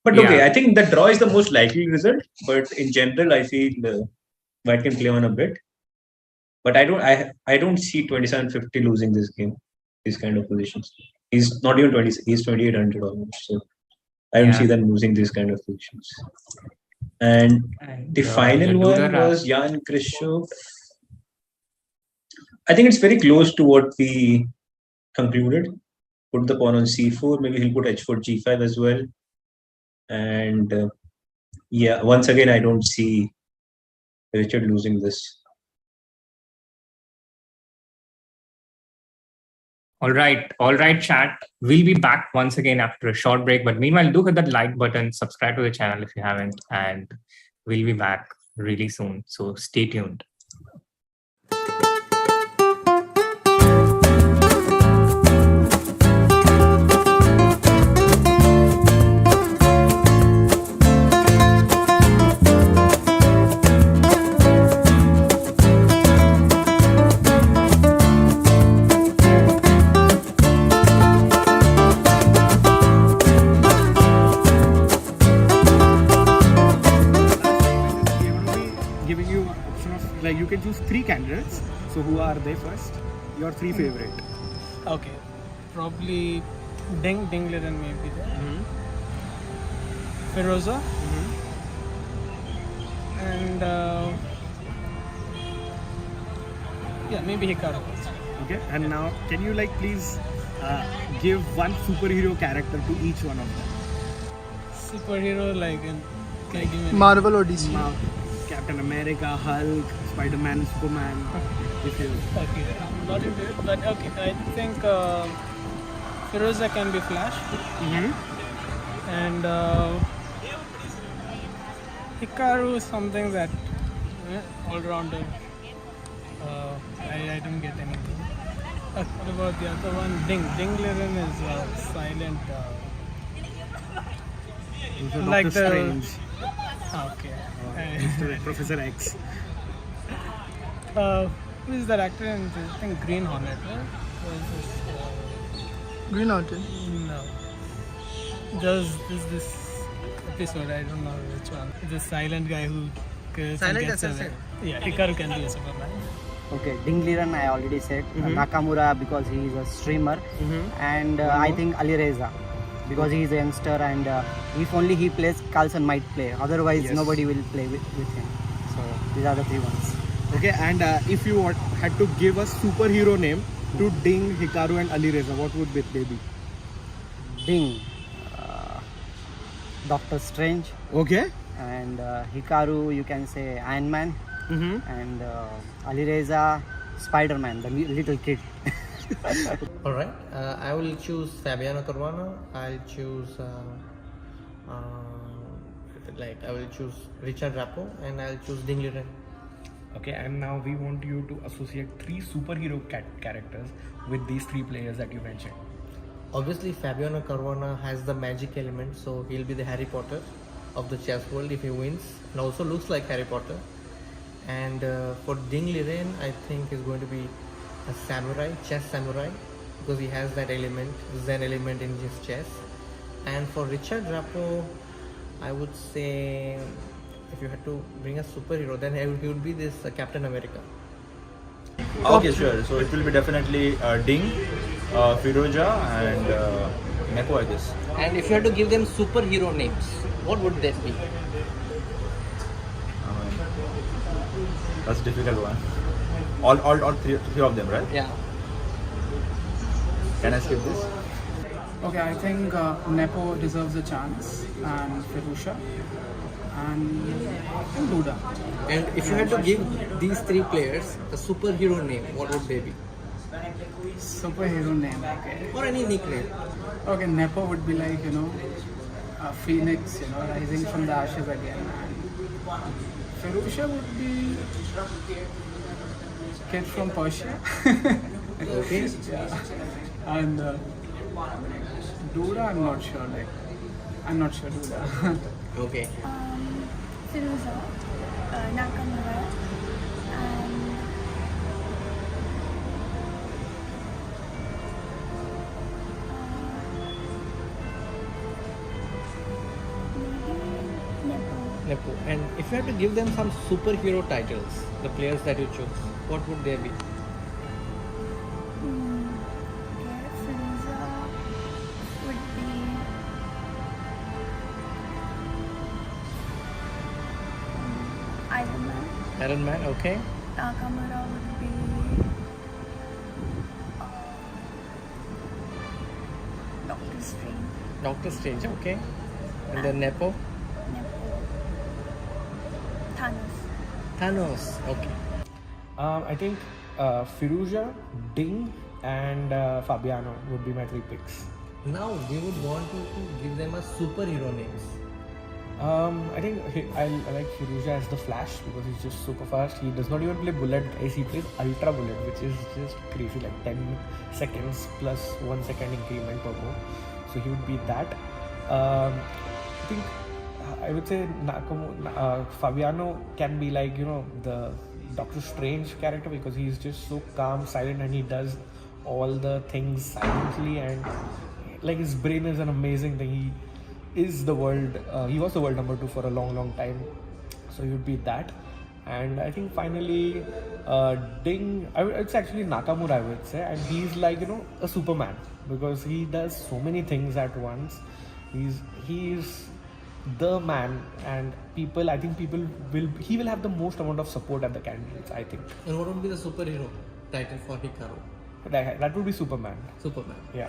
But okay, I think the draw is the most likely result. But in general, I feel white can play on a bit. But I don't see 2750 losing this game. These kind of positions. He's not even 20. He's 2800 almost. So I don't see them losing these kind of positions. And the final one was Jan Krzysztof. I think it's very close to what we concluded. Put the pawn on c4. Maybe he'll put h4, g5 as well. And once again, I don't see Richard losing this. All right, chat. We'll be back once again after a short break. But meanwhile, do hit that like button, subscribe to the channel if you haven't, and we'll be back really soon. So stay tuned. Like you can choose 3 candidates. So who are they first? Your 3 favorite. Okay, probably Liren maybe there. Firouzja. And maybe Hikaru. Okay, and now can you please give one superhero character to each one of them? Superhero can I give me Marvel or DC? Captain America, Hulk, Spider-Man, Superman. If you not into it, but okay. I think Firouzja can be Flash. And Hikaru is something that all-rounder. I don't get anything. What about the other one? Liren is silent. Like Strange. Okay. Professor X. Who is that actor in I think Green Hornet, right? Green Hornet? No. Just this episode, I don't know which one. The silent guy who kills and gets away. Yeah, Hikaru can be a Superman. Okay, Liren I already said. Nakamura because he is a streamer. And I think Alireza because he is a youngster and if only he plays, Carlsen might play. Otherwise, nobody will play with him. So these are the 3 ones. Okay, and if you had to give a superhero name to Ding, Hikaru and Alireza, what would they be? Ding, Doctor Strange. Okay. And Hikaru, you can say Iron Man. And Alireza, Spider-Man, the little kid. Alright, I will choose Fabiano Caruana. I'll choose I will choose Richard Rappo and I'll choose Liren. Okay, and now we want you to associate 3 superhero characters with these 3 players that you mentioned. Obviously, Fabiano Caruana has the magic element, so he'll be the Harry Potter of the chess world if he wins, and also looks like Harry Potter. And for Ding Liren, I think is going to be a samurai, chess samurai, because he has that element, Zen element in his chess. And for Richard Drapo, I would say, if you had to bring a superhero, then he would be this Captain America. Okay, sure. So it will be definitely Ding, Firouzja, and Nepo, I guess. And if you had to give them superhero names, what would that be? That's a difficult one. All three of them, right? Yeah. Can I skip this? Okay, I think Nepo deserves a chance, and Firouzja, and Duda. And if you had to give these 3 players a superhero name, what would they be? Superhero name, okay. Or any nickname. Okay, Nepo would be like, a phoenix, rising from the ashes again. And Firouzja would be kid from Persia. Okay. Yeah. And Duda, I'm not sure. Duda. Okay. Firouzja, Nakamura, and Nepo. And if you had to give them some superhero titles, the players that you choose, what would they be? Firouzja would be Iron Man. Iron Man, okay. Nakamura would be Doctor Strange. Doctor Strange, okay. And then Nepo? Thanos, okay. I think Firouzja, Ding, and Fabiano would be my 3 picks. Now we would want to give them a superhero names. I think I like Firouzja as the Flash because he's just super fast. He does not even play bullet guys, he plays ultra bullet, which is just crazy, like 10 seconds plus 1 second increment per move. So he would be that. I think I would say Fabiano can be like, the Doctor Strange character because he's just so calm, silent, and he does all the things silently, and like his brain is an amazing thing. He is the world, he was the world number 2 for a long time, so he would be that. And I think finally Ding, it's actually Nakamura, I would say, and he's like, a Superman because he does so many things at once. He's the man, and he will have the most amount of support at the candidates, I think. And what would be the superhero title for Hikaru? That would be Superman. Superman. Yeah.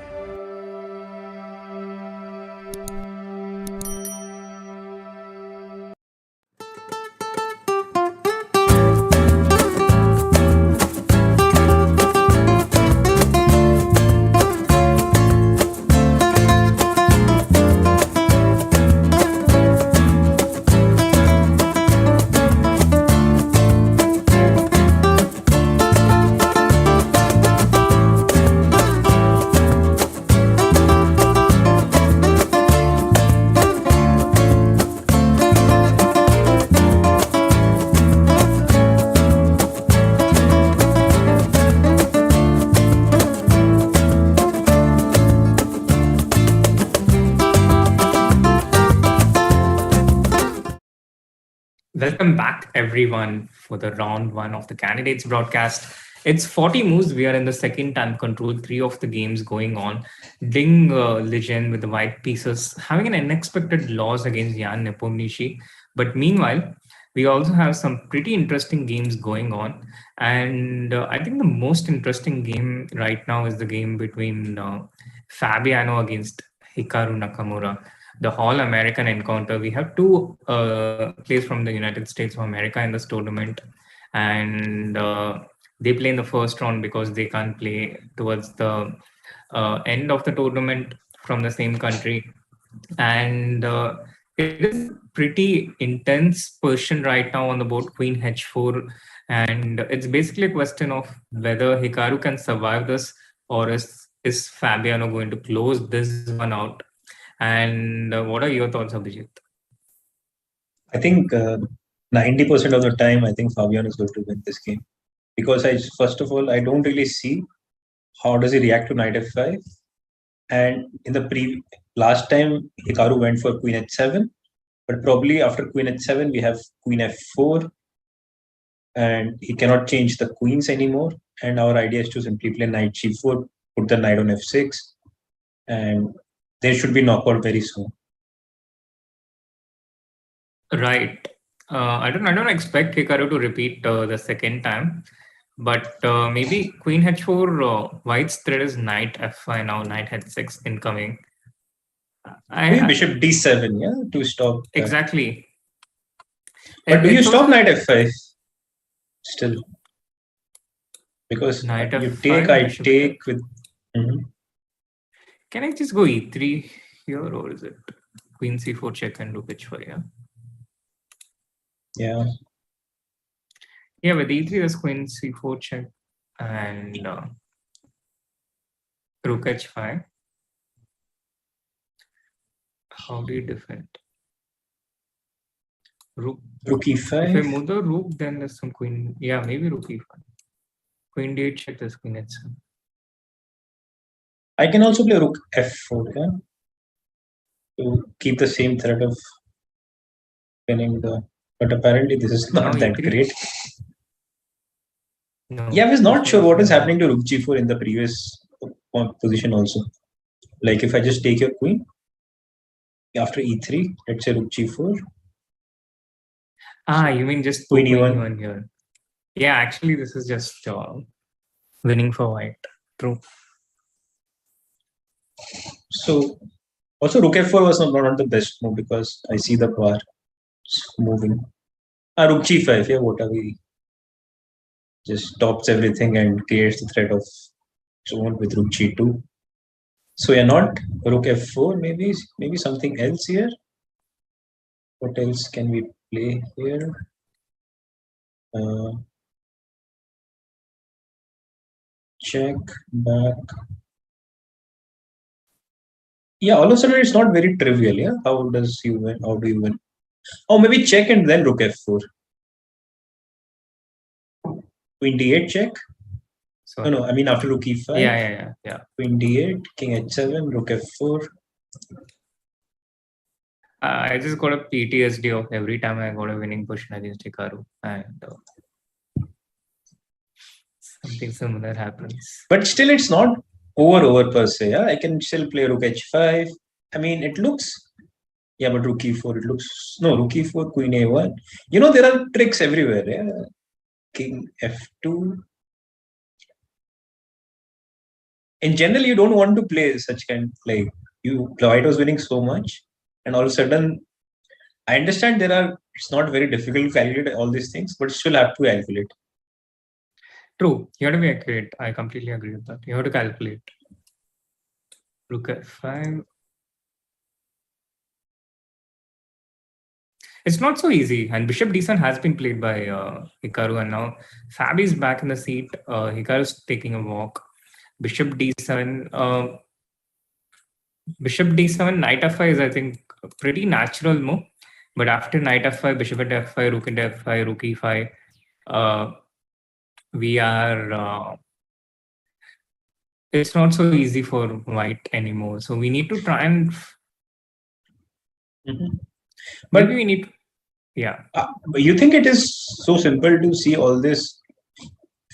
Welcome back, everyone, for the round 1 of the candidates broadcast. It's 40 moves. We are in the second time control, 3 of the games going on. Ding Liren with the white pieces, having an unexpected loss against Jan Nepomniachtchi. But meanwhile, we also have some pretty interesting games going on. And I think the most interesting game right now is the game between Fabiano against Hikaru Nakamura, the All-American encounter. We have 2 players from the United States of America in this tournament, and they play in the first round because they can't play towards the end of the tournament from the same country. And it is pretty intense position right now on the board, Queen H4, and it's basically a question of whether Hikaru can survive this, or is Fabiano going to close this one out? And what are your thoughts, Abhijeet? I think 90% of the time, I think Fabiano is going to win this game, because first of all, I don't really see how does he react to knight f5. And in the last time, Hikaru went for queen h7, but probably after queen h7, we have queen f4, and he cannot change the queens anymore. And our idea is to simply play knight g4, put the knight on f6, and there should be knockout very soon. Right. I don't expect Hikaru to repeat the second time, but maybe queen h4. White's threat is knight f5 now, knight h6 incoming. Maybe bishop d7, yeah, to stop. Exactly. But do you stop knight f5 still? Because knight you f5, take, I take with. Can I just go e3 here, or is it queen c4 check and rook h5? Yeah. Yeah. Yeah, with e3 there's queen c4 check and rook h5. How do you defend? Rook e5. If I move the rook, then there's some queen. Yeah, maybe rook e5. Queen d8 check, there's queen h7. I can also play rook f4, yeah, to keep the same threat of winning the. But apparently this is not that great. No, yeah, I was not sure what is happening to rook g4 in the previous position also. Like if I just take your queen after e3, let's say rook g4. Ah, you mean just queen e1 here? Yeah, actually this is just winning for white. True. So also rook f4 was not the best move, because I see the bar moving. Rook g5, yeah, what are we? Just stops everything and creates the threat of zone with rook g2. So yeah, not rook f4, maybe something else here. What else can we play here? Check back. Yeah, all of a sudden it's not very trivial. Yeah, how do you win? Oh, maybe check and then rook f4. Queen d8 check. Sorry. No, I mean after rook e5. Yeah. Queen d8, king h7, rook f4. I just got a PTSD of every time I got a winning position against Hikaru, and something similar happens. But still, it's not over per se. Yeah? I can still play rook h5. I mean, it looks. Yeah, but rook e4, it looks. No, rook e4, queen a1. You know, there are tricks everywhere. Yeah? King f2. In general, you don't want to play such kind. Like, White was winning so much, and all of a sudden, I understand it's not very difficult to calculate all these things, but still have to calculate. True, you have to be accurate. I completely agree with that. You have to calculate. Rook f5. It's not so easy, and bishop d7 has been played by Hikaru, and now Fabi is back in the seat. Hikaru is taking a walk. Bishop d7. Bishop d7, knight f5 is, I think, a pretty natural move. But after knight f5, bishop at f5, rook into f5, rook e5, we are. It's not so easy for white anymore. So we need to try and. But maybe we need. Yeah. You think it is so simple to see all this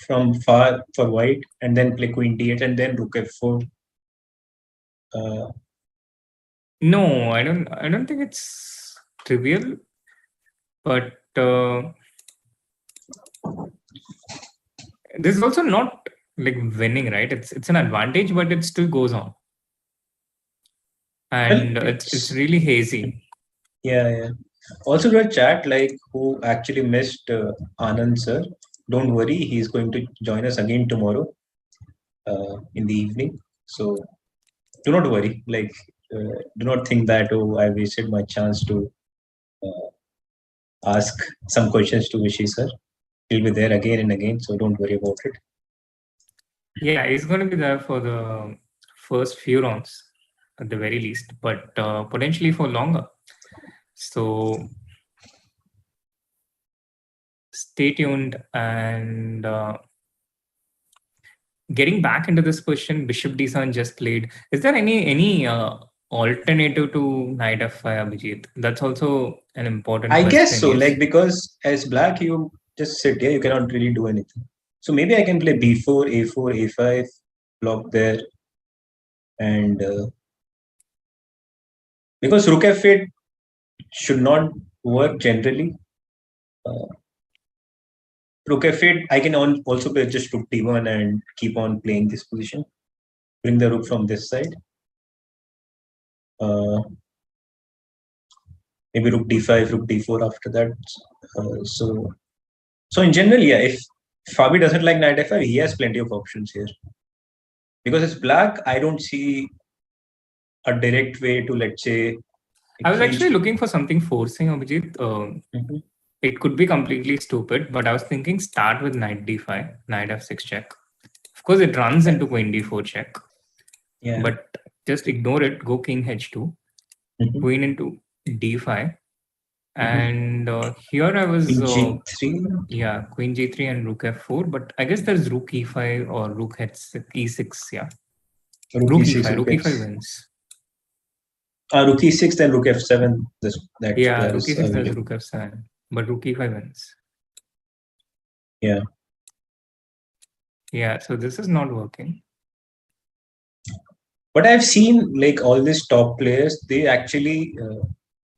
from far for white and then play queen d8 and then rook f4? No, I don't think it's trivial, but this is also not like winning, right? It's an advantage, but it still goes on, and well, it's really hazy. Yeah. Also, to a chat like who actually missed Anand sir. Don't worry, he's going to join us again tomorrow in the evening. So do not worry. Like do not think that, oh, I wasted my chance to ask some questions to Vishy sir. He'll be there again and again, so don't worry about it. Yeah, he's going to be there for the first few rounds at the very least, but potentially for longer. So stay tuned. And getting back into this question, Bishop D7 just played. Is there any alternative to Knight F5, Abhijeet? That's also an important I question. guess so, like, because as black, you just sit here, you cannot really do anything. So maybe I can play B4, A4, A5, block there. And because Rook F8 should not work generally. Rook F8, I can also play just Rook D1 and keep on playing this position. Bring the Rook from this side. Maybe Rook D5, Rook D4 after that. So in general, yeah, if Fabi doesn't like Knight F5, he has plenty of options here. Because it's black, I don't see a direct way to, let's say... I was actually looking for something forcing, Abhijeet. It could be completely stupid, but I was thinking start with Knight D5, Knight F6 check. Of course, it runs into Queen D4 check. Yeah. But just ignore it. Go King H2, Queen into D5. And here I was... Queen G3? Yeah, Queen G3 and Rook F4. But I guess there's Rook E5 or Rook E6, yeah. Rook E5, Rook E5 wins. Rook E6, then Rook F7. Yeah, Rook E6, there's Rook F7. But Rook E5 wins. Yeah. Yeah, so this is not working. But I've seen, like, all these top players, they actually,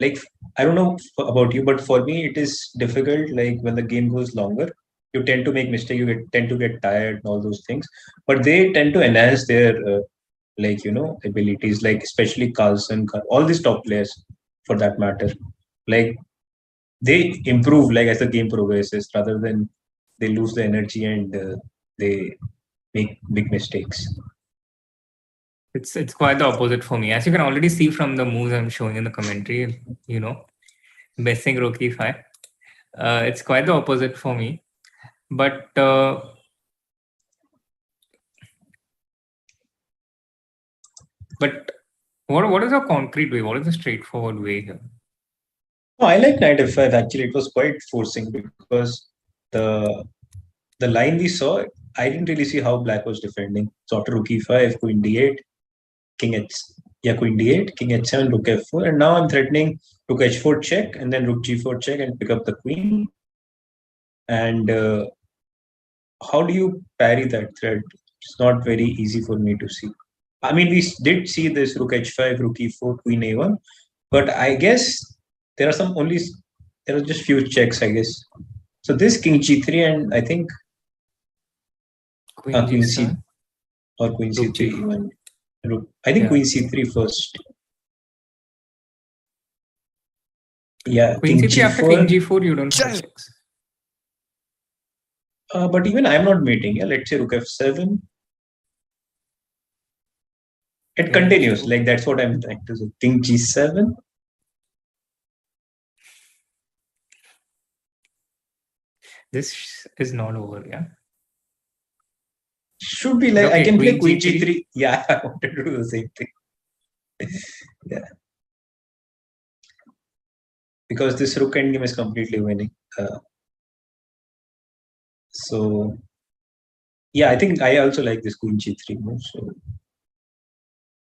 like, I don't know about you, but for me, it is difficult. Like, when the game goes longer, you tend to make mistakes, you tend to get tired and all those things. But they tend to enhance their, like, you know, abilities, like, especially Carlsen, all these top players, for that matter. Like, they improve, like, as the game progresses, rather than they lose the energy and they make big mistakes. It's quite the opposite for me. As you can already see from the moves I'm showing in the commentary, you know, missing Rook E5. It's quite the opposite for me. But what is a concrete way? What is the straightforward way here? No, I like Knight F5. Actually, it was quite forcing because the line we saw, I didn't really see how black was defending. So after Rook E5, Queen D8, Queen D8, King H7, Rook F4, and now I'm threatening Rook H4 check, and then Rook G4 check, and pick up the Queen. And how do you parry that threat? It's not very easy for me to see. I mean, we did see this Rook H5, Rook E4, Queen A1, but I guess there are just few checks, I guess. So this King G3 and I think Queen C or Queen C3 even. I think Queen C3 first. Yeah, Queen C3 after King G4 you don't have checks. But even I'm not mating. Yeah, let's say Rook F7. It continues. Like, that's what I'm trying to say. King G7. This is not over, yeah? Should be like, okay, I can play Queen G3. Yeah, I wanted to do the same thing. Yeah. Because this Rook endgame is completely winning. So, yeah, I think I also like this Queen G3 move. So.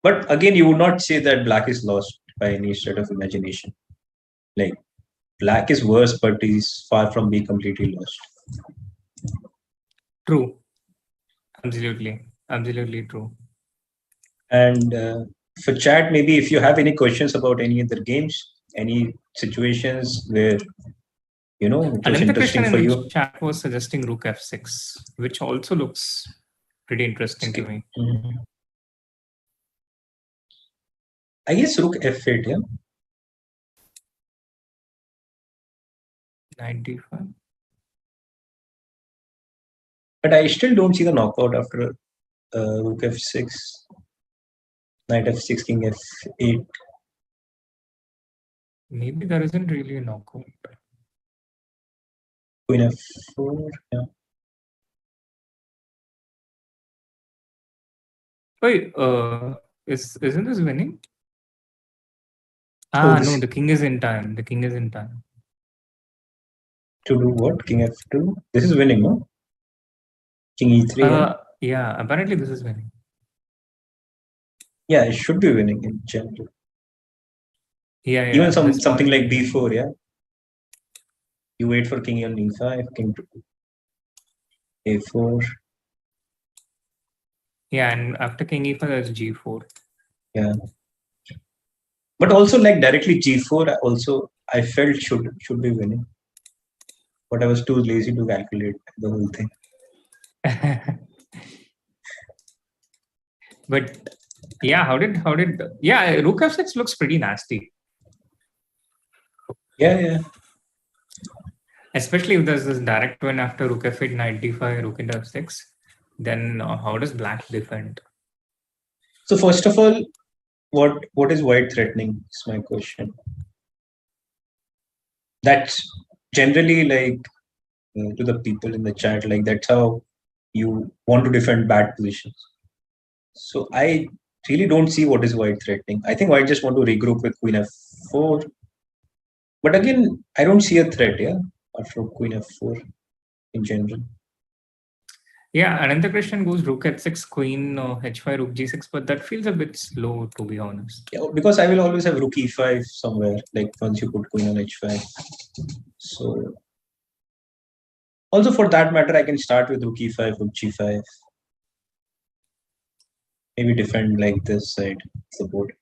But again, you would not say that black is lost by any stretch of imagination. Like, black is worse, but he's far from being completely lost. True. Absolutely true. And for chat, maybe if you have any questions about any other games, any situations where, you know, it was interesting for you. Chat was suggesting Rook F6, which also looks pretty interesting to me. I guess Rook F8, yeah. 95. But I still don't see the knockout after Rook F6. Knight f6, king f8. Maybe there isn't really a knockout. Queen f4. Yeah. Wait, isn't this winning? Oh, No, the king is in time. The king is in time. To do what? King f2. This is winning, no? King e3. Yeah, apparently this is winning. Yeah, it should be winning in general. Yeah, Even this something part- like b4. Yeah. You wait for king on e5, king to a4. Yeah, and after king e5, there's g4. Yeah. But also like directly g4 also I felt should be winning. But I was too lazy to calculate the whole thing. But yeah, how did rook f6 looks pretty nasty. Yeah. Especially if there's this direct win after rook f8, knight d5, rook into f6, then how does black defend? So first of all, what is white threatening is my question. That's generally like to the people in the chat, like that's how you want to defend bad positions. So I really don't see what is white threatening. I think white just want to regroup with queen f4. But again, I don't see a threat, yeah, after queen f4 in general. Yeah, Anantha Krishnan goes rook h6, queen h5, rook g6, but that feels a bit slow, to be honest. Yeah, because I will always have rook e5 somewhere, like once you put queen on h5. So also for that matter, I can start with rook e5, rook g5. Maybe defend like this side of the board.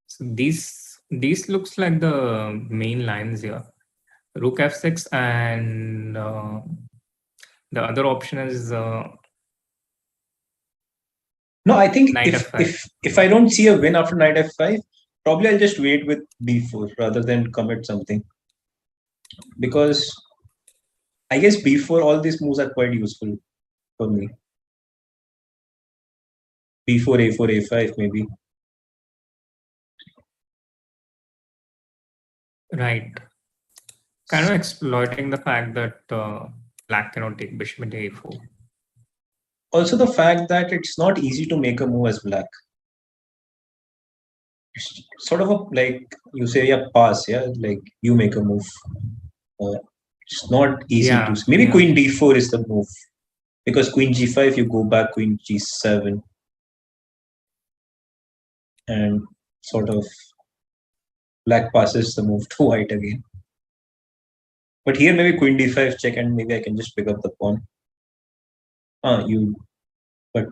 So these looks like the main lines here. Rook f6 and the other option is no, I think if I don't see a win after knight f5, probably I'll just wait with b4 rather than commit something. Because I guess b4, all these moves are quite useful for me. b4, a4, a5 maybe. Right. Kind of exploiting the fact that black cannot take bishop into a4. Also the fact that it's not easy to make a move as black. It's sort of a, like you say, a pass, yeah, like you make a move. It's not easy to. Maybe queen d4 is the move, because queen g5 you go back, queen g7, and sort of black passes the move to white again. But here maybe queen d5 check, and maybe I can just pick up the pawn. But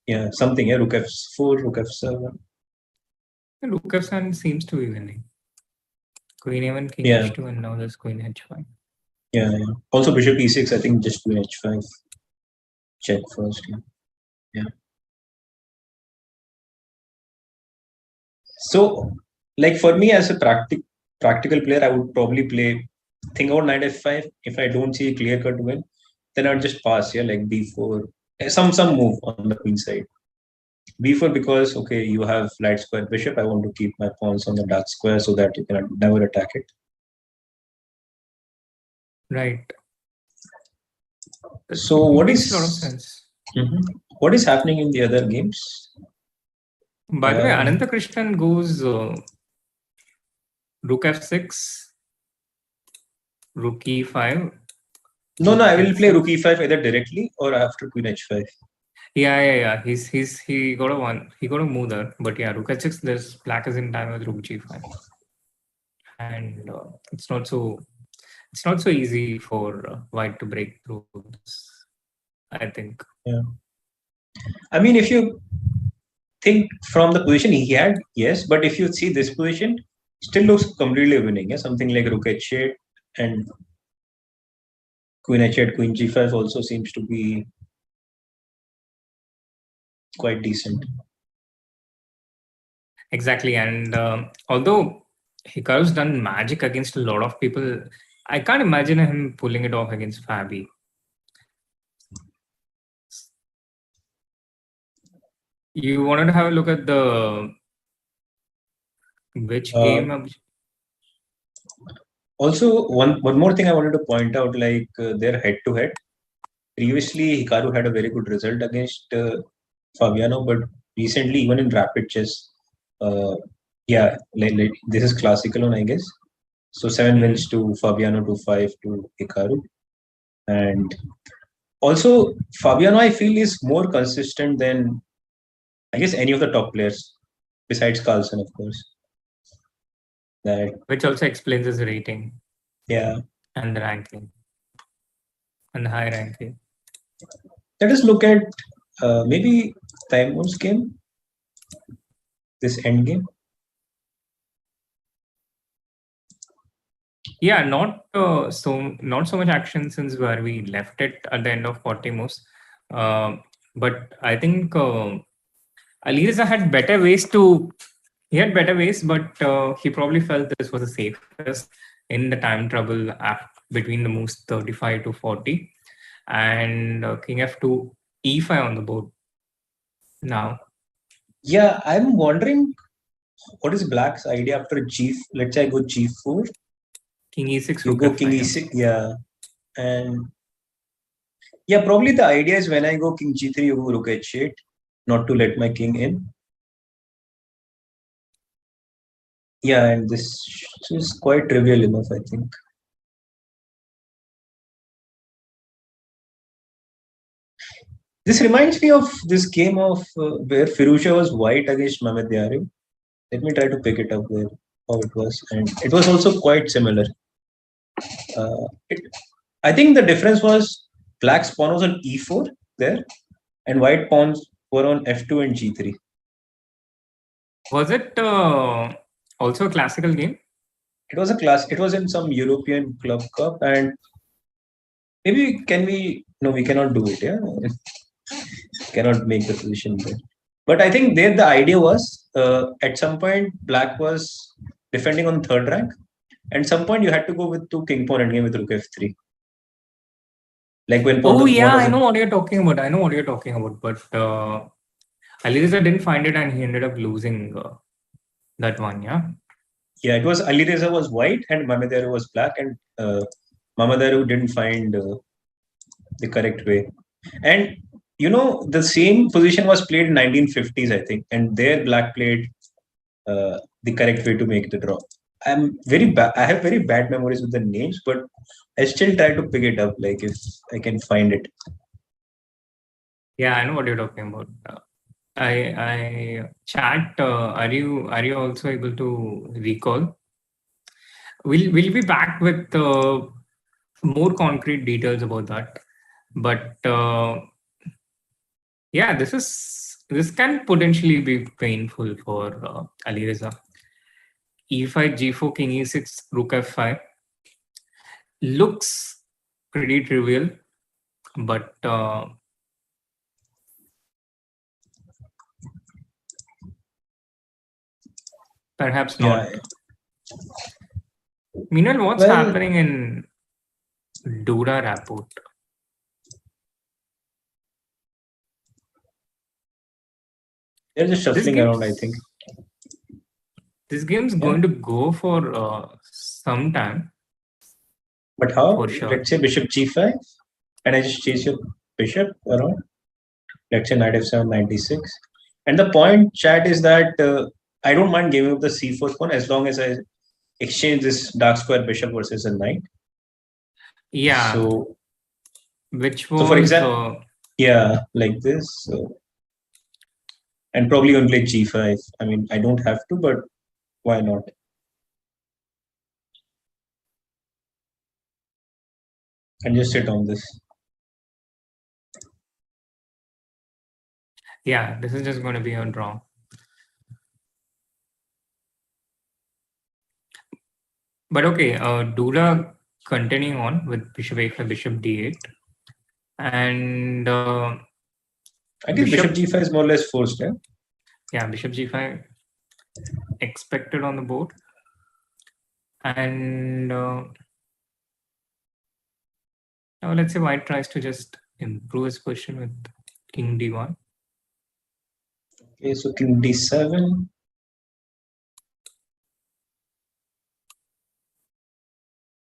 yeah, something. Yeah, rook f4, rook f7. Rook f7 seems to be winning. Queen a1, king Yeah. h2, and now there's queen h5. Yeah. Also bishop e6. I think just queen h5. Check first. Yeah. So, like for me as a practical player, I would probably think about knight f5. If I don't see a clear cut win, then I'll just pass here, like b4. Some move on the queen side. b4 because okay, you have light square bishop. I want to keep my pawns on the dark square so that you can never attack it. Right. So what is a lot of sense. What is happening in the other games? By the way, Anantha Krishnan goes rook f6, rook e5. No, I will play rook e5 either directly or after queen h5. Yeah. He got a move there, but yeah, rook h6. There's black is in time with rook g5, and it's not so easy for white to break through this, I think. Yeah. I mean, if you think from the position he had, yes, but if you see this position, still looks completely winning. Yeah? Something like rook h8 and queen h8, queen g5 also seems to be quite decent. Exactly, and although Hikaru's done magic against a lot of people, I can't imagine him pulling it off against Fabi. You wanted to have a look at the which game? Also, one more thing I wanted to point out, like their head-to-head. Previously, Hikaru had a very good result against Fabiano, but recently, even in rapid chess, this is classical one, I guess. So 7 wins to Fabiano to 5 to Hikaru. And also, Fabiano, I feel, is more consistent than, I guess, any of the top players, besides Carlsen, of course. Which also explains his rating. Yeah. And the ranking. And the high ranking. Let us look at maybe Taimun's game. This end game. Yeah, not so much action since where we left it at the end of 40 moves. But I think Alireza had better ways to. He had better ways, but he probably felt this was the safest in the time trouble between the moves 35 to 40, and King F2 E5 on the board now. Yeah, I'm wondering what is Black's idea after G. Let's say I go G4. King E6. You go King E6, yeah, and yeah, probably the idea is when I go King G3, you go Rook H8, not to let my king in. Yeah, and this is quite trivial enough, I think. This reminds me of this game of where Firouzja was white against Mehmet Yarev. Let me try to pick it up there, how it was. And it was also quite similar. I think the difference was black's pawn was on E4 there, and white pawns were on F2 and G3. Was it also a classical game? It was a class. It was in some European Club Cup, and maybe we cannot do it. Yeah, cannot make the position there. But I think there the idea was at some point black was defending on third rank, and some point you had to go with 2 king pawn endgame with Rook F3. Like when I know what you're talking about. But Alireza didn't find it, and he ended up losing that one. Yeah, it was Alireza was white and Mehmet Yarev was black, and Mehmet Yarev didn't find the correct way. And the same position was played in 1950s, I think, and there black played the correct way to make the draw. I'm very bad. I have very bad memories with the names, but I still try to pick it up, like if I can find it. Yeah, I know what you're talking about. I chat. Are you also able to recall? We'll be back with more concrete details about that. But yeah, this can potentially be painful for Alireza. E5, G4, King E6, Rook F5 looks pretty trivial, but perhaps not. Yeah. Meanwhile, what's happening in Dura Rapport? They're just shuffling around, I think. This game's going to go for some time. But how? For sure. Let's say bishop G5, and I just chase your bishop around. Let's say knight F7, 96. And the point, chat, is that I don't mind giving up the C4 pawn as long as I exchange this dark square bishop versus a knight. Yeah. So, which was... So for example, yeah, like this. And probably going to play G5. I mean, I don't have to, but why not? And just sit on this. Yeah, this is just going to be a draw. But okay, Dura continuing on with bishop a5, bishop d8. And I think bishop G5 is more or less forced, yeah? Yeah, bishop G5 expected on the board. And now let's say white tries to just improve his position with king D1. Okay, so king d7.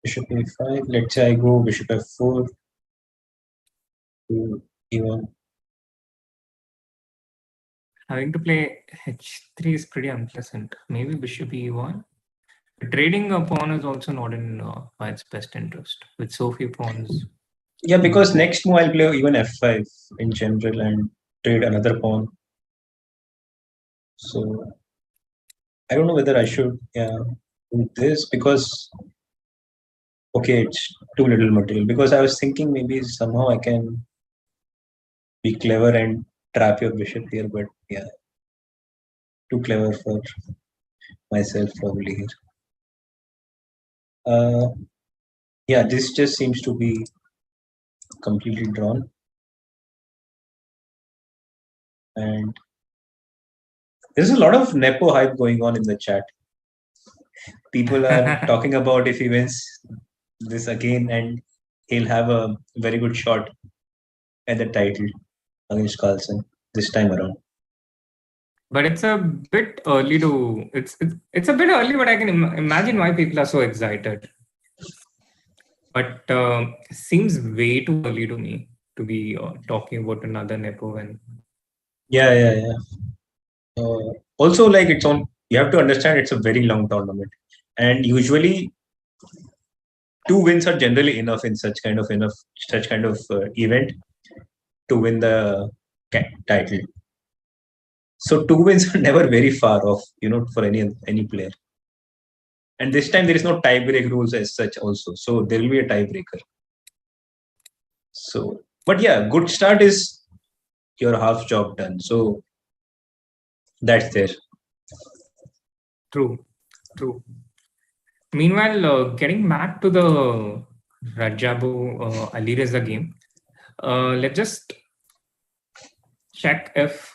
Bishop a5. Let's say I go bishop f4 to e1. Having to play h3 is pretty unpleasant. Maybe bishop e1. Trading a pawn is also not in white's best interest with so few pawns. Yeah, because next move I'll play even f5 in general and trade another pawn. So I don't know whether I should do this because okay, it's too little material. Because I was thinking maybe somehow I can be clever and trap your bishop here, but yeah, too clever for myself probably here. Yeah, this just seems to be completely drawn. And there's a lot of Nepo hype going on in the chat. People are talking about if he wins this again and he'll have a very good shot at the title against Carlsen this time around. But it's a bit early to it's a bit early, but I can imagine why people are so excited. But seems way too early to me to be talking about another Nepo win. Yeah. Also, like it's on. You have to understand it's a very long tournament, and usually 2 wins are generally enough in such kind of event to win the title. So 2 wins are never very far off, for any player. And this time there is no tie-break rules as such also. So there will be a tiebreaker. So, but yeah, good start is your half job done. So that's there. True. Meanwhile, getting back to the Rajabu Alireza game, let's just check if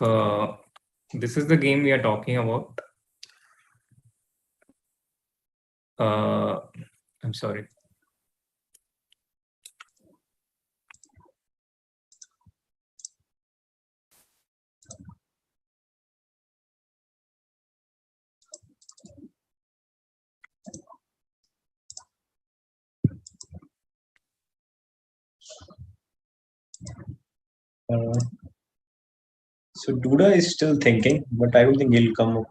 this is the game we are talking about. I'm sorry. So Duda is still thinking, but I don't think he'll come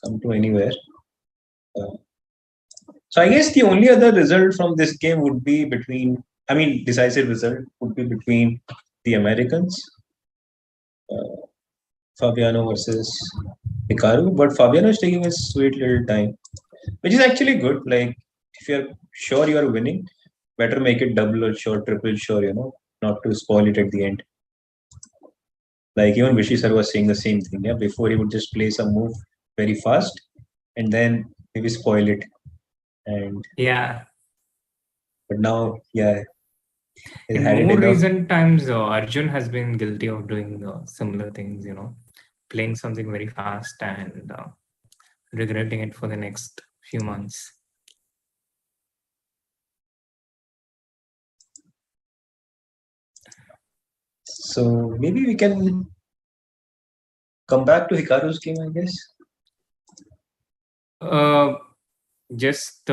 to anywhere. So I guess the only other result from this game would be decisive result would be between the Americans, Fabiano versus Hikaru. But Fabiano is taking his sweet little time, which is actually good. Like if you're sure you are winning, better make it double or sure, triple sure, not to spoil it at the end. Like even Vishy sir was saying the same thing. Yeah, before he would just play some move very fast and then maybe spoil it. And yeah, but now, yeah. In more recent times, Arjun has been guilty of doing similar things. Playing something very fast and regretting it for the next few months. So maybe we can come back to Hikaru's game, I guess. We're just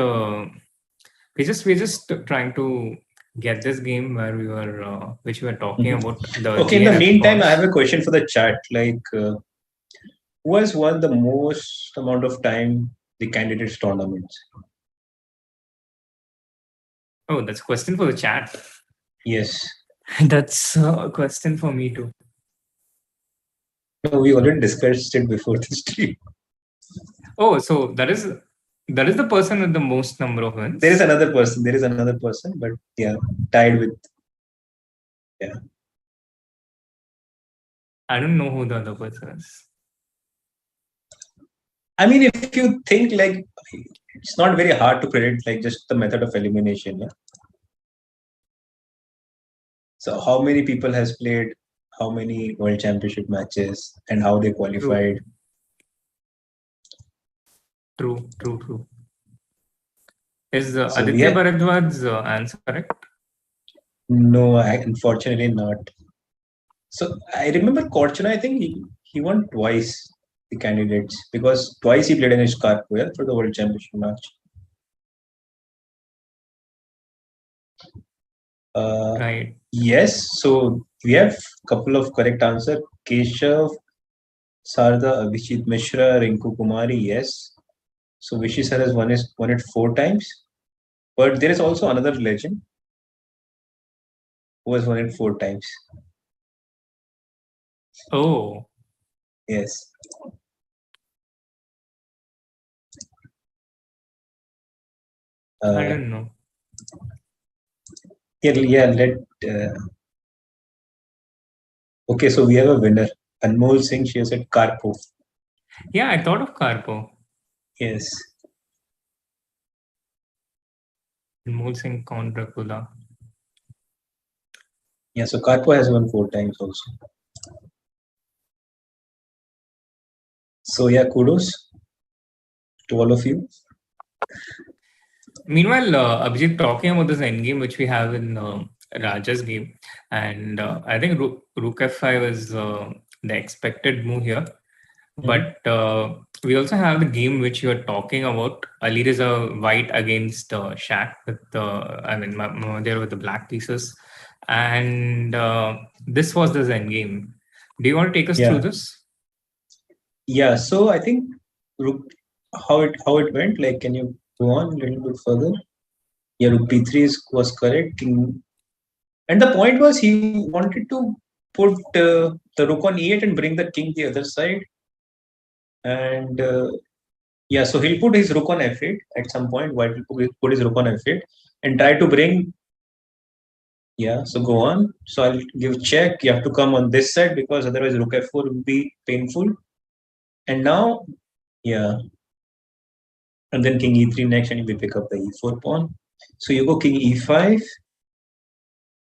trying to get this game where we were, which we were talking about. Okay. In the meantime, I have a question for the chat. Like, who has won the most amount of time the candidates tournaments? Oh, that's a question for the chat. Yes. That's a question for me too. No, we already discussed it before the stream. Oh, so that is the person with the most number of wins. There is another person, but yeah, tied with. Yeah. I don't know who the other person is. I mean, if you think like it's not very hard to predict, like just the method of elimination. Yeah. So how many people has played how many World Championship matches and how they qualified? True. Is Aditya Bharadwaj's answer correct? No, unfortunately not. So I remember Korchuna, I think he won twice the candidates because twice he played against Karpo for the World Championship match. Right. Yes, so we have a couple of correct answers. Keshav, Sarda, Abhijeet Mishra, Rinku Kumari, yes. So Vishy sir has won it 4 times. But there is also another legend who has won it 4 times. Oh. Yes. I don't know. Okay, so we have a winner. Anmol Singh, she has said Karpo. Yeah, I thought of Karpo. Yes. Anmol Singh Count Dracula. Yeah, so Karpo has won 4 times also. So yeah, kudos to all of you. Meanwhile, Abhijeet, talking about this endgame which we have in Raja's game, and I think Rook F5 is the expected move here. But we also have the game which you are talking about. Alireza White against Shaq with there with the black pieces, and this was the endgame. Do you want to take us through this? Yeah, so I think Rook, how it went. Like, can you go on a little bit further? Yeah, Rook B3 was correct. And the point was he wanted to put the Rook on E8 and bring the king the other side. And yeah, so he'll put his Rook on F8 at some point. White will put his Rook on F8 and try to bring. Yeah, so go on. So I'll give check. You have to come on this side because otherwise Rook F4 will be painful. And now, yeah. And then King E3 next, and we pick up the E4 pawn. So you go King E5,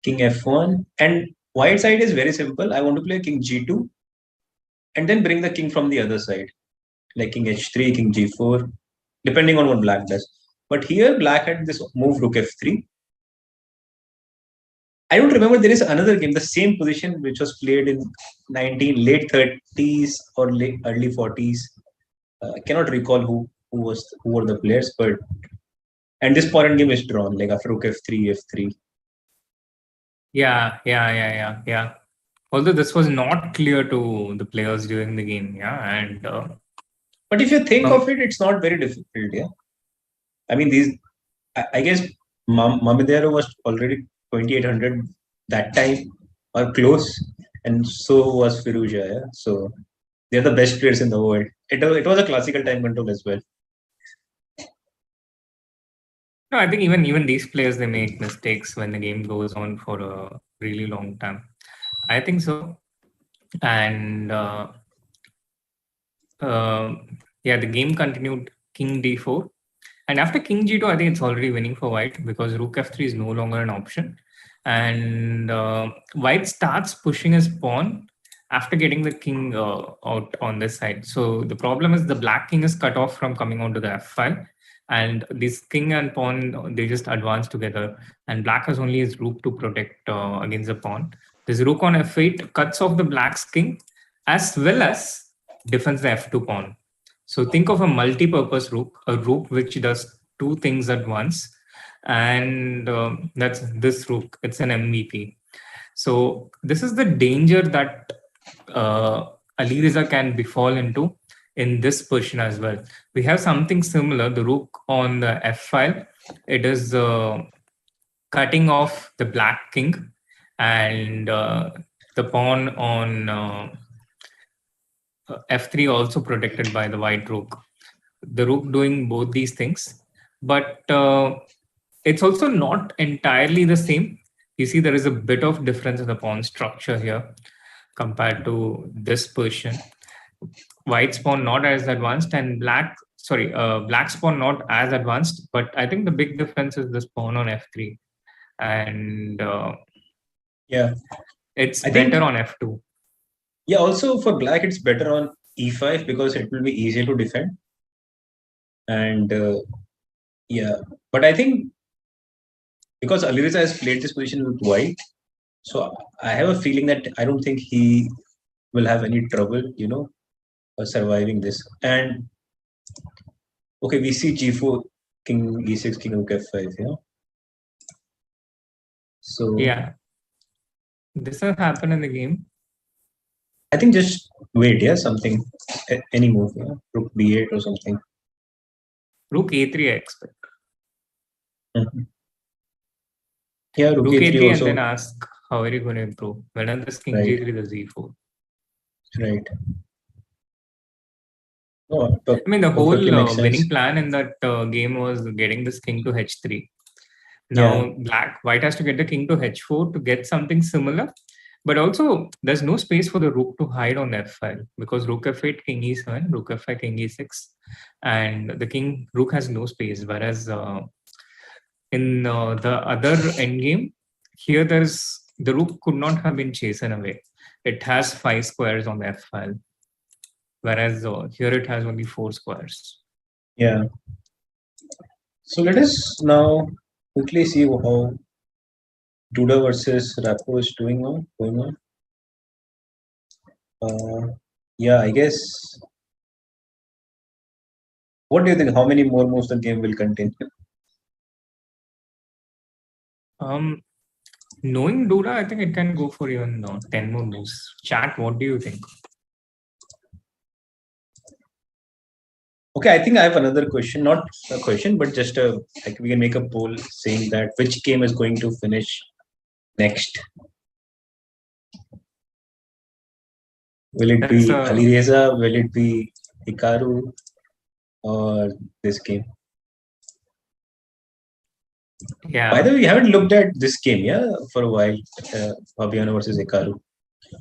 King F1, and white side is very simple. I want to play King G2, and then bring the king from the other side, like King H3, King G4, depending on what black does. But here black had this move Rook F3. I don't remember there is another game, the same position which was played in late 30s or early 40s. I cannot recall who were the players, but and this pawn game is drawn like after Rook F3, F3. Yeah. Although this was not clear to the players during the game, and but if you think of it, it's not very difficult. Yeah, I mean I guess Mamedero was already 2800 that time or close, and so was Firouzja. Yeah, so they're the best players in the world. It was a classical time control as well. No, I think even these players, they make mistakes when the game goes on for a really long time. I think so. And the game continued King D4. And after King G2, I think it's already winning for white because Rook F3 is no longer an option. And white starts pushing his pawn after getting the king out on this side. So the problem is the black king is cut off from coming onto the F file. And this king and pawn, they just advance together. And black has only his rook to protect against the pawn. This rook on F8 cuts off the black's king as well as defends the F2 pawn. So think of a multi-purpose rook, a rook which does 2 things at once. And that's this rook. It's an MVP. So this is the danger that Alireza can befall into in this position as well. We have something similar, the rook on the F file. It is cutting off the black king and the pawn on F3 also protected by the white rook. The rook doing both these things, but it's also not entirely the same. You see there is a bit of difference in the pawn structure here compared to this position. White's pawn not as advanced and black's pawn not as advanced, but I think the big difference is this pawn on F3. And it's better on F2. Yeah, also for black, it's better on E5 because it will be easier to defend. And but I think because Alireza has played this position with white, so I have a feeling that I don't think he will have any trouble, surviving this. And okay, we see G4, King E6, King Rook F5, So yeah, this has happened in the game. I think just wait, something, any move, Rook B8 or something. Rook A3, I expect. Mm-hmm. Yeah, Rook A3 A3 also. and then ask how are you going to improve? When this King G3 the Z4. Right. Oh, I mean, the whole winning plan in that game was getting this king to H3. Now, white has to get the king to H4 to get something similar. But also, there's no space for the rook to hide on the f-file because rook f8, king e7, rook f5, king e6. And the rook has no space. Whereas in the other endgame, here the rook could not have been chastened away. It has 5 squares on the f-file. Whereas here it has only 4 squares. Yeah. So let us now quickly see how Duda versus Rapo is going on. Yeah, I guess. What do you think? How many more moves the game will continue? Knowing Duda, I think it can go for even 10 more moves. Chat, what do you think? Okay, I think I have another question. Not a question, but just we can make a poll saying that which game is going to finish next. Will it be Alireza? Will it be Hikaru? Or this game? Yeah. By the way, we haven't looked at this game, for a while. Fabiano versus Hikaru.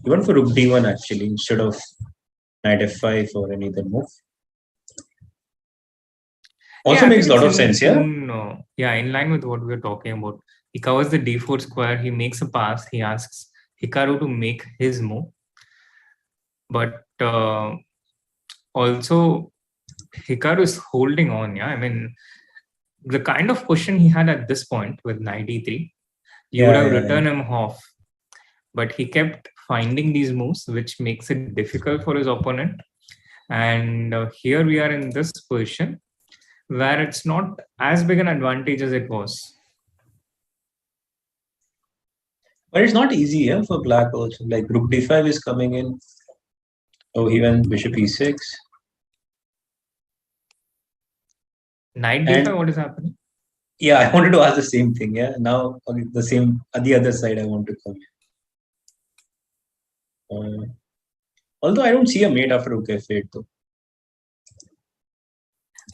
Even for Rook D1 actually, instead of Knight F5 or any other move. Also makes a lot of sense, Yeah, in line with what we were talking about. He covers the D4 square, he makes a pass, he asks Hikaru to make his move. But also, Hikaru is holding on, I mean, the kind of position he had at this point with Knight E3, you would have returned him off. But he kept finding these moves, which makes it difficult for his opponent. And here we are in this position where it's not as big an advantage as it was. But it's not easy for black also. Like Rook D5 is coming in. Oh, he went Bishop E6. Knight D5, what is happening? Yeah, I wanted to ask the same thing. Now the same at the other side I want to come. Although I don't see a mate after Rook F8 though.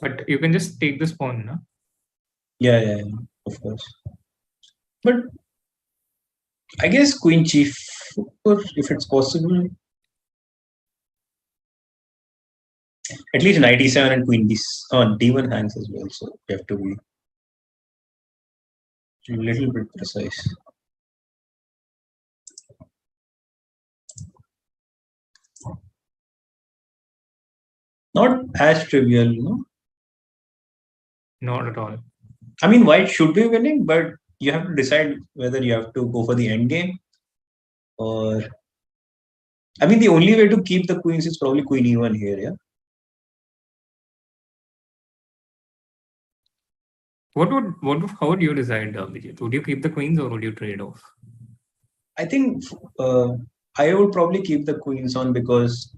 But you can just take this pawn, no? Yeah, of course. But I guess Queen G4, if it's possible. At least Knight E7 and Queen D1 hangs as well, so you have to be a little bit precise. Not as trivial, Not at all. I mean, white should be winning, but you have to decide whether you have to go for the end game or. I mean, the only way to keep the queens is probably Queen E1 here, How would you decide, Abhijeet? Would you keep the queens or would you trade off? I think I would probably keep the queens on because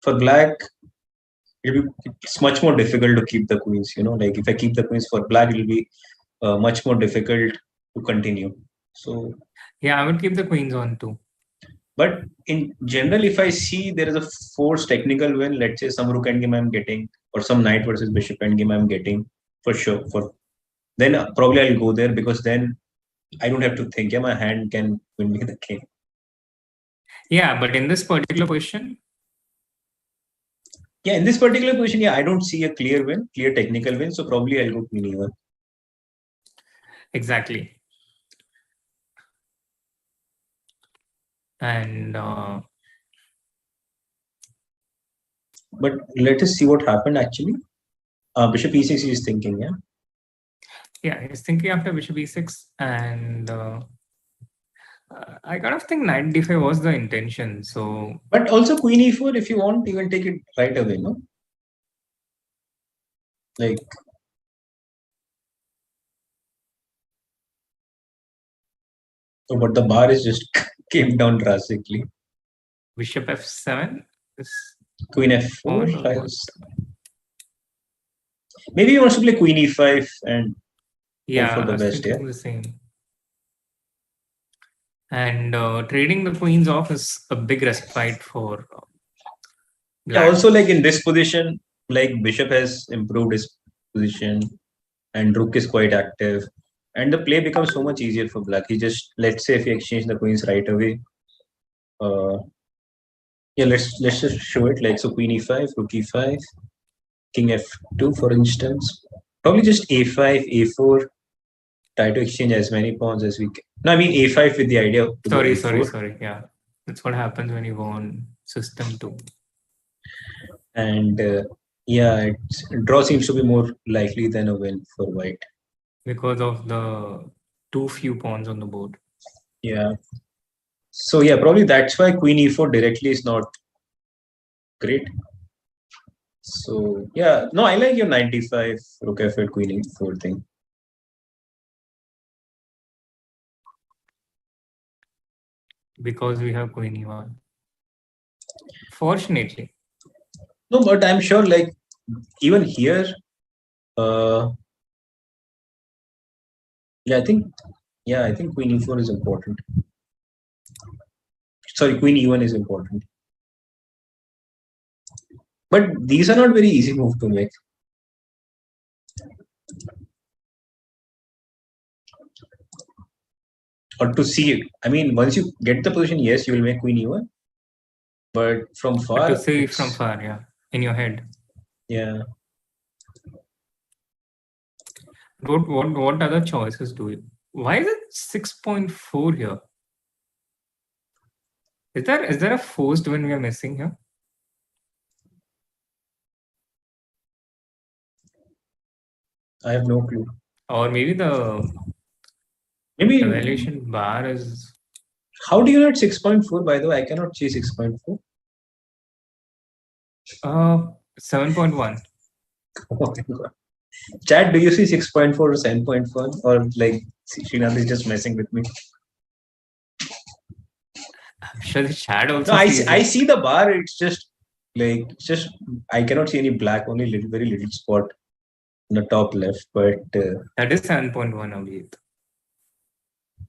for black, it's much more difficult to keep the queens. Like if I keep the queens for black, it'll be much more difficult to continue. So yeah, I would keep the queens on too. But in general, if I see there is a forced technical win, let's say some rook endgame I'm getting, or some knight versus bishop endgame I'm getting, for sure. Then probably I'll go there because then I don't have to think. My hand can win me the game. Yeah, but in this particular position. Yeah, in this particular position, I don't see a clear technical win. So probably I'll go Queen E1. Exactly. And but let us see what happened actually. Bishop E6 is thinking, Yeah, he's thinking after Bishop E6, and I kind of think knight d5 was the intention. So, but also queen e4, if you want, you can take it right away, no? Like, oh, but the bar is just came down drastically. bishop f7 is queen f4. Maybe he wants to play queen e5 and yeah, hope for the best. Yeah, the same. And trading the queens off is a big respite for. Yeah, also like in this position, like bishop has improved his position, and rook is quite active, and the play becomes so much easier for black. He just, let's say if he exchange the queens right away. Yeah, let's just show it. Like, so queen e5, rook e5, king f2, for instance. Probably just a5, a4. Try to exchange as many pawns as we can. No, I mean a5 with the idea of sorry. Yeah, that's what happens when you go on system 2. And yeah, draw seems to be more likely than a win for white because of the too few pawns on the board. Yeah. So yeah, probably that's why queen e4 directly is not great. So yeah, no, I like your 95 rook f8 queen e4 thing. Because we have queen e1. Fortunately. No, but I'm sure like even here, yeah, I think queen e4 is important. Sorry, queen e1 is important. But these are not very easy move to make. Or to see, I mean, once you get the position, yes, you will make queen e1. But from far, but to see from far, yeah, in your head. Yeah. What other choices do you? Why is it 6.4 here? Is there a forced win we are missing here? I have no clue. Or maybe the evaluation bar is. How do you know 6.4? By the way, I cannot see 6.4. 7.1. Oh my God. Chat, do you see 6.4 or 7.1? Or like Srinath is just messing with me? I'm sure the chat also. No, I see the bar. It's just like I cannot see any black. Only very little spot on the top left. But that is 7.1, Abhijeet.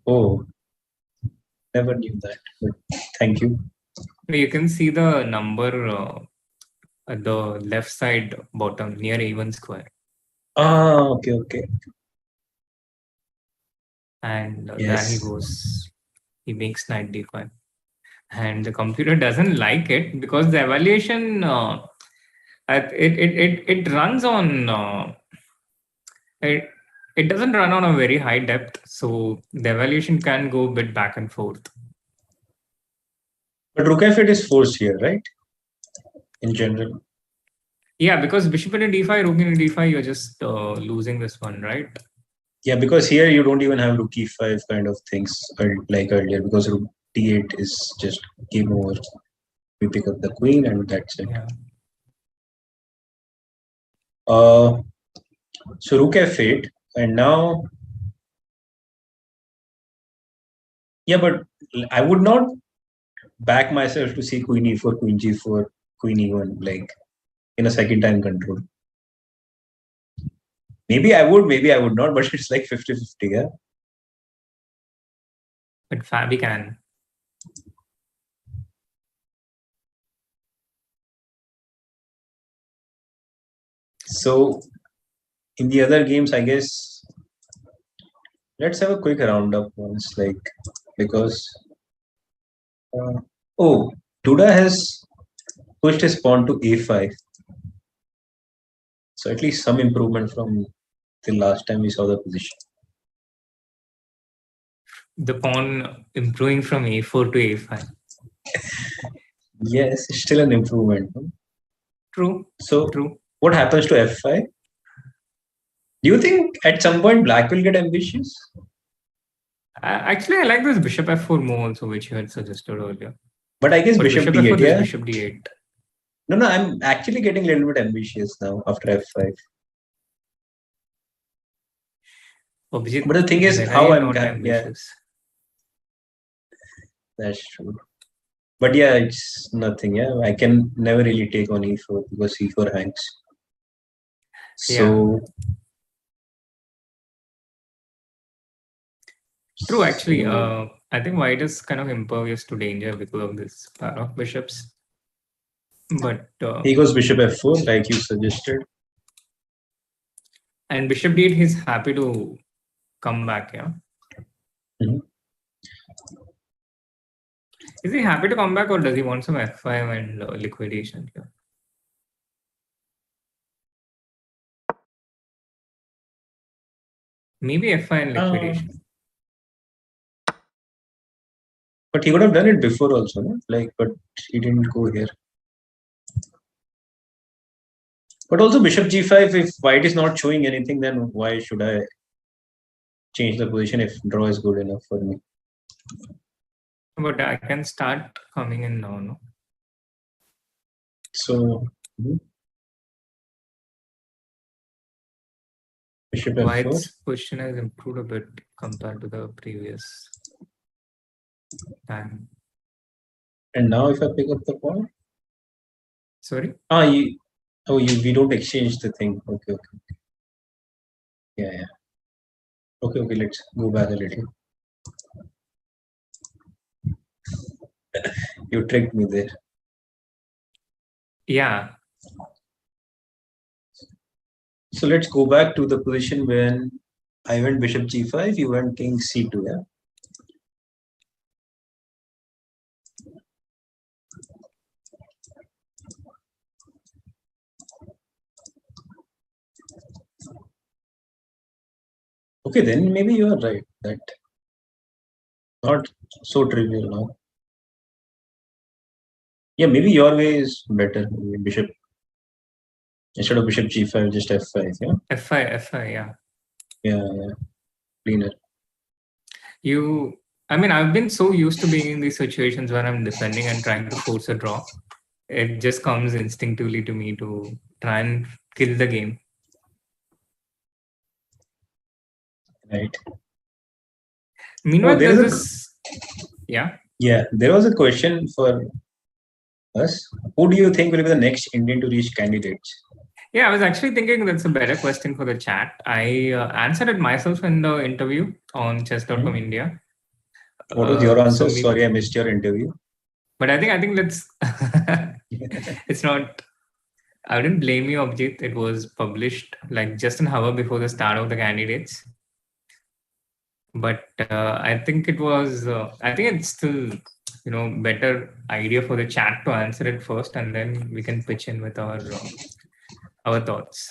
Oh, never knew that. But thank you. You can see the number at the left side bottom near A1 square. Ah, okay. And there he goes. He makes knight d5. And the computer doesn't like it because the evaluation it runs on it doesn't run on a very high depth, so the evaluation can go a bit back and forth. But rook f8 is forced here, right? In general. Yeah, because bishop into d5, rook into d5, you're just losing this one, right? Yeah, because here you don't even have rook e5 kind of things like earlier, because rook d8 is just game over. We pick up the queen and that's it. Yeah. So rook f8, and now, yeah, but I would not back myself to see queen e4, queen g4, queen e1 like in a second time control. Maybe I would not, but it's like 50-50, yeah. But Fabi can. So in the other games, I guess let's have a quick roundup once, like, because Duda has pushed his pawn to a5. So at least some improvement from the last time we saw the position. The pawn improving from a4 to a5. Yes, it's still an improvement. No? True. So true. What happens to f5? Do you think at some point black will get ambitious? Actually, I like this bishop f4 move also, which you had suggested earlier. But I guess But bishop f4, d8, this yeah? bishop d8. No, I'm actually getting a little bit ambitious now after f5. Abhijeet, But the thing is, when are how you I'm not ambitious? That's true. But yeah, it's nothing. Yeah, I can never really take on e4 because e4 hangs. So true, actually. I think white is kind of impervious to danger because of this pair of bishops. But he goes bishop f4, like you suggested. And bishop d8, he's happy to come back, yeah. Is he happy to come back, or does he want some f5 and liquidation here? Maybe f5 and liquidation. But he would have done it before also, no? Like, but he didn't go here. But also bishop g5, if white is not showing anything, then why should I change the position if draw is good enough for me? But I can start coming in now, no? So bishop f4. White's position has improved a bit compared to the previous time. And now if I pick up the pawn? Sorry? We don't exchange the thing. Okay. Yeah. Okay, let's go back a little. You tricked me there. Yeah. So let's go back to the position when I went bishop g5, you went king c2, yeah? Okay, then maybe you are right. That not so trivial now. Yeah, maybe your way is better. Bishop instead of bishop g5, just f5. Yeah. F5. Yeah. Yeah. Cleaner. I've been so used to being in these situations where I'm defending and trying to force a draw. It just comes instinctively to me to try and kill the game. Right. Meanwhile, Yeah, there was a question for us. Who do you think will be the next Indian to reach candidates? Yeah, I was actually thinking that's a better question for the chat. I answered it myself in the interview on chess.com India. What was your answer? Sorry, I missed your interview. But I think let's... It's not... I wouldn't blame you, Abhijeet. It was published like just an hour before the start of the candidates. But I think it was... I think it's still, better idea for the chat to answer it first, and then we can pitch in with our thoughts.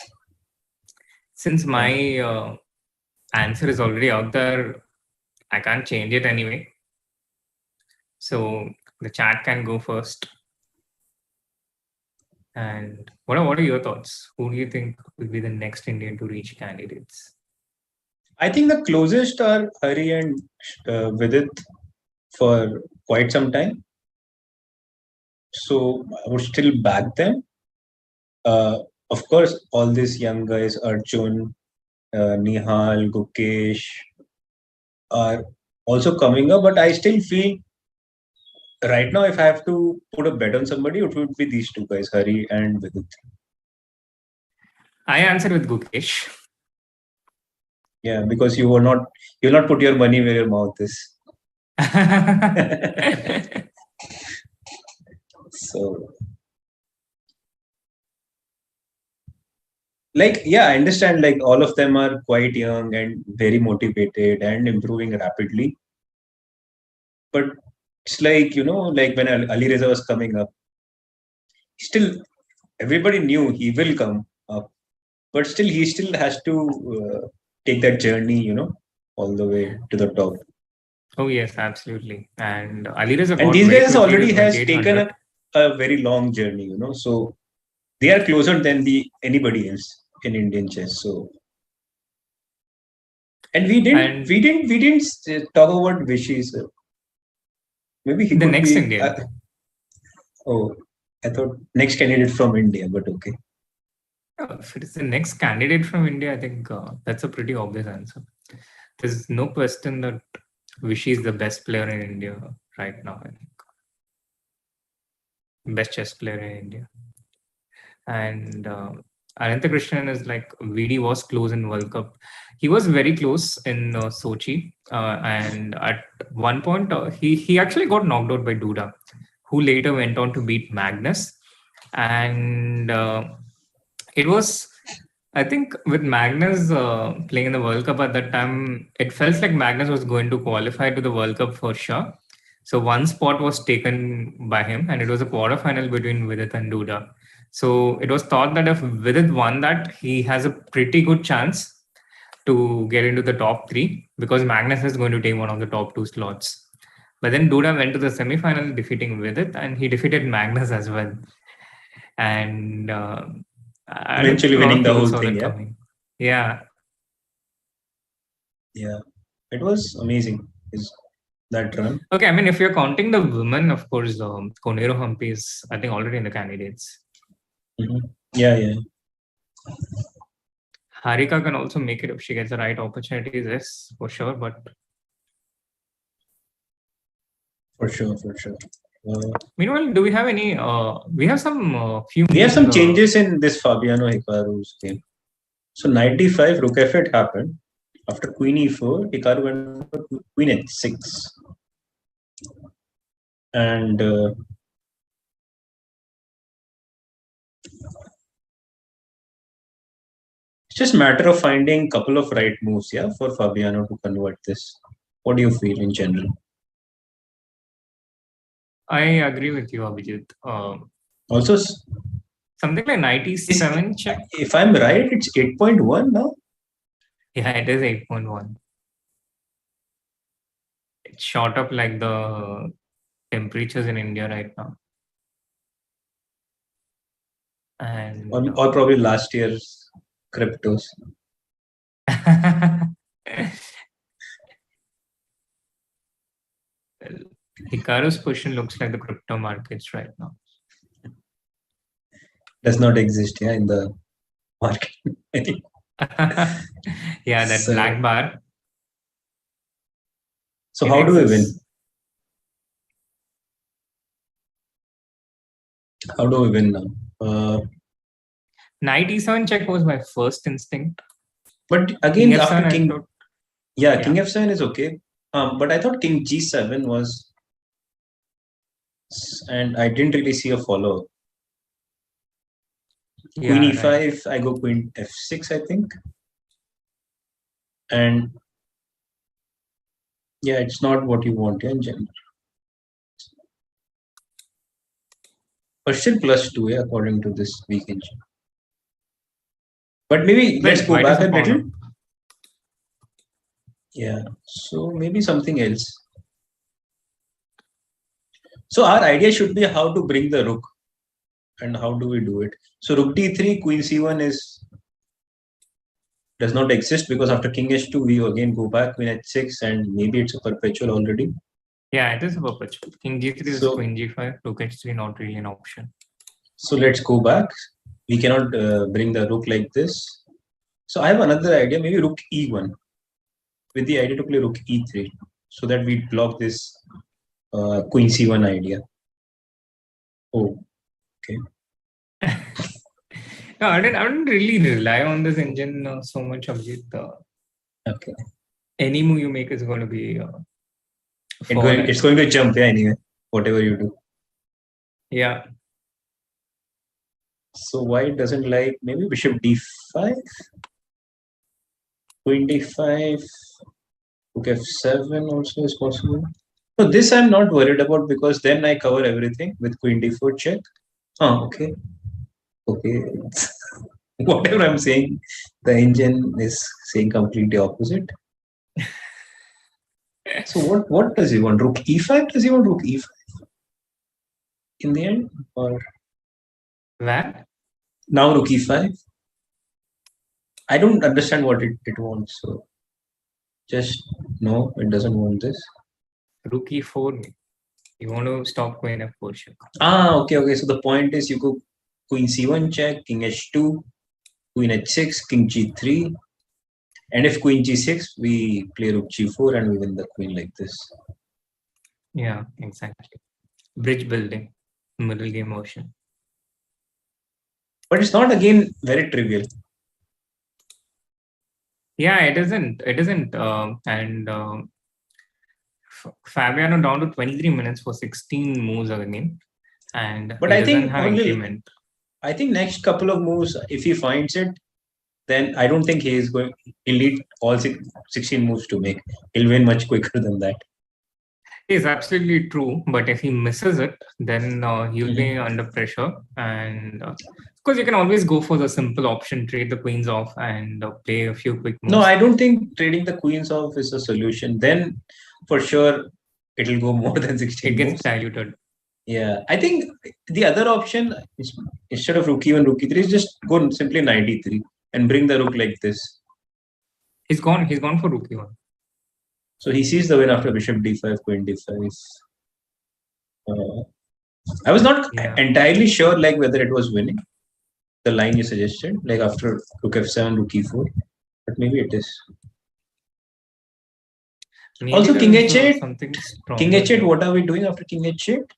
Since my answer is already out there, I can't change it anyway. So the chat can go first. And what are your thoughts? Who do you think will be the next Indian to reach candidates? I think the closest are Hari and Vidit for quite some time. So I would still back them. Of course, all these young guys, Arjun, Nihal, Gukesh, are also coming up. But I still feel right now, if I have to put a bet on somebody, it would be these two guys, Hari and Vidit. I answered with Gukesh. Yeah, because you'll not put your money where your mouth is. So, I understand. All of them are quite young and very motivated and improving rapidly. But it's when Alireza was coming up, still everybody knew he will come up, but he still has to take that journey, all the way to the top. Oh yes, absolutely. And Alireza and these guys already has taken a very long journey, so they are closer than anybody else in Indian chess. So And we didn't talk about Vishy, sir. Maybe he the could next be. Indian. I thought next candidate from India, but okay. If it is the next candidate from India, I think that's a pretty obvious answer. There's no question that Vishy is the best player in India right now. I think best chess player in India. And Anantha Krishnan is like VD was close in World Cup. He was very close in Sochi, and at one point he actually got knocked out by Duda, who later went on to beat Magnus. And it was, I think, with Magnus playing in the World Cup at that time, it felt like Magnus was going to qualify to the World Cup for sure. So one spot was taken by him, and it was a quarterfinal between Vidit and Duda. So it was thought that if Vidit won that, he has a pretty good chance to get into the top 3 because Magnus is going to take one of the top 2 slots. But then Duda went to the semi-final defeating Vidit, and he defeated Magnus as well. And eventually winning the whole thing. Yeah. It was amazing. That run. Okay, I mean, if you're counting the women, of course, Konero Humpy is, I think, already in the candidates. Mm-hmm. Yeah. Harika can also make it if she gets the right opportunities, yes, for sure. But for sure. Meanwhile, do we have any? We have some We have some changes in this Fabiano Hikaru's game. So knight d5, rook f8 happened. After queen e4, Hikaru went for queen h6. And it's just a matter of finding a couple of right moves, for Fabiano to convert this. What do you feel in general? I agree with you, Abhijeet. Also, something like knight e7 check. If I'm right, it's 8.1 now. Yeah, it is 8.1. It's shot up like the temperatures in India right now. And or probably last year's cryptos. Hikaru's position looks like the crypto markets right now. Does not exist, in the market. Yeah, that black bar. So how do we win? How do we win now? Knight e7 check was my first instinct. But again, after king, king f7 is okay. But I thought king g7 was, and I didn't really see a follow. Queen e5, right. I go queen f6, I think. And it's not what you want in general. But still +2, according to this weak engine. But maybe let's go back a little. Yeah, so maybe something else. So our idea should be how to bring the rook. And how do we do it? So rook d3, queen c1 does not exist because after king h2 we again go back queen h6 and maybe it's a perpetual already. Yeah, it is a perpetual. King g3 is queen g5, rook h3 not really an option. So let's go back. We cannot bring the rook like this. So I have another idea, maybe rook e1 with the idea to play rook e3 so that we block this queen c1 idea. Oh, okay. No, I didn't really rely on this engine so much, Abhijeet. Okay. Any move you make is going to be. It's going to jump, anyway, whatever you do. Yeah. So white doesn't like maybe bishop d5, queen d5, rook f7 also is possible. So this I'm not worried about because then I cover everything with queen d4 check. Okay. Whatever I'm saying, the engine is saying completely opposite. So what does he want? Rook e5? Does he want rook e5 in the end? Or where? Now rook e5. I don't understand what it wants. So Just no, it doesn't want this. Rook e4. You want to stop queen f4 check. Okay. So the point is you go queen c1 check, king h2, queen h6, king g3. And if queen g6, we play rook g4 and we win the queen like this. Yeah, exactly. Bridge building, middle game motion. But it's not again very trivial. Yeah, it isn't. Fabiano down to 23 minutes for 16 moves again. But I think I think next couple of moves, if he finds it, then I don't think he'll need all 16 moves to make. He'll win much quicker than that. It's absolutely true, but if he misses it, then he'll be under pressure. And of course, you can always go for the simple option, trade the queens off and play a few quick moves. No, I don't think trading the queens off is a solution. Then, for sure, it'll go more than 16 It gets moves. diluted. Yeah, I think the other option, instead of rook e1, rook e3, is just go simply knight e3 and bring the rook like this. He's gone for rook e1. So he sees the win after bishop d5, queen d5. I was not entirely sure whether it was winning, the line you suggested, after rook f7, rook e4, but maybe it is. Maybe also, king h8. King h8. What are we doing after king h8?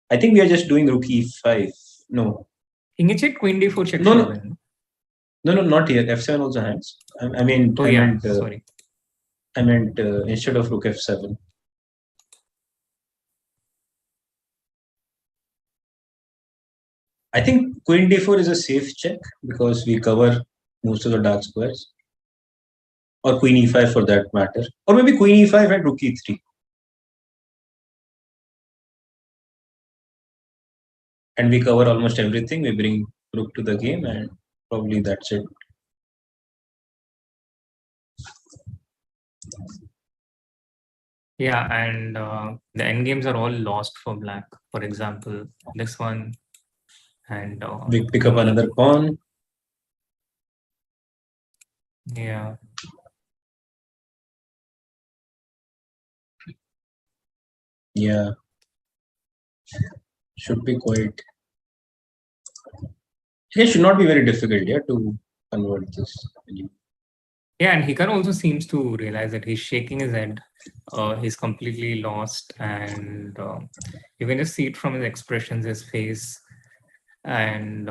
I think we are just doing rook e5. No. King h8, queen d4 check. No, not here. f7 also hangs. Sorry. I meant instead of rook f7. I think queen d4 is a safe check because we cover most of the dark squares. Or queen e5 for that matter. Or maybe queen e5 and rook e3. And we cover almost everything. We bring rook to the game and probably that's it. Yeah, and the endgames are all lost for black. For example, this one. And we pick up another pawn. Yeah. Yeah. Should be quite. It should not be very difficult, to convert this. Yeah, and Hikaru also seems to realize that he's shaking his head. He's completely lost, and you can just see it from his expressions, his face, and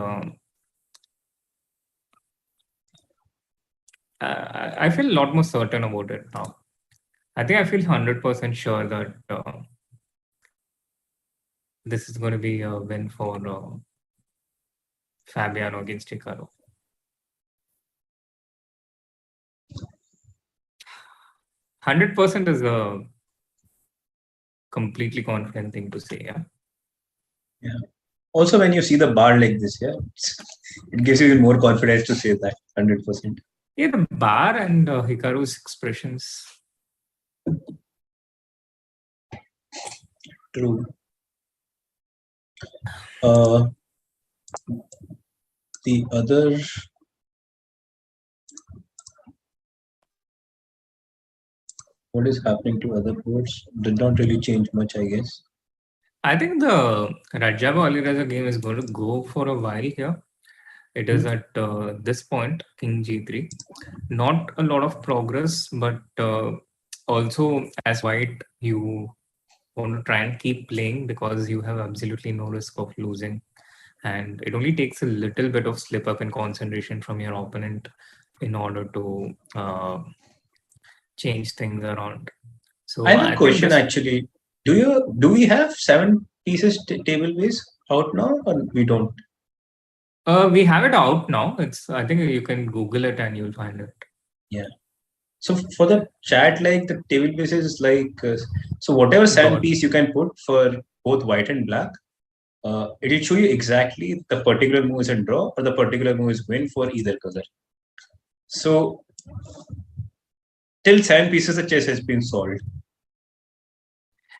I feel a lot more certain about it now. I think I feel 100% sure that this is going to be a win for Fabiano against Hikaru. 100% is a completely confident thing to say, Yeah. Also, when you see the bar like this, it gives you even more confidence to say that 100%. Yeah, the bar and Hikaru's expressions. True. The other. What is happening to other boards? Did not really change much, I guess. I think the Rajava Alireza game is going to go for a while here. It is at this point, king g3. Not a lot of progress, but also as white, you want to try and keep playing because you have absolutely no risk of losing. And it only takes a little bit of slip up in concentration from your opponent in order to change things around. So I have a question actually. Do we have 7 pieces table base out now, or we don't? We have it out now. I think you can Google it and you'll find it. Yeah. So for the chat, the table bases is so whatever 7 piece you can put for both white and black, it will show you exactly the particular move is a draw or the particular move is win for either color. So till 7 pieces, the chess has been solved.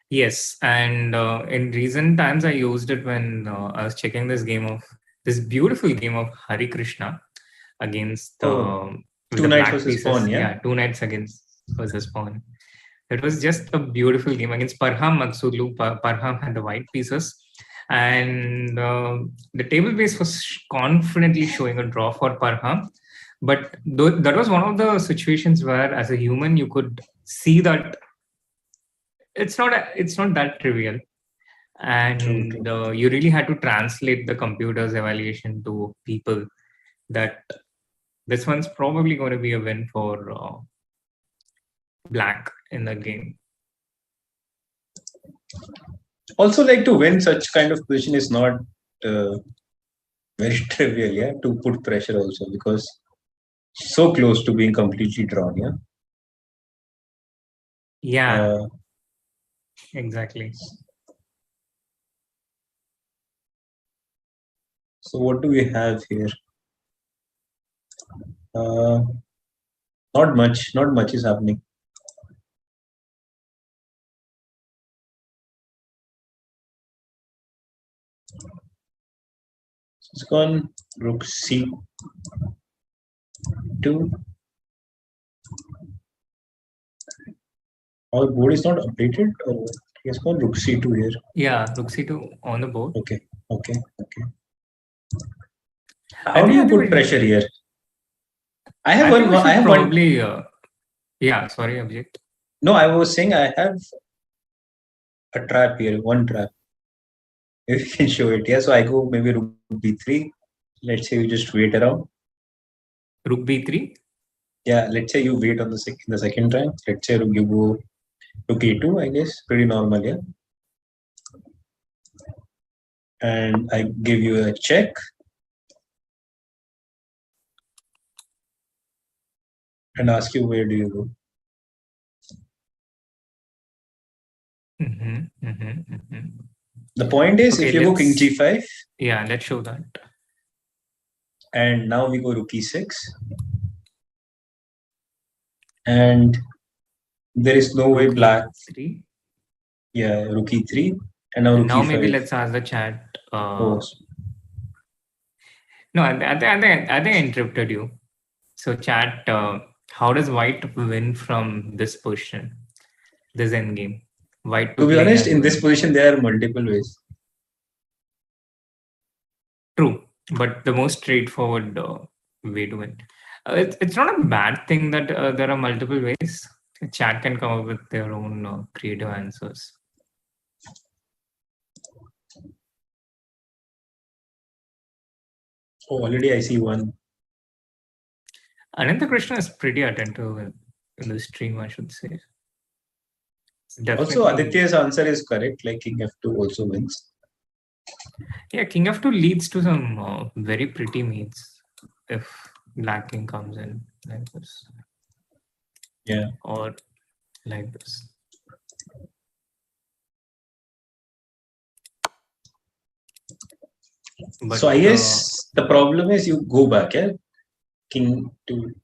Yes, and in recent times I used it when I was checking this beautiful game of Hari Krishna against 2 knights versus pawn, 2 knights against versus pawn. It was just a beautiful game against Parham Magsudlu. Parham had the white pieces, and the table base was confidently showing a draw for Parham. But that was one of the situations where, as a human, you could see that it's not that trivial, and you really had to translate the computer's evaluation to people that this one's probably going to be a win for black in the game. Also, like, to win such kind of position is not very trivial, yeah, to put pressure also, because so close to being completely drawn, yeah. Yeah, exactly. So what do we have here? Not much is happening. It's gone rook c2. Our board is not updated, or he has gone rook c2 here. Yeah, rook c2 on the board. Okay. How do you put pressure here? I have one. Yeah, sorry, Abhijeet. No, I was saying I have a trap here. One trap. If you can show it, yeah. So I go maybe rook b3. Let's say you just wait around. Rook b3. Yeah, let's say you wait on the second time. Let's say you go rook a2. I guess pretty normal, yeah. And I give you a check. And ask you, where do you go? The point is, if you go king g5. Yeah, let's show that. And now we go rook e6. And there is no way black. E3. Yeah, rook e3. And now rook e5. Maybe let's ask the chat. No, I think I interrupted you. So chat, how does white win from this position, this endgame? White to be honest, in this position, there are multiple ways. True, but the most straightforward way to win. It's not a bad thing that there are multiple ways. Chat can come up with their own creative answers. Oh, already I see one. Ananta Krishna is pretty attentive in the stream, I should say. Also, Aditya's answer is correct. Like king f2 also wins. Yeah, king f2 leads to some very pretty mates if black king comes in like this. Yeah. Or like this. But, so I guess the problem is you go back, yeah? King to.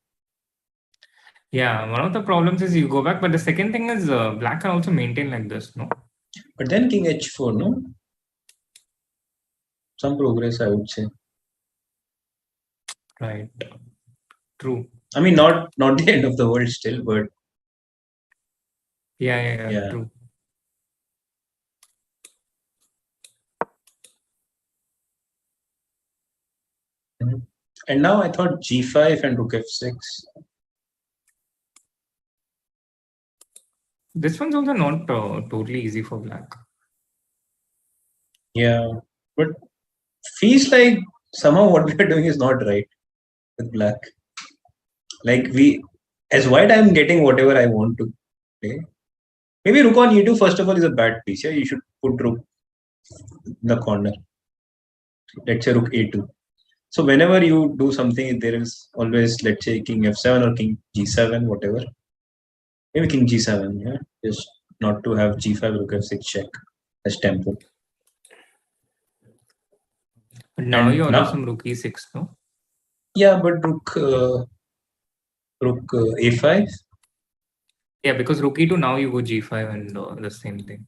Yeah, one of the problems is you go back, but the second thing is black can also maintain like this, no? But then king h4, no? Some progress, I would say. Right. True. I mean, not the end of the world still, but. Yeah. True. And now I thought g5 and rook f6. This one's also not totally easy for black. Yeah, but feels like somehow what we are doing is not right with black. Like as white, I'm getting whatever I want to play. Maybe rook on e2 first of all is a bad piece. Yeah, you should put rook in the corner. Let's say rook a2. So whenever you do something, there is always, let's say, king f7 or king g7, whatever. Maybe king g7, yeah, just not to have g5, rook f6 check as tempo. But now you allow some rook e6, no? Yeah, but rook a5. Yeah, because rook e2, now you go g5 and the same thing.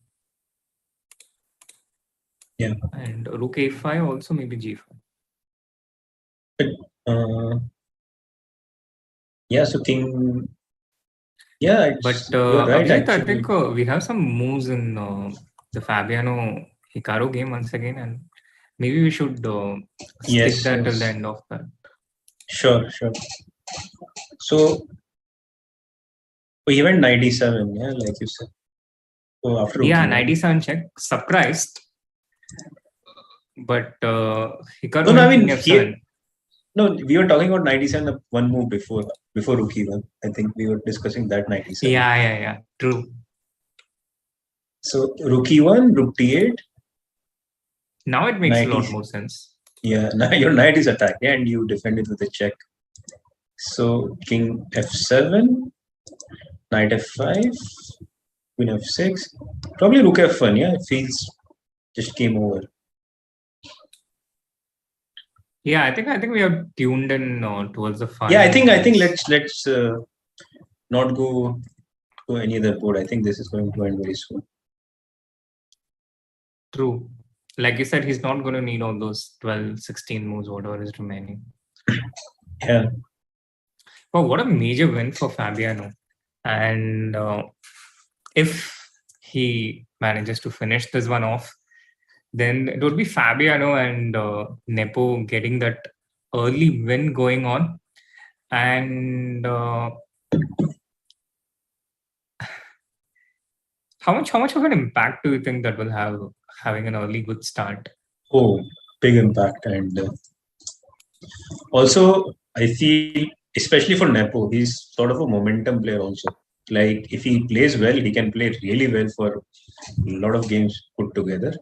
Yeah. And rook a5 also maybe g5. But, yeah, so king. Yeah, But you're right. Abhijeet, I Actually, think we have some moves in the Fabiano Hikaru game once again, and maybe we should stick yes, that till the yes. end of that. Sure, sure. So we went 97, yeah, like you said. So after Yeah, Rookie, 97 check. Surprised. But Hikaru no, no, I went mean, King F7. no, we were talking about 97, the one move before Rookie one. I think we were discussing that 97. Yeah. True. So Rookie one, Rook D8. Now it makes a lot 90. more sense. Yeah, now your knight is attacked, yeah, and you defend it with a check. So King F7, Knight F5, Queen F6, probably Rook F1. Yeah, it feels just came over. Yeah, I think we have tuned in towards the final. Yeah, I think let's not go to any other board. I think this is going to end very soon. True. Like you said, he's not going to need all those 12, 16 moves, whatever is remaining. Yeah. But what a major win for Fabiano. And if he manages to finish this one off, then it would be Fabiano and Nepo getting that early win going on. And how much of an impact do you think that will have having an early good start? Oh, big impact. And also, I feel, especially for Nepo, he's sort of a momentum player also. Like, if he plays well, he can play really well for a lot of games put together.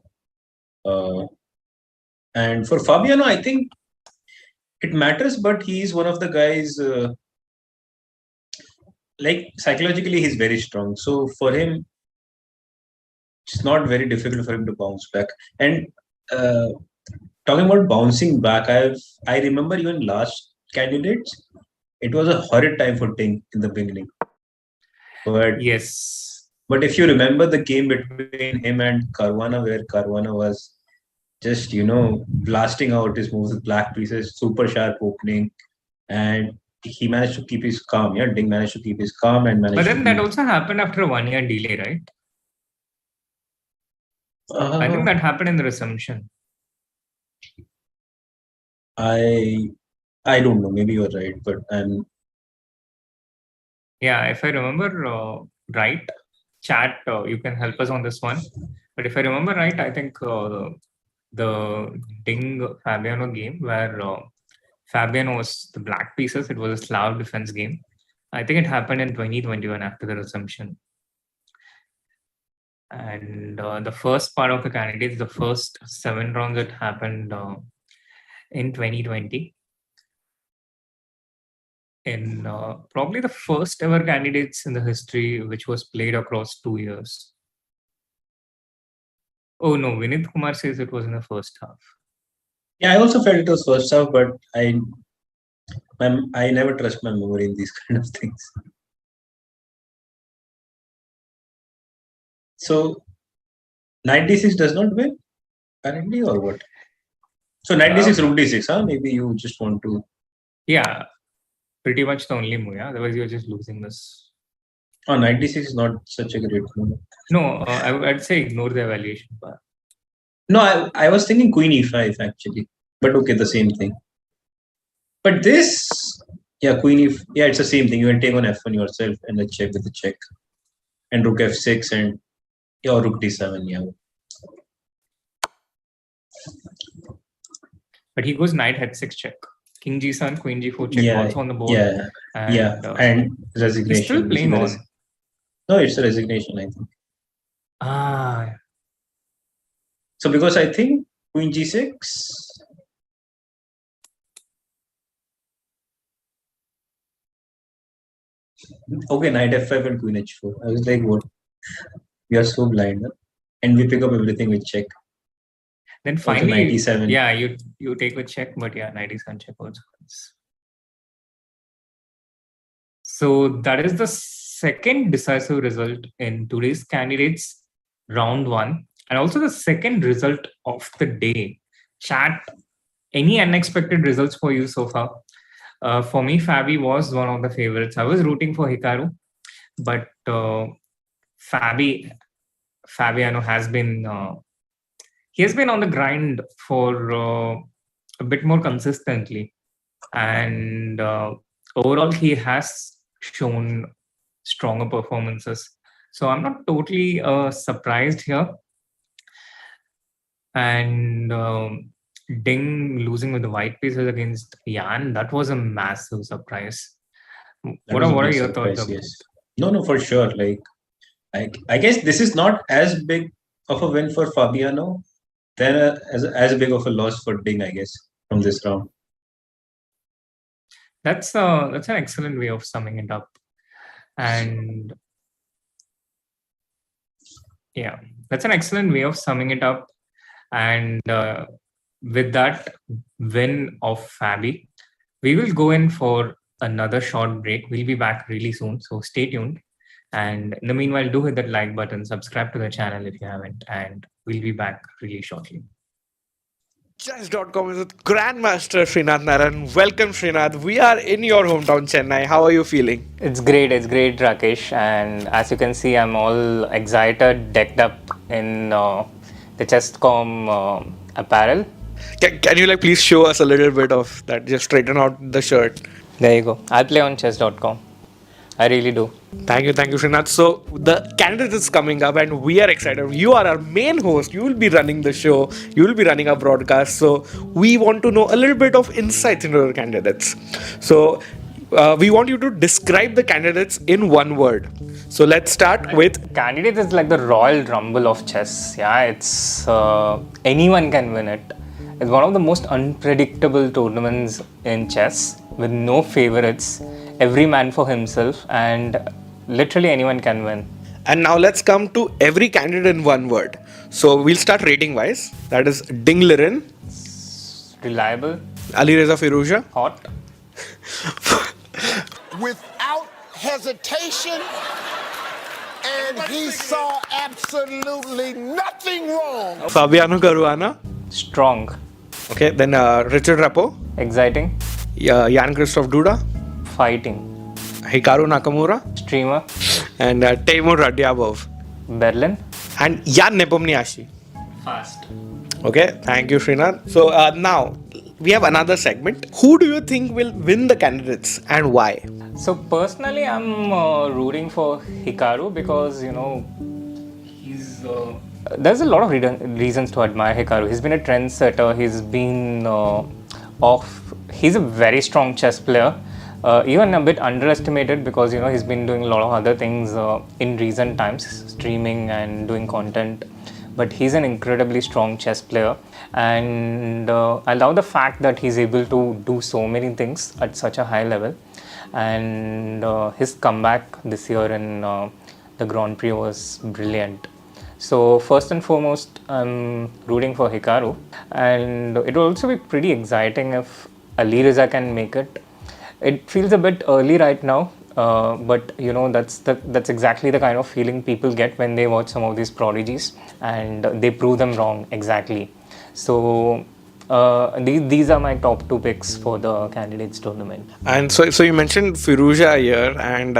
And for Fabiano, I think it matters, but he's one of the guys, like, psychologically, he's very strong. So for him, it's not very difficult for him to bounce back. And talking about bouncing back, I remember even last candidates, it was a horrid time for Ting in the beginning. But yes, but if you remember the game between him and Caruana, where Caruana was just blasting out his moves with black pieces, super sharp opening, and he managed to keep his calm. Yeah, Ding managed to keep his calm and managed. But then that also happened after a 1 year delay, right? I think that happened in the resumption. I don't know. Maybe you're right, but yeah, if I remember right, chat, you can help us on this one. But if I remember right, I think the Ding Fabiano game where Fabiano was the black pieces, it was a Slav defense game. I think it happened in 2021 after the resumption. And the first part of the candidates, the first 7 rounds, it happened in 2020. In probably the first ever candidates in the history which was played across 2 years. Oh no, Vinit Kumar says it was in the first half. Yeah, I also felt it was first half, but I never trust my memory in these kind of things. So 96 does not win currently, or what? So 96 Rook D6, huh? Maybe you just want to. Yeah, pretty much the only move. Yeah? Otherwise, you're just losing this. Oh, 96 is not such a great move. No, I'd say ignore the evaluation part. No, I was thinking Queen E5 actually, but okay, the same thing. But this, yeah, Queen E5, yeah, it's the same thing. You can take on F1 yourself and then check with the check, and Rook F6 and or Rook D7, yeah. But he goes Knight H6 check. King G7, Queen G4 check also on the board. Yeah, and resignation. He's still playing on. No, it's a resignation, I think. So because I think Queen G6. Okay, Knight F5 and Queen H4. I was like, what? We are so blind, huh? And we pick up everything with check. Then finally, 97. Yeah, you take a check, but yeah, 97 check also. So that is the second decisive result in today's candidates round 1, and also the second result of the day. Chat, any unexpected results for you so far? For me, Fabi was one of the favorites. I was rooting for Hikaru, but Fabiano has been he has been on the grind for a bit more consistently, and overall he has shown stronger performances. So I'm not totally surprised here. And Ding losing with the white pieces against Yan, that was a massive surprise. What are your thoughts? Yes. No, for sure. Like, I guess this is not as big of a win for Fabiano than as big of a loss for Ding, I guess, from this round. That's an excellent way of summing it up. And yeah, that's an excellent way of summing it up. And with that win of Fabi, we will go in for another short break. We'll be back really soon, so stay tuned. And in the meanwhile, do hit that like button, subscribe to the channel if you haven't, and we'll be back really shortly. Chess.com is with Grandmaster Srinath Narayanan. Welcome, Srinath. We are in your hometown, Chennai. How are you feeling? It's great, Rakesh. And as you can see, I'm all excited, decked up in the Chess.com apparel. Can you please show us a little bit of that? Just straighten out the shirt. There you go. I'll play on Chess.com. I really do. Thank you, Srinath. So the Candidates is coming up and we are excited. You are our main host. You will be running the show. You will be running our broadcast. So we want to know a little bit of insights into the candidates. So we want you to describe the candidates in one word. So let's start with... Candidates is like the Royal Rumble of chess. Yeah, it's anyone can win it. It's one of the most unpredictable tournaments in chess with no favorites. Every man for himself, and literally anyone can win. And now let's come to every candidate in one word. So we'll start rating wise. That is Ding Liren. Reliable. Alireza Firouzja. Hot. Without hesitation, and he saw absolutely nothing wrong. Fabiano Caruana. Strong. Okay, then Richard Rappo. Exciting. Jan Christoph Duda. Fighting. Hikaru Nakamura. Streamer. And Teimur Radyabov. Berlin. And Jan Nepomniachtchi. Fast. Okay, thank you, Srinath. So now we have another segment. Who do you think will win the candidates and why? So personally, I'm rooting for Hikaru because he's. There's a lot of reasons to admire Hikaru. He's been a trendsetter. He's been He's a very strong chess player. Even a bit underestimated because he's been doing a lot of other things in recent times, streaming and doing content. But he's an incredibly strong chess player, and I love the fact that he's able to do so many things at such a high level. And his comeback this year in the Grand Prix was brilliant. So first and foremost, I'm rooting for Hikaru, and it will also be pretty exciting if Alireza can make it. It feels a bit early right now, but that's exactly the kind of feeling people get when they watch some of these prodigies, and they prove them wrong exactly. So these are my top two picks for the Candidates Tournament. And so you mentioned Firouzja here, and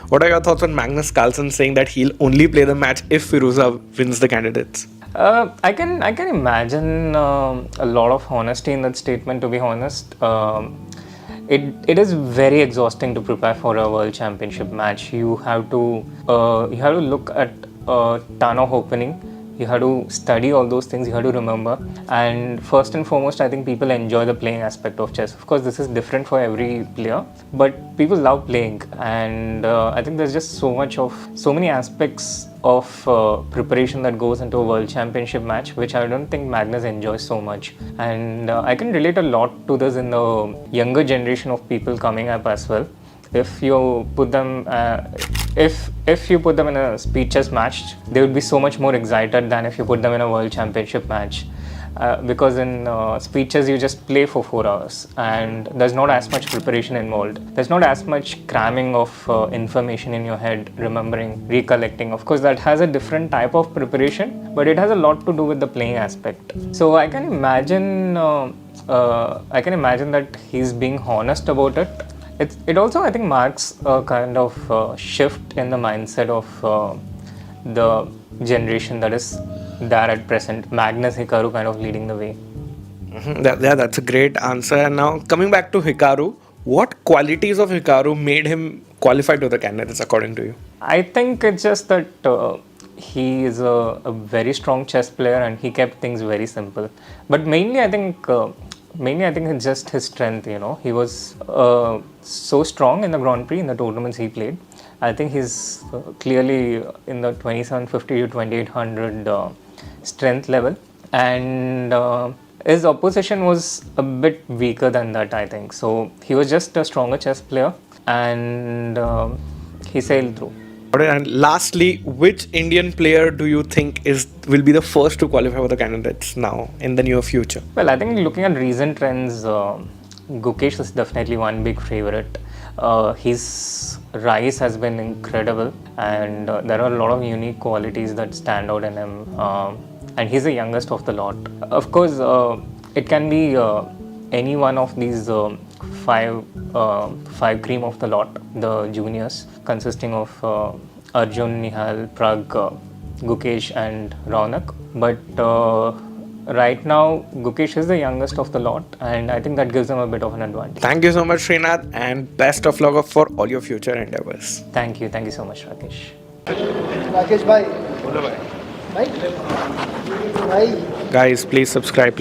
what are your thoughts on Magnus Carlsen saying that he'll only play the match if Firouzja wins the Candidates? I can imagine a lot of honesty in that statement, to be honest. It is very exhausting to prepare for a World Championship match. You have to look at a ton of opening. You have to study all those things. You have to remember. And first and foremost, I think people enjoy the playing aspect of chess. Of course, this is different for every player, but people love playing. And I think there's just so many aspects of preparation that goes into a World Championship match, which I don't think Magnus enjoys so much. And I can relate a lot to this in the younger generation of people coming up as well. If you put them if you put them in a speed chess match, they would be so much more excited than if you put them in a World Championship match. Because in speed chess you just play for 4 hours and there's not as much preparation involved. There's not as much cramming of information in your head, remembering, recollecting. Of course, that has a different type of preparation, but it has a lot to do with the playing aspect. So I can imagine that he's being honest about it. It also, I think, marks a kind of shift in the mindset of the generation that is there at present. Magnus, Hikaru kind of leading the way. That's a great answer. And now coming back to Hikaru, what qualities of Hikaru made him qualified to the candidates according to you? I think it's just that he is a very strong chess player and he kept things very simple. But mainly I think it's just his strength, He was so strong in the Grand Prix, in the tournaments he played. I think he's clearly in the 2750 to 2800 strength level. And his opposition was a bit weaker than that, I think. So he was just a stronger chess player and he sailed through. And lastly, which Indian player do you think will be the first to qualify for the candidates now in the near future? Well, I think looking at recent trends, Gukesh is definitely one big favorite. His rise has been incredible and there are a lot of unique qualities that stand out in him. And he's the youngest of the lot. Of course, it can be any one of these five cream of the lot, the juniors, consisting of Arjun, Nihal, Prag, Gukesh and Raunak. But right now, Gukesh is the youngest of the lot and I think that gives him a bit of an advantage. Thank you so much, Srinath, and best of luck for all your future endeavors. Thank you so much, Rakesh. Rakesh bhai. Bye. Guys, please subscribe.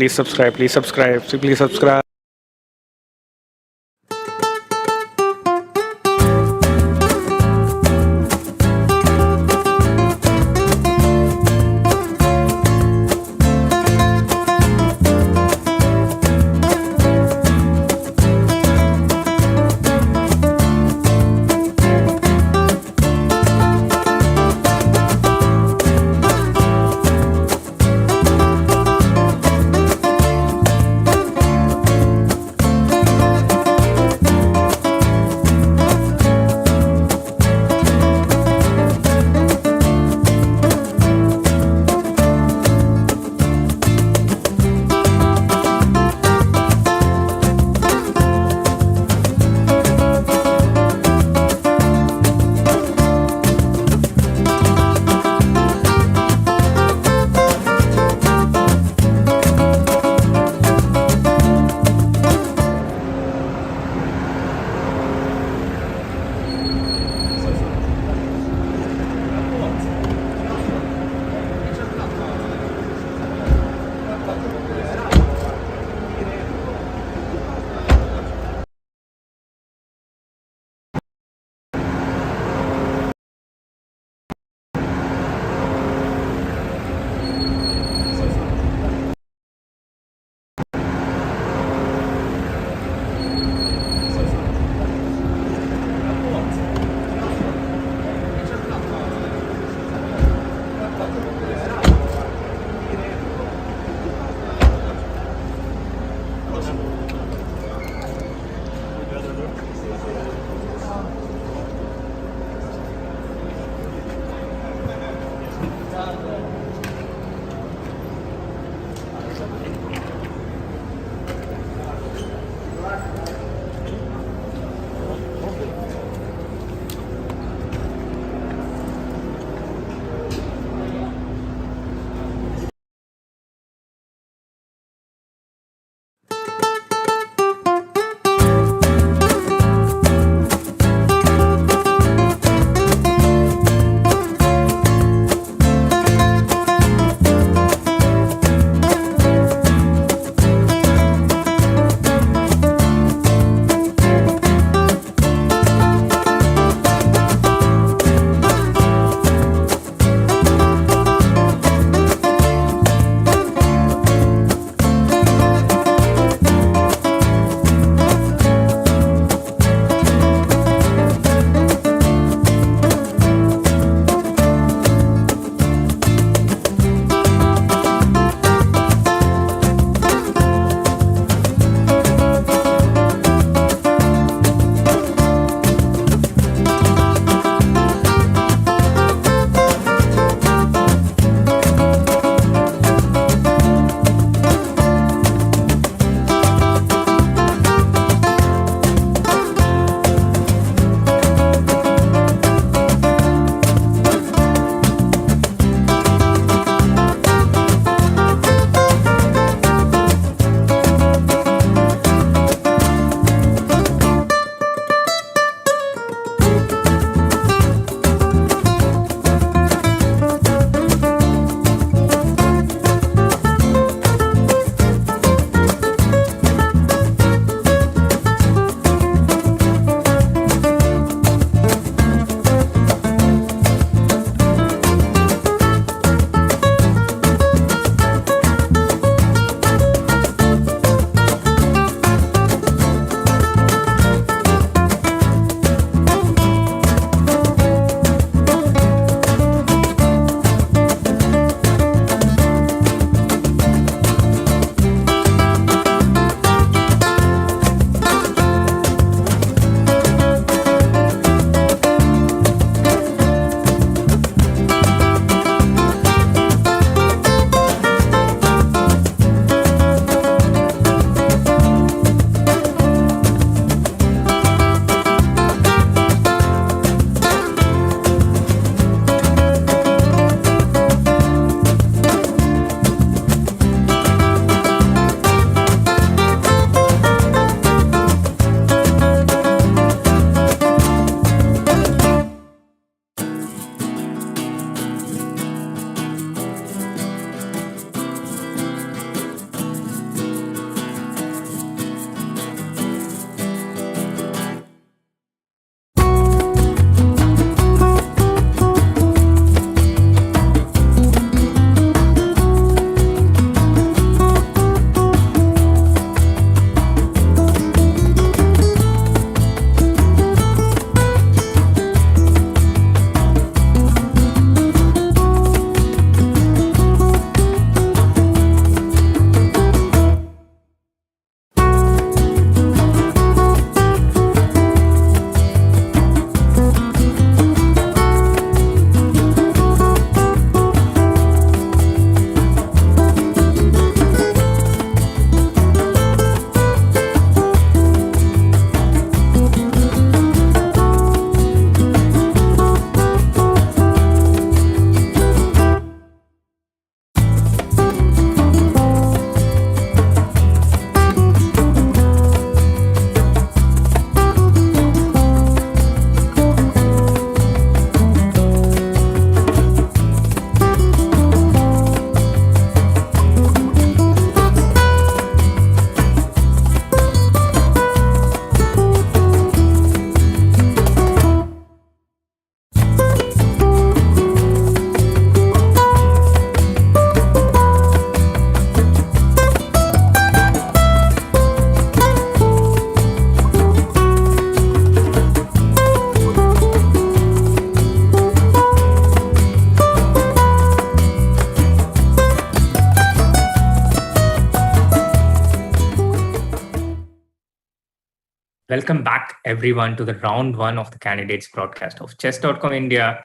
Welcome back, everyone, to the round one of the candidates broadcast of chess.com India.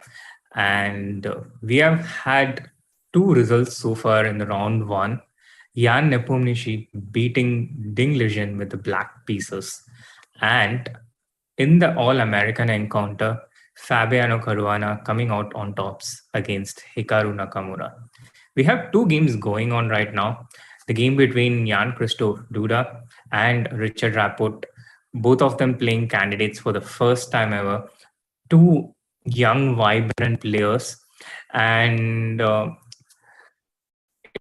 And we have had two results so far in the round one. Jan Nepomniachtchi beating Ding Liren with the black pieces. And in the All-American encounter, Fabiano Caruana coming out on tops against Hikaru Nakamura. We have two games going on right now. The game between Jan-Christoph Duda and Richard Rapport, both of them playing candidates for the first time ever. Two young, vibrant players. And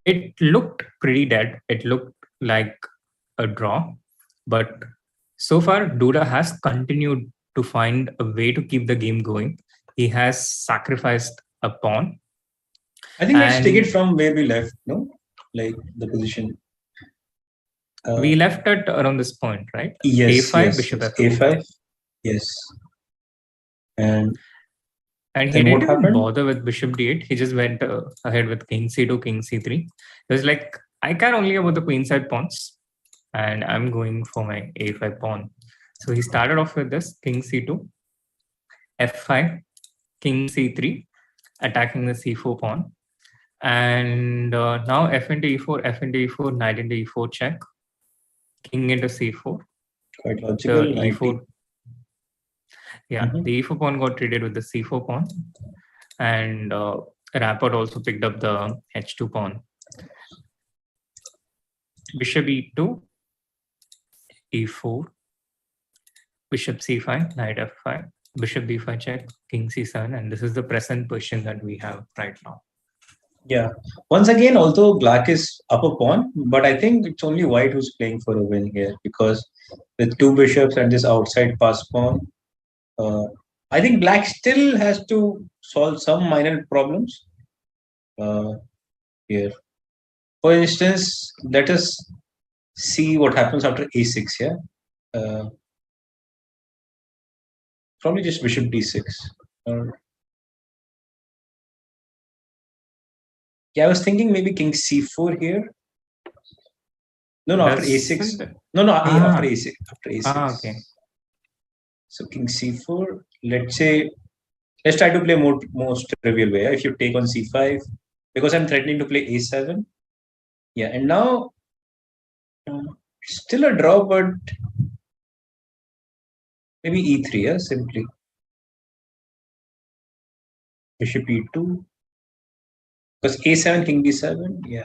it looked pretty dead. It looked like a draw. But so far, Duda has continued to find a way to keep the game going. He has sacrificed a pawn. I think let's take it from where we left, no? Like the position. We left at around this point, right? Yes. A5, yes, bishop yes. F4. A5. Yes. And he didn't even bother with bishop d8. He just went ahead with king c2, king c3. It was like, I care only about the queenside pawns, and I'm going for my a5 pawn. So he started off with this king c2, f5, king c3, attacking the c4 pawn. And now f into e4, f into e4, knight into e4 check, king into c4. Quite logical. The e4. Yeah, the e4 pawn got traded with the c4 pawn, and Rapport also picked up the h2 pawn. Bishop e2, e4, bishop c5, knight f5, bishop b5 check, king c7, and this is the present position that we have right now. Yeah. Once again, although black is up a pawn, but I think it's only white who's playing for a win here, because with two bishops and this outside pass pawn, I think black still has to solve some minor problems here. For instance, let us see what happens after a6. Yeah, probably just bishop d6. Yeah, I was thinking maybe king c4 here. No, after a6. No, after a6. After a6. Okay. So king c4. Let's try to play most trivial way. If you take on c5, because I'm threatening to play a7. Yeah, and now still a draw, but maybe e3. Yeah, simply bishop e2. Because a7, king b7. Yeah,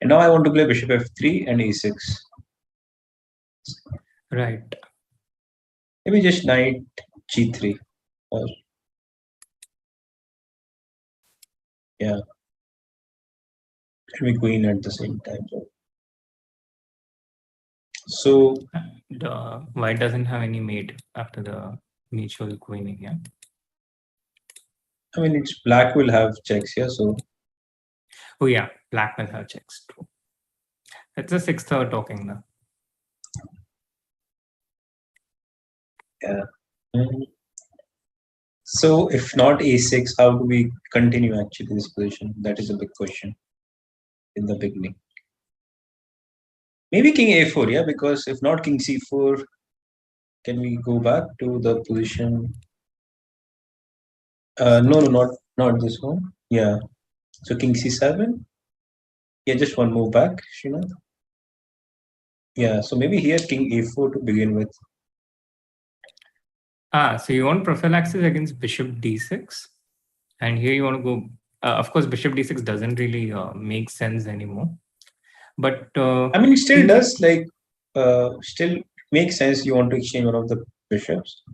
and now I want to play bishop f3 and a6. Right. Maybe just knight g3 or yeah, maybe queen at the same time. So the white doesn't have any mate after the mutual queening. Yeah. I mean, it's black will have checks here. So oh yeah, black will have checks too. It's a sixth hour talking now. Yeah. So if not a6, how do we continue actually this position? That is a big question in the beginning. Maybe king a4, yeah, because if not king c4, can we go back to the position? No, not this one. Yeah. So king c7. Yeah, just one move back, Srinath. Yeah, so maybe here king a4 to begin with. So you want prophylaxis against bishop d6, and here you want to go. Of course, bishop d6 doesn't really make sense anymore. But I mean, it still does. Like, still makes sense. You want to exchange one of the bishops,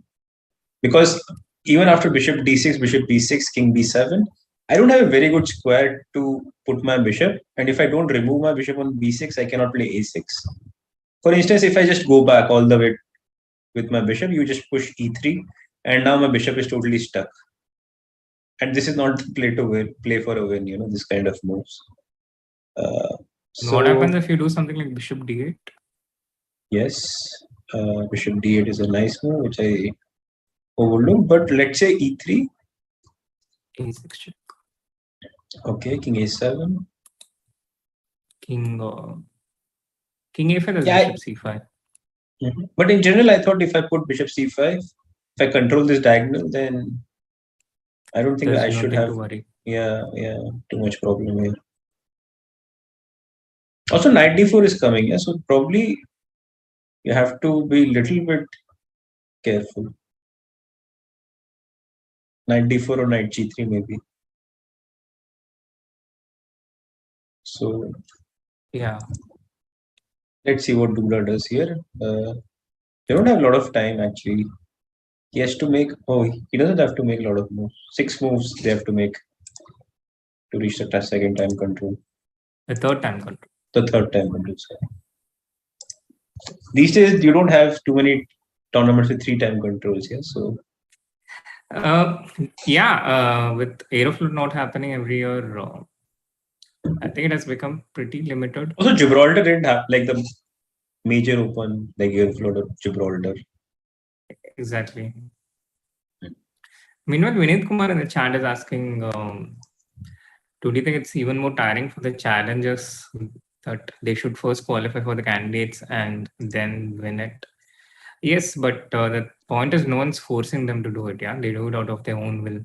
because even after bishop d6, bishop b6, king b7, I don't have a very good square to put my bishop. And if I don't remove my bishop on b6, I cannot play a6. For instance, if I just go back all the way with my bishop, you just push e3, and now my bishop is totally stuck. And this is not play for a win, you know, this kind of moves. So what happens if you do something like bishop d8? Yes, bishop d8 is a nice move, which I overlooked. But let's say e3. A6 check. Okay, king a7. King a5 is bishop c5. But in general, I thought if I put bishop c5, if I control this diagonal, then I don't think I should have. Worry. Yeah, too much problem here. Also, knight d4 is coming, yeah. So probably you have to be a little bit careful. Knight d4 or knight g3 maybe. So yeah, let's see what Dubra does here. They don't have a lot of time actually. He has to make. Oh, he doesn't have to make a lot of moves. 6 moves they have to make to reach the second time control. The third time control. The third time control. Sorry. These days you don't have too many tournaments with 3 time controls. Yeah, so. With Aeroflot not happening every year, I think it has become pretty limited. Also, Gibraltar didn't have like the major open like Aeroflot of Gibraltar. Exactly. Meanwhile, Vinit Kumar in the chat is asking, do you think it's even more tiring for the challengers that they should first qualify for the candidates and then win it? Yes, but the point is no one's forcing them to do it. Yeah, they do it out of their own will.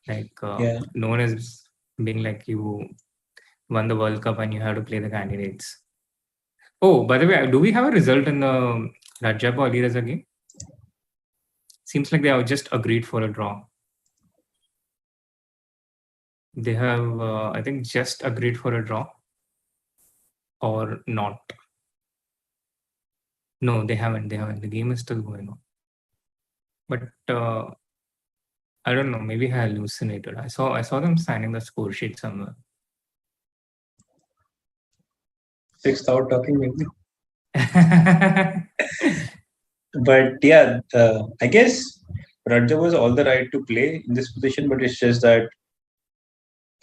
Like no one is being like, you won the World Cup and you have to play the candidates. Oh, by the way, do we have a result in the Rajab Alireza game? Seems like they have just agreed for a draw. They have, I think, just agreed for a draw or not. No, they haven't. The game is still going on. But I don't know. Maybe I hallucinated. I saw them signing the score sheet somewhere. 6th out talking maybe. But yeah, I guess Rajab was all the right to play in this position, but it's just that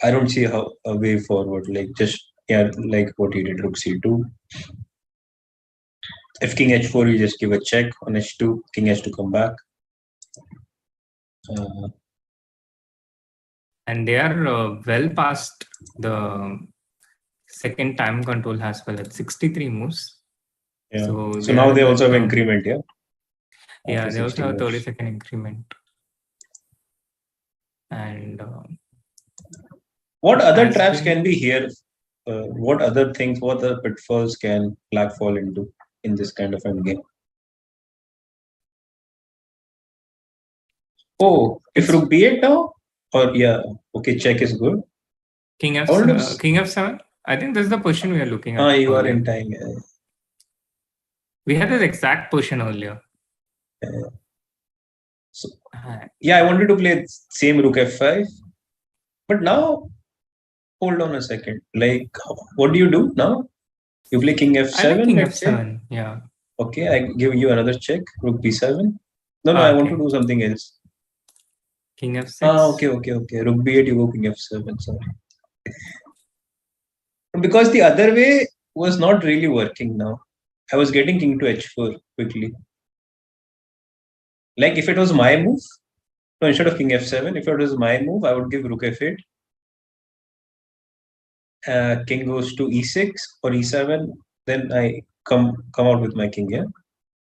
I don't see how a way forward. Like like what he did, rook c2. If king h4, you just give a check on h2. King has to come back. And they are well past the second time control as well at 63 moves. Yeah. So now they also have increment, yeah? Yeah, they also have a 30-second increment. And what other traps can be here? What other things, what other pitfalls can black fall into in this kind of endgame? Oh, if rook b8 now? Or okay, check is good. King f7? I think this is the position we are looking at. You are in time. Yeah. We had this exact position earlier. So, I wanted to play same rook f5. But now, hold on a second. Like, what do you do now? You play king f7? I like king f7, yeah. Okay, I give you another check. Rook b7. No, I want to do something else. King f6. Okay. Rook b8, you go king f7. Sorry. Because the other way was not really working now. I was getting king to h4 quickly. Like if it was my move, no, instead of king f7, if it was my move, I would give rook f8. King goes to e6 or e7, then I come out with my king, yeah?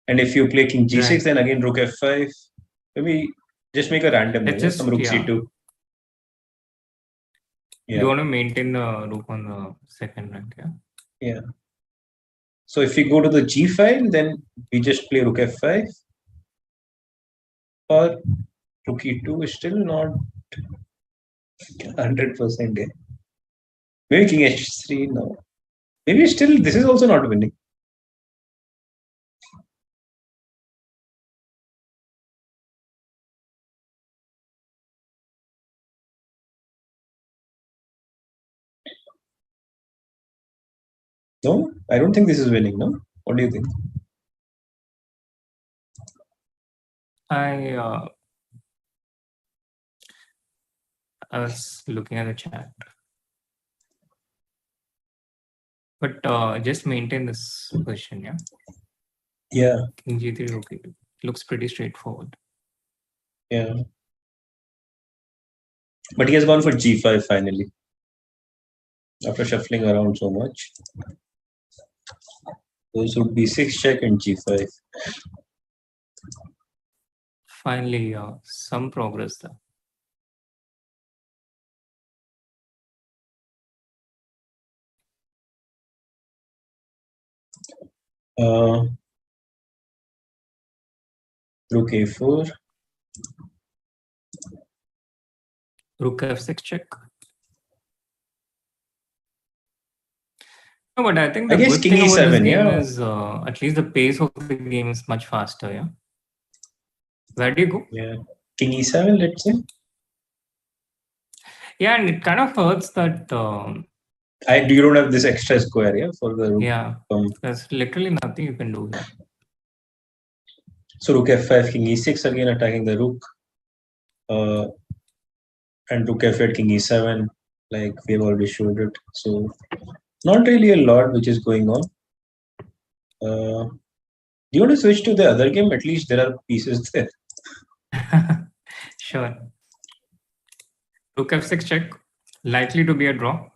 And if you play king g6, then again rook f5. Maybe just make a random move, some rook c2. Yeah. You want to maintain the rook on the second rank, yeah? Yeah. So if we go to the g file, then we just play rook f5. Or rook e2 is still not 100% there. Maybe king h3 now. Maybe still this is also not winning. No, I don't think this is winning, no? What do you think? I was looking at the chat. But just maintain this position, yeah? Yeah. King g3, okay. Looks pretty straightforward. Yeah. But he has gone for g5 finally. After shuffling around so much. Those would be 6 check and g5. Finally, some progress there. Rook a4. Rook f6 check. No, but I think the guess good king thing about this e7, game yeah. is at least the pace of the game is much faster. Yeah. Where do you go? Yeah, king e7, let's say. Yeah, and it kind of hurts that. You don't have this extra square, yeah, for the rook. Yeah, there's literally nothing you can do here. So rook f5, king e6 again attacking the rook. And rook f8, king e7, like we have already showed it. So not really a lot which is going on. Do you want to switch to the other game? At least there are pieces there. Sure. Rook f6 check, likely to be a draw.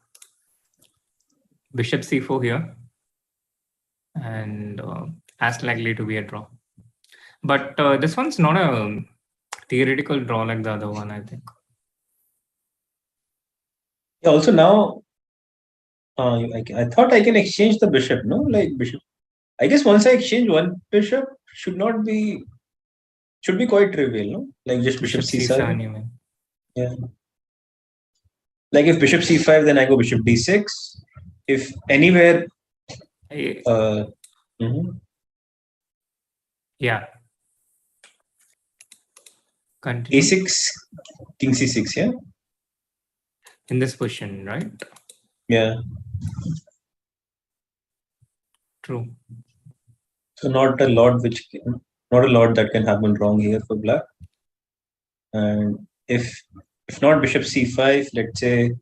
Bishop c4 here, and as likely to be a draw. But this one's not a theoretical draw like the other one, I think. Yeah, also now, I thought I can exchange the bishop, no? Like bishop. I guess once I exchange one bishop, should be quite trivial, no? Like just bishop c7. You mean? Yeah. Like if bishop c5, then I go bishop d6. If anywhere. Yeah. Continue. a6, king c6, yeah? In this position, right? Yeah. True. So not a lot that can happen wrong here for black. And if not bishop c5, let's say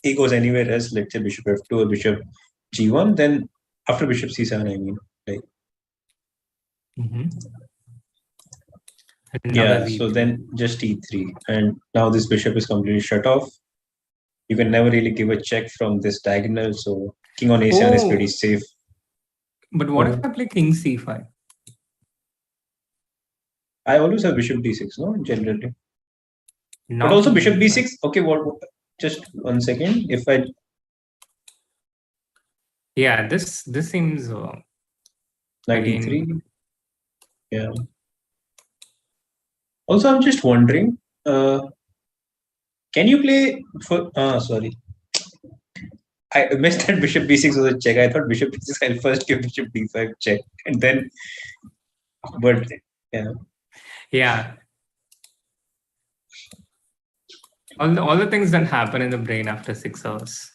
he goes anywhere else, let's say bishop f2 or bishop g1, then after bishop c7, I mean, like. Yeah, so then just e3, and now this bishop is completely shut off. You can never really give a check from this diagonal, so king on a7 is pretty safe. But what if I play king c5? I always have bishop d6, no, generally. Now but also bishop b6. Okay, what? Just 1 second. If I. Yeah, this seems. Knight e3. Yeah. Also, I'm just wondering, can you play for? Sorry. I missed that bishop b6 was a check. I thought bishop b6, I'll first give bishop d5 check. And then. But, yeah. Yeah. All the things that happen in the brain after 6 hours.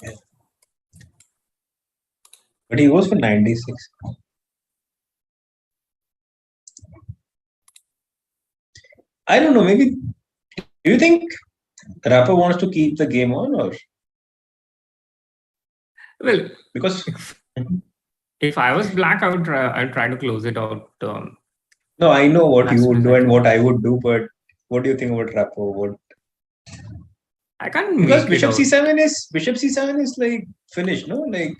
Yeah. But he goes for 96. I don't know, maybe. Do you think Rapper wants to keep the game on, or? Well, because if I was black, I'd try to close it out. No, I know what you would do and what I would do, but what do you think about Rapper? What? I can't because make bishop it out. c7 is like finished, no? Like.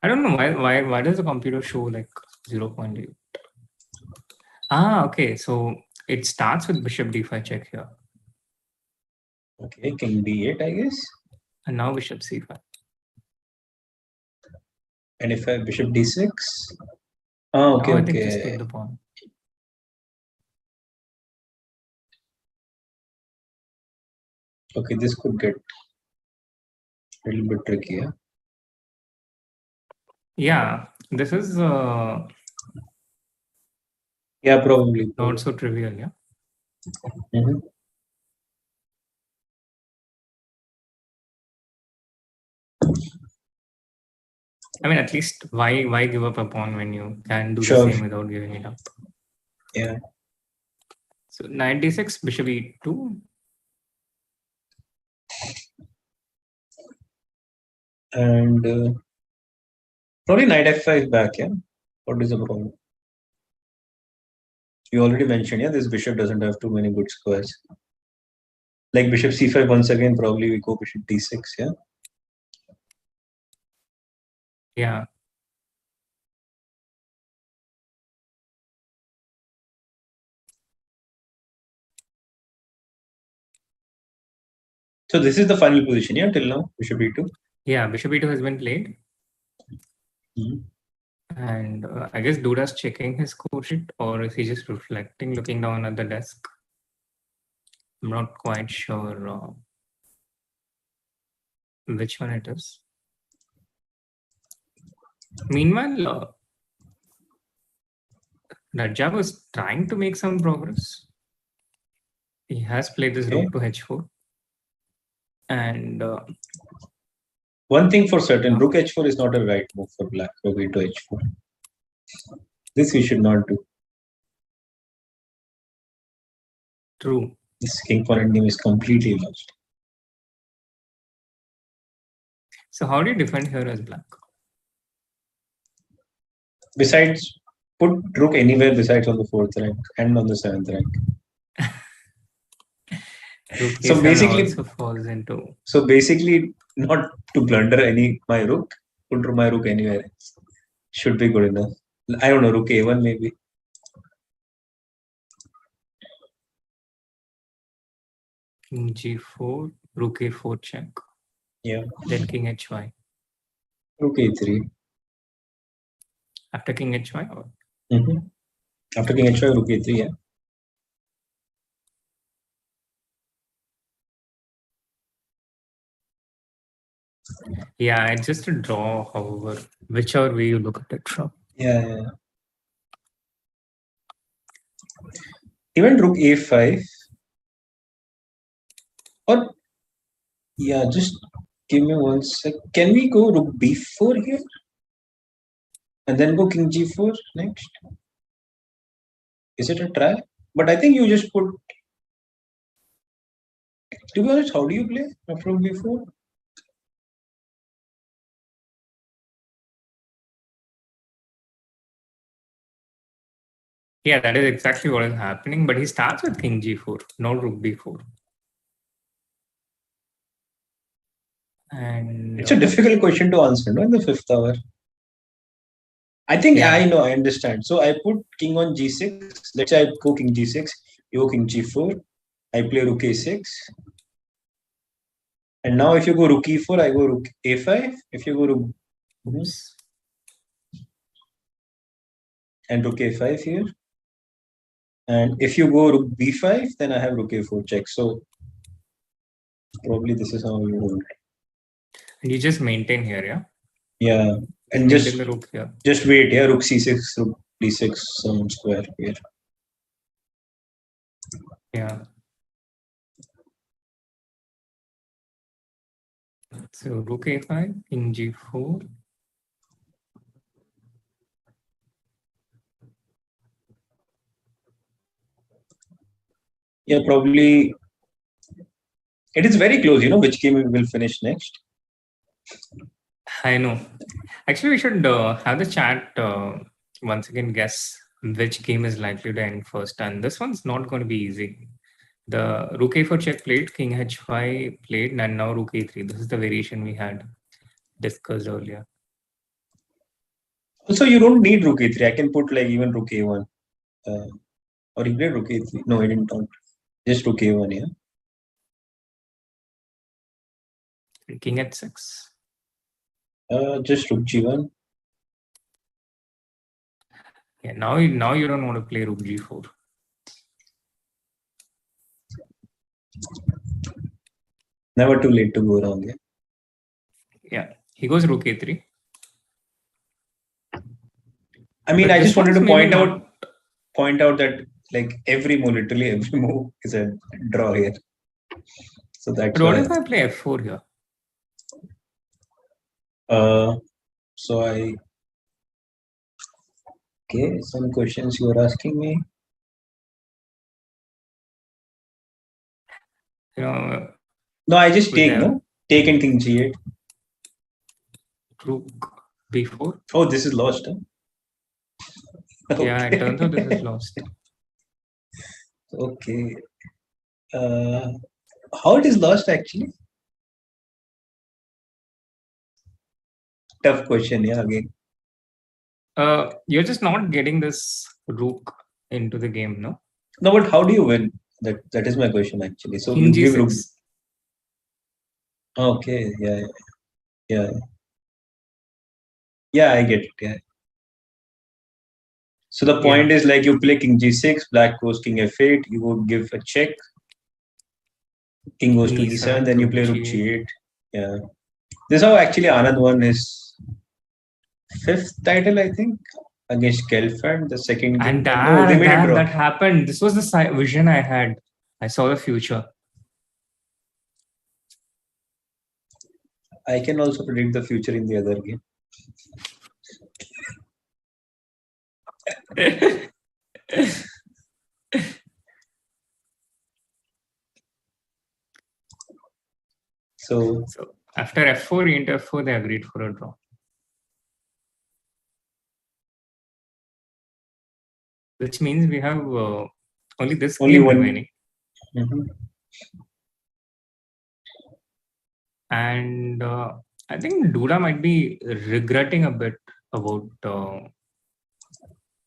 I don't know why does the computer show like 0.8? Ah, okay. So it starts with bishop d5 check here. Okay, king d8, I guess. And now bishop c5. And if I have bishop d6? Oh, okay, now I okay. think just take the pawn. Okay, this could get a little bit trickier. Yeah, this is yeah, probably not so trivial. Yeah. I mean, at least why give up a pawn when you can do the same without giving it up? Yeah. So 96, bishop e2. And probably knight f5 back, yeah? What is the problem? You already mentioned, yeah, this bishop doesn't have too many good squares. Like bishop c5 once again, probably we go bishop d6, yeah? Yeah. So this is the final position, yeah, till now, bishop e2? Yeah, bishop e2 has been played. And I guess Duda's checking his score sheet, or is he just reflecting, looking down at the desk? I'm not quite sure which one it is. Meanwhile, Rajab was trying to make some progress. He has played this rook to h4. And one thing for certain, rook h4 is not a right move for black. Rook into h4. This we should not do. True. This king pawn game is completely lost. So how do you defend here as black? Besides, put rook anywhere besides on the 4th rank and on the 7th rank. So basically, also falls into. So basically, not to blunder my rook, put my rook anywhere else. Should be good enough. I don't know, rook a1 maybe. King g4, rook a4 check. Yeah. Then king hy. Rook a3. After king hy? Or? After king hy, rook a3, yeah. Yeah, it's just a draw, however, whichever way you look at it from. Yeah. Even rook a5. Or, yeah, just give me one sec. Can we go rook b4 here? And then go king g4 next? Is it a try? But I think you just put... To be honest, how do you play after rook b4? Yeah, that is exactly what is happening. But he starts with king g4, not rook b4. And it's a difficult question to answer, no, in the 5th hour. I think I know, I understand. So I put king on g6. Let's say I go king g6, you go king g4. I play rook a6. And now if you go rook e4, I go rook a5. If you go rook... and rook a5 here. And if you go rook b5, then I have rook a4 check. So probably this is how you hold. And you just maintain here, yeah? Yeah. And just the rook here. Just wait, yeah. Rook c6, rook d6, some square here. Yeah. So rook a5, king g4. Yeah, probably. It is very close, which game we will finish next. I know. Actually, we should have the chat once again guess which game is likely to end first. And this one's not going to be easy. The rook a4 check played, king h5 played, and now rook a3. This is the variation we had discussed earlier. Also, you don't need rook a3. I can put like even rook a1. Or he played rook a3. No, he didn't count. Just rook a1, yeah. King h6. Just rook g1. Yeah, now you don't want to play rook g4. Never too late to go wrong, yeah. Yeah, he goes rook a3. I mean, I just wanted to point out that like literally every move is a draw here. So that's but what if I play f4 here? So okay, some questions you are asking me. No, I just take, no? Take and king g8. Rook b4. Oh, this is lost, huh? Okay. Yeah, it turns out this is lost. Okay. How it is lost actually? Tough question, yeah, again. You're just not getting this rook into the game, no? No, but how do you win? That is my question actually. So King you give rook. G6. Okay, yeah. Yeah, I get it. Yeah. So the point is like you play King G6, Black goes King F8, you would give a check. King goes to E7, then you play Rook G8. Yeah. This is how actually Anand won his 5th title, I think, against Gelfand, the second game. And they made a draw. that happened. This was the vision I had. I saw the future. I can also predict the future in the other game. So after F4, into F4, they agreed for a draw. Which means we have only this game remaining. Mm-hmm. And I think Duda might be regretting a bit about.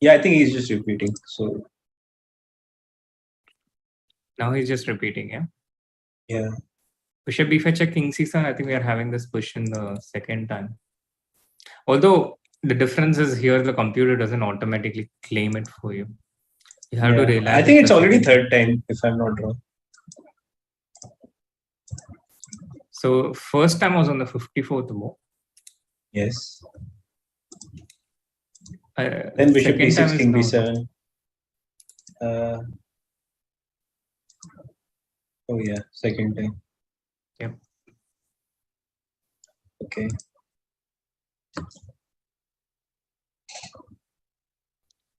Yeah, I think he's just repeating. So now he's just repeating, yeah? Yeah. Bishop b5 check, King c7. I think we are having this push in the second time. Although the difference is here, the computer doesn't automatically claim it for you. You have to realize. I think it's already third time, if I'm not wrong. So first time was on the 54th move. Yes. Then Bishop d6, King b7. Oh yeah, second time. Yep. Okay.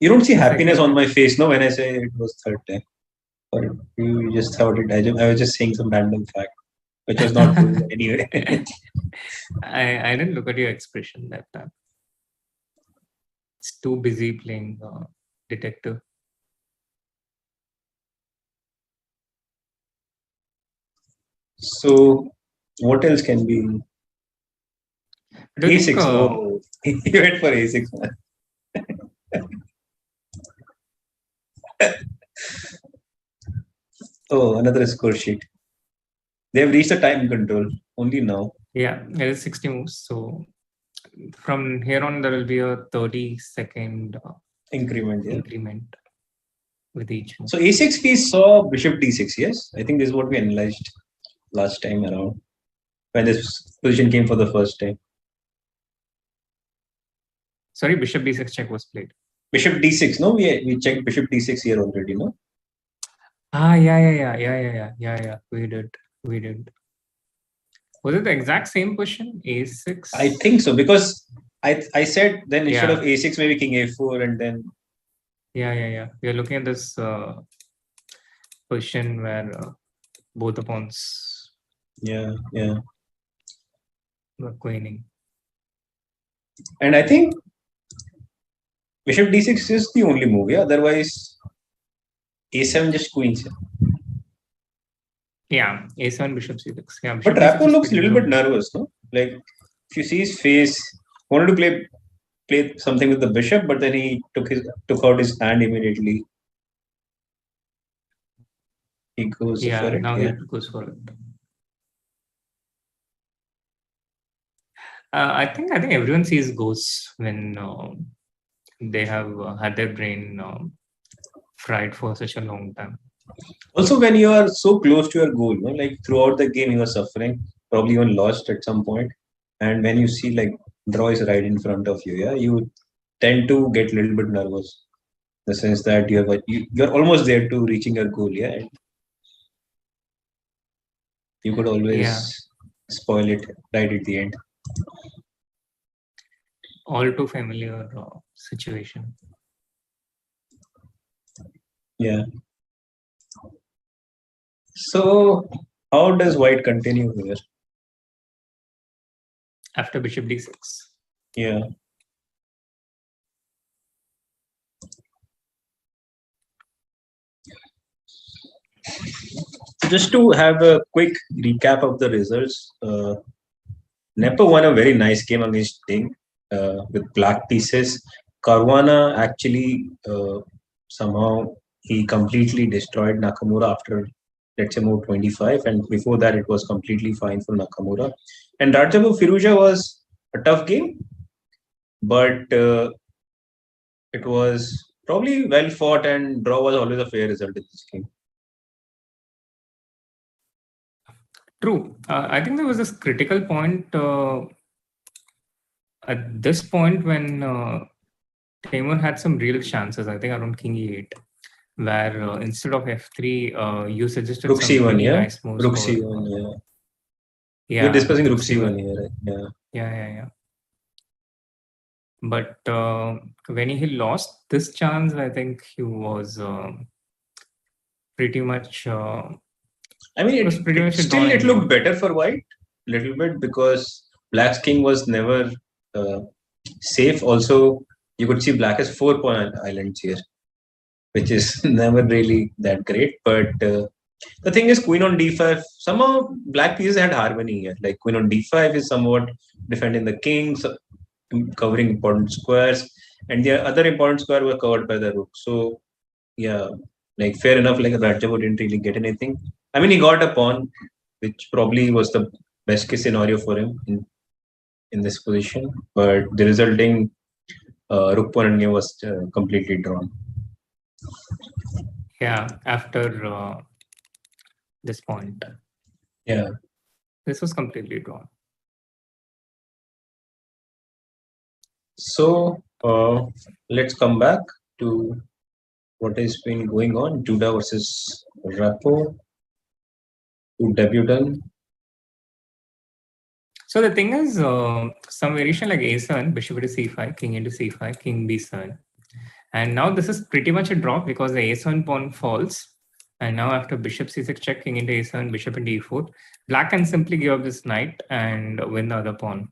You don't see happiness on my face, no, when I say it was third time. Or you just thought it. I was just saying some random fact, which was not true anyway. I didn't look at your expression that time. It's too busy playing detective. So, what else can be? A6. Oh, you went for A6. Oh, another score sheet. They have reached the time control only now. Yeah, it is 60 moves. So from here on, there will be a 30-second increment. Yeah. Increment with each move. So A6 we saw Bishop D6. Yes, I think this is what we analyzed last time around when this position came for the first time. Sorry, Bishop D6 check was played. Bishop D6. No, we checked Bishop D6 here already. No. Yeah. We did. Was it the exact same position? A6? I think so, because I said then instead of A6 maybe King A4 and then. Yeah. We are looking at this position where both the pawns. Yeah. Were queening. And I think Bishop D6 is the only move. Yeah. Otherwise, A7 just queens. Yeah, A7, Bishop C6. Yeah, Bishop but Rapo looks a little bit nervous, no? Like, if you see his face, wanted to play something with the bishop, but then he took out his hand immediately. He goes for it. He goes for it. I think everyone sees ghosts when they have had their brain fried for such a long time. Also, when you are so close to your goal, no? Like throughout the game, you were suffering, probably even lost at some point. And when you see like draw is right in front of you, yeah, you tend to get a little bit nervous. In the sense that you're almost there to reaching your goal, yeah. And you could always spoil it right at the end. All too familiar situation. Yeah. So, how does white continue here? After Bishop D6. Yeah. So just to have a quick recap of the results, Nepo won a very nice game against Ding with black pieces. Caruana actually somehow he completely destroyed Nakamura after, let's say, move 25, and before that it was completely fine for Nakamura. And Rajabu Firouzja was a tough game, but it was probably well fought, and draw was always a fair result in this game. True. I think there was this critical point at this point when Timur had some real chances, I think around King E8, where instead of F3, you suggested Rook some C1, really yeah. nice moves. Rook for, C1, yeah. Yeah, We're discussing Rook Rook C1 here, right? Yeah. Yeah. But when he lost this chance, I think he was pretty much. I mean, it looked better for white a little bit because black's king was never safe. Also, you could see black has 4 pawn islands here, which is never really that great. But the thing is, queen on d5, somehow black pieces had harmony here. Like queen on d5 is somewhat defending the king, so covering important squares, and the other important square were covered by the rook. So, yeah, like fair enough. Like Rajabu didn't really get anything. I mean, he got a pawn, which probably was the best case scenario for him in this position. But the resulting rook pawn game was completely drawn. Yeah, after this point. Yeah. This was completely drawn. So let's come back to what has been going on. Judah versus Rapo. Who debuted? So the thing is, some variation like a7, bishop to c5, king into c5, king b7. And now this is pretty much a draw because the a7 pawn falls. And now after bishop c6 check, king into a7, bishop into e4, black can simply give up this knight and win the other pawn.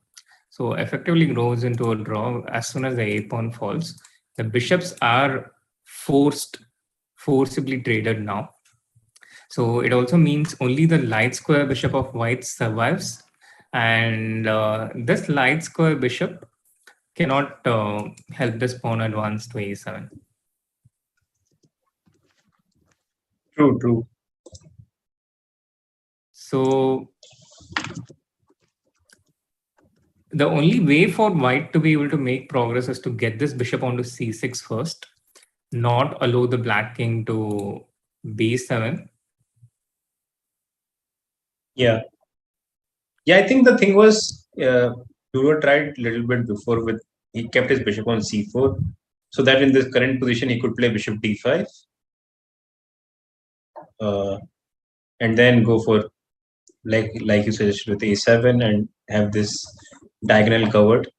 So effectively goes into a draw as soon as the a pawn falls. The bishops are forcibly traded now. So it also means only the light square bishop of white survives. And this light square bishop cannot help this pawn advance to a7. True. So the only way for white to be able to make progress is to get this bishop onto c6 first, not allow the black king to b7. Yeah, I think the thing was, Duro tried a little bit before he kept his bishop on c4, so that in this current position he could play bishop d5, and then go for like you suggested with a7 and have this diagonal covered,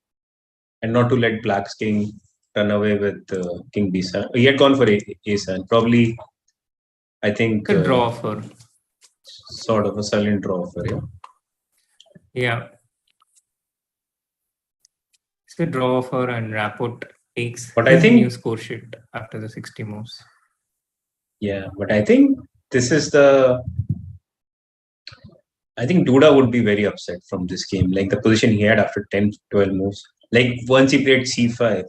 and not to let black's king run away with king b7. He had gone for a7, probably. I think a draw offer, sort of a silent draw offer. Yeah. It's a draw offer, and Rapport takes new score sheet after the 60 moves. Yeah, but I think this is I think Duda would be very upset from this game. Like the position he had after 10, 12 moves. Like once he played c5,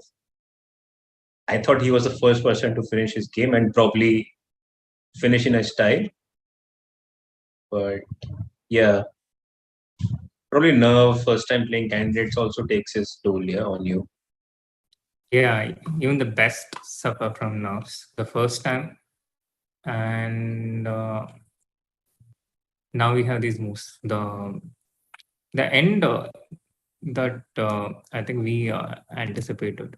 I thought he was the first person to finish his game and probably finish in a style. But yeah, probably nerve, first time playing candidates also takes his toll on you. Yeah, even the best suffer from nerves the first time. And now we have these moves. The end that I think we anticipated.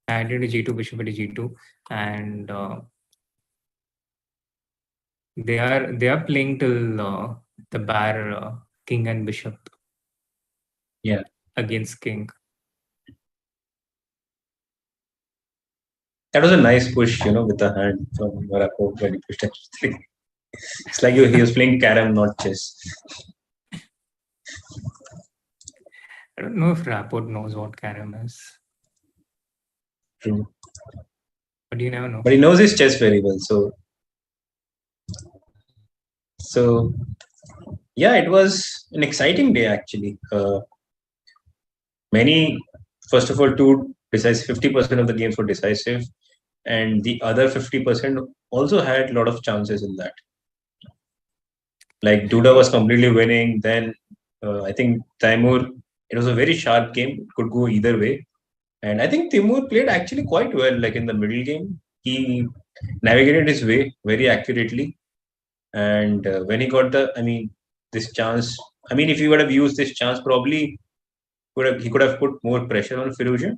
Knight into g2, bishop into g2, and they are playing till the bar king and bishop. Yeah, against king. That was a nice push, with the hand from Morocco when he pushed H3. It's like he was playing carom, not chess. I don't know if Rapport knows what carom is. True. But you never know. But he knows his chess very well, so So yeah, it was an exciting day actually. First of all, two decisive, 50% of the games were decisive, and the other 50% also had a lot of chances in that. Like Duda was completely winning. Then I think Taimur, it was a very sharp game. It could go either way. And I think Timur played actually quite well. Like in the middle game, he navigated his way very accurately. And when he got this chance, if he would have used this chance, probably he could have put more pressure on Firouzja.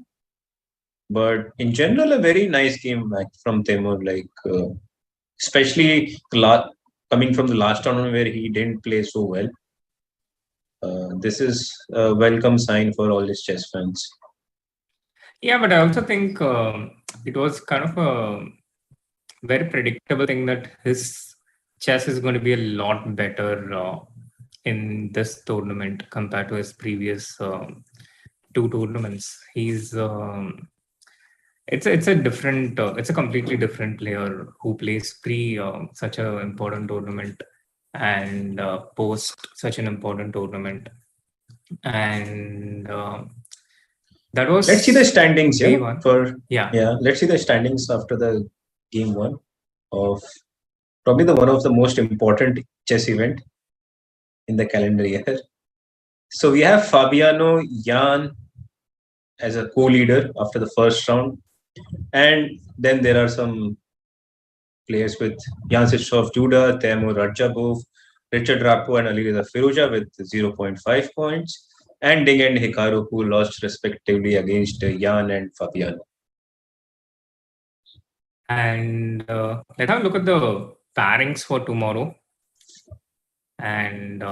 But in general, a very nice game from Timur. Like especially coming from the last tournament where he didn't play so well. This is a welcome sign for all his chess fans. Yeah, but I also think it was kind of a very predictable thing that his chess is going to be a lot better in this tournament compared to his previous two tournaments. He's it's a completely different player who plays pre such an important tournament and post such an important tournament. And that was. Let's see the standings. Yeah. Let's see the standings after the game one of probably one of the most important chess event in the calendar year. So we have Fabiano Jan as a co-leader after the first round, and then there are some players with Jan Sitshov Juda, Teimur Rajabov, Richard Rapo, and Alireza Firouzja with 0.5 points, and Ding and Hikaru, who lost respectively against Jan and Fabiano. And let's have a look at the pairings for tomorrow. And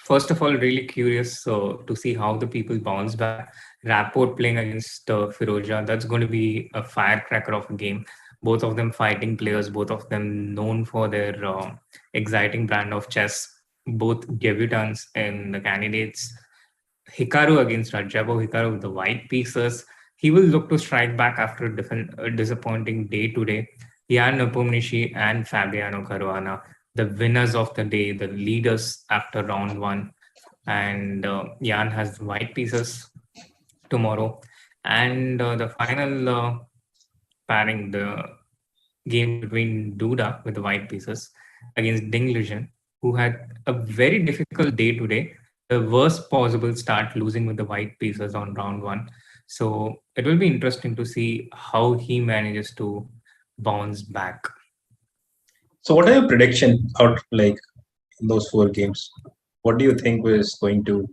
first of all, really curious to see how the people bounce back. Rapport playing against Firouzja, that's going to be a firecracker of a game. Both of them fighting players, both of them known for their exciting brand of chess. Both debutants in the candidates. Hikaru against Rajabov, Hikaru with the white pieces. He will look to strike back after a disappointing day today. Jan Nepomniachtchi and Fabiano Caruana, the winners of the day, the leaders after round one. And Jan has the white pieces tomorrow. And the final pairing, the game between Duda with the white pieces against Ding Liren, who had a very difficult day today. The worst possible start, losing with the white pieces on round one. So it will be interesting to see how he manages to bounce back. So what are your predictions out like in those four games? What do you think is going to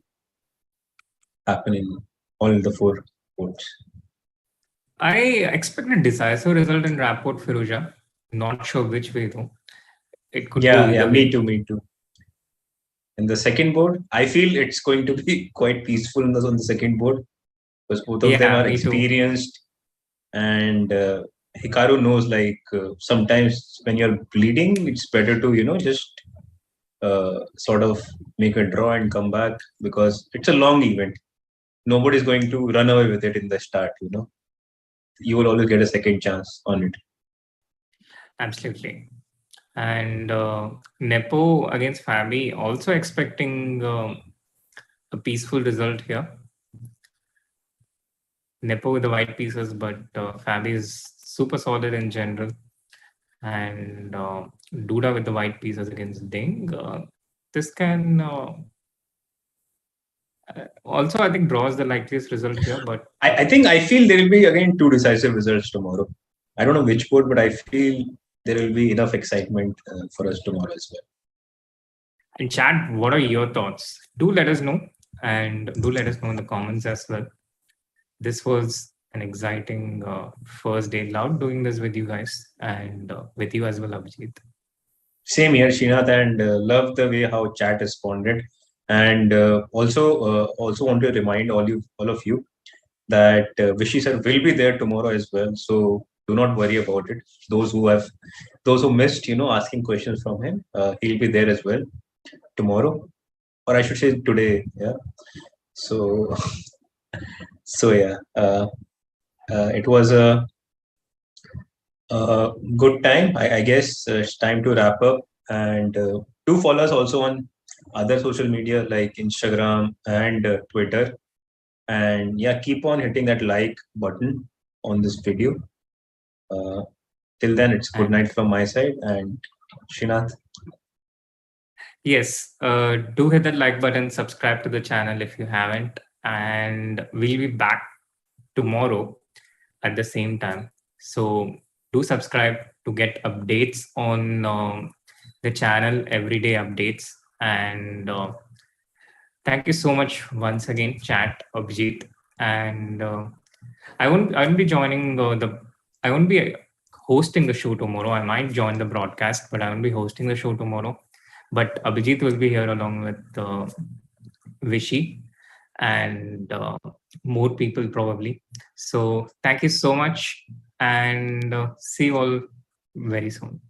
happen in all the four boards? I expect a decisive result in Rapport Firouzja. Not sure which way though. It could go either way. Me too. In the second board, I feel it's going to be quite peaceful on the second board because both of them are experienced, and Hikaru knows sometimes when you're bleeding, it's better to just sort of make a draw and come back because it's a long event. Nobody's going to run away with it in the start. You will always get a second chance on it. Absolutely. And Nepo against Fabi, also expecting a peaceful result here. Nepo with the white pieces, but Fabi is super solid in general. And Duda with the white pieces against Ding. This can also, I think, draws the likeliest result here. But I feel there will be again two decisive results tomorrow. I don't know which board, but I feel there will be enough excitement for us tomorrow as well. And chat, what are your thoughts? Do let us know, and do let us know in the comments as well. This was an exciting first day. Loved doing this with you guys and with you as well, Abhijeet. Same here, Srinath, and love the way how chat responded. And also want to remind all of you that Vishy sir will be there tomorrow as well. So do not worry about it. Those who missed, asking questions from him, he'll be there as well tomorrow, or I should say today. Yeah. So yeah, it was a good time. I guess it's time to wrap up, and Do follow us also on other social media like Instagram and Twitter. And yeah, keep on hitting that like button on this video. Till then, it's good night from my side. And Srinath. Yes, do hit that like button, subscribe to the channel if you haven't, and we'll be back tomorrow at the same time. So do subscribe to get updates on the channel, everyday updates. And thank you so much once again, chat, Abhijeet. And I won't be joining I won't be hosting the show tomorrow. I might join the broadcast, but I won't be hosting the show tomorrow. But Abhijeet will be here along with Vishy and more people probably. So thank you so much, and see you all very soon.